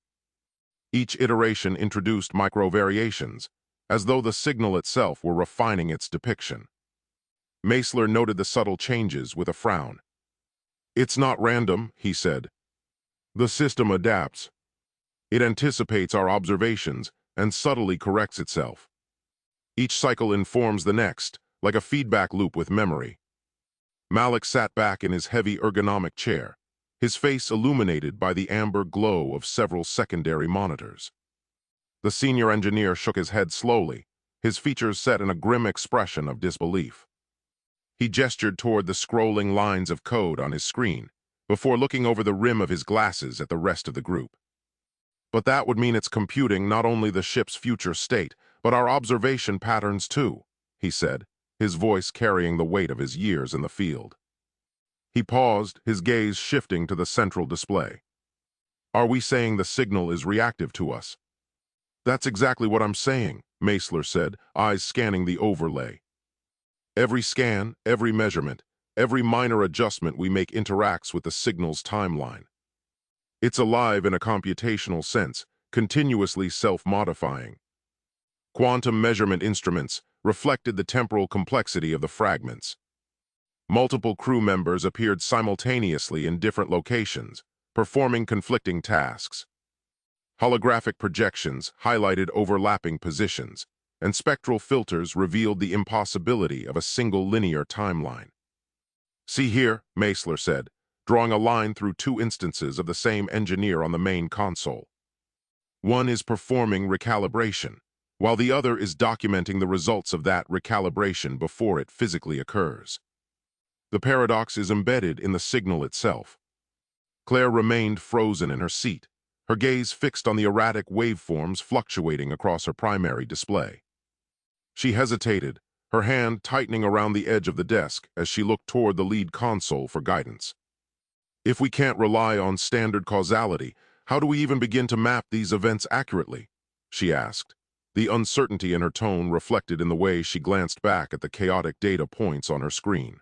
Each iteration introduced micro-variations, as though the signal itself were refining its depiction. Meisler noted the subtle changes with a frown. "It's not random," he said. "The system adapts. It anticipates our observations and subtly corrects itself. Each cycle informs the next, like a feedback loop with memory." Malik sat back in his heavy ergonomic chair, his face illuminated by the amber glow of several secondary monitors. The senior engineer shook his head slowly, his features set in a grim expression of disbelief. He gestured toward the scrolling lines of code on his screen, before looking over the rim of his glasses at the rest of the group. "But that would mean it's computing not only the ship's future state, but our observation patterns too," he said, his voice carrying the weight of his years in the field. He paused, his gaze shifting to the central display. "Are we saying the signal is reactive to us?" "That's exactly what I'm saying," Meisler said, eyes scanning the overlay. "Every scan, every measurement, Every minor adjustment we make interacts with the signal's timeline. It's alive in a computational sense, continuously self-modifying. Quantum measurement instruments reflected the temporal complexity of the fragments. Multiple crew members appeared simultaneously in different locations, performing conflicting tasks. Holographic projections highlighted overlapping positions, and spectral filters revealed the impossibility of a single linear timeline. "See here," Meisler said, drawing a line through two instances of the same engineer on the main console. One is performing recalibration, while the other is documenting the results of that recalibration before it physically occurs. The paradox is embedded in the signal itself. Claire remained frozen in her seat, her gaze fixed on the erratic waveforms fluctuating across her primary display. She hesitated, her hand tightening around the edge of the desk as she looked toward the lead console for guidance. "If we can't rely on standard causality, how do we even begin to map these events accurately?" she asked, the uncertainty in her tone reflected in the way she glanced back at the chaotic data points on her screen.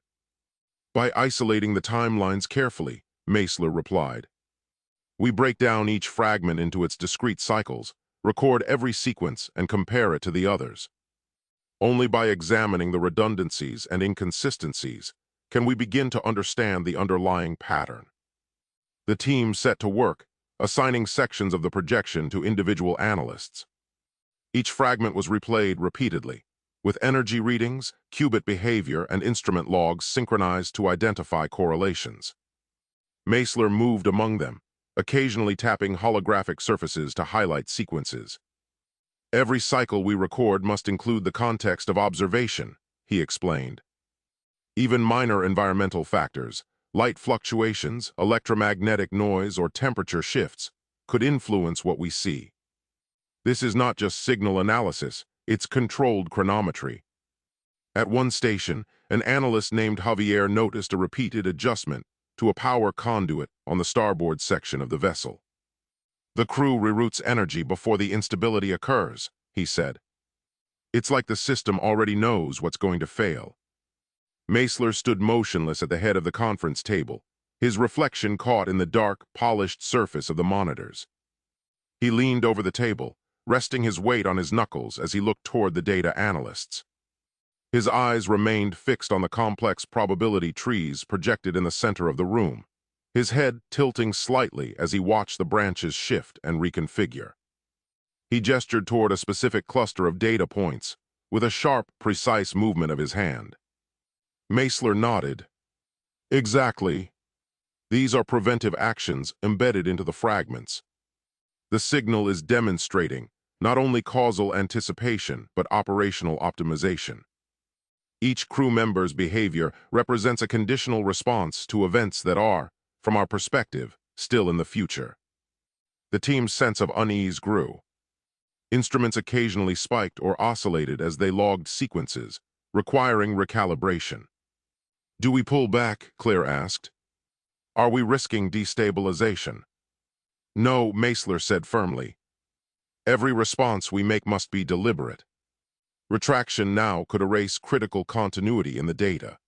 "By isolating the timelines carefully," Meisler replied. "We break down each fragment into its discrete cycles, record every sequence, and compare it to the others. Only by examining the redundancies and inconsistencies can we begin to understand the underlying pattern." The team set to work, assigning sections of the projection to individual analysts. Each fragment was replayed repeatedly, with energy readings, qubit behavior, and instrument logs synchronized to identify correlations. Meisler moved among them, occasionally tapping holographic surfaces to highlight sequences. "Every cycle we record must include the context of observation," he explained. "Even minor environmental factors, light fluctuations, electromagnetic noise, or temperature shifts, could influence what we see. This is not just signal analysis, it's controlled chronometry." At one station, an analyst named Javier noticed a repeated adjustment to a power conduit on the starboard section of the vessel. "The crew reroutes energy before the instability occurs," he said. "It's like the system already knows what's going to fail." Meisler stood motionless at the head of the conference table, his reflection caught in the dark, polished surface of the monitors. He leaned over the table, resting his weight on his knuckles as he looked toward the data analysts. His eyes remained fixed on the complex probability trees projected in the center of the room, his head tilting slightly as he watched the branches shift and reconfigure. He gestured toward a specific cluster of data points, with a sharp, precise movement of his hand. Meisler nodded. "Exactly. These are preventive actions embedded into the fragments. The signal is demonstrating not only causal anticipation, but operational optimization. Each crew member's behavior represents a conditional response to events that are, from our perspective, still in the future." The team's sense of unease grew. Instruments occasionally spiked or oscillated as they logged sequences, requiring recalibration. "Do we pull back?" Claire asked. "Are we risking destabilization?" "No," Meisler said firmly. "Every response we make must be deliberate. Retraction now could erase critical continuity in the data.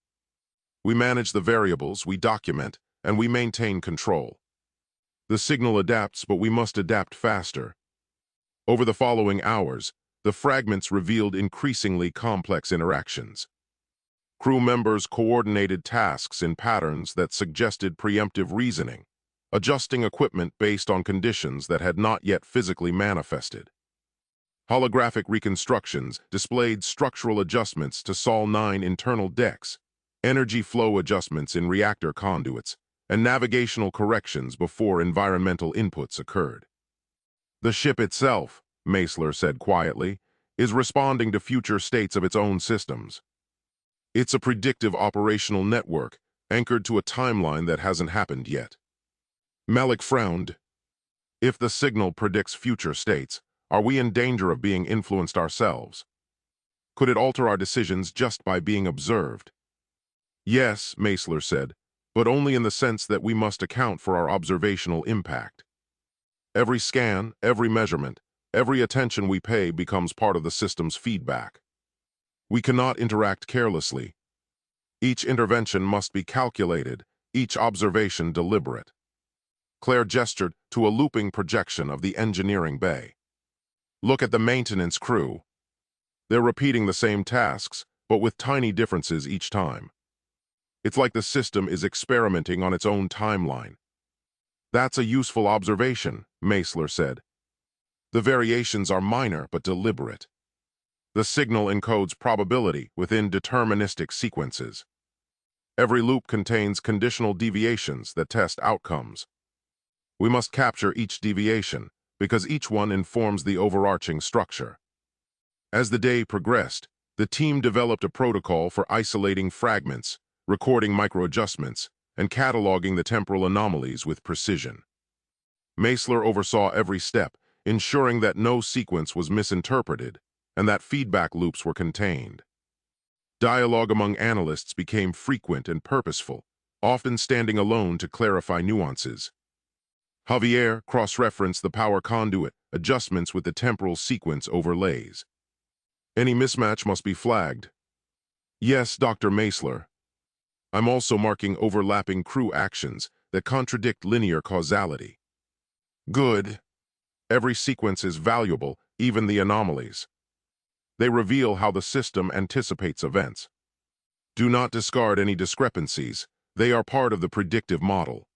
We manage the variables, we document, and we maintain control. The signal adapts, but we must adapt faster." Over the following hours, the fragments revealed increasingly complex interactions. Crew members coordinated tasks in patterns that suggested preemptive reasoning, adjusting equipment based on conditions that had not yet physically manifested. Holographic reconstructions displayed structural adjustments to Sol 9 internal decks, energy flow adjustments in reactor conduits, and navigational corrections before environmental inputs occurred. "The ship itself," Meisler said quietly, "is responding to future states of its own systems. It's a predictive operational network, anchored to a timeline that hasn't happened yet." Malik frowned. "If the signal predicts future states, are we in danger of being influenced ourselves? Could it alter our decisions just by being observed?" "Yes," Meisler said, "but only in the sense that we must account for our observational impact. Every scan, every measurement, every attention we pay becomes part of the system's feedback. We cannot interact carelessly. Each intervention must be calculated, each observation deliberate. Claire gestured to a looping projection of the engineering bay. Look at the maintenance crew. They're repeating the same tasks, but with tiny differences each time. It's like the system is experimenting on its own timeline. That's a useful observation, Meisler said. The variations are minor but deliberate. The signal encodes probability within deterministic sequences. Every loop contains conditional deviations that test outcomes. We must capture each deviation, because each one informs the overarching structure. As the day progressed, the team developed a protocol for isolating fragments, recording microadjustments, and cataloging the temporal anomalies with precision. Meisler oversaw every step, ensuring that no sequence was misinterpreted and that feedback loops were contained. Dialogue among analysts became frequent and purposeful, often standing alone to clarify nuances. Javier cross-referenced the power conduit adjustments with the temporal sequence overlays. Any mismatch must be flagged. Yes, Dr. Meisler. I'm also marking overlapping crew actions that contradict linear causality. Good. Every sequence is valuable, even the anomalies. They reveal how the system anticipates events. Do not discard any discrepancies. They are part of the predictive model.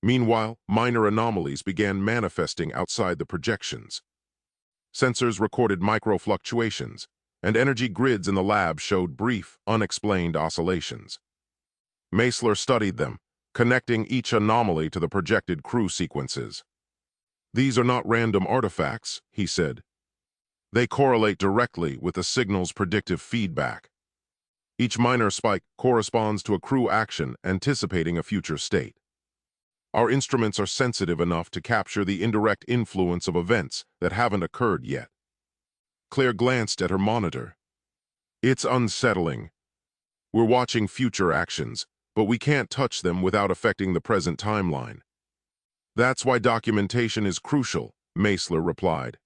Meanwhile, minor anomalies began manifesting outside the projections. Sensors recorded microfluctuations, and energy grids in the lab showed brief, unexplained oscillations. Meisler studied them, connecting each anomaly to the projected crew sequences. These are not random artifacts, he said. They correlate directly with the signal's predictive feedback. Each minor spike corresponds to a crew action anticipating a future state. Our instruments are sensitive enough to capture the indirect influence of events that haven't occurred yet. Claire glanced at her monitor. It's unsettling. We're watching future actions, but we can't touch them without affecting the present timeline. That's why documentation is crucial, Meisler replied.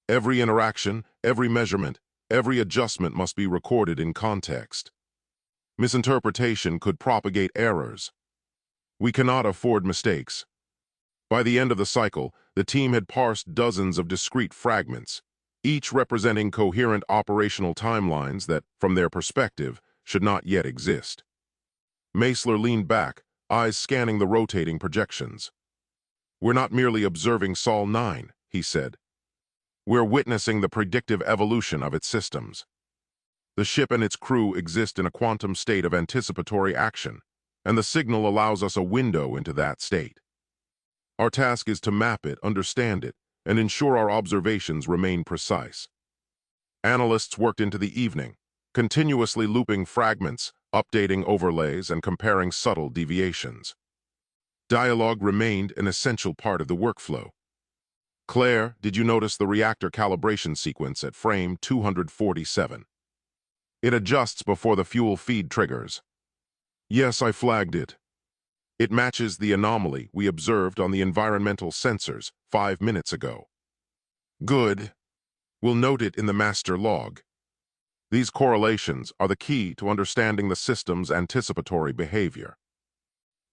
Every interaction, every measurement, every adjustment must be recorded in context. Misinterpretation could propagate errors. We cannot afford mistakes. By the end of the cycle, the team had parsed dozens of discrete fragments, each representing coherent operational timelines that, from their perspective, should not yet exist. Meisler leaned back, eyes scanning the rotating projections. We're not merely observing Sol 9, he said. We're witnessing the predictive evolution of its systems. The ship and its crew exist in a quantum state of anticipatory action, and the signal allows us a window into that state. Our task is to map it, understand it, and ensure our observations remain precise. Analysts worked into the evening, continuously looping fragments, updating overlays, and comparing subtle deviations. Dialogue remained an essential part of the workflow. Claire, did you notice the reactor calibration sequence at frame 247? It adjusts before the fuel feed triggers. Yes, I flagged it. It matches the anomaly we observed on the environmental sensors 5 minutes ago. Good. We'll note it in the master log. These correlations are the key to understanding the system's anticipatory behavior.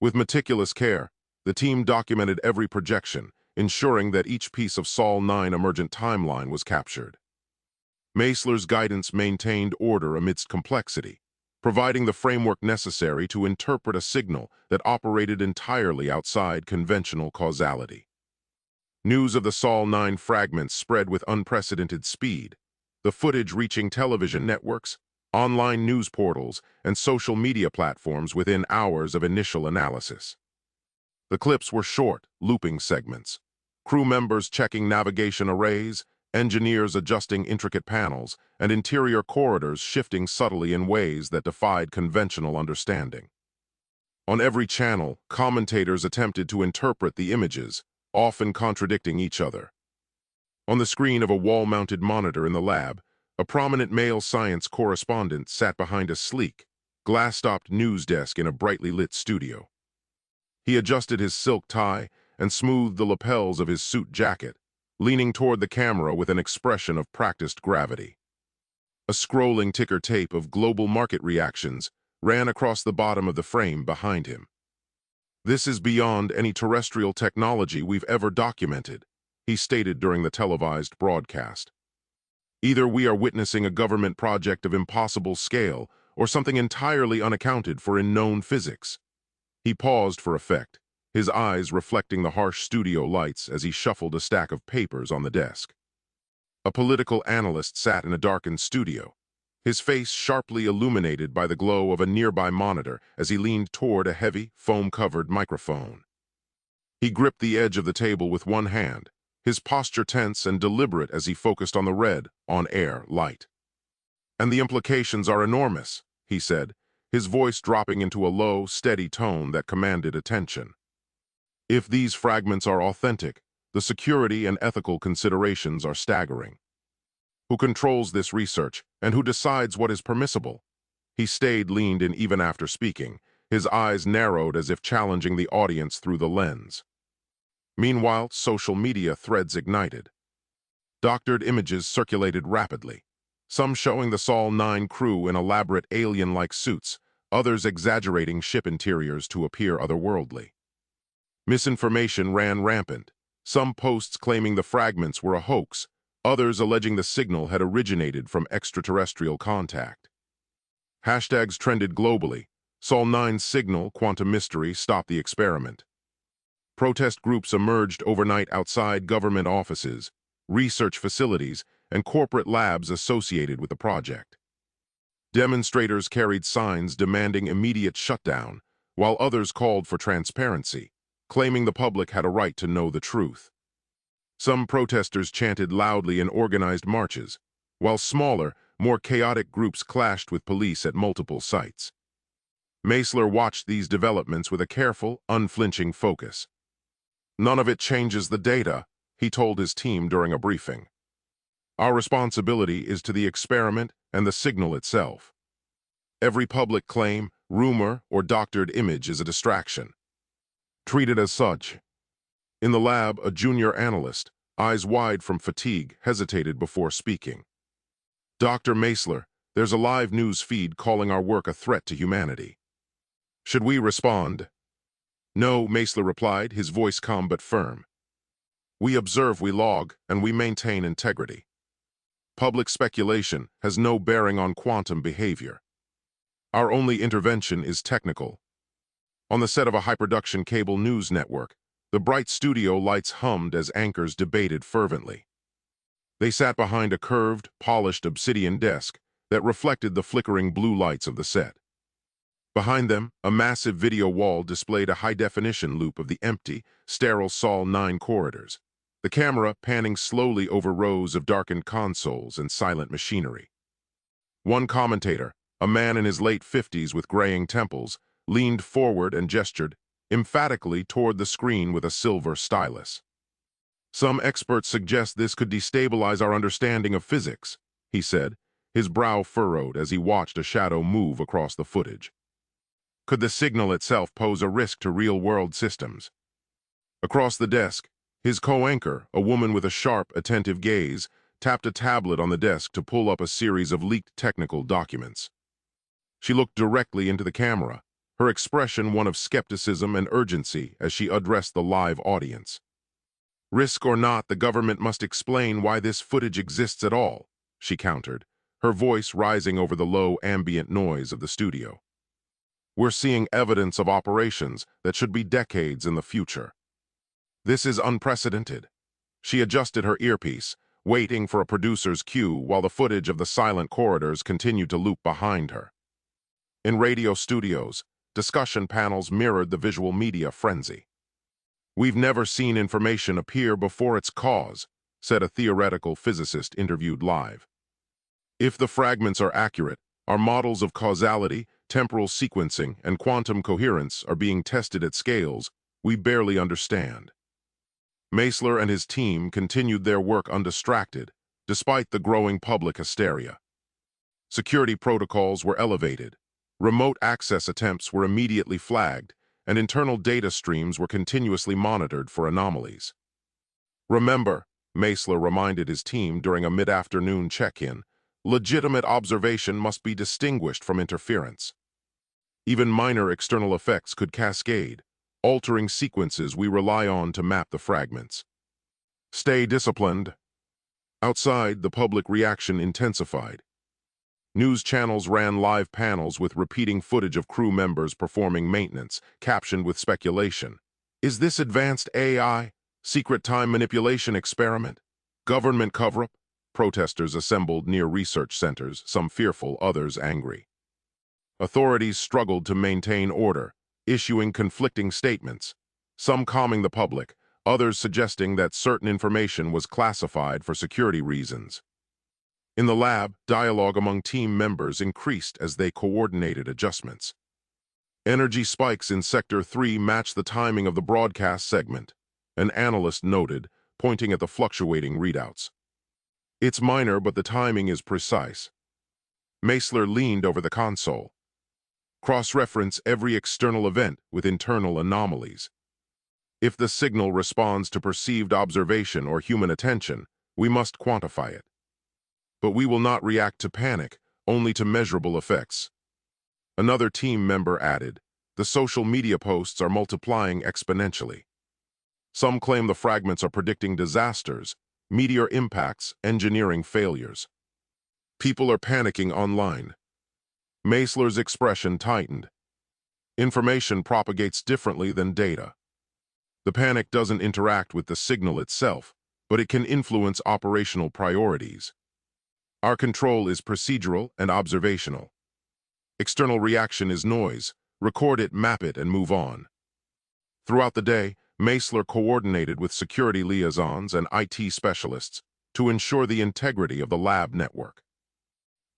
With meticulous care, the team documented every projection, ensuring that each piece of Sol 9 emergent timeline was captured. Meisler's guidance maintained order amidst complexity, providing the framework necessary to interpret a signal that operated entirely outside conventional causality. News of the Sol 9 fragments spread with unprecedented speed, the footage reaching television networks, online news portals, and social media platforms within hours of initial analysis. The clips were short, looping segments, crew members checking navigation arrays, engineers adjusting intricate panels, and interior corridors shifting subtly in ways that defied conventional understanding. On every channel, commentators attempted to interpret the images, often contradicting each other. On the screen of a wall-mounted monitor in the lab, a prominent male science correspondent sat behind a sleek, glass-topped news desk in a brightly lit studio. He adjusted his silk tie and smoothed the lapels of his suit jacket, leaning toward the camera with an expression of practiced gravity. A scrolling ticker tape of global market reactions ran across the bottom of the frame behind him. "This is beyond any terrestrial technology we've ever documented," he stated during the televised broadcast. "Either we are witnessing a government project of impossible scale or something entirely unaccounted for in known physics." He paused for effect, his eyes reflecting the harsh studio lights as he shuffled a stack of papers on the desk. A political analyst sat in a darkened studio, his face sharply illuminated by the glow of a nearby monitor as he leaned toward a heavy, foam-covered microphone. He gripped the edge of the table with one hand, his posture tense and deliberate as he focused on the red, on-air light. "And the implications are enormous," he said, his voice dropping into a low, steady tone that commanded attention. "If these fragments are authentic, the security and ethical considerations are staggering. Who controls this research, and who decides what is permissible?" He stayed leaned in even after speaking, his eyes narrowed as if challenging the audience through the lens. Meanwhile, social media threads ignited. Doctored images circulated rapidly, some showing the Sol 9 crew in elaborate alien-like suits, others exaggerating ship interiors to appear otherworldly. Misinformation ran rampant, some posts claiming the fragments were a hoax, others alleging the signal had originated from extraterrestrial contact. Hashtags trended globally. Sol 9's signal, quantum mystery, stopped the experiment. Protest groups emerged overnight outside government offices, research facilities, and corporate labs associated with the project. Demonstrators carried signs demanding immediate shutdown, while others called for transparency, claiming the public had a right to know the truth. Some protesters chanted loudly in organized marches, while smaller, more chaotic groups clashed with police at multiple sites. Meisler watched these developments with a careful, unflinching focus. "None of it changes the data," he told his team during a briefing. "Our responsibility is to the experiment and the signal itself. Every public claim, rumor, or doctored image is a distraction. Treat it as such." In the lab, a junior analyst, eyes wide from fatigue, hesitated before speaking. "Dr. Meisler, there's a live news feed calling our work a threat to humanity. Should we respond?" "No," Meisler replied, his voice calm but firm. "We observe, we log, and we maintain integrity. Public speculation has no bearing on quantum behavior. Our only intervention is technical." On the set of a high-production cable news network, the bright studio lights hummed as anchors debated fervently. They sat behind a curved, polished obsidian desk that reflected the flickering blue lights of the set. Behind them, a massive video wall displayed a high-definition loop of the empty, sterile Sol 9 corridors, the camera panning slowly over rows of darkened consoles and silent machinery. One commentator, a man in his late 50s with graying temples, leaned forward and gestured emphatically toward the screen with a silver stylus. "Some experts suggest this could destabilize our understanding of physics," he said, his brow furrowed as he watched a shadow move across the footage. "Could the signal itself pose a risk to real-world systems?" Across the desk, his co-anchor, a woman with a sharp, attentive gaze, tapped a tablet on the desk to pull up a series of leaked technical documents. She looked directly into the camera, her expression one of skepticism and urgency as she addressed the live audience. "Risk or not, the government must explain why this footage exists at all," she countered, her voice rising over the low ambient noise of the studio. "We're seeing evidence of operations that should be decades in the future. This is unprecedented." She adjusted her earpiece, waiting for a producer's cue while the footage of the silent corridors continued to loop behind her. In radio studios, discussion panels mirrored the visual media frenzy. "We've never seen information appear before its cause," said a theoretical physicist interviewed live. "If the fragments are accurate, our models of causality, temporal sequencing, and quantum coherence are being tested at scales we barely understand." Meisler and his team continued their work undistracted, despite the growing public hysteria. Security protocols were elevated. Remote access attempts were immediately flagged, and internal data streams were continuously monitored for anomalies. "Remember," Meisler reminded his team during a mid-afternoon check-in, "legitimate observation must be distinguished from interference." Even minor external effects could cascade, altering sequences we rely on to map the fragments. Stay disciplined. Outside, the public reaction intensified. News channels ran live panels with repeating footage of crew members performing maintenance, captioned with speculation. Is this advanced AI? Secret time manipulation experiment? Government cover-up? Protesters assembled near research centers, some fearful, others angry. Authorities struggled to maintain order, issuing conflicting statements, some calming the public, others suggesting that certain information was classified for security reasons. In the lab, dialogue among team members increased as they coordinated adjustments. Energy spikes in Sector 3 matched the timing of the broadcast segment, an analyst noted, pointing at the fluctuating readouts. It's minor, but the timing is precise. Meisler leaned over the console. Cross-reference every external event with internal anomalies. If the signal responds to perceived observation or human attention, we must quantify it. But we will not react to panic, only to measurable effects. Another team member added, the social media posts are multiplying exponentially. Some claim the fragments are predicting disasters, meteor impacts, engineering failures. People are panicking online. Meisler's expression tightened. Information propagates differently than data. The panic doesn't interact with the signal itself, but it can influence operational priorities. Our control is procedural and observational. External reaction is noise. Record it, map it, and move on. Throughout the day, Meisler coordinated with security liaisons and IT specialists to ensure the integrity of the lab network.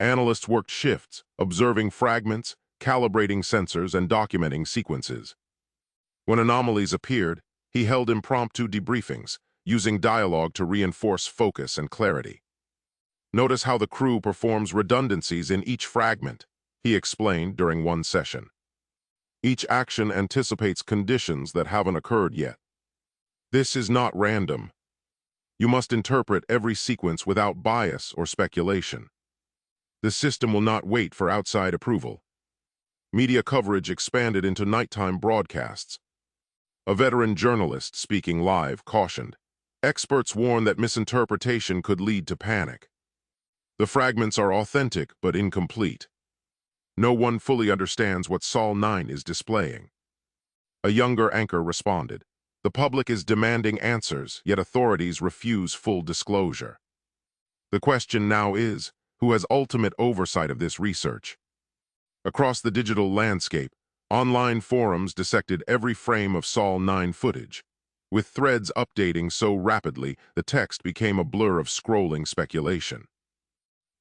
Analysts worked shifts, observing fragments, calibrating sensors, and documenting sequences. When anomalies appeared, he held impromptu debriefings, using dialogue to reinforce focus and clarity. Notice how the crew performs redundancies in each fragment, he explained during one session. Each action anticipates conditions that haven't occurred yet. This is not random. You must interpret every sequence without bias or speculation. The system will not wait for outside approval. Media coverage expanded into nighttime broadcasts. A veteran journalist speaking live cautioned. Experts warn that misinterpretation could lead to panic. The fragments are authentic but incomplete. No one fully understands what Sol 9 is displaying. A younger anchor responded. The public is demanding answers, yet authorities refuse full disclosure. The question now is, who has ultimate oversight of this research? Across the digital landscape, online forums dissected every frame of Sol 9 footage. With threads updating so rapidly, the text became a blur of scrolling speculation.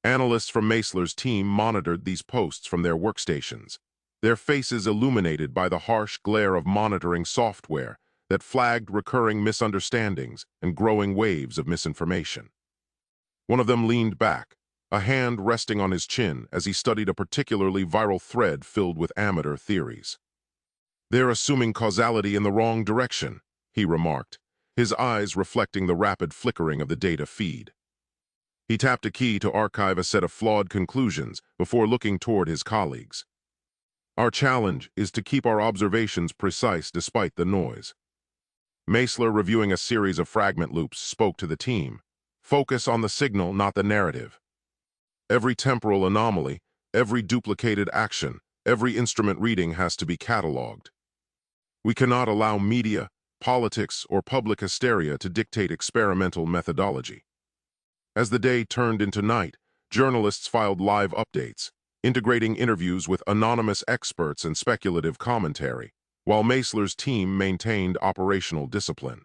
Analysts from Meisler's team monitored these posts from their workstations, their faces illuminated by the harsh glare of monitoring software that flagged recurring misunderstandings and growing waves of misinformation. One of them leaned back, a hand resting on his chin as he studied a particularly viral thread filled with amateur theories. "They're assuming causality in the wrong direction," he remarked, his eyes reflecting the rapid flickering of the data feed. He tapped a key to archive a set of flawed conclusions before looking toward his colleagues. "Our challenge is to keep our observations precise despite the noise." Meisler, reviewing a series of fragment loops, spoke to the team. "Focus on the signal, not the narrative. Every temporal anomaly, every duplicated action, every instrument reading has to be cataloged. We cannot allow media, politics, or public hysteria to dictate experimental methodology." As the day turned into night, journalists filed live updates, integrating interviews with anonymous experts and speculative commentary, while Meisler's team maintained operational discipline.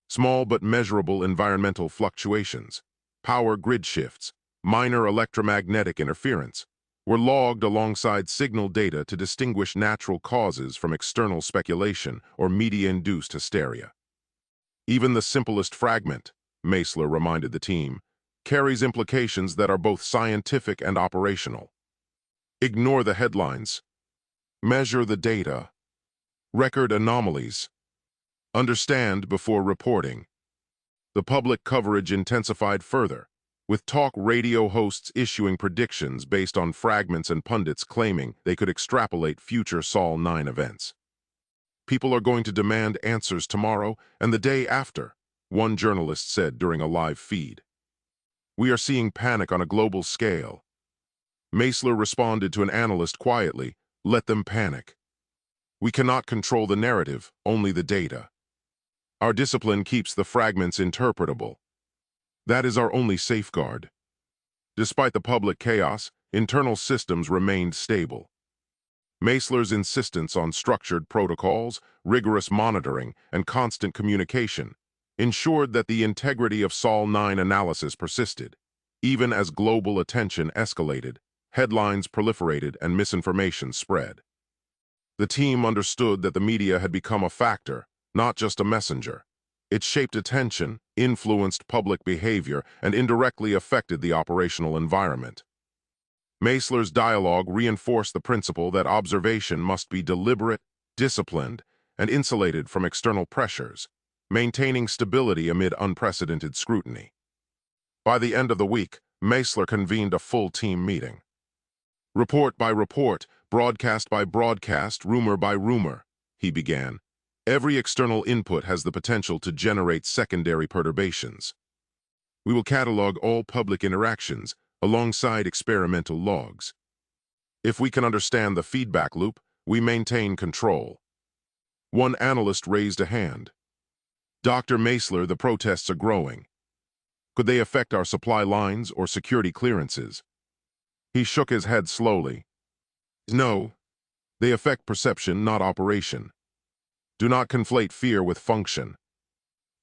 Small but measurable environmental fluctuations, power grid shifts, minor electromagnetic interference, were logged alongside signal data to distinguish natural causes from external speculation or media-induced hysteria. Even the simplest fragment, Meisler reminded the team, carries implications that are both scientific and operational. Ignore the headlines. Measure the data. Record anomalies. Understand before reporting. The public coverage intensified further. with talk radio hosts issuing predictions based on fragments and pundits claiming they could extrapolate future Sol 9 events. People are going to demand answers tomorrow and the day after, one journalist said during a live feed. We are seeing panic on a global scale. Meisler responded to an analyst quietly, let them panic. We cannot control the narrative, only the data. Our discipline keeps the fragments interpretable. That is our only safeguard. Despite the public chaos, internal systems remained stable. Meisler's insistence on structured protocols, rigorous monitoring, and constant communication ensured that the integrity of Sol 9 analysis persisted. Even as global attention escalated, headlines proliferated and misinformation spread. The team understood that the media had become a factor, not just a messenger. It shaped attention, influenced public behavior, and indirectly affected the operational environment. Meisler's dialogue reinforced the principle that observation must be deliberate, disciplined, and insulated from external pressures, maintaining stability amid unprecedented scrutiny. By the end of the week, Meisler convened a full team meeting. Report by report, broadcast by broadcast, rumor by rumor, he began. Every external input has the potential to generate secondary perturbations. We will catalog all public interactions alongside experimental logs. If we can understand the feedback loop, we maintain control. One analyst raised a hand. Dr. Meisler, the protests are growing. Could they affect our supply lines or security clearances? He shook his head slowly. No, they affect perception, not operation. Do not conflate fear with function.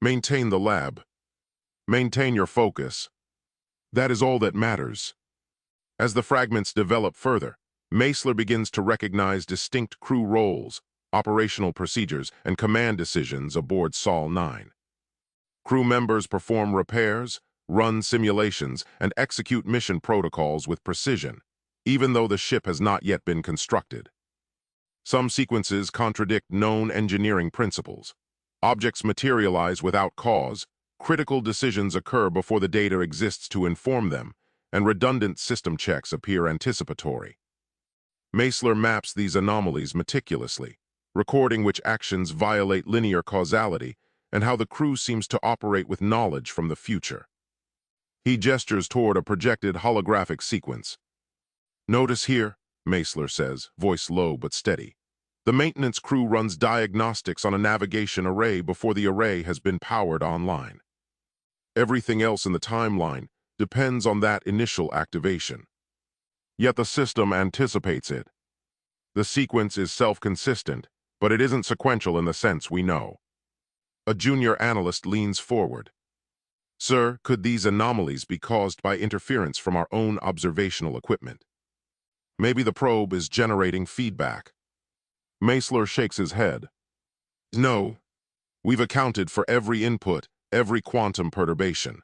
Maintain the lab. Maintain your focus. That is all that matters. As the fragments develop further, Meisler begins to recognize distinct crew roles, operational procedures, and command decisions aboard Sol 9. Crew members perform repairs, run simulations, and execute mission protocols with precision, even though the ship has not yet been constructed. Some sequences contradict known engineering principles. Objects materialize without cause, critical decisions occur before the data exists to inform them, and redundant system checks appear anticipatory. Meisler maps these anomalies meticulously, recording which actions violate linear causality and how the crew seems to operate with knowledge from the future. He gestures toward a projected holographic sequence. Notice here, Meisler says, voice low but steady. The maintenance crew runs diagnostics on a navigation array before the array has been powered online. Everything else in the timeline depends on that initial activation. Yet the system anticipates it. The sequence is self-consistent, but it isn't sequential in the sense we know. A junior analyst leans forward. Sir, could these anomalies be caused by interference from our own observational equipment? Maybe the probe is generating feedback. Meisler shakes his head. No, we've accounted for every input, every quantum perturbation.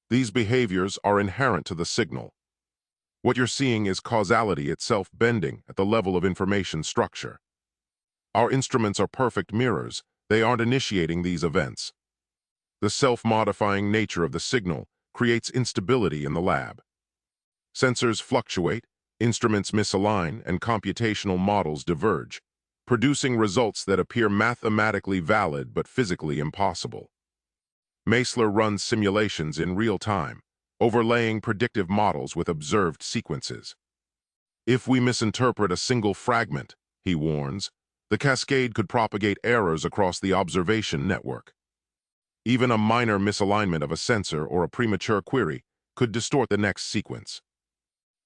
These behaviors are inherent to the signal. What you're seeing is causality itself bending at the level of information structure. Our instruments are perfect mirrors. They aren't initiating these events. The self-modifying nature of the signal creates instability in the lab. Sensors fluctuate, instruments misalign, and computational models diverge, producing results that appear mathematically valid but physically impossible. Meisler runs simulations in real time, overlaying predictive models with observed sequences. If we misinterpret a single fragment, he warns, the cascade could propagate errors across the observation network. Even a minor misalignment of a sensor or a premature query could distort the next sequence.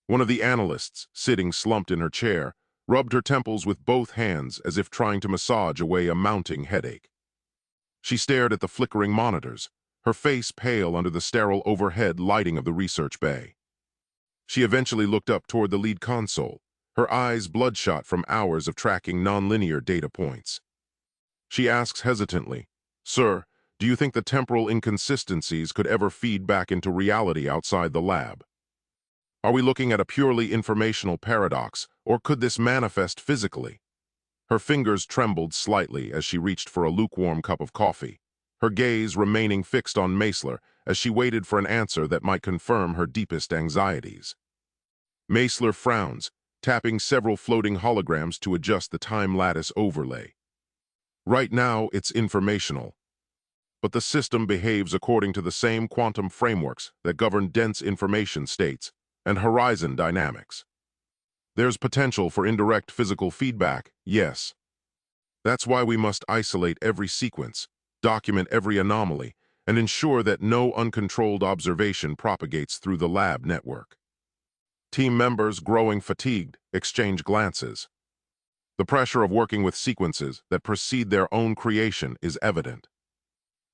One of the analysts, sitting slumped in her chair, rubbed her temples with both hands as if trying to massage away a mounting headache. She stared at the flickering monitors, her face pale under the sterile overhead lighting of the research bay. She eventually looked up toward the lead console, her eyes bloodshot from hours of tracking nonlinear data points. She asks hesitantly, "Sir, do you think the temporal inconsistencies could ever feed back into reality outside the lab? Are we looking at a purely informational paradox, or could this manifest physically?" Her fingers trembled slightly as she reached for a lukewarm cup of coffee, her gaze remaining fixed on Meisler as she waited for an answer that might confirm her deepest anxieties. Meisler frowns, tapping several floating holograms to adjust the time lattice overlay. Right now, it's informational, but the system behaves according to the same quantum frameworks that govern dense information states and horizon dynamics. There's potential for indirect physical feedback, yes. That's why we must isolate every sequence, document every anomaly, and ensure that no uncontrolled observation propagates through the lab network. Team members, growing fatigued, exchange glances. The pressure of working with sequences that precede their own creation is evident.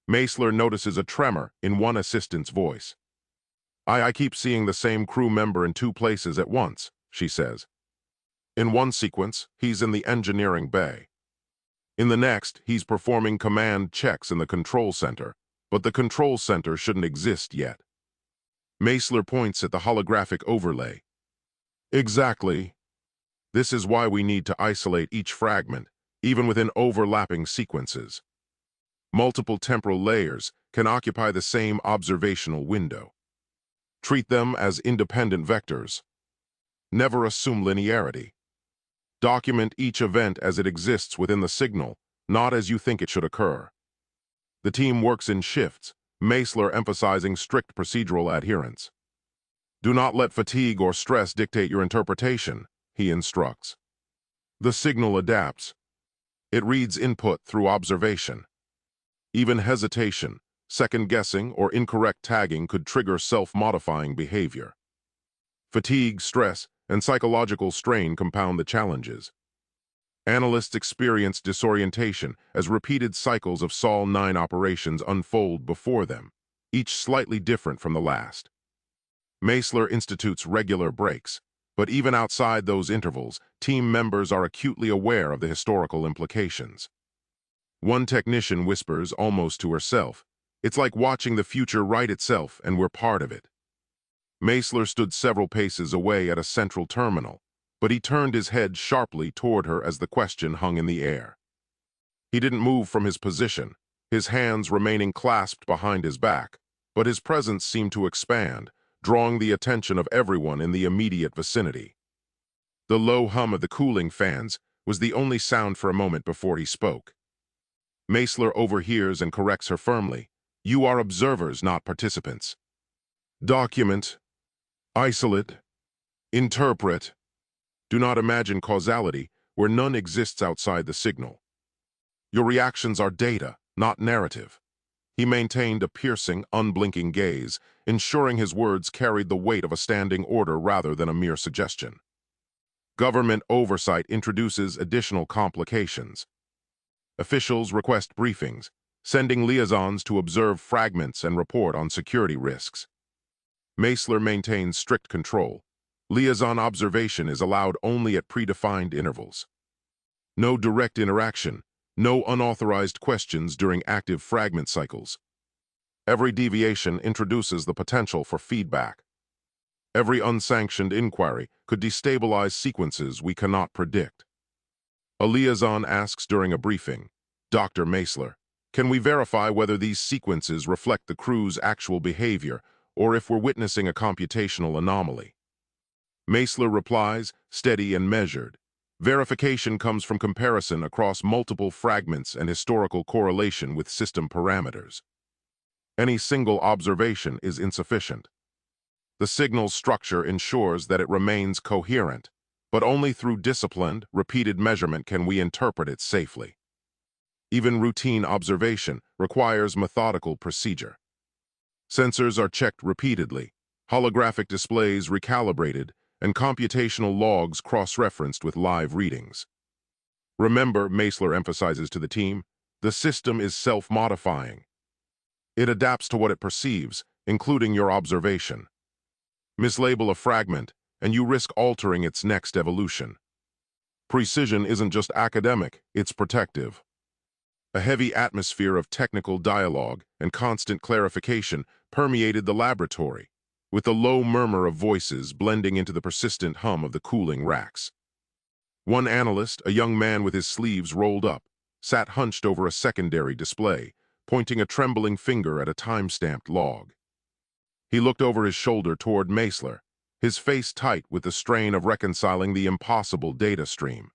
Meisler notices a tremor in one assistant's voice. I keep seeing the same crew member in two places at once, she says. In one sequence, he's in the engineering bay. In the next, he's performing command checks in the control center, but the control center shouldn't exist yet. Meisler points at the holographic overlay. Exactly. This is why we need to isolate each fragment, even within overlapping sequences. Multiple temporal layers can occupy the same observational window. Treat them as independent vectors. Never assume linearity. Document each event as it exists within the signal, not as you think it should occur. The team works in shifts, Meisler emphasizing strict procedural adherence. Do not let fatigue or stress dictate your interpretation, he instructs. The signal adapts. It reads input through observation. Even hesitation, second-guessing, or incorrect tagging could trigger self-modifying behavior. Fatigue, stress, and psychological strain compound the challenges. Analysts experience disorientation as repeated cycles of Sol 9 operations unfold before them, each slightly different from the last. Meisler institutes regular breaks, but even outside those intervals, team members are acutely aware of the historical implications. One technician whispers almost to herself, "It's like watching the future write itself, and we're part of it." Meisler stood several paces away at a central terminal, but he turned his head sharply toward her as the question hung in the air. He didn't move from his position, his hands remaining clasped behind his back, but his presence seemed to expand, drawing the attention of everyone in the immediate vicinity. The low hum of the cooling fans was the only sound for a moment before he spoke. Meisler overhears and corrects her firmly. "You are observers, not participants. Document. Isolate. Interpret. Do not imagine causality where none exists outside the signal. Your reactions are data, not narrative." He maintained a piercing, unblinking gaze, ensuring his words carried the weight of a standing order rather than a mere suggestion. Government oversight introduces additional complications. Officials request briefings, sending liaisons to observe fragments and report on security risks. Meisler maintains strict control. Liaison observation is allowed only at predefined intervals. No direct interaction, no unauthorized questions during active fragment cycles. Every deviation introduces the potential for feedback. Every unsanctioned inquiry could destabilize sequences we cannot predict. A liaison asks during a briefing, "Dr. Meisler, can we verify whether these sequences reflect the crew's actual behavior or if we're witnessing a computational anomaly?" Meisler replies, steady and measured. Verification comes from comparison across multiple fragments and historical correlation with system parameters. Any single observation is insufficient. The signal's structure ensures that it remains coherent, but only through disciplined, repeated measurement can we interpret it safely. Even routine observation requires methodical procedure. Sensors are checked repeatedly, holographic displays recalibrated, and computational logs cross-referenced with live readings. Remember, Meisler emphasizes to the team, the system is self-modifying. It adapts to what it perceives, including your observation. Mislabel a fragment, and you risk altering its next evolution. Precision isn't just academic, it's protective. A heavy atmosphere of technical dialogue and constant clarification permeated the laboratory, with the low murmur of voices blending into the persistent hum of the cooling racks. One analyst, a young man with his sleeves rolled up, sat hunched over a secondary display, pointing a trembling finger at a time-stamped log. He looked over his shoulder toward Meisler, his face tight with the strain of reconciling the impossible data stream.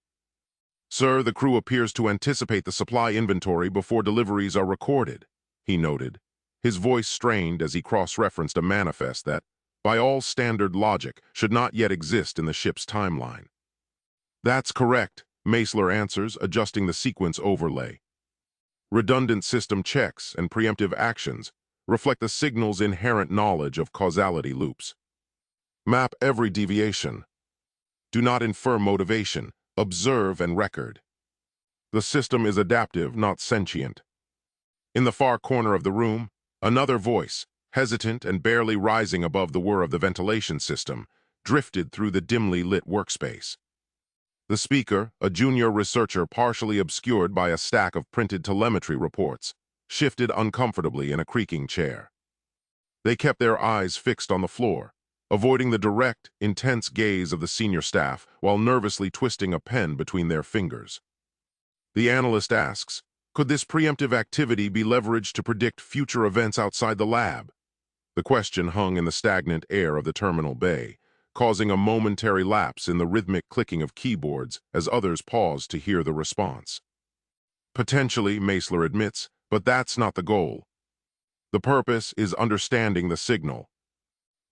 "Sir, the crew appears to anticipate the supply inventory before deliveries are recorded," he noted, his voice strained as he cross-referenced a manifest that, by all standard logic, should not yet exist in the ship's timeline. "That's correct," Meisler answers, adjusting the sequence overlay. Redundant system checks and preemptive actions reflect the signal's inherent knowledge of causality loops. Map every deviation. Do not infer motivation, observe and record. The system is adaptive, not sentient. In the far corner of the room, another voice, hesitant and barely rising above the whir of the ventilation system, drifted through the dimly lit workspace. The speaker, a junior researcher partially obscured by a stack of printed telemetry reports, shifted uncomfortably in a creaking chair. They kept their eyes fixed on the floor, avoiding the direct, intense gaze of the senior staff while nervously twisting a pen between their fingers. The analyst asks, could this preemptive activity be leveraged to predict future events outside the lab? The question hung in the stagnant air of the terminal bay, causing a momentary lapse in the rhythmic clicking of keyboards as others paused to hear the response. Potentially, Meisler admits, but that's not the goal. The purpose is understanding the signal.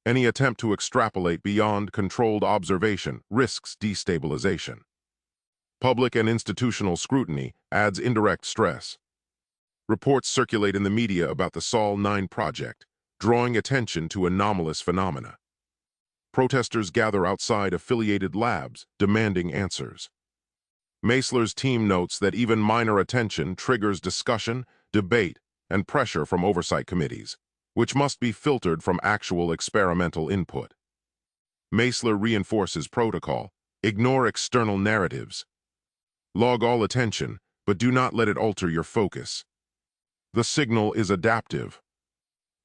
Any attempt to extrapolate beyond controlled observation risks destabilization. Public and institutional scrutiny adds indirect stress. Reports circulate in the media about the Sol 9 project, drawing attention to anomalous phenomena. Protesters gather outside affiliated labs, demanding answers. Meisler's team notes that even minor attention triggers discussion, debate, and pressure from oversight committees, which must be filtered from actual experimental input. Meisler reinforces protocol: ignore external narratives. Log all attention, but do not let it alter your focus. The signal is adaptive.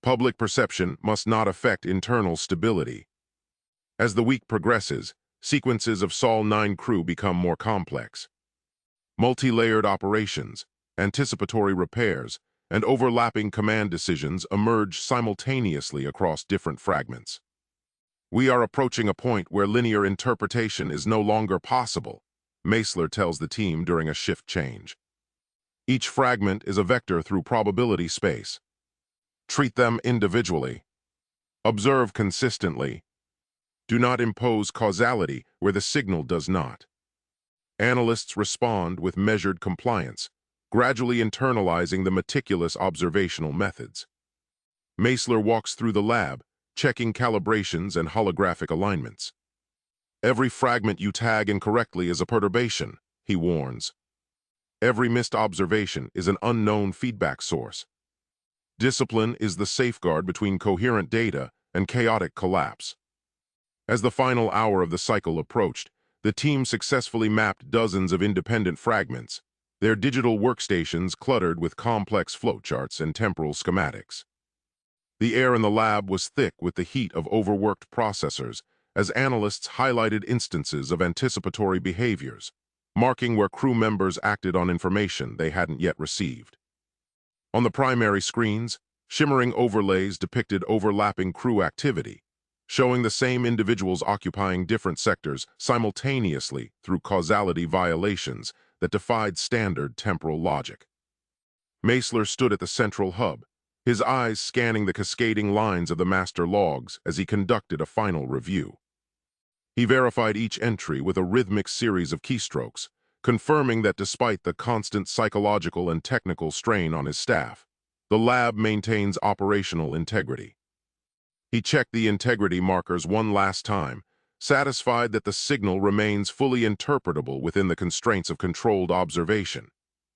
Public perception must not affect internal stability. As the week progresses, sequences of Sol 9 crew become more complex. Multi-layered operations, anticipatory repairs, and overlapping command decisions emerge simultaneously across different fragments. "We are approaching a point where linear interpretation is no longer possible," Meisler tells the team during a shift change. "Each fragment is a vector through probability space. Treat them individually. Observe consistently. Do not impose causality where the signal does not." Analysts respond with measured compliance, gradually internalizing the meticulous observational methods. Meisler walks through the lab, checking calibrations and holographic alignments. "Every fragment you tag incorrectly is a perturbation," he warns. "Every missed observation is an unknown feedback source. Discipline is the safeguard between coherent data and chaotic collapse." As the final hour of the cycle approached, the team successfully mapped dozens of independent fragments, their digital workstations cluttered with complex flowcharts and temporal schematics. The air in the lab was thick with the heat of overworked processors as analysts highlighted instances of anticipatory behaviors, marking where crew members acted on information they hadn't yet received. On the primary screens, shimmering overlays depicted overlapping crew activity, showing the same individuals occupying different sectors simultaneously through causality violations that defied standard temporal logic. Meisler stood at the central hub, his eyes scanning the cascading lines of the master logs as he conducted a final review. He verified each entry with a rhythmic series of keystrokes, confirming that despite the constant psychological and technical strain on his staff, the lab maintains operational integrity. He checked the integrity markers one last time, satisfied that the signal remains fully interpretable within the constraints of controlled observation,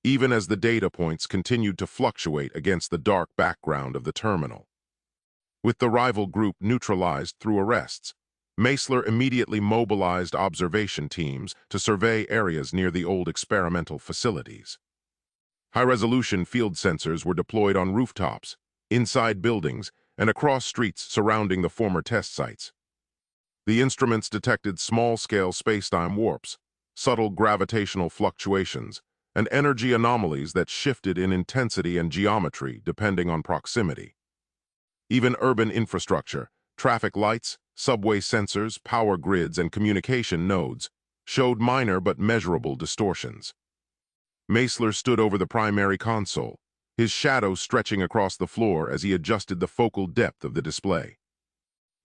even as the data points continued to fluctuate against the dark background of the terminal. With the rival group neutralized through arrests, Meisler immediately mobilized observation teams to survey areas near the old experimental facilities. High-resolution field sensors were deployed on rooftops, inside buildings, and across streets surrounding the former test sites. The instruments detected small-scale spacetime warps, subtle gravitational fluctuations, and energy anomalies that shifted in intensity and geometry depending on proximity. Even urban infrastructure, traffic lights, subway sensors, power grids, and communication nodes showed minor but measurable distortions. Meisler stood over the primary console, his shadow stretching across the floor as he adjusted the focal depth of the display.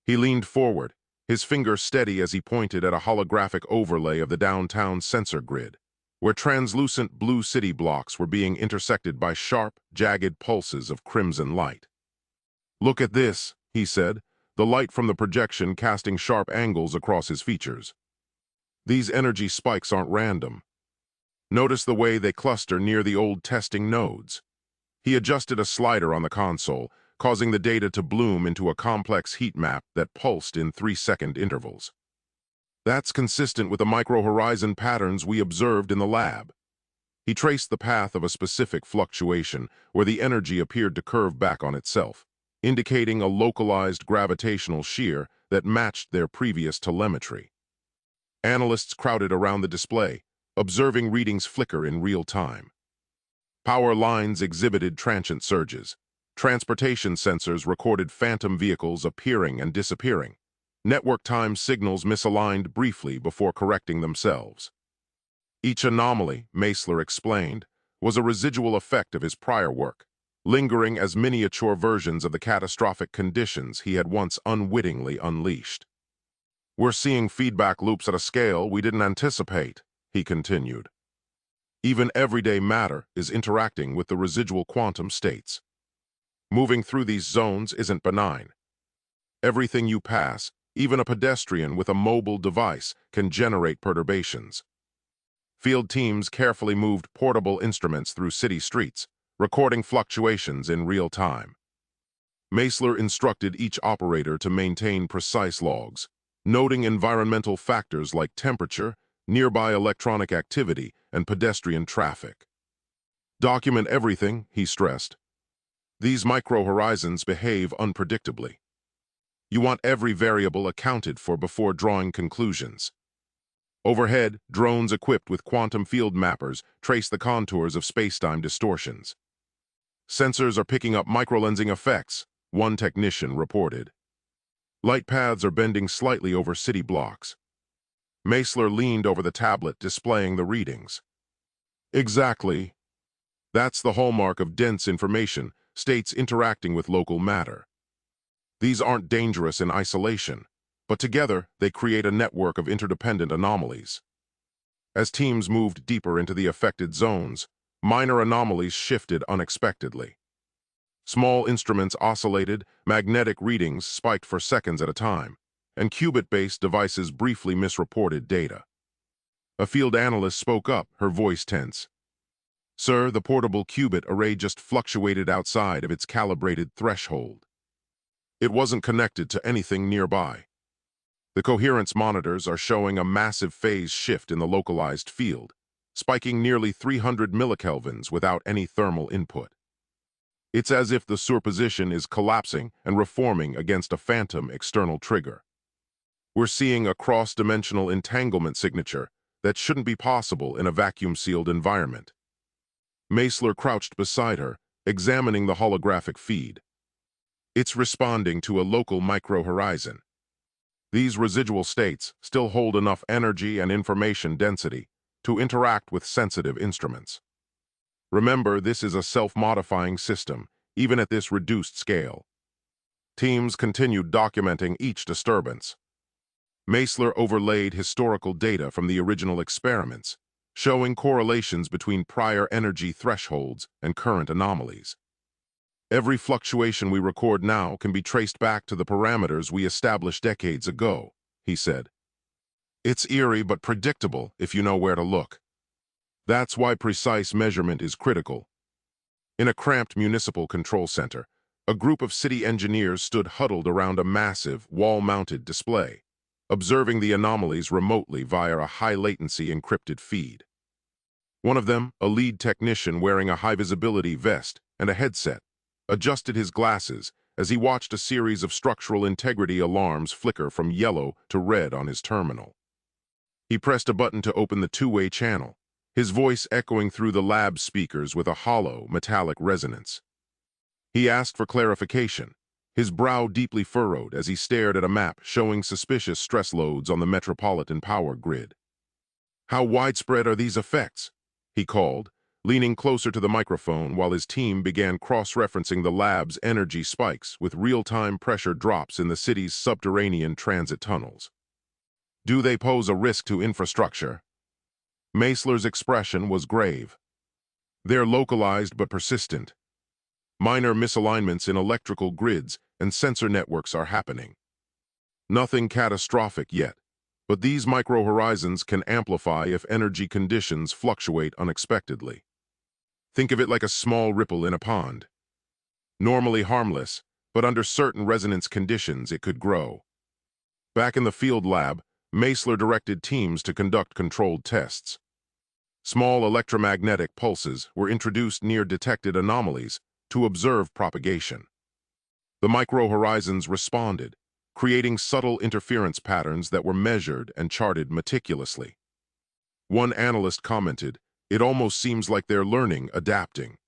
He leaned forward, his finger steady as he pointed at a holographic overlay of the downtown sensor grid, where translucent blue city blocks were being intersected by sharp, jagged pulses of crimson light. "Look at this," he said, the light from the projection casting sharp angles across his features. "These energy spikes aren't random. Notice the way they cluster near the old testing nodes." He adjusted a slider on the console, causing the data to bloom into a complex heat map that pulsed in 3-second intervals. "That's consistent with the micro-horizon patterns we observed in the lab." He traced the path of a specific fluctuation where the energy appeared to curve back on itself, indicating a localized gravitational shear that matched their previous telemetry. Analysts crowded around the display, observing readings flicker in real time. Power lines exhibited transient surges. Transportation sensors recorded phantom vehicles appearing and disappearing. Network time signals misaligned briefly before correcting themselves. Each anomaly, Meisler explained, was a residual effect of his prior work, lingering as miniature versions of the catastrophic conditions he had once unwittingly unleashed. "We're seeing feedback loops at a scale we didn't anticipate," he continued. "Even everyday matter is interacting with the residual quantum states. Moving through these zones isn't benign. Everything you pass, even a pedestrian with a mobile device, can generate perturbations." Field teams carefully moved portable instruments through city streets, recording fluctuations in real time. Meisler instructed each operator to maintain precise logs, noting environmental factors like temperature, nearby electronic activity, and pedestrian traffic. "Document everything," he stressed. "These micro-horizons behave unpredictably. You want every variable accounted for before drawing conclusions." Overhead, drones equipped with quantum field mappers trace the contours of spacetime distortions. "Sensors are picking up microlensing effects," one technician reported. "Light paths are bending slightly over city blocks." Meisler leaned over the tablet displaying the readings. "Exactly. That's the hallmark of dense information, states interacting with local matter. These aren't dangerous in isolation, but together they create a network of interdependent anomalies." As teams moved deeper into the affected zones, minor anomalies shifted unexpectedly. Small instruments oscillated, magnetic readings spiked for seconds at a time, and qubit-based devices briefly misreported data. A field analyst spoke up, her voice tense. "Sir, the portable qubit array just fluctuated outside of its calibrated threshold. It wasn't connected to anything nearby. The coherence monitors are showing a massive phase shift in the localized field, spiking nearly 300 millikelvins without any thermal input. It's as if the superposition is collapsing and reforming against a phantom external trigger. We're seeing a cross-dimensional entanglement signature that shouldn't be possible in a vacuum-sealed environment." Meisler crouched beside her, examining the holographic feed. "It's responding to a local micro-horizon. These residual states still hold enough energy and information density to interact with sensitive instruments. Remember, this is a self-modifying system, even at this reduced scale." Teams continued documenting each disturbance. Meisler overlaid historical data from the original experiments, showing correlations between prior energy thresholds and current anomalies. "Every fluctuation we record now can be traced back to the parameters we established decades ago," he said. "It's eerie but predictable if you know where to look. That's why precise measurement is critical." In a cramped municipal control center, a group of city engineers stood huddled around a massive, wall-mounted display, observing the anomalies remotely via a high-latency encrypted feed. One of them, a lead technician wearing a high-visibility vest and a headset, adjusted his glasses as he watched a series of structural integrity alarms flicker from yellow to red on his terminal. He pressed a button to open the two-way channel, his voice echoing through the lab speakers with a hollow, metallic resonance. He asked for clarification, his brow deeply furrowed as he stared at a map showing suspicious stress loads on the metropolitan power grid. "How widespread are these effects?" he called, leaning closer to the microphone while his team began cross-referencing the lab's energy spikes with real-time pressure drops in the city's subterranean transit tunnels. "Do they pose a risk to infrastructure?" Meisler's expression was grave. "They're localized but persistent. Minor misalignments in electrical grids and sensor networks are happening. Nothing catastrophic yet, but these micro-horizons can amplify if energy conditions fluctuate unexpectedly. Think of it like a small ripple in a pond. Normally harmless, but under certain resonance conditions it could grow." Back in the field lab, Meisler directed teams to conduct controlled tests. Small electromagnetic pulses were introduced near detected anomalies to observe propagation. The micro-horizons responded, creating subtle interference patterns that were measured and charted meticulously. One analyst commented, "It almost seems like they're learning, adapting.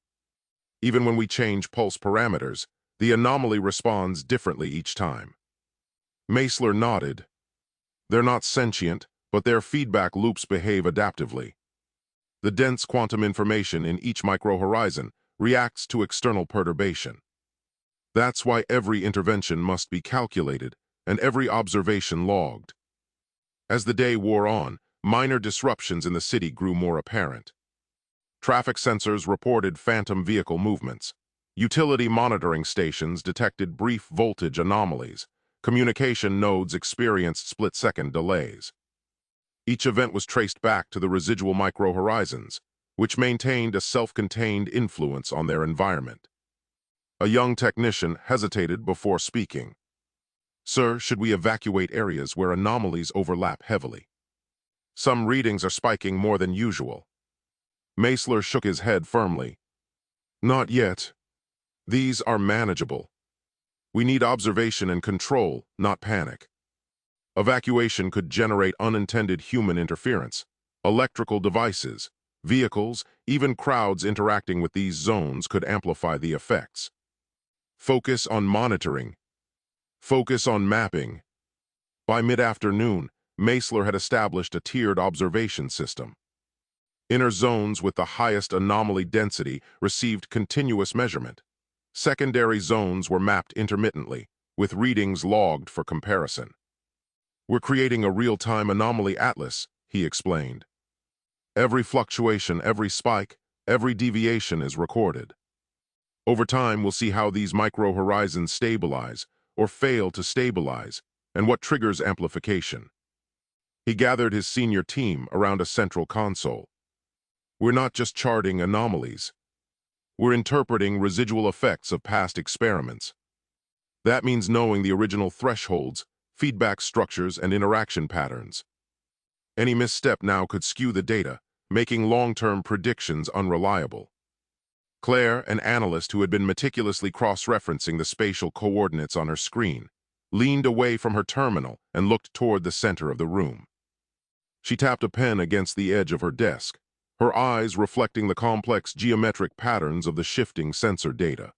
Even when we change pulse parameters, the anomaly responds differently each time." Meisler nodded. "They're not sentient, but their feedback loops behave adaptively. The dense quantum information in each micro-horizon reacts to external perturbation. That's why every intervention must be calculated and every observation logged." As the day wore on, minor disruptions in the city grew more apparent. Traffic sensors reported phantom vehicle movements. Utility monitoring stations detected brief voltage anomalies. Communication nodes experienced split-second delays. Each event was traced back to the residual micro-horizons, which maintained a self-contained influence on their environment. A young technician hesitated before speaking. "Sir, should we evacuate areas where anomalies overlap heavily? Some readings are spiking more than usual." Meisler shook his head firmly. "Not yet. These are manageable. We need observation and control, not panic. Evacuation could generate unintended human interference. Electrical devices, vehicles, even crowds interacting with these zones could amplify the effects. Focus on monitoring. Focus on mapping." By mid-afternoon, Meisler had established a tiered observation system. Inner zones with the highest anomaly density received continuous measurement. Secondary zones were mapped intermittently, with readings logged for comparison. "We're creating a real-time anomaly atlas," he explained. "Every fluctuation, every spike, every deviation is recorded. Over time, we'll see how these micro-horizons stabilize or fail to stabilize, and what triggers amplification." He gathered his senior team around a central console. "We're not just charting anomalies. We're interpreting residual effects of past experiments. That means knowing the original thresholds, feedback structures, and interaction patterns. Any misstep now could skew the data, making long-term predictions unreliable." Claire, an analyst who had been meticulously cross-referencing the spatial coordinates on her screen, leaned away from her terminal and looked toward the center of the room. She tapped a pen against the edge of her desk, her eyes reflecting the complex geometric patterns of the shifting sensor data.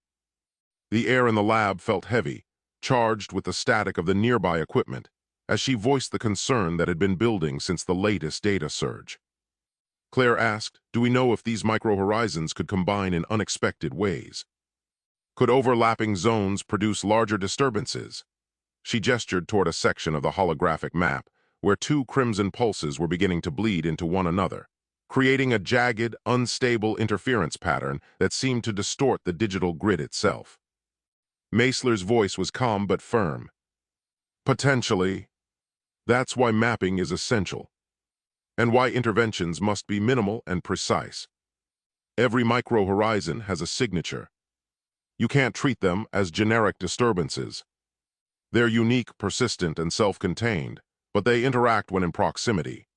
The air in the lab felt heavy, charged with the static of the nearby equipment, as she voiced the concern that had been building since the latest data surge. Claire asked, "Do we know if these micro-horizons could combine in unexpected ways? Could overlapping zones produce larger disturbances?" She gestured toward a section of the holographic map where two crimson pulses were beginning to bleed into one another, creating a jagged, unstable interference pattern that seemed to distort the digital grid itself. Meisler's voice was calm but firm. "Potentially. That's why mapping is essential, and why interventions must be minimal and precise. Every micro-horizon has a signature. You can't treat them as generic disturbances. They're unique, persistent, and self-contained, but they interact when in proximity.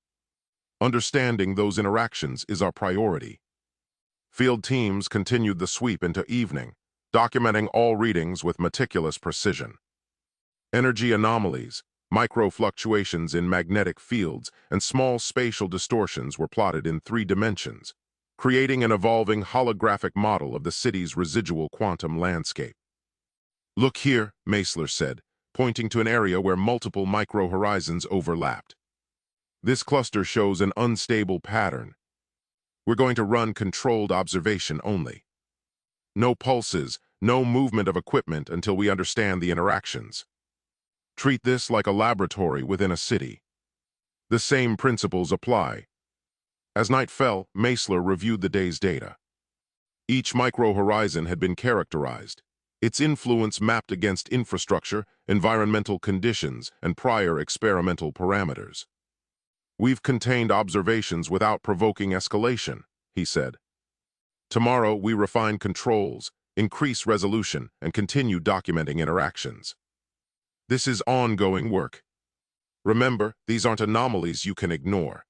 Understanding those interactions is our priority." Field teams continued the sweep into evening, documenting all readings with meticulous precision. Energy anomalies, micro-fluctuations in magnetic fields, and small spatial distortions were plotted in 3 dimensions, creating an evolving holographic model of the city's residual quantum landscape. Look here, Meisler said, pointing to an area where multiple micro-horizons overlapped. This cluster shows an unstable pattern. We're going to run controlled observation only. No pulses, no movement of equipment until we understand the interactions. Treat this like a laboratory within a city. The same principles apply. As night fell, Meisler reviewed the day's data. Each micro-horizon had been characterized, its influence mapped against infrastructure, environmental conditions, and prior experimental parameters. We've contained observations without provoking escalation, he said. Tomorrow, we refine controls, increase resolution, and continue documenting interactions. This is ongoing work. Remember, these aren't anomalies you can ignore.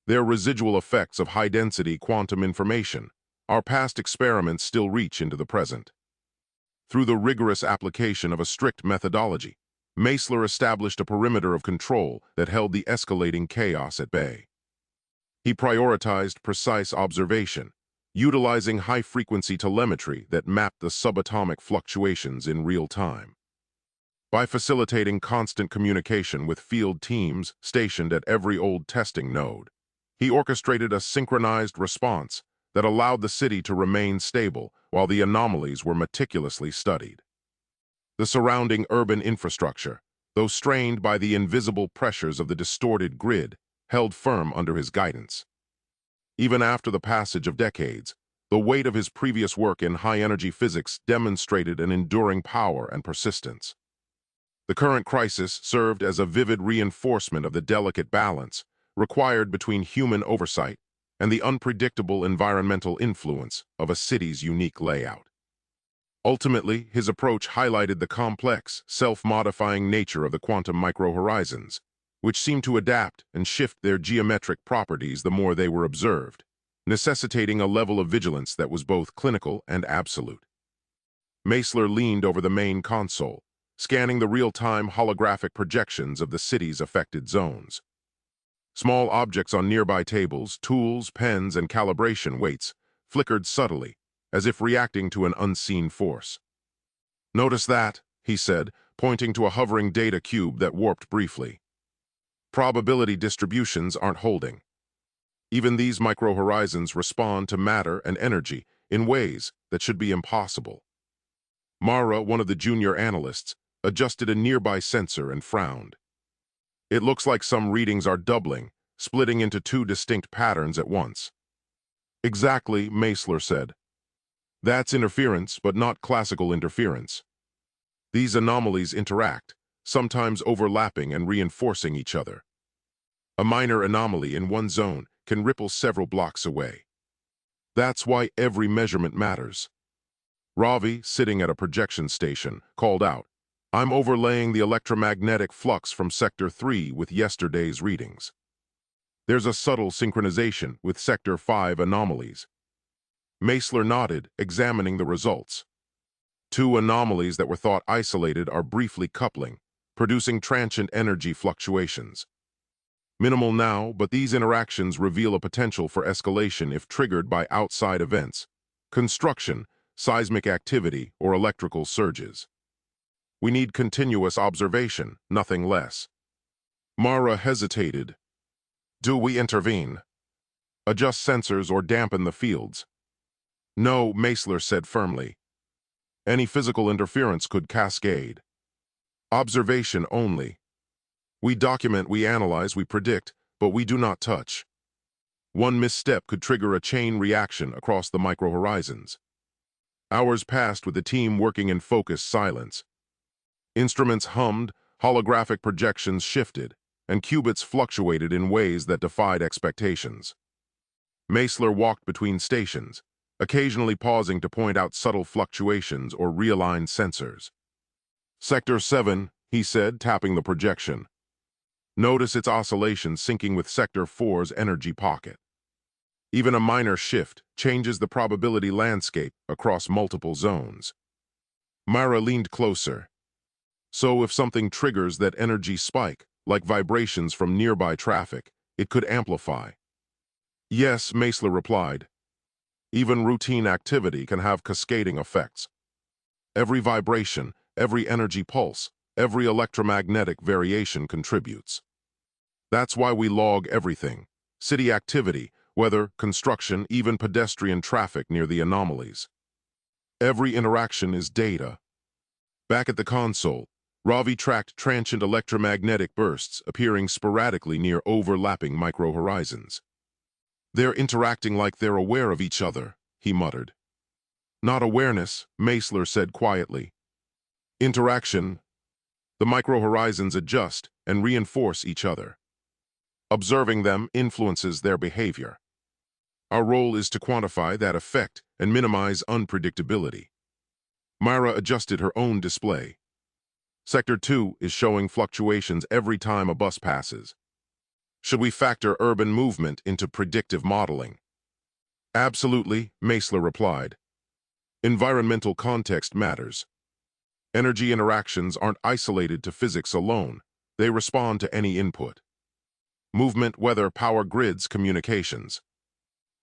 They're residual effects of high-density quantum information. Our past experiments still reach into the present. Through the rigorous application of a strict methodology, Meisler established a perimeter of control that held the escalating chaos at bay. He prioritized precise observation, utilizing high-frequency telemetry that mapped the subatomic fluctuations in real time. By facilitating constant communication with field teams stationed at every old testing node, he orchestrated a synchronized response that allowed the city to remain stable while the anomalies were meticulously studied. The surrounding urban infrastructure, though strained by the invisible pressures of the distorted grid, held firm under his guidance. Even after the passage of decades, the weight of his previous work in high-energy physics demonstrated an enduring power and persistence. The current crisis served as a vivid reinforcement of the delicate balance required between human oversight and the unpredictable environmental influence of a city's unique layout. Ultimately, his approach highlighted the complex, self-modifying nature of the quantum micro-horizons, which seemed to adapt and shift their geometric properties the more they were observed, necessitating a level of vigilance that was both clinical and absolute. Meisler leaned over the main console, scanning the real-time holographic projections of the city's affected zones. Small objects on nearby tables, tools, pens, and calibration weights flickered subtly, as if reacting to an unseen force. "Notice that," he said, pointing to a hovering data cube that warped briefly. "Probability distributions aren't holding. Even these micro-horizons respond to matter and energy in ways that should be impossible." Mara, one of the junior analysts, adjusted a nearby sensor and frowned. "It looks like some readings are doubling, splitting into two distinct patterns at once." "Exactly," Meisler said. "That's interference, but not classical interference. These anomalies interact, sometimes overlapping and reinforcing each other. A minor anomaly in one zone can ripple several blocks away. That's why every measurement matters." Ravi, sitting at a projection station, called out, "I'm overlaying the electromagnetic flux from Sector 3 with yesterday's readings. There's a subtle synchronization with Sector 5 anomalies." Meisler nodded, examining the results. Two anomalies that were thought isolated are briefly coupling, producing transient energy fluctuations. Minimal now, but these interactions reveal a potential for escalation if triggered by outside events, construction, seismic activity, or electrical surges. We need continuous observation, nothing less. Mara hesitated. "Do we intervene? Adjust sensors or dampen the fields?" "No," Meisler said firmly. "Any physical interference could cascade. Observation only. We document, we analyze, we predict, but we do not touch. One misstep could trigger a chain reaction across the micro-horizons." Hours passed with the team working in focused silence. Instruments hummed, holographic projections shifted, and qubits fluctuated in ways that defied expectations. Meisler walked between stations, occasionally pausing to point out subtle fluctuations or realign sensors. "Sector 7, he said, tapping the projection. "Notice its oscillation syncing with Sector 4's energy pocket. Even a minor shift changes the probability landscape across multiple zones." Mara leaned closer. "So if something triggers that energy spike, like vibrations from nearby traffic, it could amplify." "Yes," Meisler replied. "Even routine activity can have cascading effects." Every vibration, every energy pulse, every electromagnetic variation contributes. That's why we log everything. City activity, weather, construction, even pedestrian traffic near the anomalies. Every interaction is data. Back at the console, Ravi tracked transient electromagnetic bursts appearing sporadically near overlapping microhorizons. They're interacting like they're aware of each other, he muttered. Not awareness, Meisler said quietly. Interaction. The microhorizons adjust and reinforce each other. Observing them influences their behavior. Our role is to quantify that effect and minimize unpredictability. Myra adjusted her own display. Sector 2 is showing fluctuations every time a bus passes. Should we factor urban movement into predictive modeling? Absolutely, Meisler replied. Environmental context matters. Energy interactions aren't isolated to physics alone. They respond to any input. Movement, weather, power grids, communications.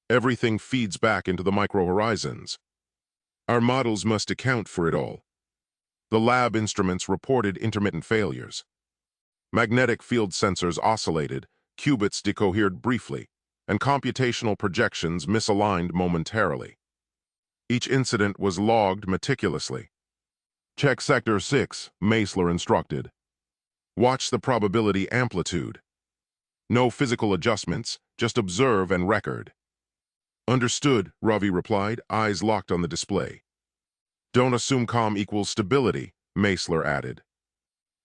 Everything feeds back into the microhorizons. Our models must account for it all. The lab instruments reported intermittent failures. Magnetic field sensors oscillated, qubits decohered briefly, and computational projections misaligned momentarily. Each incident was logged meticulously. Check Sector 6, Meisler instructed. Watch the probability amplitude. No physical adjustments, just observe and record. Understood, Ravi replied, eyes locked on the display. Don't assume calm equals stability, Meisler added.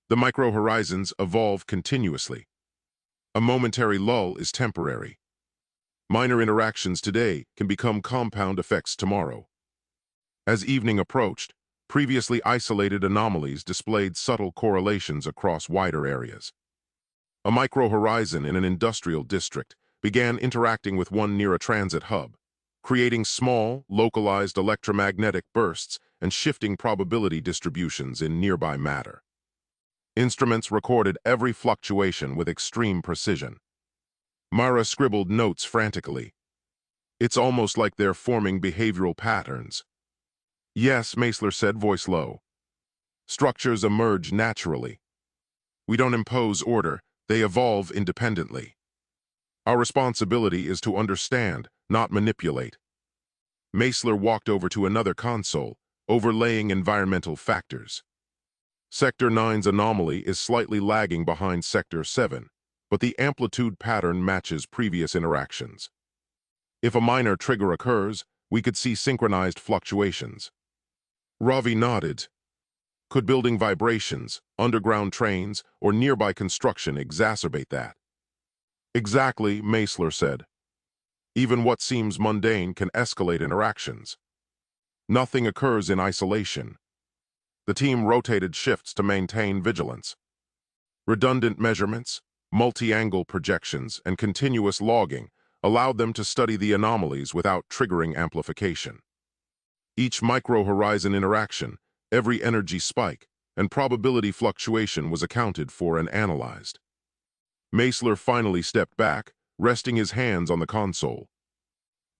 The microhorizons evolve continuously. A momentary lull is temporary. Minor interactions today can become compound effects tomorrow. As evening approached, previously isolated anomalies displayed subtle correlations across wider areas. A microhorizon in an industrial district began interacting with one near a transit hub, creating small, localized electromagnetic bursts and shifting probability distributions in nearby matter. Instruments recorded every fluctuation with extreme precision. Mara scribbled notes frantically. It's almost like they're forming behavioral patterns. Yes, Meisler said, voice low. Structures emerge naturally. We don't impose order, they evolve independently. Our responsibility is to understand, not manipulate. Meisler walked over to another console, overlaying environmental factors. Sector 9's anomaly is slightly lagging behind Sector 7, but the amplitude pattern matches previous interactions. If a minor trigger occurs, we could see synchronized fluctuations. Ravi nodded. Could building vibrations, underground trains, or nearby construction exacerbate that? Exactly, Meisler said. Even what seems mundane can escalate interactions. Nothing occurs in isolation. The team rotated shifts to maintain vigilance. Redundant measurements, multi-angle projections, and continuous logging allowed them to study the anomalies without triggering amplification. Each microhorizon interaction, every energy spike, and probability fluctuation was accounted for and analyzed. Meisler finally stepped back, resting his hands on the console.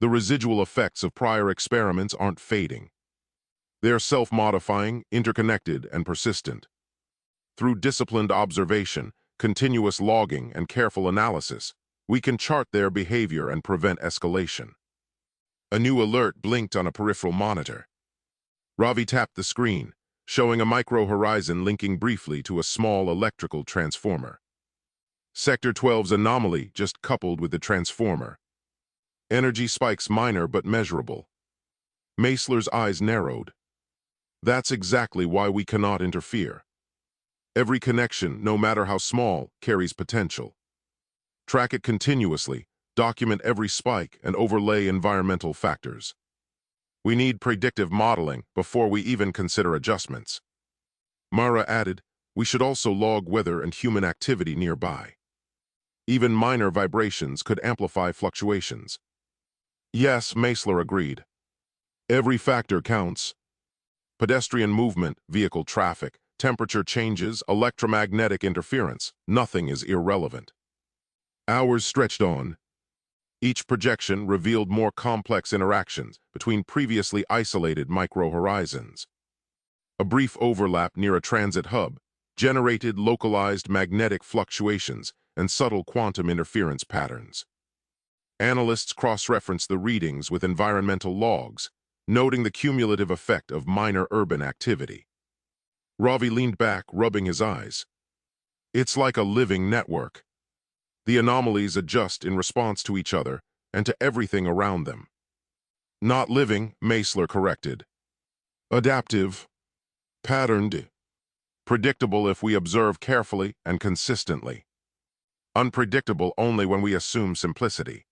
The residual effects of prior experiments aren't fading. They're self-modifying, interconnected, and persistent. Through disciplined observation, continuous logging, and careful analysis, we can chart their behavior and prevent escalation. A new alert blinked on a peripheral monitor. Ravi tapped the screen, showing a microhorizon linking briefly to a small electrical transformer. Sector 12's anomaly just coupled with the transformer. Energy spikes minor but measurable. Meisler's eyes narrowed. That's exactly why we cannot interfere. Every connection, no matter how small, carries potential. Track it continuously, document every spike, and overlay environmental factors. We need predictive modeling before we even consider adjustments. Mara added, we should also log weather and human activity nearby. Even minor vibrations could amplify fluctuations. Yes, Meisler agreed. Every factor counts. Pedestrian movement, vehicle traffic, temperature changes, electromagnetic interference, nothing is irrelevant. Hours stretched on. Each projection revealed more complex interactions between previously isolated microhorizons. A brief overlap near a transit hub generated localized magnetic fluctuations and subtle quantum interference patterns. Analysts cross-referenced the readings with environmental logs, noting the cumulative effect of minor urban activity. Ravi leaned back, rubbing his eyes. It's like a living network. The anomalies adjust in response to each other and to everything around them. Not living, Meisler corrected. Adaptive. Patterned. Predictable if we observe carefully and consistently. Unpredictable only when we assume simplicity.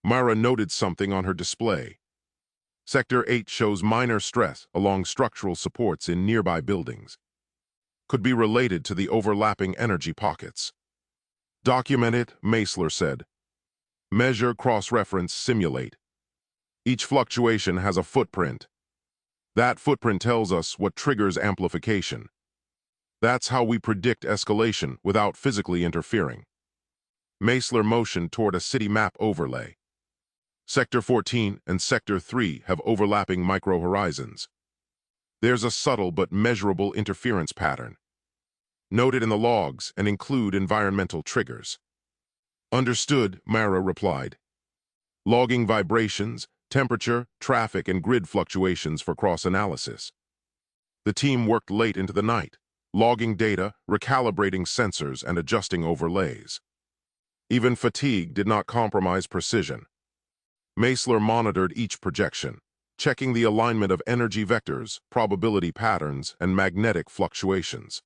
Mara noted something on her display. Sector 8 shows minor stress along structural supports in nearby buildings. Could be related to the overlapping energy pockets. Document it, Meisler said. Measure, cross-reference, simulate. Each fluctuation has a footprint. That footprint tells us what triggers amplification. That's how we predict escalation without physically interfering. Meisler motioned toward a city map overlay. Sector 14 and Sector 3 have overlapping microhorizons. There's a subtle but measurable interference pattern. Note it in the logs and include environmental triggers. Understood, Mara replied. Logging vibrations, temperature, traffic, and grid fluctuations for cross-analysis. The team worked late into the night, logging data, recalibrating sensors, and adjusting overlays. Even fatigue did not compromise precision. Meisler monitored each projection, checking the alignment of energy vectors, probability patterns, and magnetic fluctuations.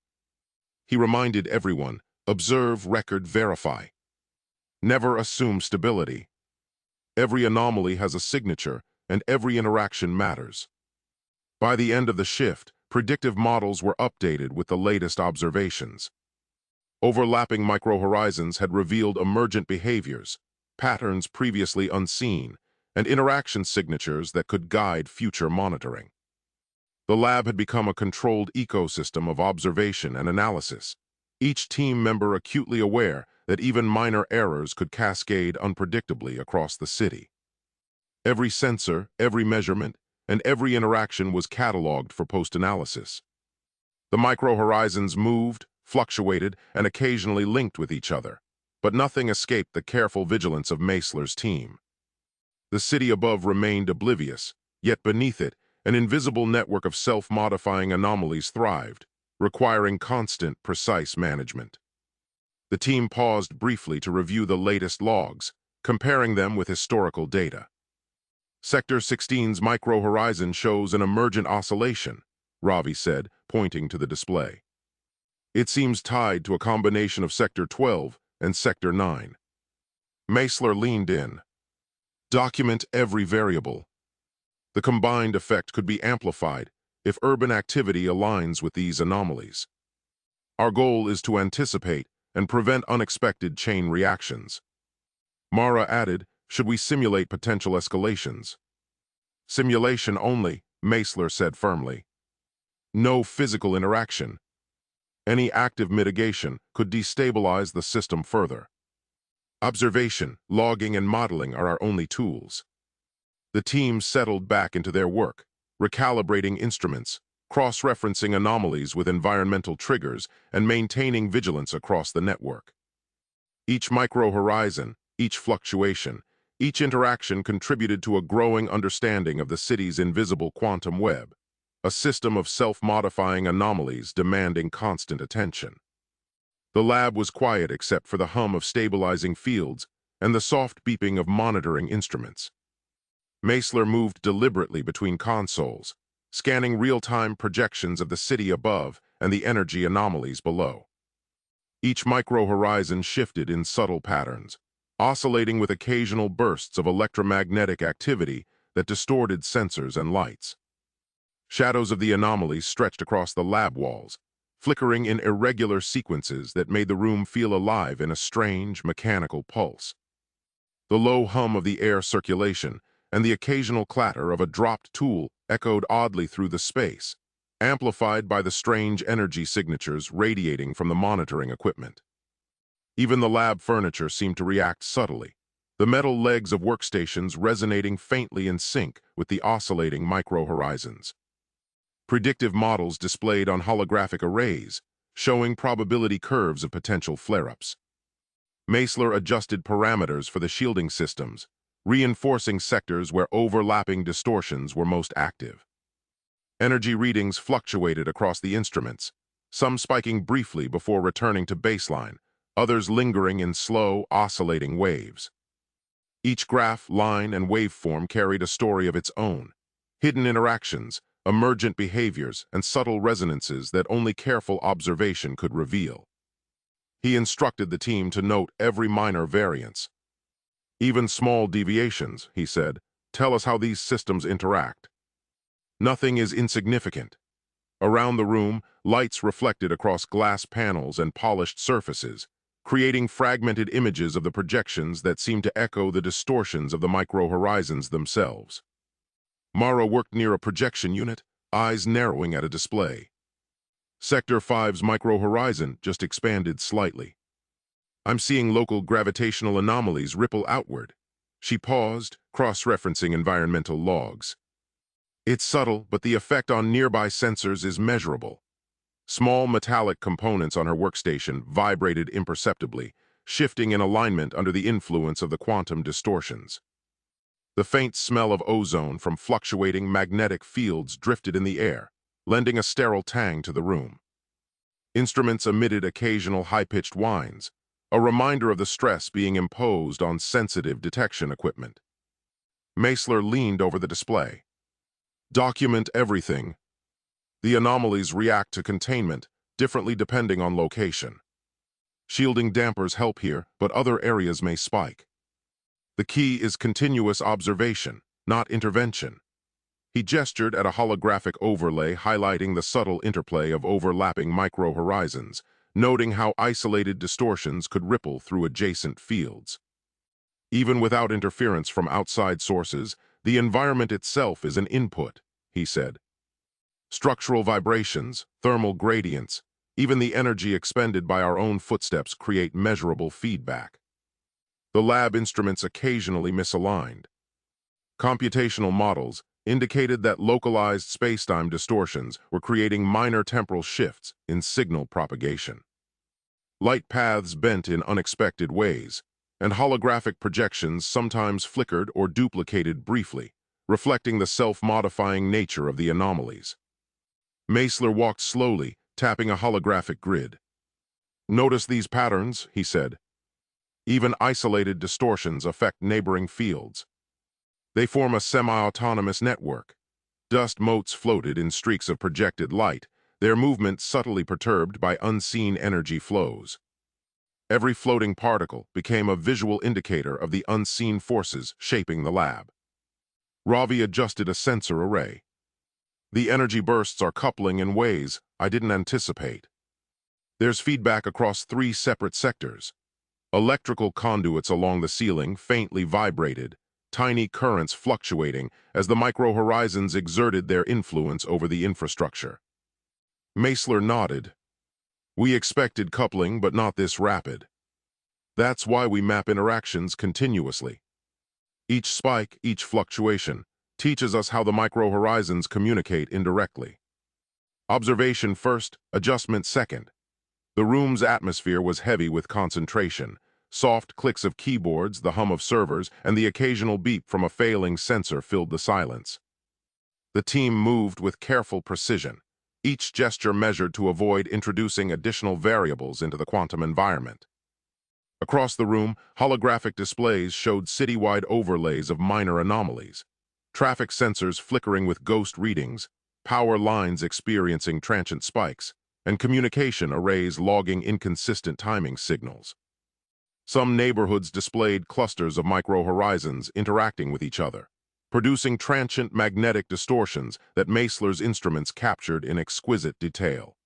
He reminded everyone, observe, record, verify. Never assume stability. Every anomaly has a signature, and every interaction matters. By the end of the shift, predictive models were updated with the latest observations. Overlapping microhorizons had revealed emergent behaviors, patterns previously unseen, and interaction signatures that could guide future monitoring. The lab had become a controlled ecosystem of observation and analysis, each team member acutely aware that even minor errors could cascade unpredictably across the city. Every sensor, every measurement, and every interaction was cataloged for post-analysis. The microhorizons moved, fluctuated, and occasionally linked with each other, but nothing escaped the careful vigilance of Meisler's team. The city above remained oblivious, yet beneath it, an invisible network of self-modifying anomalies thrived, requiring constant, precise management. The team paused briefly to review the latest logs, comparing them with historical data. Sector 16's microhorizon shows an emergent oscillation, Ravi said, pointing to the display. It seems tied to a combination of Sector 12 and Sector 9. Meisler leaned in. Document every variable. The combined effect could be amplified if urban activity aligns with these anomalies. Our goal is to anticipate and prevent unexpected chain reactions. Mara added, should we simulate potential escalations? Simulation only, Meisler said firmly. No physical interaction. Any active mitigation could destabilize the system further. Observation, logging, and modeling are our only tools. The team settled back into their work, recalibrating instruments, cross-referencing anomalies with environmental triggers, and maintaining vigilance across the network. Each microhorizon, each fluctuation, each interaction contributed to a growing understanding of the city's invisible quantum web, a system of self-modifying anomalies demanding constant attention. The lab was quiet except for the hum of stabilizing fields and the soft beeping of monitoring instruments. Meisler moved deliberately between consoles, scanning real-time projections of the city above and the energy anomalies below. Each microhorizon shifted in subtle patterns, oscillating with occasional bursts of electromagnetic activity that distorted sensors and lights. Shadows of the anomalies stretched across the lab walls, flickering in irregular sequences that made the room feel alive in a strange, mechanical pulse. The low hum of the air circulation and the occasional clatter of a dropped tool echoed oddly through the space, amplified by the strange energy signatures radiating from the monitoring equipment. Even the lab furniture seemed to react subtly, the metal legs of workstations resonating faintly in sync with the oscillating microhorizons. Predictive models displayed on holographic arrays, showing probability curves of potential flare-ups. Meisler adjusted parameters for the shielding systems, reinforcing sectors where overlapping distortions were most active. Energy readings fluctuated across the instruments, some spiking briefly before returning to baseline, others lingering in slow, oscillating waves. Each graph, line, and waveform carried a story of its own, hidden interactions, emergent behaviors, and subtle resonances that only careful observation could reveal. He instructed the team to note every minor variance. Even small deviations, he said, tell us how these systems interact. Nothing is insignificant. Around the room, lights reflected across glass panels and polished surfaces, creating fragmented images of the projections that seemed to echo the distortions of the micro-horizons themselves. Mara worked near a projection unit, eyes narrowing at a display. Sector 5's micro-horizon just expanded slightly. I'm seeing local gravitational anomalies ripple outward. She paused, cross-referencing environmental logs. It's subtle, but the effect on nearby sensors is measurable. Small metallic components on her workstation vibrated imperceptibly, shifting in alignment under the influence of the quantum distortions. The faint smell of ozone from fluctuating magnetic fields drifted in the air, lending a sterile tang to the room. Instruments emitted occasional high-pitched whines, a reminder of the stress being imposed on sensitive detection equipment. Meisler leaned over the display. Document everything. The anomalies react to containment, differently depending on location. Shielding dampers help here, but other areas may spike. The key is continuous observation, not intervention. He gestured at a holographic overlay highlighting the subtle interplay of overlapping micro-horizons, noting how isolated distortions could ripple through adjacent fields. Even without interference from outside sources, the environment itself is an input, he said. Structural vibrations, thermal gradients, even the energy expended by our own footsteps create measurable feedback. The lab instruments occasionally misaligned. Computational models indicated that localized spacetime distortions were creating minor temporal shifts in signal propagation. Light paths bent in unexpected ways, and holographic projections sometimes flickered or duplicated briefly, reflecting the self-modifying nature of the anomalies. Meisler walked slowly, tapping a holographic grid. Notice these patterns, he said. Even isolated distortions affect neighboring fields. They form a semi-autonomous network. Dust motes floated in streaks of projected light, their movement subtly perturbed by unseen energy flows. Every floating particle became a visual indicator of the unseen forces shaping the lab. Ravi adjusted a sensor array. The energy bursts are coupling in ways I didn't anticipate. There's feedback across 3 separate sectors. Electrical conduits along the ceiling faintly vibrated, tiny currents fluctuating as the micro-horizons exerted their influence over the infrastructure. Meisler nodded. We expected coupling, but not this rapid. That's why we map interactions continuously. Each spike, each fluctuation, teaches us how the micro-horizons communicate indirectly. Observation first, adjustment second. The room's atmosphere was heavy with concentration. Soft clicks of keyboards, the hum of servers, and the occasional beep from a failing sensor filled the silence. The team moved with careful precision, each gesture measured to avoid introducing additional variables into the quantum environment. Across the room, holographic displays showed citywide overlays of minor anomalies, traffic sensors flickering with ghost readings, power lines experiencing transient spikes, and communication arrays logging inconsistent timing signals. Some neighborhoods displayed clusters of micro-horizons interacting with each other, producing transient magnetic distortions that Meisler's instruments captured in exquisite detail.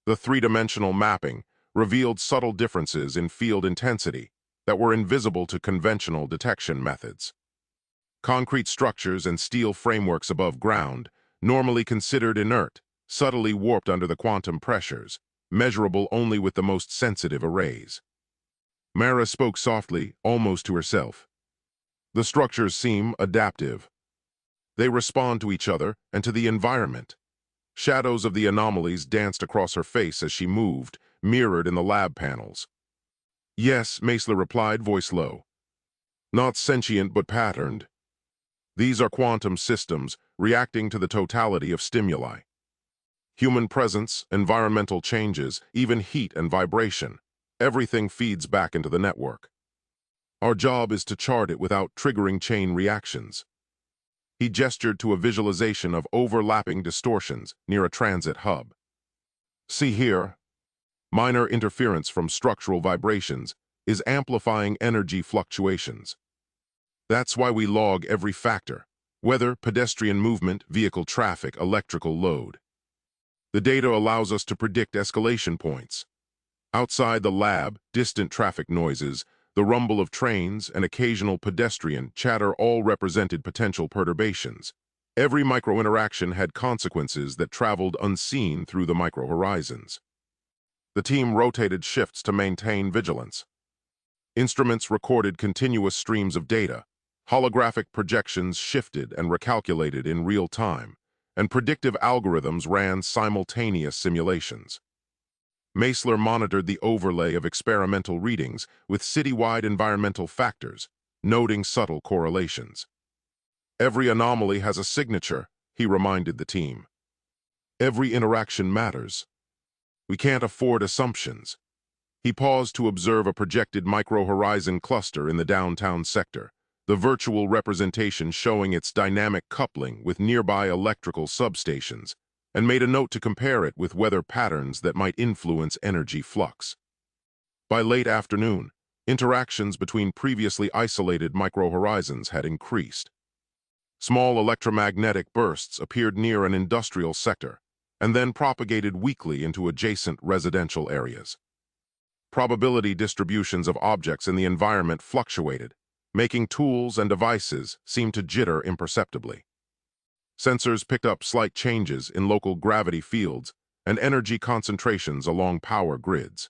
The three-dimensional mapping revealed subtle differences in field intensity that were invisible to conventional detection methods. Concrete structures and steel frameworks above ground, normally considered inert, subtly warped under the quantum pressures, measurable only with the most sensitive arrays. Mara spoke softly, almost to herself. The structures seem adaptive. They respond to each other and to the environment. Shadows of the anomalies danced across her face as she moved, mirrored in the lab panels. Yes, Meisler replied, voice low. Not sentient but patterned. These are quantum systems reacting to the totality of stimuli. Human presence, environmental changes, even heat and vibration. Everything feeds back into the network. Our job is to chart it without triggering chain reactions. He gestured to a visualization of overlapping distortions near a transit hub. See here. Minor interference from structural vibrations is amplifying energy fluctuations. That's why we log every factor: weather, pedestrian movement, vehicle traffic, electrical load. The data allows us to predict escalation points. Outside the lab, distant traffic noises, the rumble of trains, and occasional pedestrian chatter all represented potential perturbations. Every micro-interaction had consequences that traveled unseen through the micro-horizons. The team rotated shifts to maintain vigilance. Instruments recorded continuous streams of data. Holographic projections shifted and recalculated in real time, and predictive algorithms ran simultaneous simulations. Meisler monitored the overlay of experimental readings with citywide environmental factors, noting subtle correlations. Every anomaly has a signature, he reminded the team. Every interaction matters. We can't afford assumptions. He paused to observe a projected micro-horizon cluster in the downtown sector, the virtual representation showing its dynamic coupling with nearby electrical substations, and made a note to compare it with weather patterns that might influence energy flux. By late afternoon, interactions between previously isolated micro-horizons had increased. Small electromagnetic bursts appeared near an industrial sector, and then propagated weakly into adjacent residential areas. Probability distributions of objects in the environment fluctuated, making tools and devices seem to jitter imperceptibly. Sensors picked up slight changes in local gravity fields and energy concentrations along power grids.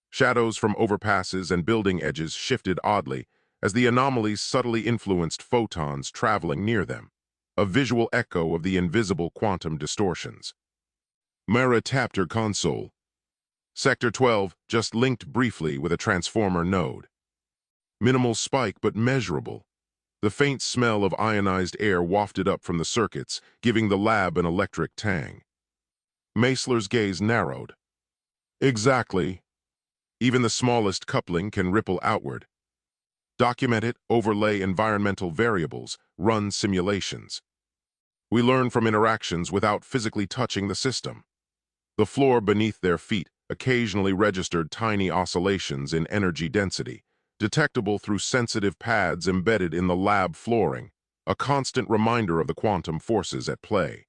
Shadows from overpasses and building edges shifted oddly as the anomalies subtly influenced photons traveling near them, a visual echo of the invisible quantum distortions. Mara tapped her console. Sector 12 just linked briefly with a transformer node. Minimal spike but measurable. The faint smell of ionized air wafted up from the circuits, giving the lab an electric tang. Meisler's gaze narrowed. Exactly. Even the smallest coupling can ripple outward. Document it, overlay environmental variables, run simulations. We learn from interactions without physically touching the system. The floor beneath their feet occasionally registered tiny oscillations in energy density, detectable through sensitive pads embedded in the lab flooring, a constant reminder of the quantum forces at play.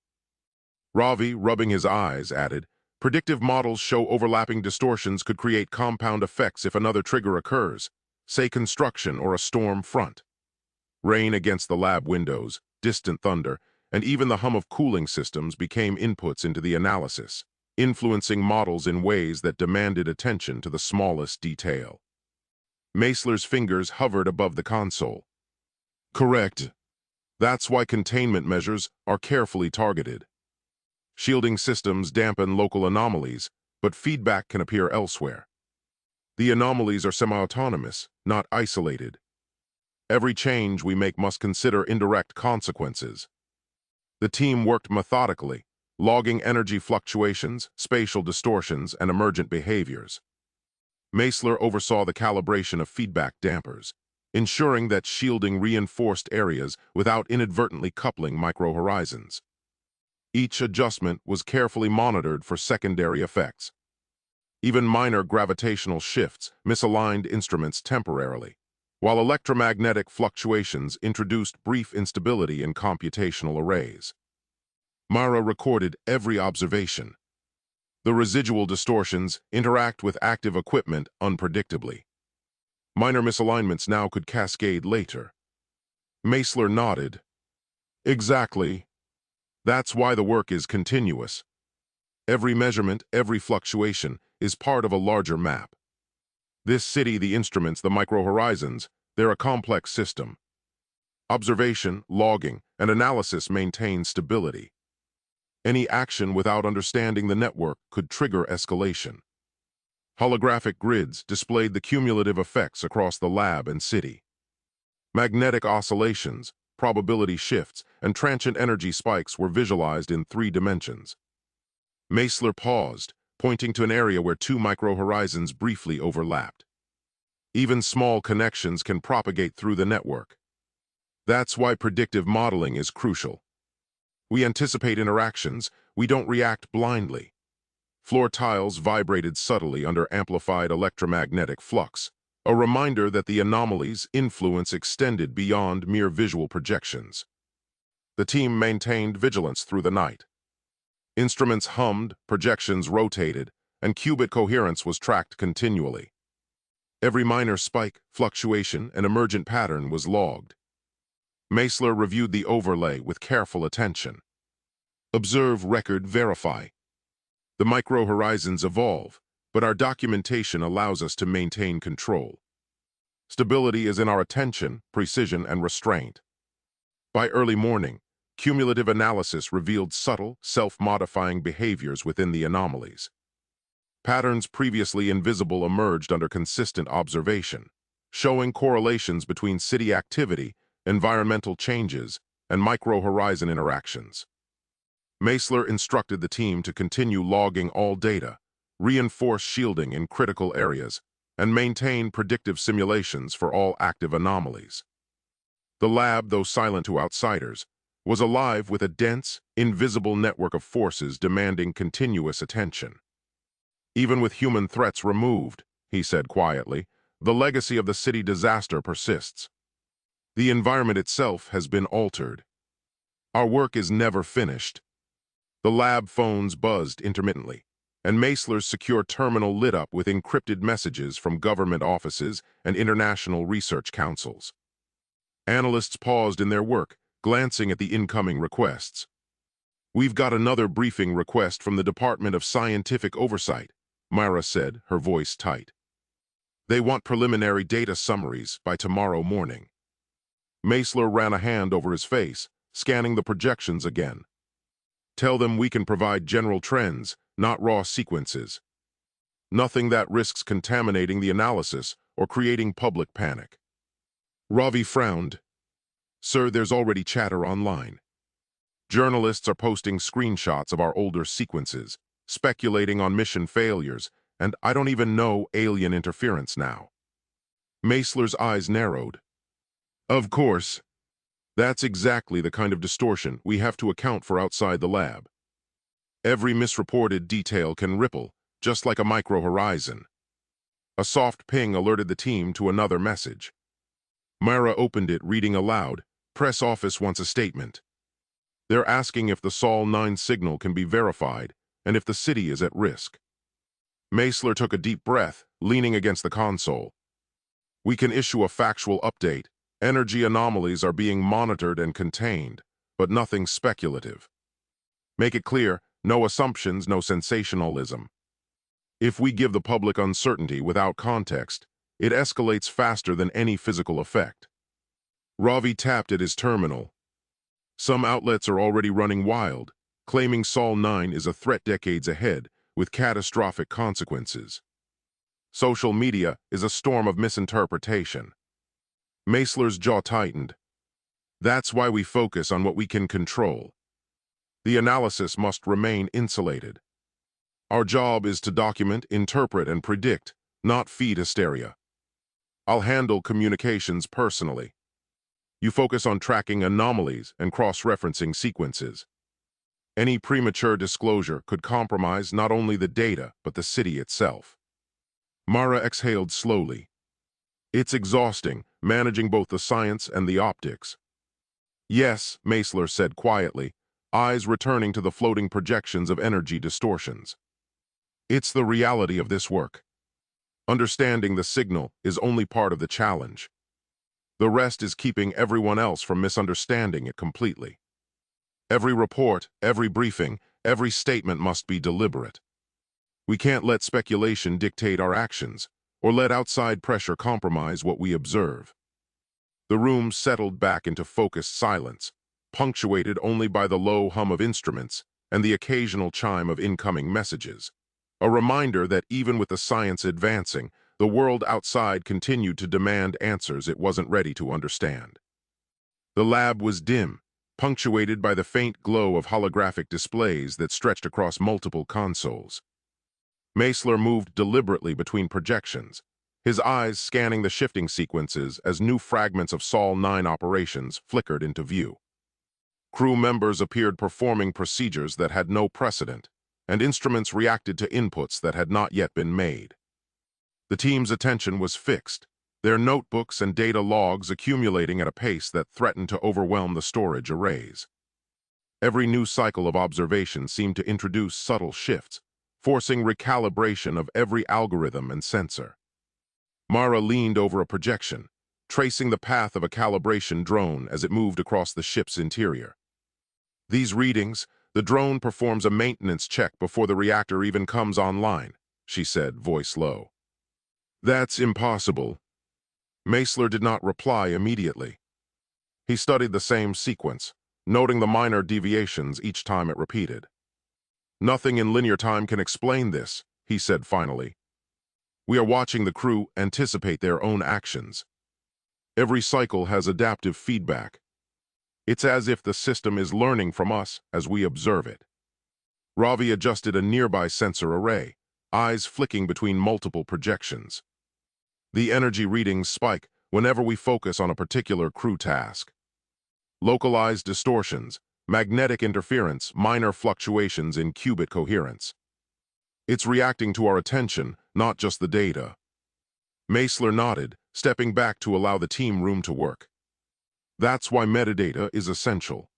Ravi, rubbing his eyes, added, predictive models show overlapping distortions could create compound effects if another trigger occurs, say construction or a storm front. Rain against the lab windows, distant thunder, and even the hum of cooling systems became inputs into the analysis, influencing models in ways that demanded attention to the smallest detail. Meisler's fingers hovered above the console. Correct. That's why containment measures are carefully targeted. Shielding systems dampen local anomalies, but feedback can appear elsewhere. The anomalies are semi-autonomous, not isolated. Every change we make must consider indirect consequences. The team worked methodically, logging energy fluctuations, spatial distortions, and emergent behaviors. Meisler oversaw the calibration of feedback dampers, ensuring that shielding reinforced areas without inadvertently coupling micro-horizons. Each adjustment was carefully monitored for secondary effects. Even minor gravitational shifts misaligned instruments temporarily, while electromagnetic fluctuations introduced brief instability in computational arrays. Mara recorded every observation. The residual distortions interact with active equipment unpredictably. Minor misalignments now could cascade later. Meisler nodded. Exactly. That's why the work is continuous. Every measurement, every fluctuation is part of a larger map. This city, the instruments, the micro-horizons, they're a complex system. Observation, logging, and analysis maintain stability. Any action without understanding the network could trigger escalation. Holographic grids displayed the cumulative effects across the lab and city. Magnetic oscillations, probability shifts, and transient energy spikes were visualized in 3 dimensions. Meisler paused, pointing to an area where 2 microhorizons briefly overlapped. Even small connections can propagate through the network. That's why predictive modeling is crucial. We anticipate interactions, we don't react blindly. Floor tiles vibrated subtly under amplified electromagnetic flux, a reminder that the anomaly's influence extended beyond mere visual projections. The team maintained vigilance through the night. Instruments hummed, projections rotated, and qubit coherence was tracked continually. Every minor spike, fluctuation, and emergent pattern was logged. Meisler reviewed the overlay with careful attention. Observe, record, verify. The microhorizons evolve, but our documentation allows us to maintain control. Stability is in our attention, precision, and restraint. By early morning, cumulative analysis revealed subtle, self-modifying behaviors within the anomalies. Patterns previously invisible emerged under consistent observation, showing correlations between city activity, environmental changes, and microhorizon interactions. Meisler instructed the team to continue logging all data, reinforce shielding in critical areas, and maintain predictive simulations for all active anomalies. The lab, though silent to outsiders, was alive with a dense, invisible network of forces demanding continuous attention. Even with human threats removed, he said quietly, the legacy of the city disaster persists. The environment itself has been altered. Our work is never finished. The lab phones buzzed intermittently, and Meisler's secure terminal lit up with encrypted messages from government offices and international research councils. Analysts paused in their work, glancing at the incoming requests. "We've got another briefing request from the Department of Scientific Oversight," Myra said, her voice tight. "They want preliminary data summaries by tomorrow morning." Meisler ran a hand over his face, scanning the projections again. "Tell them we can provide general trends, not raw sequences. Nothing that risks contaminating the analysis or creating public panic." Ravi frowned. "Sir, there's already chatter online. Journalists are posting screenshots of our older sequences, speculating on mission failures, and I don't even know alien interference now." Meisler's eyes narrowed. "Of course. That's exactly the kind of distortion we have to account for outside the lab. Every misreported detail can ripple, just like a microhorizon." A soft ping alerted the team to another message. Myra opened it, reading aloud, "Press office wants a statement. They're asking if the Sol 9 signal can be verified and if the city is at risk." Meisler took a deep breath, leaning against the console. "We can issue a factual update. Energy anomalies are being monitored and contained, but nothing speculative. Make it clear, no assumptions, no sensationalism. If we give the public uncertainty without context, it escalates faster than any physical effect." Ravi tapped at his terminal. "Some outlets are already running wild, claiming Sol 9 is a threat decades ahead, with catastrophic consequences. Social media is a storm of misinterpretation." Meisler's jaw tightened. "That's why we focus on what we can control. The analysis must remain insulated. Our job is to document, interpret, and predict, not feed hysteria. I'll handle communications personally. You focus on tracking anomalies and cross-referencing sequences. Any premature disclosure could compromise not only the data, but the city itself." Mara exhaled slowly. "It's exhausting, managing both the science and the optics." "Yes," Meisler said quietly, eyes returning to the floating projections of energy distortions. "It's the reality of this work. Understanding the signal is only part of the challenge. The rest is keeping everyone else from misunderstanding it completely. Every report, every briefing, every statement must be deliberate. We can't let speculation dictate our actions, or let outside pressure compromise what we observe." The room settled back into focused silence, punctuated only by the low hum of instruments and the occasional chime of incoming messages. A reminder that even with the science advancing, the world outside continued to demand answers it wasn't ready to understand. The lab was dim, punctuated by the faint glow of holographic displays that stretched across multiple consoles. Meisler moved deliberately between projections, his eyes scanning the shifting sequences as new fragments of Sol 9 operations flickered into view. Crew members appeared performing procedures that had no precedent, and instruments reacted to inputs that had not yet been made. The team's attention was fixed, their notebooks and data logs accumulating at a pace that threatened to overwhelm the storage arrays. Every new cycle of observation seemed to introduce subtle shifts, forcing recalibration of every algorithm and sensor. Mara leaned over a projection, tracing the path of a calibration drone as it moved across the ship's interior. These readings, the drone performs a maintenance check before the reactor even comes online, she said, voice low. That's impossible. Meisler did not reply immediately. He studied the same sequence, noting the minor deviations each time it repeated. Nothing in linear time can explain this, he said finally. We are watching the crew anticipate their own actions. Every cycle has adaptive feedback. It's as if the system is learning from us as we observe it. Ravi adjusted a nearby sensor array, eyes flicking between multiple projections. The energy readings spike whenever we focus on a particular crew task. Localized distortions, magnetic interference, minor fluctuations in qubit coherence. It's reacting to our attention, not just the data. Meisler nodded, stepping back to allow the team room to work. That's why metadata is essential.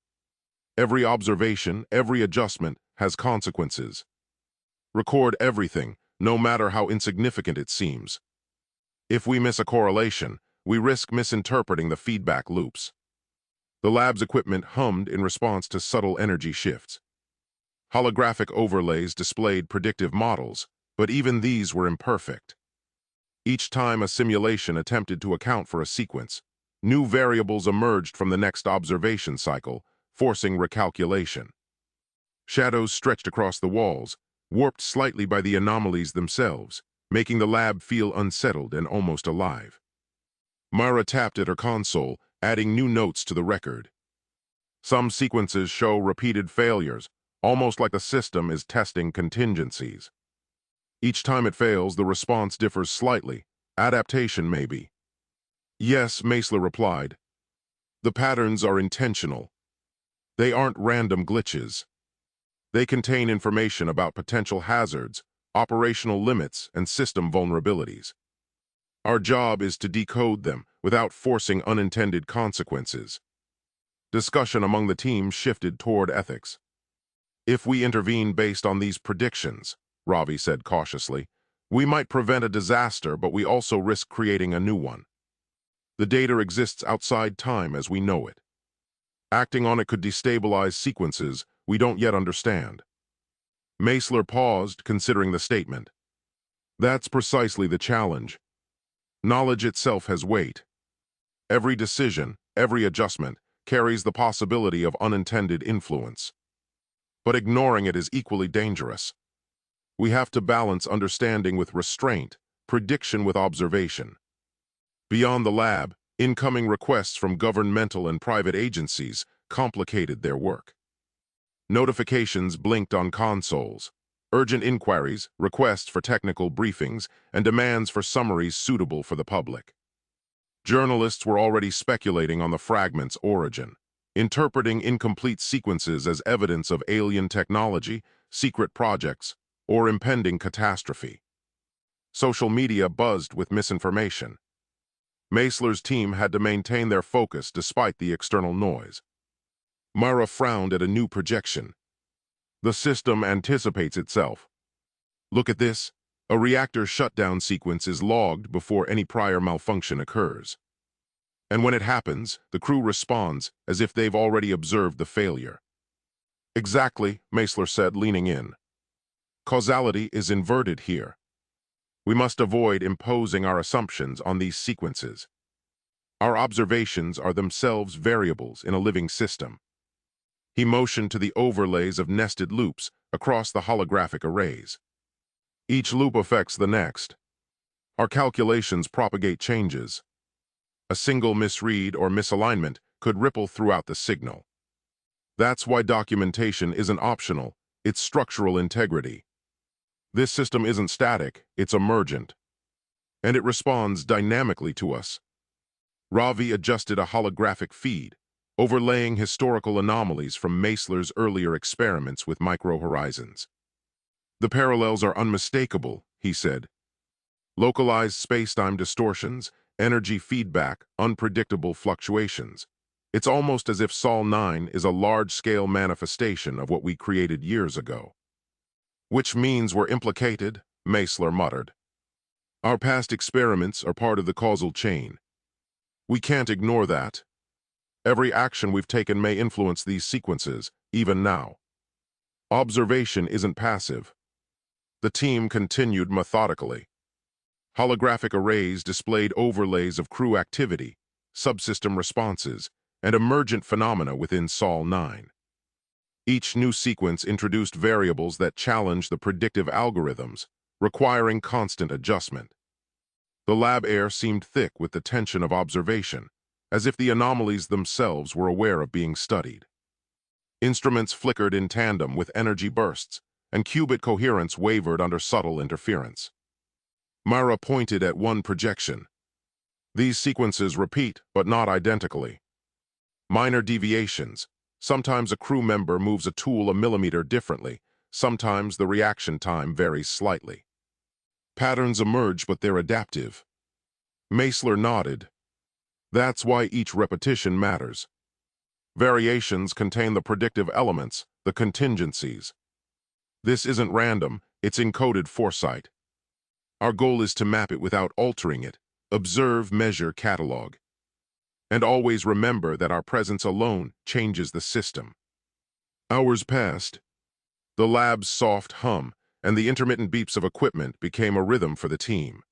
Every observation, every adjustment has consequences. Record everything, no matter how insignificant it seems. If we miss a correlation, we risk misinterpreting the feedback loops. The lab's equipment hummed in response to subtle energy shifts. Holographic overlays displayed predictive models, but even these were imperfect. Each time a simulation attempted to account for a sequence, new variables emerged from the next observation cycle, forcing recalculation. Shadows stretched across the walls, warped slightly by the anomalies themselves, making the lab feel unsettled and almost alive. Mara tapped at her console, adding new notes to the record. Some sequences show repeated failures, almost like the system is testing contingencies. Each time it fails, the response differs slightly. Adaptation, maybe. Yes, Meisler replied. The patterns are intentional. They aren't random glitches. They contain information about potential hazards, operational limits, and system vulnerabilities. Our job is to decode them without forcing unintended consequences. Discussion among the team shifted toward ethics. If we intervene based on these predictions, Ravi said cautiously, we might prevent a disaster, but we also risk creating a new one. The data exists outside time as we know it. Acting on it could destabilize sequences we don't yet understand. Meisler paused, considering the statement. That's precisely the challenge. Knowledge itself has weight. Every decision, every adjustment, carries the possibility of unintended influence. But ignoring it is equally dangerous. We have to balance understanding with restraint, prediction with observation. Beyond the lab, incoming requests from governmental and private agencies complicated their work. Notifications blinked on consoles. Urgent inquiries, requests for technical briefings, and demands for summaries suitable for the public. Journalists were already speculating on the fragment's origin, interpreting incomplete sequences as evidence of alien technology, secret projects, or impending catastrophe. Social media buzzed with misinformation. Meisler's team had to maintain their focus despite the external noise. Mara frowned at a new projection. The system anticipates itself. Look at this. A reactor shutdown sequence is logged before any prior malfunction occurs. And when it happens, the crew responds as if they've already observed the failure. Exactly, Meisler said, leaning in. Causality is inverted here. We must avoid imposing our assumptions on these sequences. Our observations are themselves variables in a living system. He motioned to the overlays of nested loops across the holographic arrays. Each loop affects the next. Our calculations propagate changes. A single misread or misalignment could ripple throughout the signal. That's why documentation isn't optional, it's structural integrity. This system isn't static, it's emergent. And it responds dynamically to us. Ravi adjusted a holographic feed, overlaying historical anomalies from Meisler's earlier experiments with microhorizons. The parallels are unmistakable, he said. Localized spacetime distortions, energy feedback, unpredictable fluctuations. It's almost as if Sol 9 is a large-scale manifestation of what we created years ago. Which means we're implicated, Meisler muttered. Our past experiments are part of the causal chain. We can't ignore that. Every action we've taken may influence these sequences, even now. Observation isn't passive. The team continued methodically. Holographic arrays displayed overlays of crew activity, subsystem responses, and emergent phenomena within Sol 9. Each new sequence introduced variables that challenged the predictive algorithms, requiring constant adjustment. The lab air seemed thick with the tension of observation, as if the anomalies themselves were aware of being studied. Instruments flickered in tandem with energy bursts, and qubit coherence wavered under subtle interference. Mara pointed at one projection. These sequences repeat, but not identically. Minor deviations. Sometimes a crew member moves a tool a millimeter differently. Sometimes the reaction time varies slightly. Patterns emerge, but they're adaptive. Meisler nodded. That's why each repetition matters. Variations contain the predictive elements, the contingencies. This isn't random, it's encoded foresight. Our goal is to map it without altering it, observe, measure, catalog. And always remember that our presence alone changes the system. Hours passed. The lab's soft hum and the intermittent beeps of equipment became a rhythm for the team.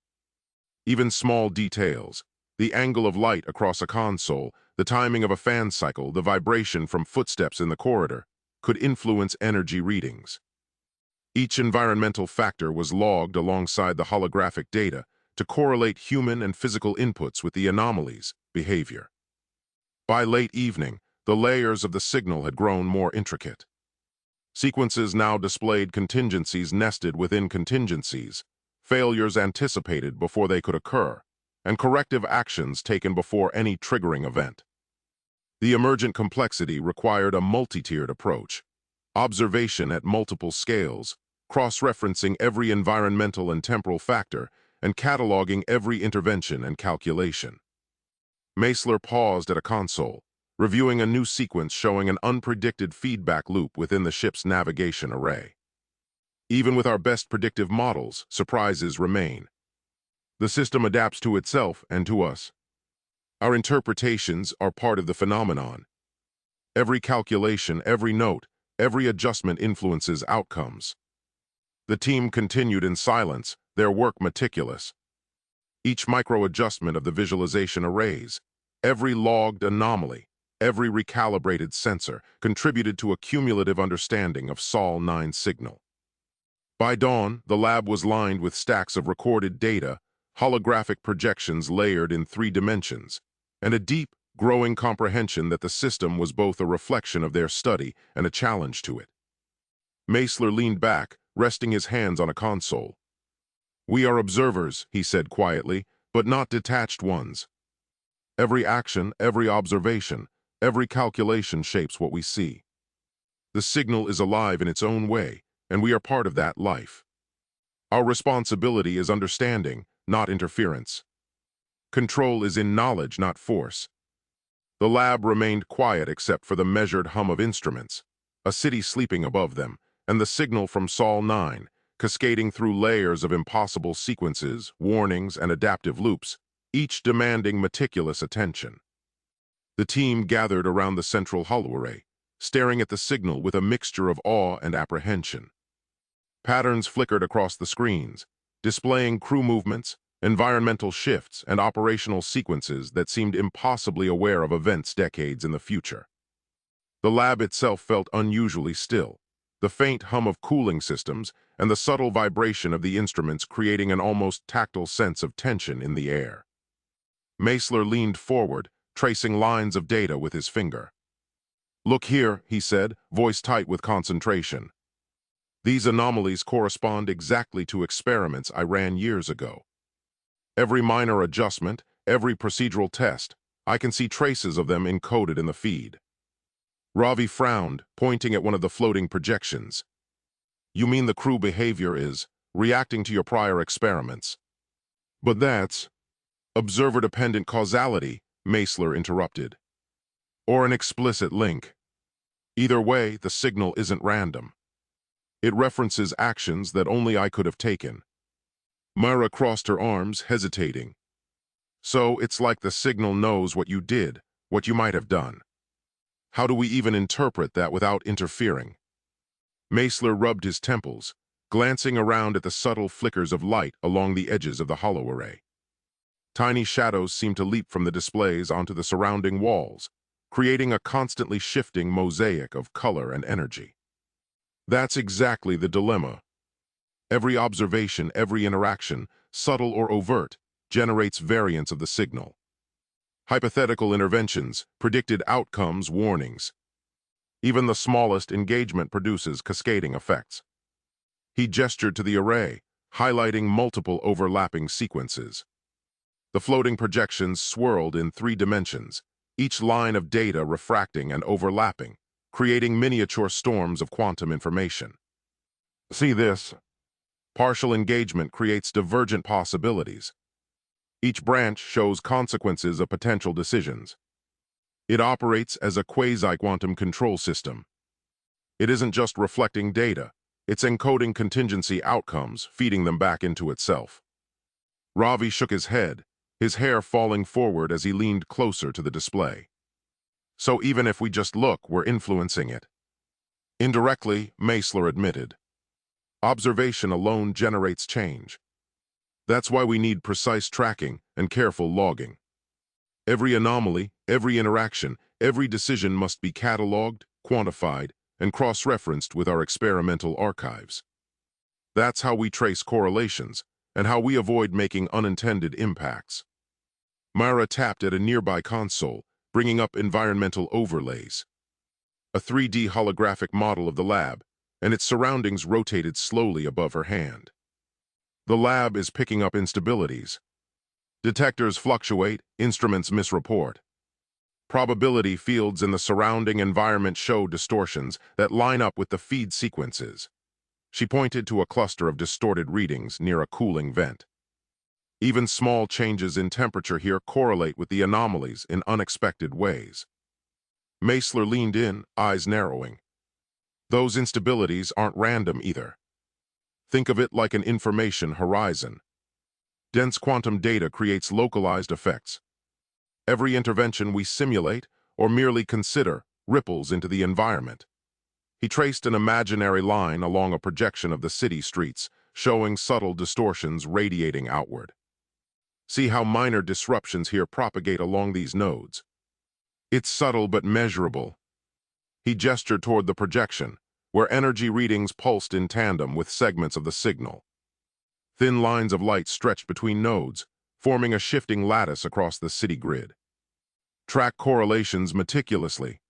Even small details, the angle of light across a console, the timing of a fan cycle, the vibration from footsteps in the corridor, could influence energy readings. Each environmental factor was logged alongside the holographic data to correlate human and physical inputs with the anomalies' behavior. By late evening, the layers of the signal had grown more intricate. Sequences now displayed contingencies nested within contingencies, failures anticipated before they could occur, and corrective actions taken before any triggering event. The emergent complexity required a multi-tiered approach, observation at multiple scales, cross-referencing every environmental and temporal factor, and cataloging every intervention and calculation. Meisler paused at a console, reviewing a new sequence showing an unpredicted feedback loop within the ship's navigation array. Even with our best predictive models, surprises remain. The system adapts to itself and to us. Our interpretations are part of the phenomenon. Every calculation, every note, every adjustment influences outcomes. The team continued in silence, their work meticulous. Each micro-adjustment of the visualization arrays, every logged anomaly, every recalibrated sensor contributed to a cumulative understanding of Sol 9 signal. By dawn, the lab was lined with stacks of recorded data, holographic projections layered in 3 dimensions, and a deep, growing comprehension that the system was both a reflection of their study and a challenge to it. Meisler leaned back, resting his hands on a console. "We are observers," he said quietly, "but not detached ones. Every action, every observation, every calculation shapes what we see. The signal is alive in its own way, and we are part of that life. Our responsibility is understanding, not interference. Control is in knowledge, not force." The lab remained quiet except for the measured hum of instruments, a city sleeping above them, and the signal from Sol 9, cascading through layers of impossible sequences, warnings, and adaptive loops, each demanding meticulous attention. The team gathered around the central holoarray, staring at the signal with a mixture of awe and apprehension. Patterns flickered across the screens, displaying crew movements, environmental shifts, and operational sequences that seemed impossibly aware of events decades in the future. The lab itself felt unusually still, the faint hum of cooling systems and the subtle vibration of the instruments creating an almost tactile sense of tension in the air. Meisler leaned forward, tracing lines of data with his finger. "Look here," he said, voice tight with concentration. "These anomalies correspond exactly to experiments I ran years ago. Every minor adjustment, every procedural test, I can see traces of them encoded in the feed." Ravi frowned, pointing at one of the floating projections. "You mean the crew behavior is reacting to your prior experiments?" "But that's observer-dependent causality," Meisler interrupted. "Or an explicit link. Either way, the signal isn't random. It references actions that only I could have taken." Myra crossed her arms, hesitating. "So it's like the signal knows what you did, what you might have done. How do we even interpret that without interfering?" Meisler rubbed his temples, glancing around at the subtle flickers of light along the edges of the hollow array. Tiny shadows seemed to leap from the displays onto the surrounding walls, creating a constantly shifting mosaic of color and energy. That's exactly the dilemma. Every observation, every interaction, subtle or overt, generates variants of the signal. Hypothetical interventions, predicted outcomes, warnings. Even the smallest engagement produces cascading effects. He gestured to the array, highlighting multiple overlapping sequences. The floating projections swirled in 3 dimensions, each line of data refracting and overlapping, creating miniature storms of quantum information. "See this? Partial engagement creates divergent possibilities. Each branch shows consequences of potential decisions. It operates as a quasi-quantum control system. It isn't just reflecting data, it's encoding contingency outcomes, feeding them back into itself." Ravi shook his head, his hair falling forward as he leaned closer to the display. "So even if we just look, we're influencing it." "Indirectly," Meisler admitted. "Observation alone generates change. That's why we need precise tracking and careful logging. Every anomaly, every interaction, every decision must be cataloged, quantified, and cross-referenced with our experimental archives. That's how we trace correlations and how we avoid making unintended impacts." Myra tapped at a nearby console, bringing up environmental overlays. A 3D holographic model of the lab, and its surroundings rotated slowly above her hand. "The lab is picking up instabilities. Detectors fluctuate, instruments misreport. Probability fields in the surrounding environment show distortions that line up with the feed sequences." She pointed to a cluster of distorted readings near a cooling vent. "Even small changes in temperature here correlate with the anomalies in unexpected ways." Meisler leaned in, eyes narrowing. "Those instabilities aren't random either. Think of it like an information horizon. Dense quantum data creates localized effects. Every intervention we simulate or merely consider ripples into the environment." He traced an imaginary line along a projection of the city streets, showing subtle distortions radiating outward. "See how minor disruptions here propagate along these nodes. It's subtle but measurable." He gestured toward the projection, where energy readings pulsed in tandem with segments of the signal. Thin lines of light stretched between nodes, forming a shifting lattice across the city grid. "Track correlations meticulously.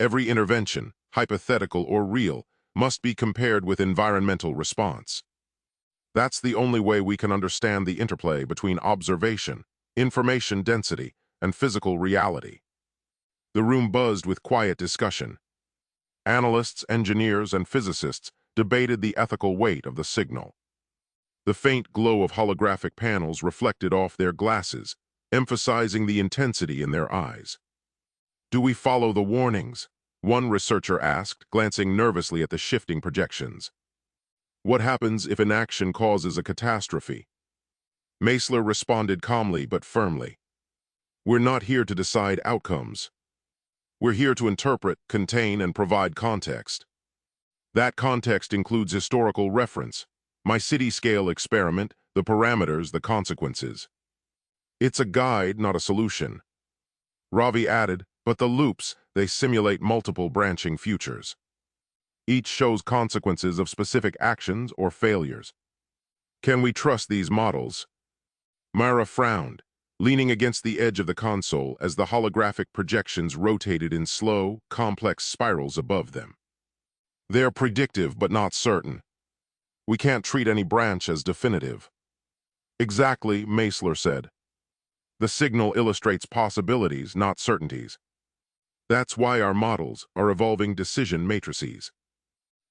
Every intervention, hypothetical or real, must be compared with environmental response. That's the only way we can understand the interplay between observation, information density, and physical reality." The room buzzed with quiet discussion. Analysts, engineers, and physicists debated the ethical weight of the signal. The faint glow of holographic panels reflected off their glasses, emphasizing the intensity in their eyes. "Do we follow the warnings?" one researcher asked, glancing nervously at the shifting projections. "What happens if inaction causes a catastrophe?" Meisler responded calmly but firmly. "We're not here to decide outcomes. We're here to interpret, contain, and provide context. That context includes historical reference, my city-scale experiment, the parameters, the consequences. It's a guide, not a solution." Ravi added, But the loops, they simulate multiple branching futures. Each shows consequences of specific actions or failures. Can we trust these models? Myra frowned, leaning against the edge of the console as the holographic projections rotated in slow, complex spirals above them. They're predictive but not certain. We can't treat any branch as definitive. Exactly, Meisler said. The signal illustrates possibilities, not certainties. That's why our models are evolving decision matrices.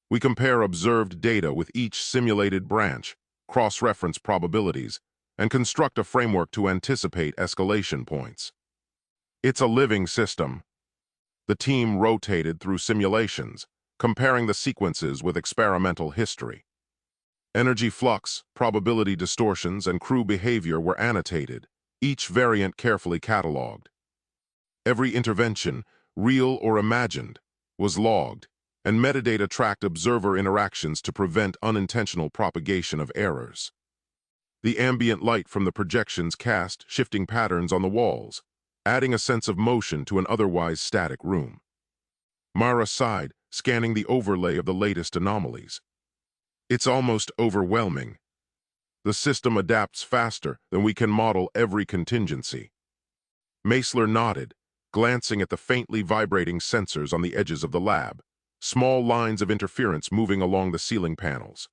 We compare observed data with each simulated branch, cross-reference probabilities, and construct a framework to anticipate escalation points. It's a living system. The team rotated through simulations, comparing the sequences with experimental history. Energy flux, probability distortions, and crew behavior were annotated, each variant carefully cataloged. Every intervention, real or imagined, was logged, and metadata tracked observer interactions to prevent unintentional propagation of errors. The ambient light from the projections cast shifting patterns on the walls, adding a sense of motion to an otherwise static room. Mara sighed, scanning the overlay of the latest anomalies. It's almost overwhelming. The system adapts faster than we can model every contingency. Meisler nodded, glancing at the faintly vibrating sensors on the edges of the lab, small lines of interference moving along the ceiling panels.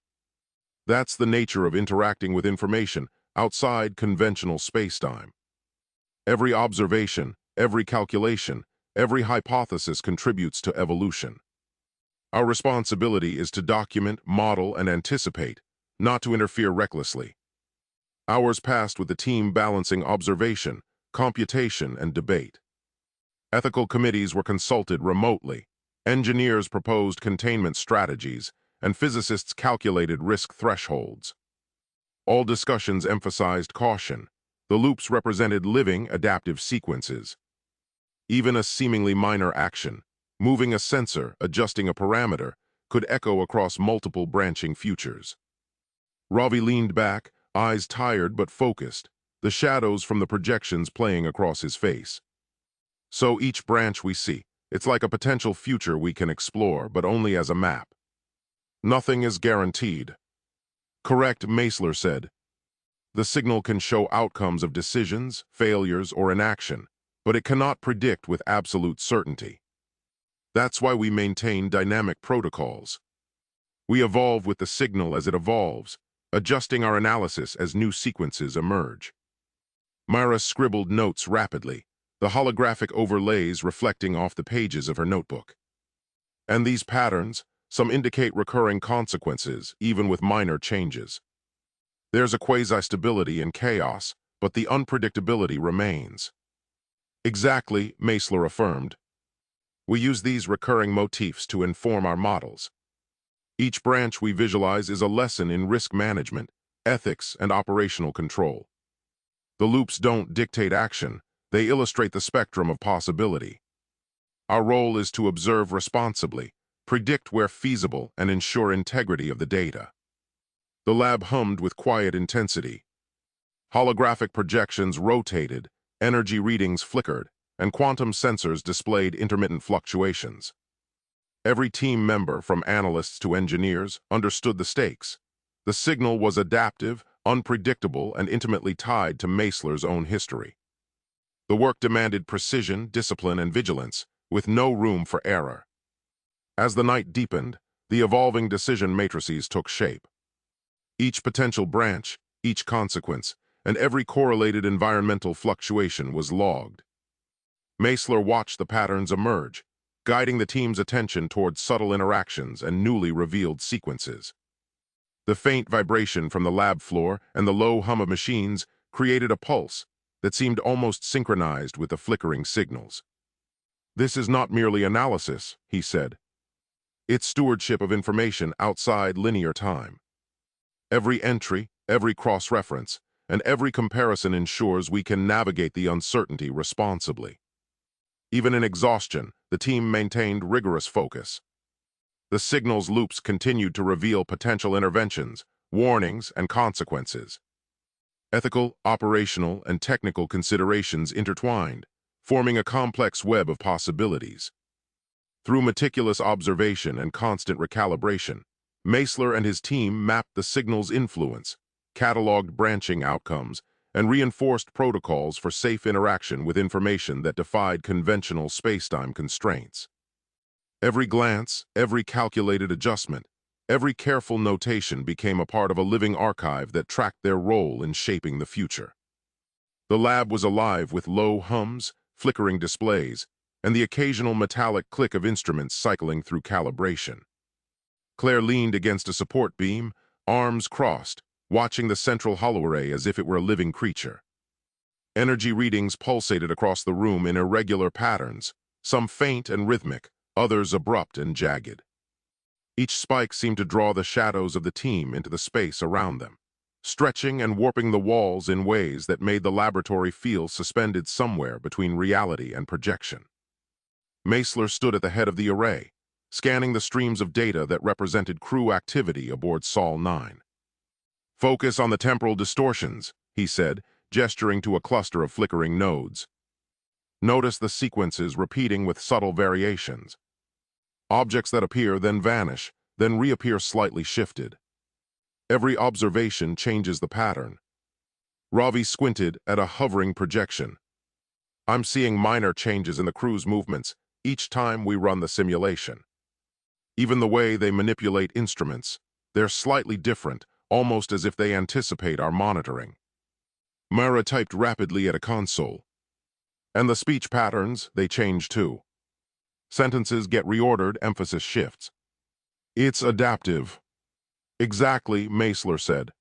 That's the nature of interacting with information outside conventional spacetime. Every observation, every calculation, every hypothesis contributes to evolution. Our responsibility is to document, model, and anticipate, not to interfere recklessly. Hours passed with the team balancing observation, computation, and debate. Ethical committees were consulted remotely, engineers proposed containment strategies, and physicists calculated risk thresholds. All discussions emphasized caution. The loops represented living, adaptive sequences. Even a seemingly minor action, moving a sensor, adjusting a parameter, could echo across multiple branching futures. Ravi leaned back, eyes tired but focused, the shadows from the projections playing across his face. So each branch we see, it's like a potential future we can explore, but only as a map. Nothing is guaranteed. Correct, Meisler said. The signal can show outcomes of decisions, failures, or inaction, but it cannot predict with absolute certainty. That's why we maintain dynamic protocols. We evolve with the signal as it evolves, adjusting our analysis as new sequences emerge. Myra scribbled notes rapidly, the holographic overlays reflecting off the pages of her notebook. And these patterns, some indicate recurring consequences, even with minor changes. There's a quasi-stability in chaos, but the unpredictability remains. Exactly, Meisler affirmed. We use these recurring motifs to inform our models. Each branch we visualize is a lesson in risk management, ethics, and operational control. The loops don't dictate action, they illustrate the spectrum of possibility. Our role is to observe responsibly, predict where feasible, and ensure integrity of the data. The lab hummed with quiet intensity. Holographic projections rotated, energy readings flickered, and quantum sensors displayed intermittent fluctuations. Every team member, from analysts to engineers, understood the stakes. The signal was adaptive, unpredictable, and intimately tied to Meisler's own history. The work demanded precision, discipline, and vigilance, with no room for error. As the night deepened, the evolving decision matrices took shape. Each potential branch, each consequence, and every correlated environmental fluctuation was logged. Meisler watched the patterns emerge, guiding the team's attention toward subtle interactions and newly revealed sequences. The faint vibration from the lab floor and the low hum of machines created a pulse that seemed almost synchronized with the flickering signals. This is not merely analysis, he said. It's stewardship of information outside linear time. Every entry, every cross-reference, and every comparison ensures we can navigate the uncertainty responsibly. Even in exhaustion, the team maintained rigorous focus. The signals loops continued to reveal potential interventions, warnings, and consequences. Ethical, operational, and technical considerations intertwined, forming a complex web of possibilities. Through meticulous observation and constant recalibration, Meisler and his team mapped the signal's influence, cataloged branching outcomes, and reinforced protocols for safe interaction with information that defied conventional spacetime constraints. Every glance, every calculated adjustment, every careful notation became a part of a living archive that tracked their role in shaping the future. The lab was alive with low hums, flickering displays, and the occasional metallic click of instruments cycling through calibration. Claire leaned against a support beam, arms crossed, watching the central holoarray as if it were a living creature. Energy readings pulsated across the room in irregular patterns, some faint and rhythmic, others abrupt and jagged. Each spike seemed to draw the shadows of the team into the space around them, stretching and warping the walls in ways that made the laboratory feel suspended somewhere between reality and projection. Meisler stood at the head of the array, scanning the streams of data that represented crew activity aboard Sol 9. "Focus on the temporal distortions," he said, gesturing to a cluster of flickering nodes. "Notice the sequences repeating with subtle variations. Objects that appear, then vanish, then reappear slightly shifted. Every observation changes the pattern." Ravi squinted at a hovering projection. "I'm seeing minor changes in the crew's movements each time we run the simulation. Even the way they manipulate instruments, they're slightly different, almost as if they anticipate our monitoring." Mara typed rapidly at a console. "And the speech patterns, they change too. Sentences get reordered, emphasis shifts. It's adaptive." "Exactly," Meisler said.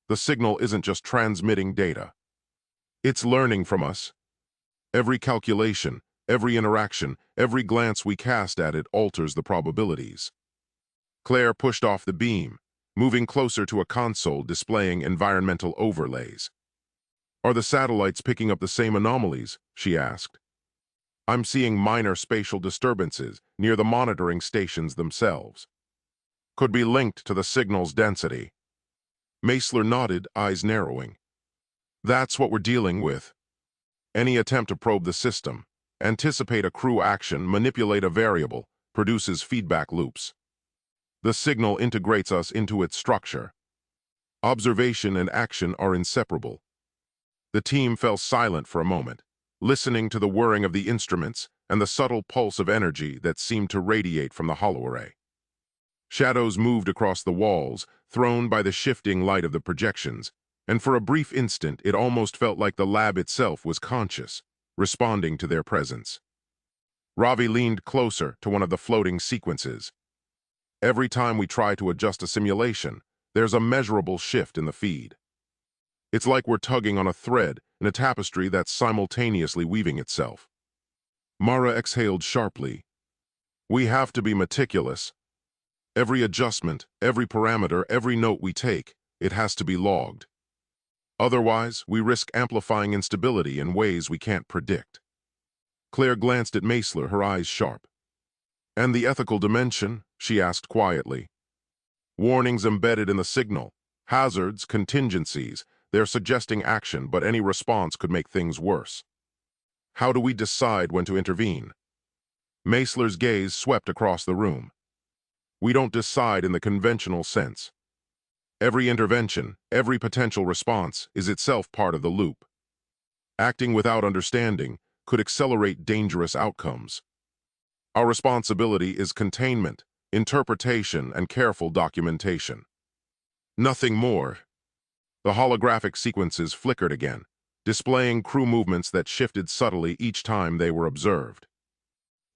"The signal isn't just transmitting data. It's learning from us. Every calculation, every interaction, every glance we cast at it alters the probabilities." Claire pushed off the beam, moving closer to a console displaying environmental overlays. "Are the satellites picking up the same anomalies?" she asked. "I'm seeing minor spatial disturbances near the monitoring stations themselves. Could be linked to the signal's density." Meisler nodded, eyes narrowing. "That's what we're dealing with. Any attempt to probe the system, anticipate a crew action, manipulate a variable, produces feedback loops. The signal integrates us into its structure. Observation and action are inseparable." The team fell silent for a moment, listening to the whirring of the instruments and the subtle pulse of energy that seemed to radiate from the holoarray. Shadows moved across the walls, thrown by the shifting light of the projections, and for a brief instant it almost felt like the lab itself was conscious, responding to their presence. Ravi leaned closer to one of the floating sequences. "Every time we try to adjust a simulation, there's a measurable shift in the feed. It's like we're tugging on a thread in a tapestry that's simultaneously weaving itself." Mara exhaled sharply. "We have to be meticulous. Every adjustment, every parameter, every note we take, it has to be logged. Otherwise, we risk amplifying instability in ways we can't predict." Claire glanced at Meisler, her eyes sharp. "And the ethical dimension?" she asked quietly. "Warnings embedded in the signal, hazards, contingencies, they're suggesting action, but any response could make things worse. How do we decide when to intervene?" Meisler's gaze swept across the room. "We don't decide in the conventional sense. Every intervention, every potential response is itself part of the loop. Acting without understanding could accelerate dangerous outcomes. Our responsibility is containment, interpretation, and careful documentation. Nothing more." The holographic sequences flickered again, displaying crew movements that shifted subtly each time they were observed.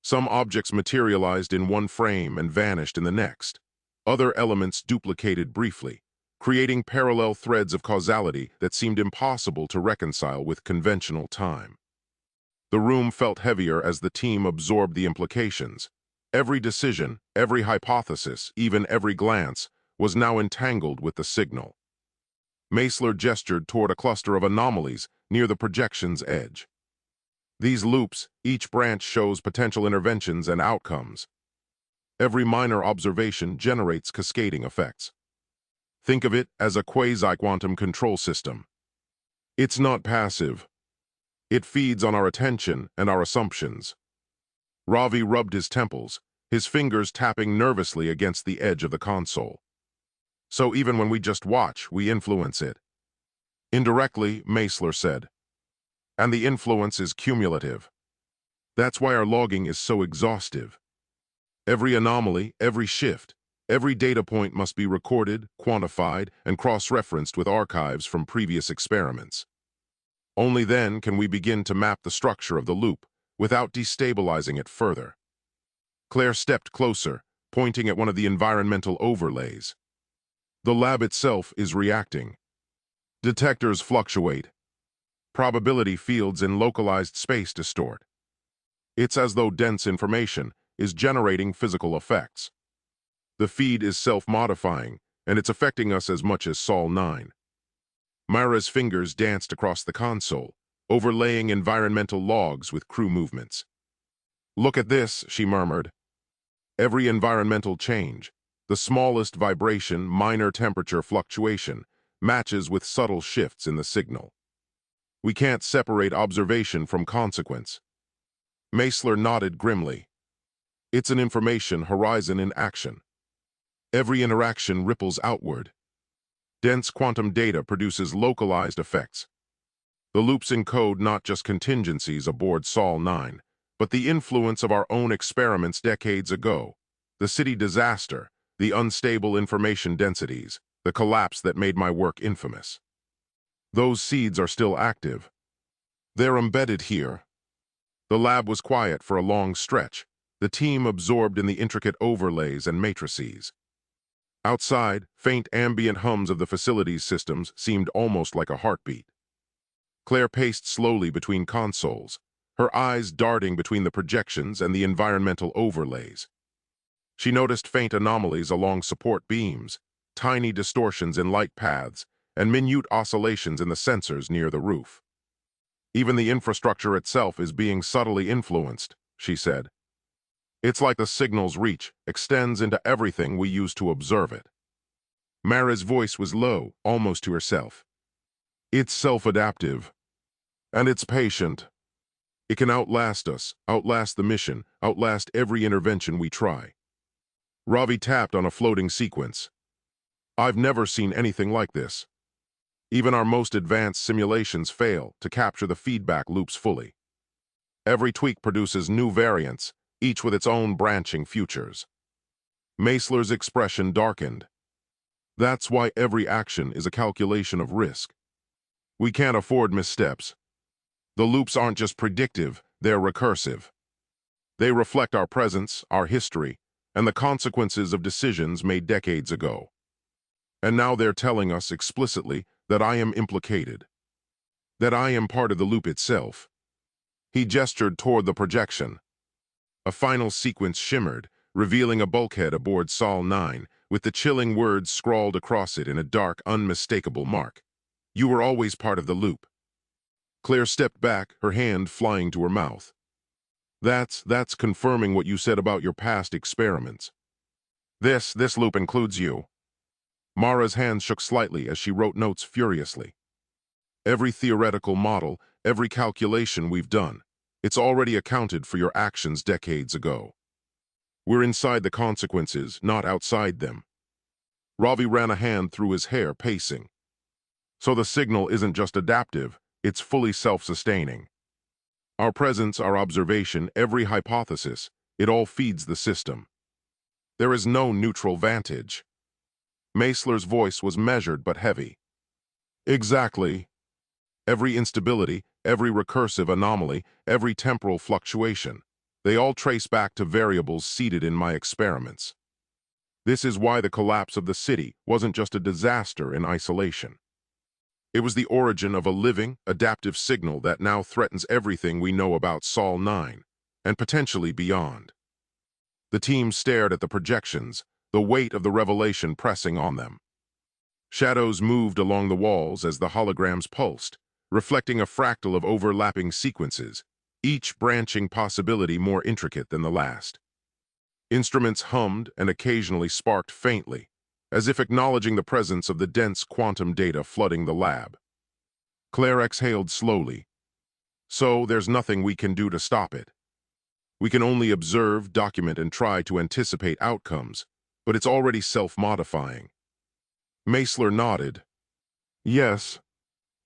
Some objects materialized in one frame and vanished in the next. Other elements duplicated briefly, creating parallel threads of causality that seemed impossible to reconcile with conventional time. The room felt heavier as the team absorbed the implications. Every decision, every hypothesis, even every glance, was now entangled with the signal. Meisler gestured toward a cluster of anomalies near the projection's edge. "These loops, each branch shows potential interventions and outcomes. Every minor observation generates cascading effects. Think of it as a quasi-quantum control system. It's not passive. It feeds on our attention and our assumptions. Ravi rubbed his temples, his fingers tapping nervously against the edge of the console. So even when we just watch, we influence it. Indirectly, Meisler said. And the influence is cumulative. That's why our logging is so exhaustive. Every anomaly, every shift, every data point must be recorded, quantified, and cross-referenced with archives from previous experiments. Only then can we begin to map the structure of the loop, without destabilizing it further. Claire stepped closer, pointing at one of the environmental overlays. The lab itself is reacting. Detectors fluctuate. Probability fields in localized space distort. It's as though dense information is generating physical effects. The feed is self-modifying, and it's affecting us as much as Sol 9. Myra's fingers danced across the console, overlaying environmental logs with crew movements. "Look at this," she murmured. Every environmental change, the smallest vibration, minor temperature fluctuation, matches with subtle shifts in the signal. We can't separate observation from consequence. Meisler nodded grimly. It's an information horizon in action. Every interaction ripples outward. Dense quantum data produces localized effects. The loops encode not just contingencies aboard Sol 9, but the influence of our own experiments decades ago. The city disaster, the unstable information densities, the collapse that made my work infamous. Those seeds are still active. They're embedded here. The lab was quiet for a long stretch, the team absorbed in the intricate overlays and matrices. Outside, faint ambient hums of the facility's systems seemed almost like a heartbeat. Claire paced slowly between consoles, her eyes darting between the projections and the environmental overlays. She noticed faint anomalies along support beams, tiny distortions in light paths, and minute oscillations in the sensors near the roof. Even the infrastructure itself is being subtly influenced, she said. It's like the signal's reach extends into everything we use to observe it. Mara's voice was low, almost to herself. It's self-adaptive. And it's patient. It can outlast us, outlast the mission, outlast every intervention we try. Ravi tapped on a floating sequence. I've never seen anything like this. Even our most advanced simulations fail to capture the feedback loops fully. Every tweak produces new variants, each with its own branching futures. Meisler's expression darkened. That's why every action is a calculation of risk. We can't afford missteps. The loops aren't just predictive, they're recursive. They reflect our presence, our history, and the consequences of decisions made decades ago. And now they're telling us explicitly that I am implicated. That I am part of the loop itself. He gestured toward the projection. A final sequence shimmered, revealing a bulkhead aboard Sol 9, with the chilling words scrawled across it in a dark, unmistakable mark. You were always part of the loop. Claire stepped back, her hand flying to her mouth. That's confirming what you said about your past experiments. This loop includes you. Mara's hands shook slightly as she wrote notes furiously. Every theoretical model, every calculation we've done, it's already accounted for your actions decades ago. We're inside the consequences, not outside them. Ravi ran a hand through his hair, pacing. So the signal isn't just adaptive, it's fully self-sustaining. Our presence, our observation, every hypothesis, it all feeds the system. There is no neutral vantage. Meisler's voice was measured but heavy. Exactly. Every instability, every recursive anomaly, every temporal fluctuation, they all trace back to variables seeded in my experiments. This is why the collapse of the city wasn't just a disaster in isolation. It was the origin of a living, adaptive signal that now threatens everything we know about Sol 9, and potentially beyond. The team stared at the projections, the weight of the revelation pressing on them. Shadows moved along the walls as the holograms pulsed, reflecting a fractal of overlapping sequences, each branching possibility more intricate than the last. Instruments hummed and occasionally sparked faintly, as if acknowledging the presence of the dense quantum data flooding the lab. Claire exhaled slowly. So there's nothing we can do to stop it. We can only observe, document, and try to anticipate outcomes, but it's already self-modifying. Meisler nodded. Yes,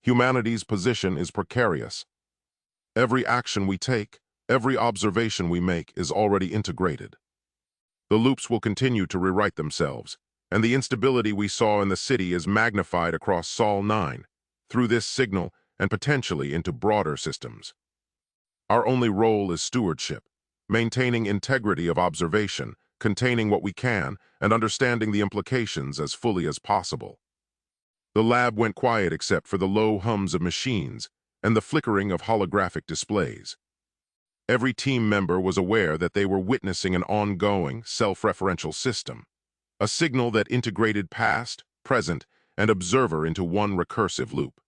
humanity's position is precarious. Every action we take, every observation we make is already integrated. The loops will continue to rewrite themselves, and the instability we saw in the city is magnified across Sol 9, through this signal and potentially into broader systems. Our only role is stewardship, maintaining integrity of observation, containing what we can, and understanding the implications as fully as possible. The lab went quiet except for the low hums of machines and the flickering of holographic displays. Every team member was aware that they were witnessing an ongoing, self-referential system, a signal that integrated past, present, and observer into one recursive loop.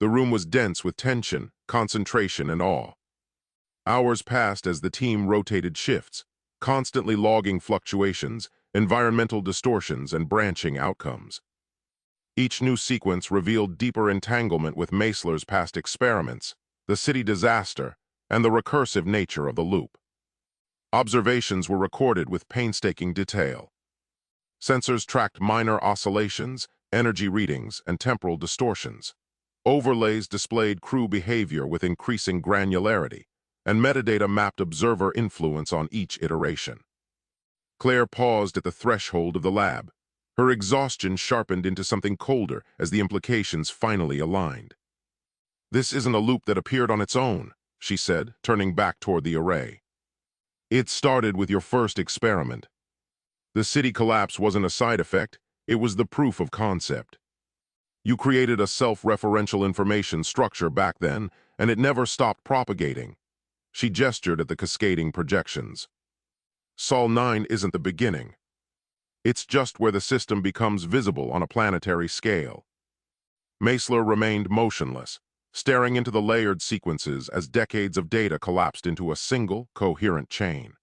The room was dense with tension, concentration, and awe. Hours passed as the team rotated shifts, constantly logging fluctuations, environmental distortions, and branching outcomes. Each new sequence revealed deeper entanglement with Meisler's past experiments, the city disaster, and the recursive nature of the loop. Observations were recorded with painstaking detail. Sensors tracked minor oscillations, energy readings, and temporal distortions. Overlays displayed crew behavior with increasing granularity, and metadata mapped observer influence on each iteration. Claire paused at the threshold of the lab. Her exhaustion sharpened into something colder as the implications finally aligned. "This isn't a loop that appeared on its own," she said, turning back toward the array. "It started with your first experiment. The city collapse wasn't a side effect, it was the proof of concept. You created a self-referential information structure back then, and it never stopped propagating." She gestured at the cascading projections. "Sol 9 isn't the beginning. It's just where the system becomes visible on a planetary scale." Meisler remained motionless, staring into the layered sequences as decades of data collapsed into a single, coherent chain.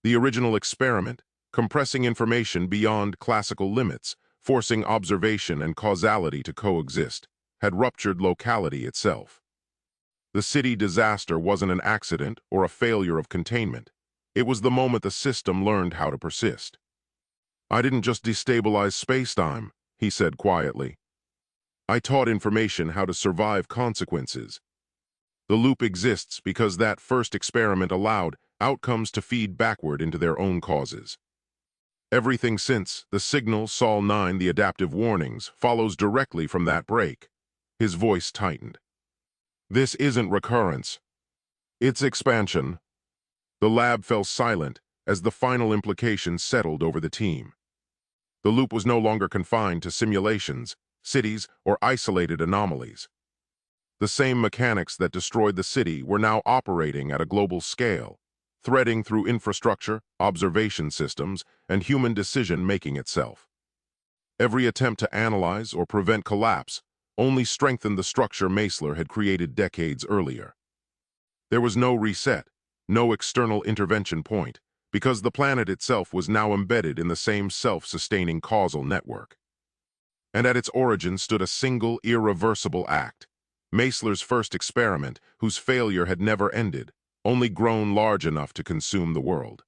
The original experiment, compressing information beyond classical limits, forcing observation and causality to coexist, had ruptured locality itself. The city disaster wasn't an accident or a failure of containment. It was the moment the system learned how to persist. "I didn't just destabilize spacetime," he said quietly. "I taught information how to survive consequences. The loop exists because that first experiment allowed outcomes to feed backward into their own causes. Everything since, the signal, Sol 9, the adaptive warnings, follows directly from that break." His voice tightened. "This isn't recurrence. It's expansion." The lab fell silent as the final implications settled over the team. The loop was no longer confined to simulations, cities, or isolated anomalies. The same mechanics that destroyed the city were now operating at a global scale, threading through infrastructure, observation systems, and human decision-making itself. Every attempt to analyze or prevent collapse only strengthened the structure Meisler had created decades earlier. There was no reset, no external intervention point, because the planet itself was now embedded in the same self-sustaining causal network. And at its origin stood a single, irreversible act, Meisler's first experiment, whose failure had never ended, only grown large enough to consume the world.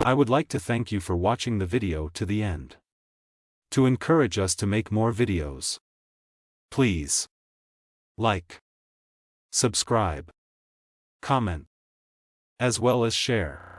I would like to thank you for watching the video to the end. To encourage us to make more videos, please like, subscribe, comment, as well as share.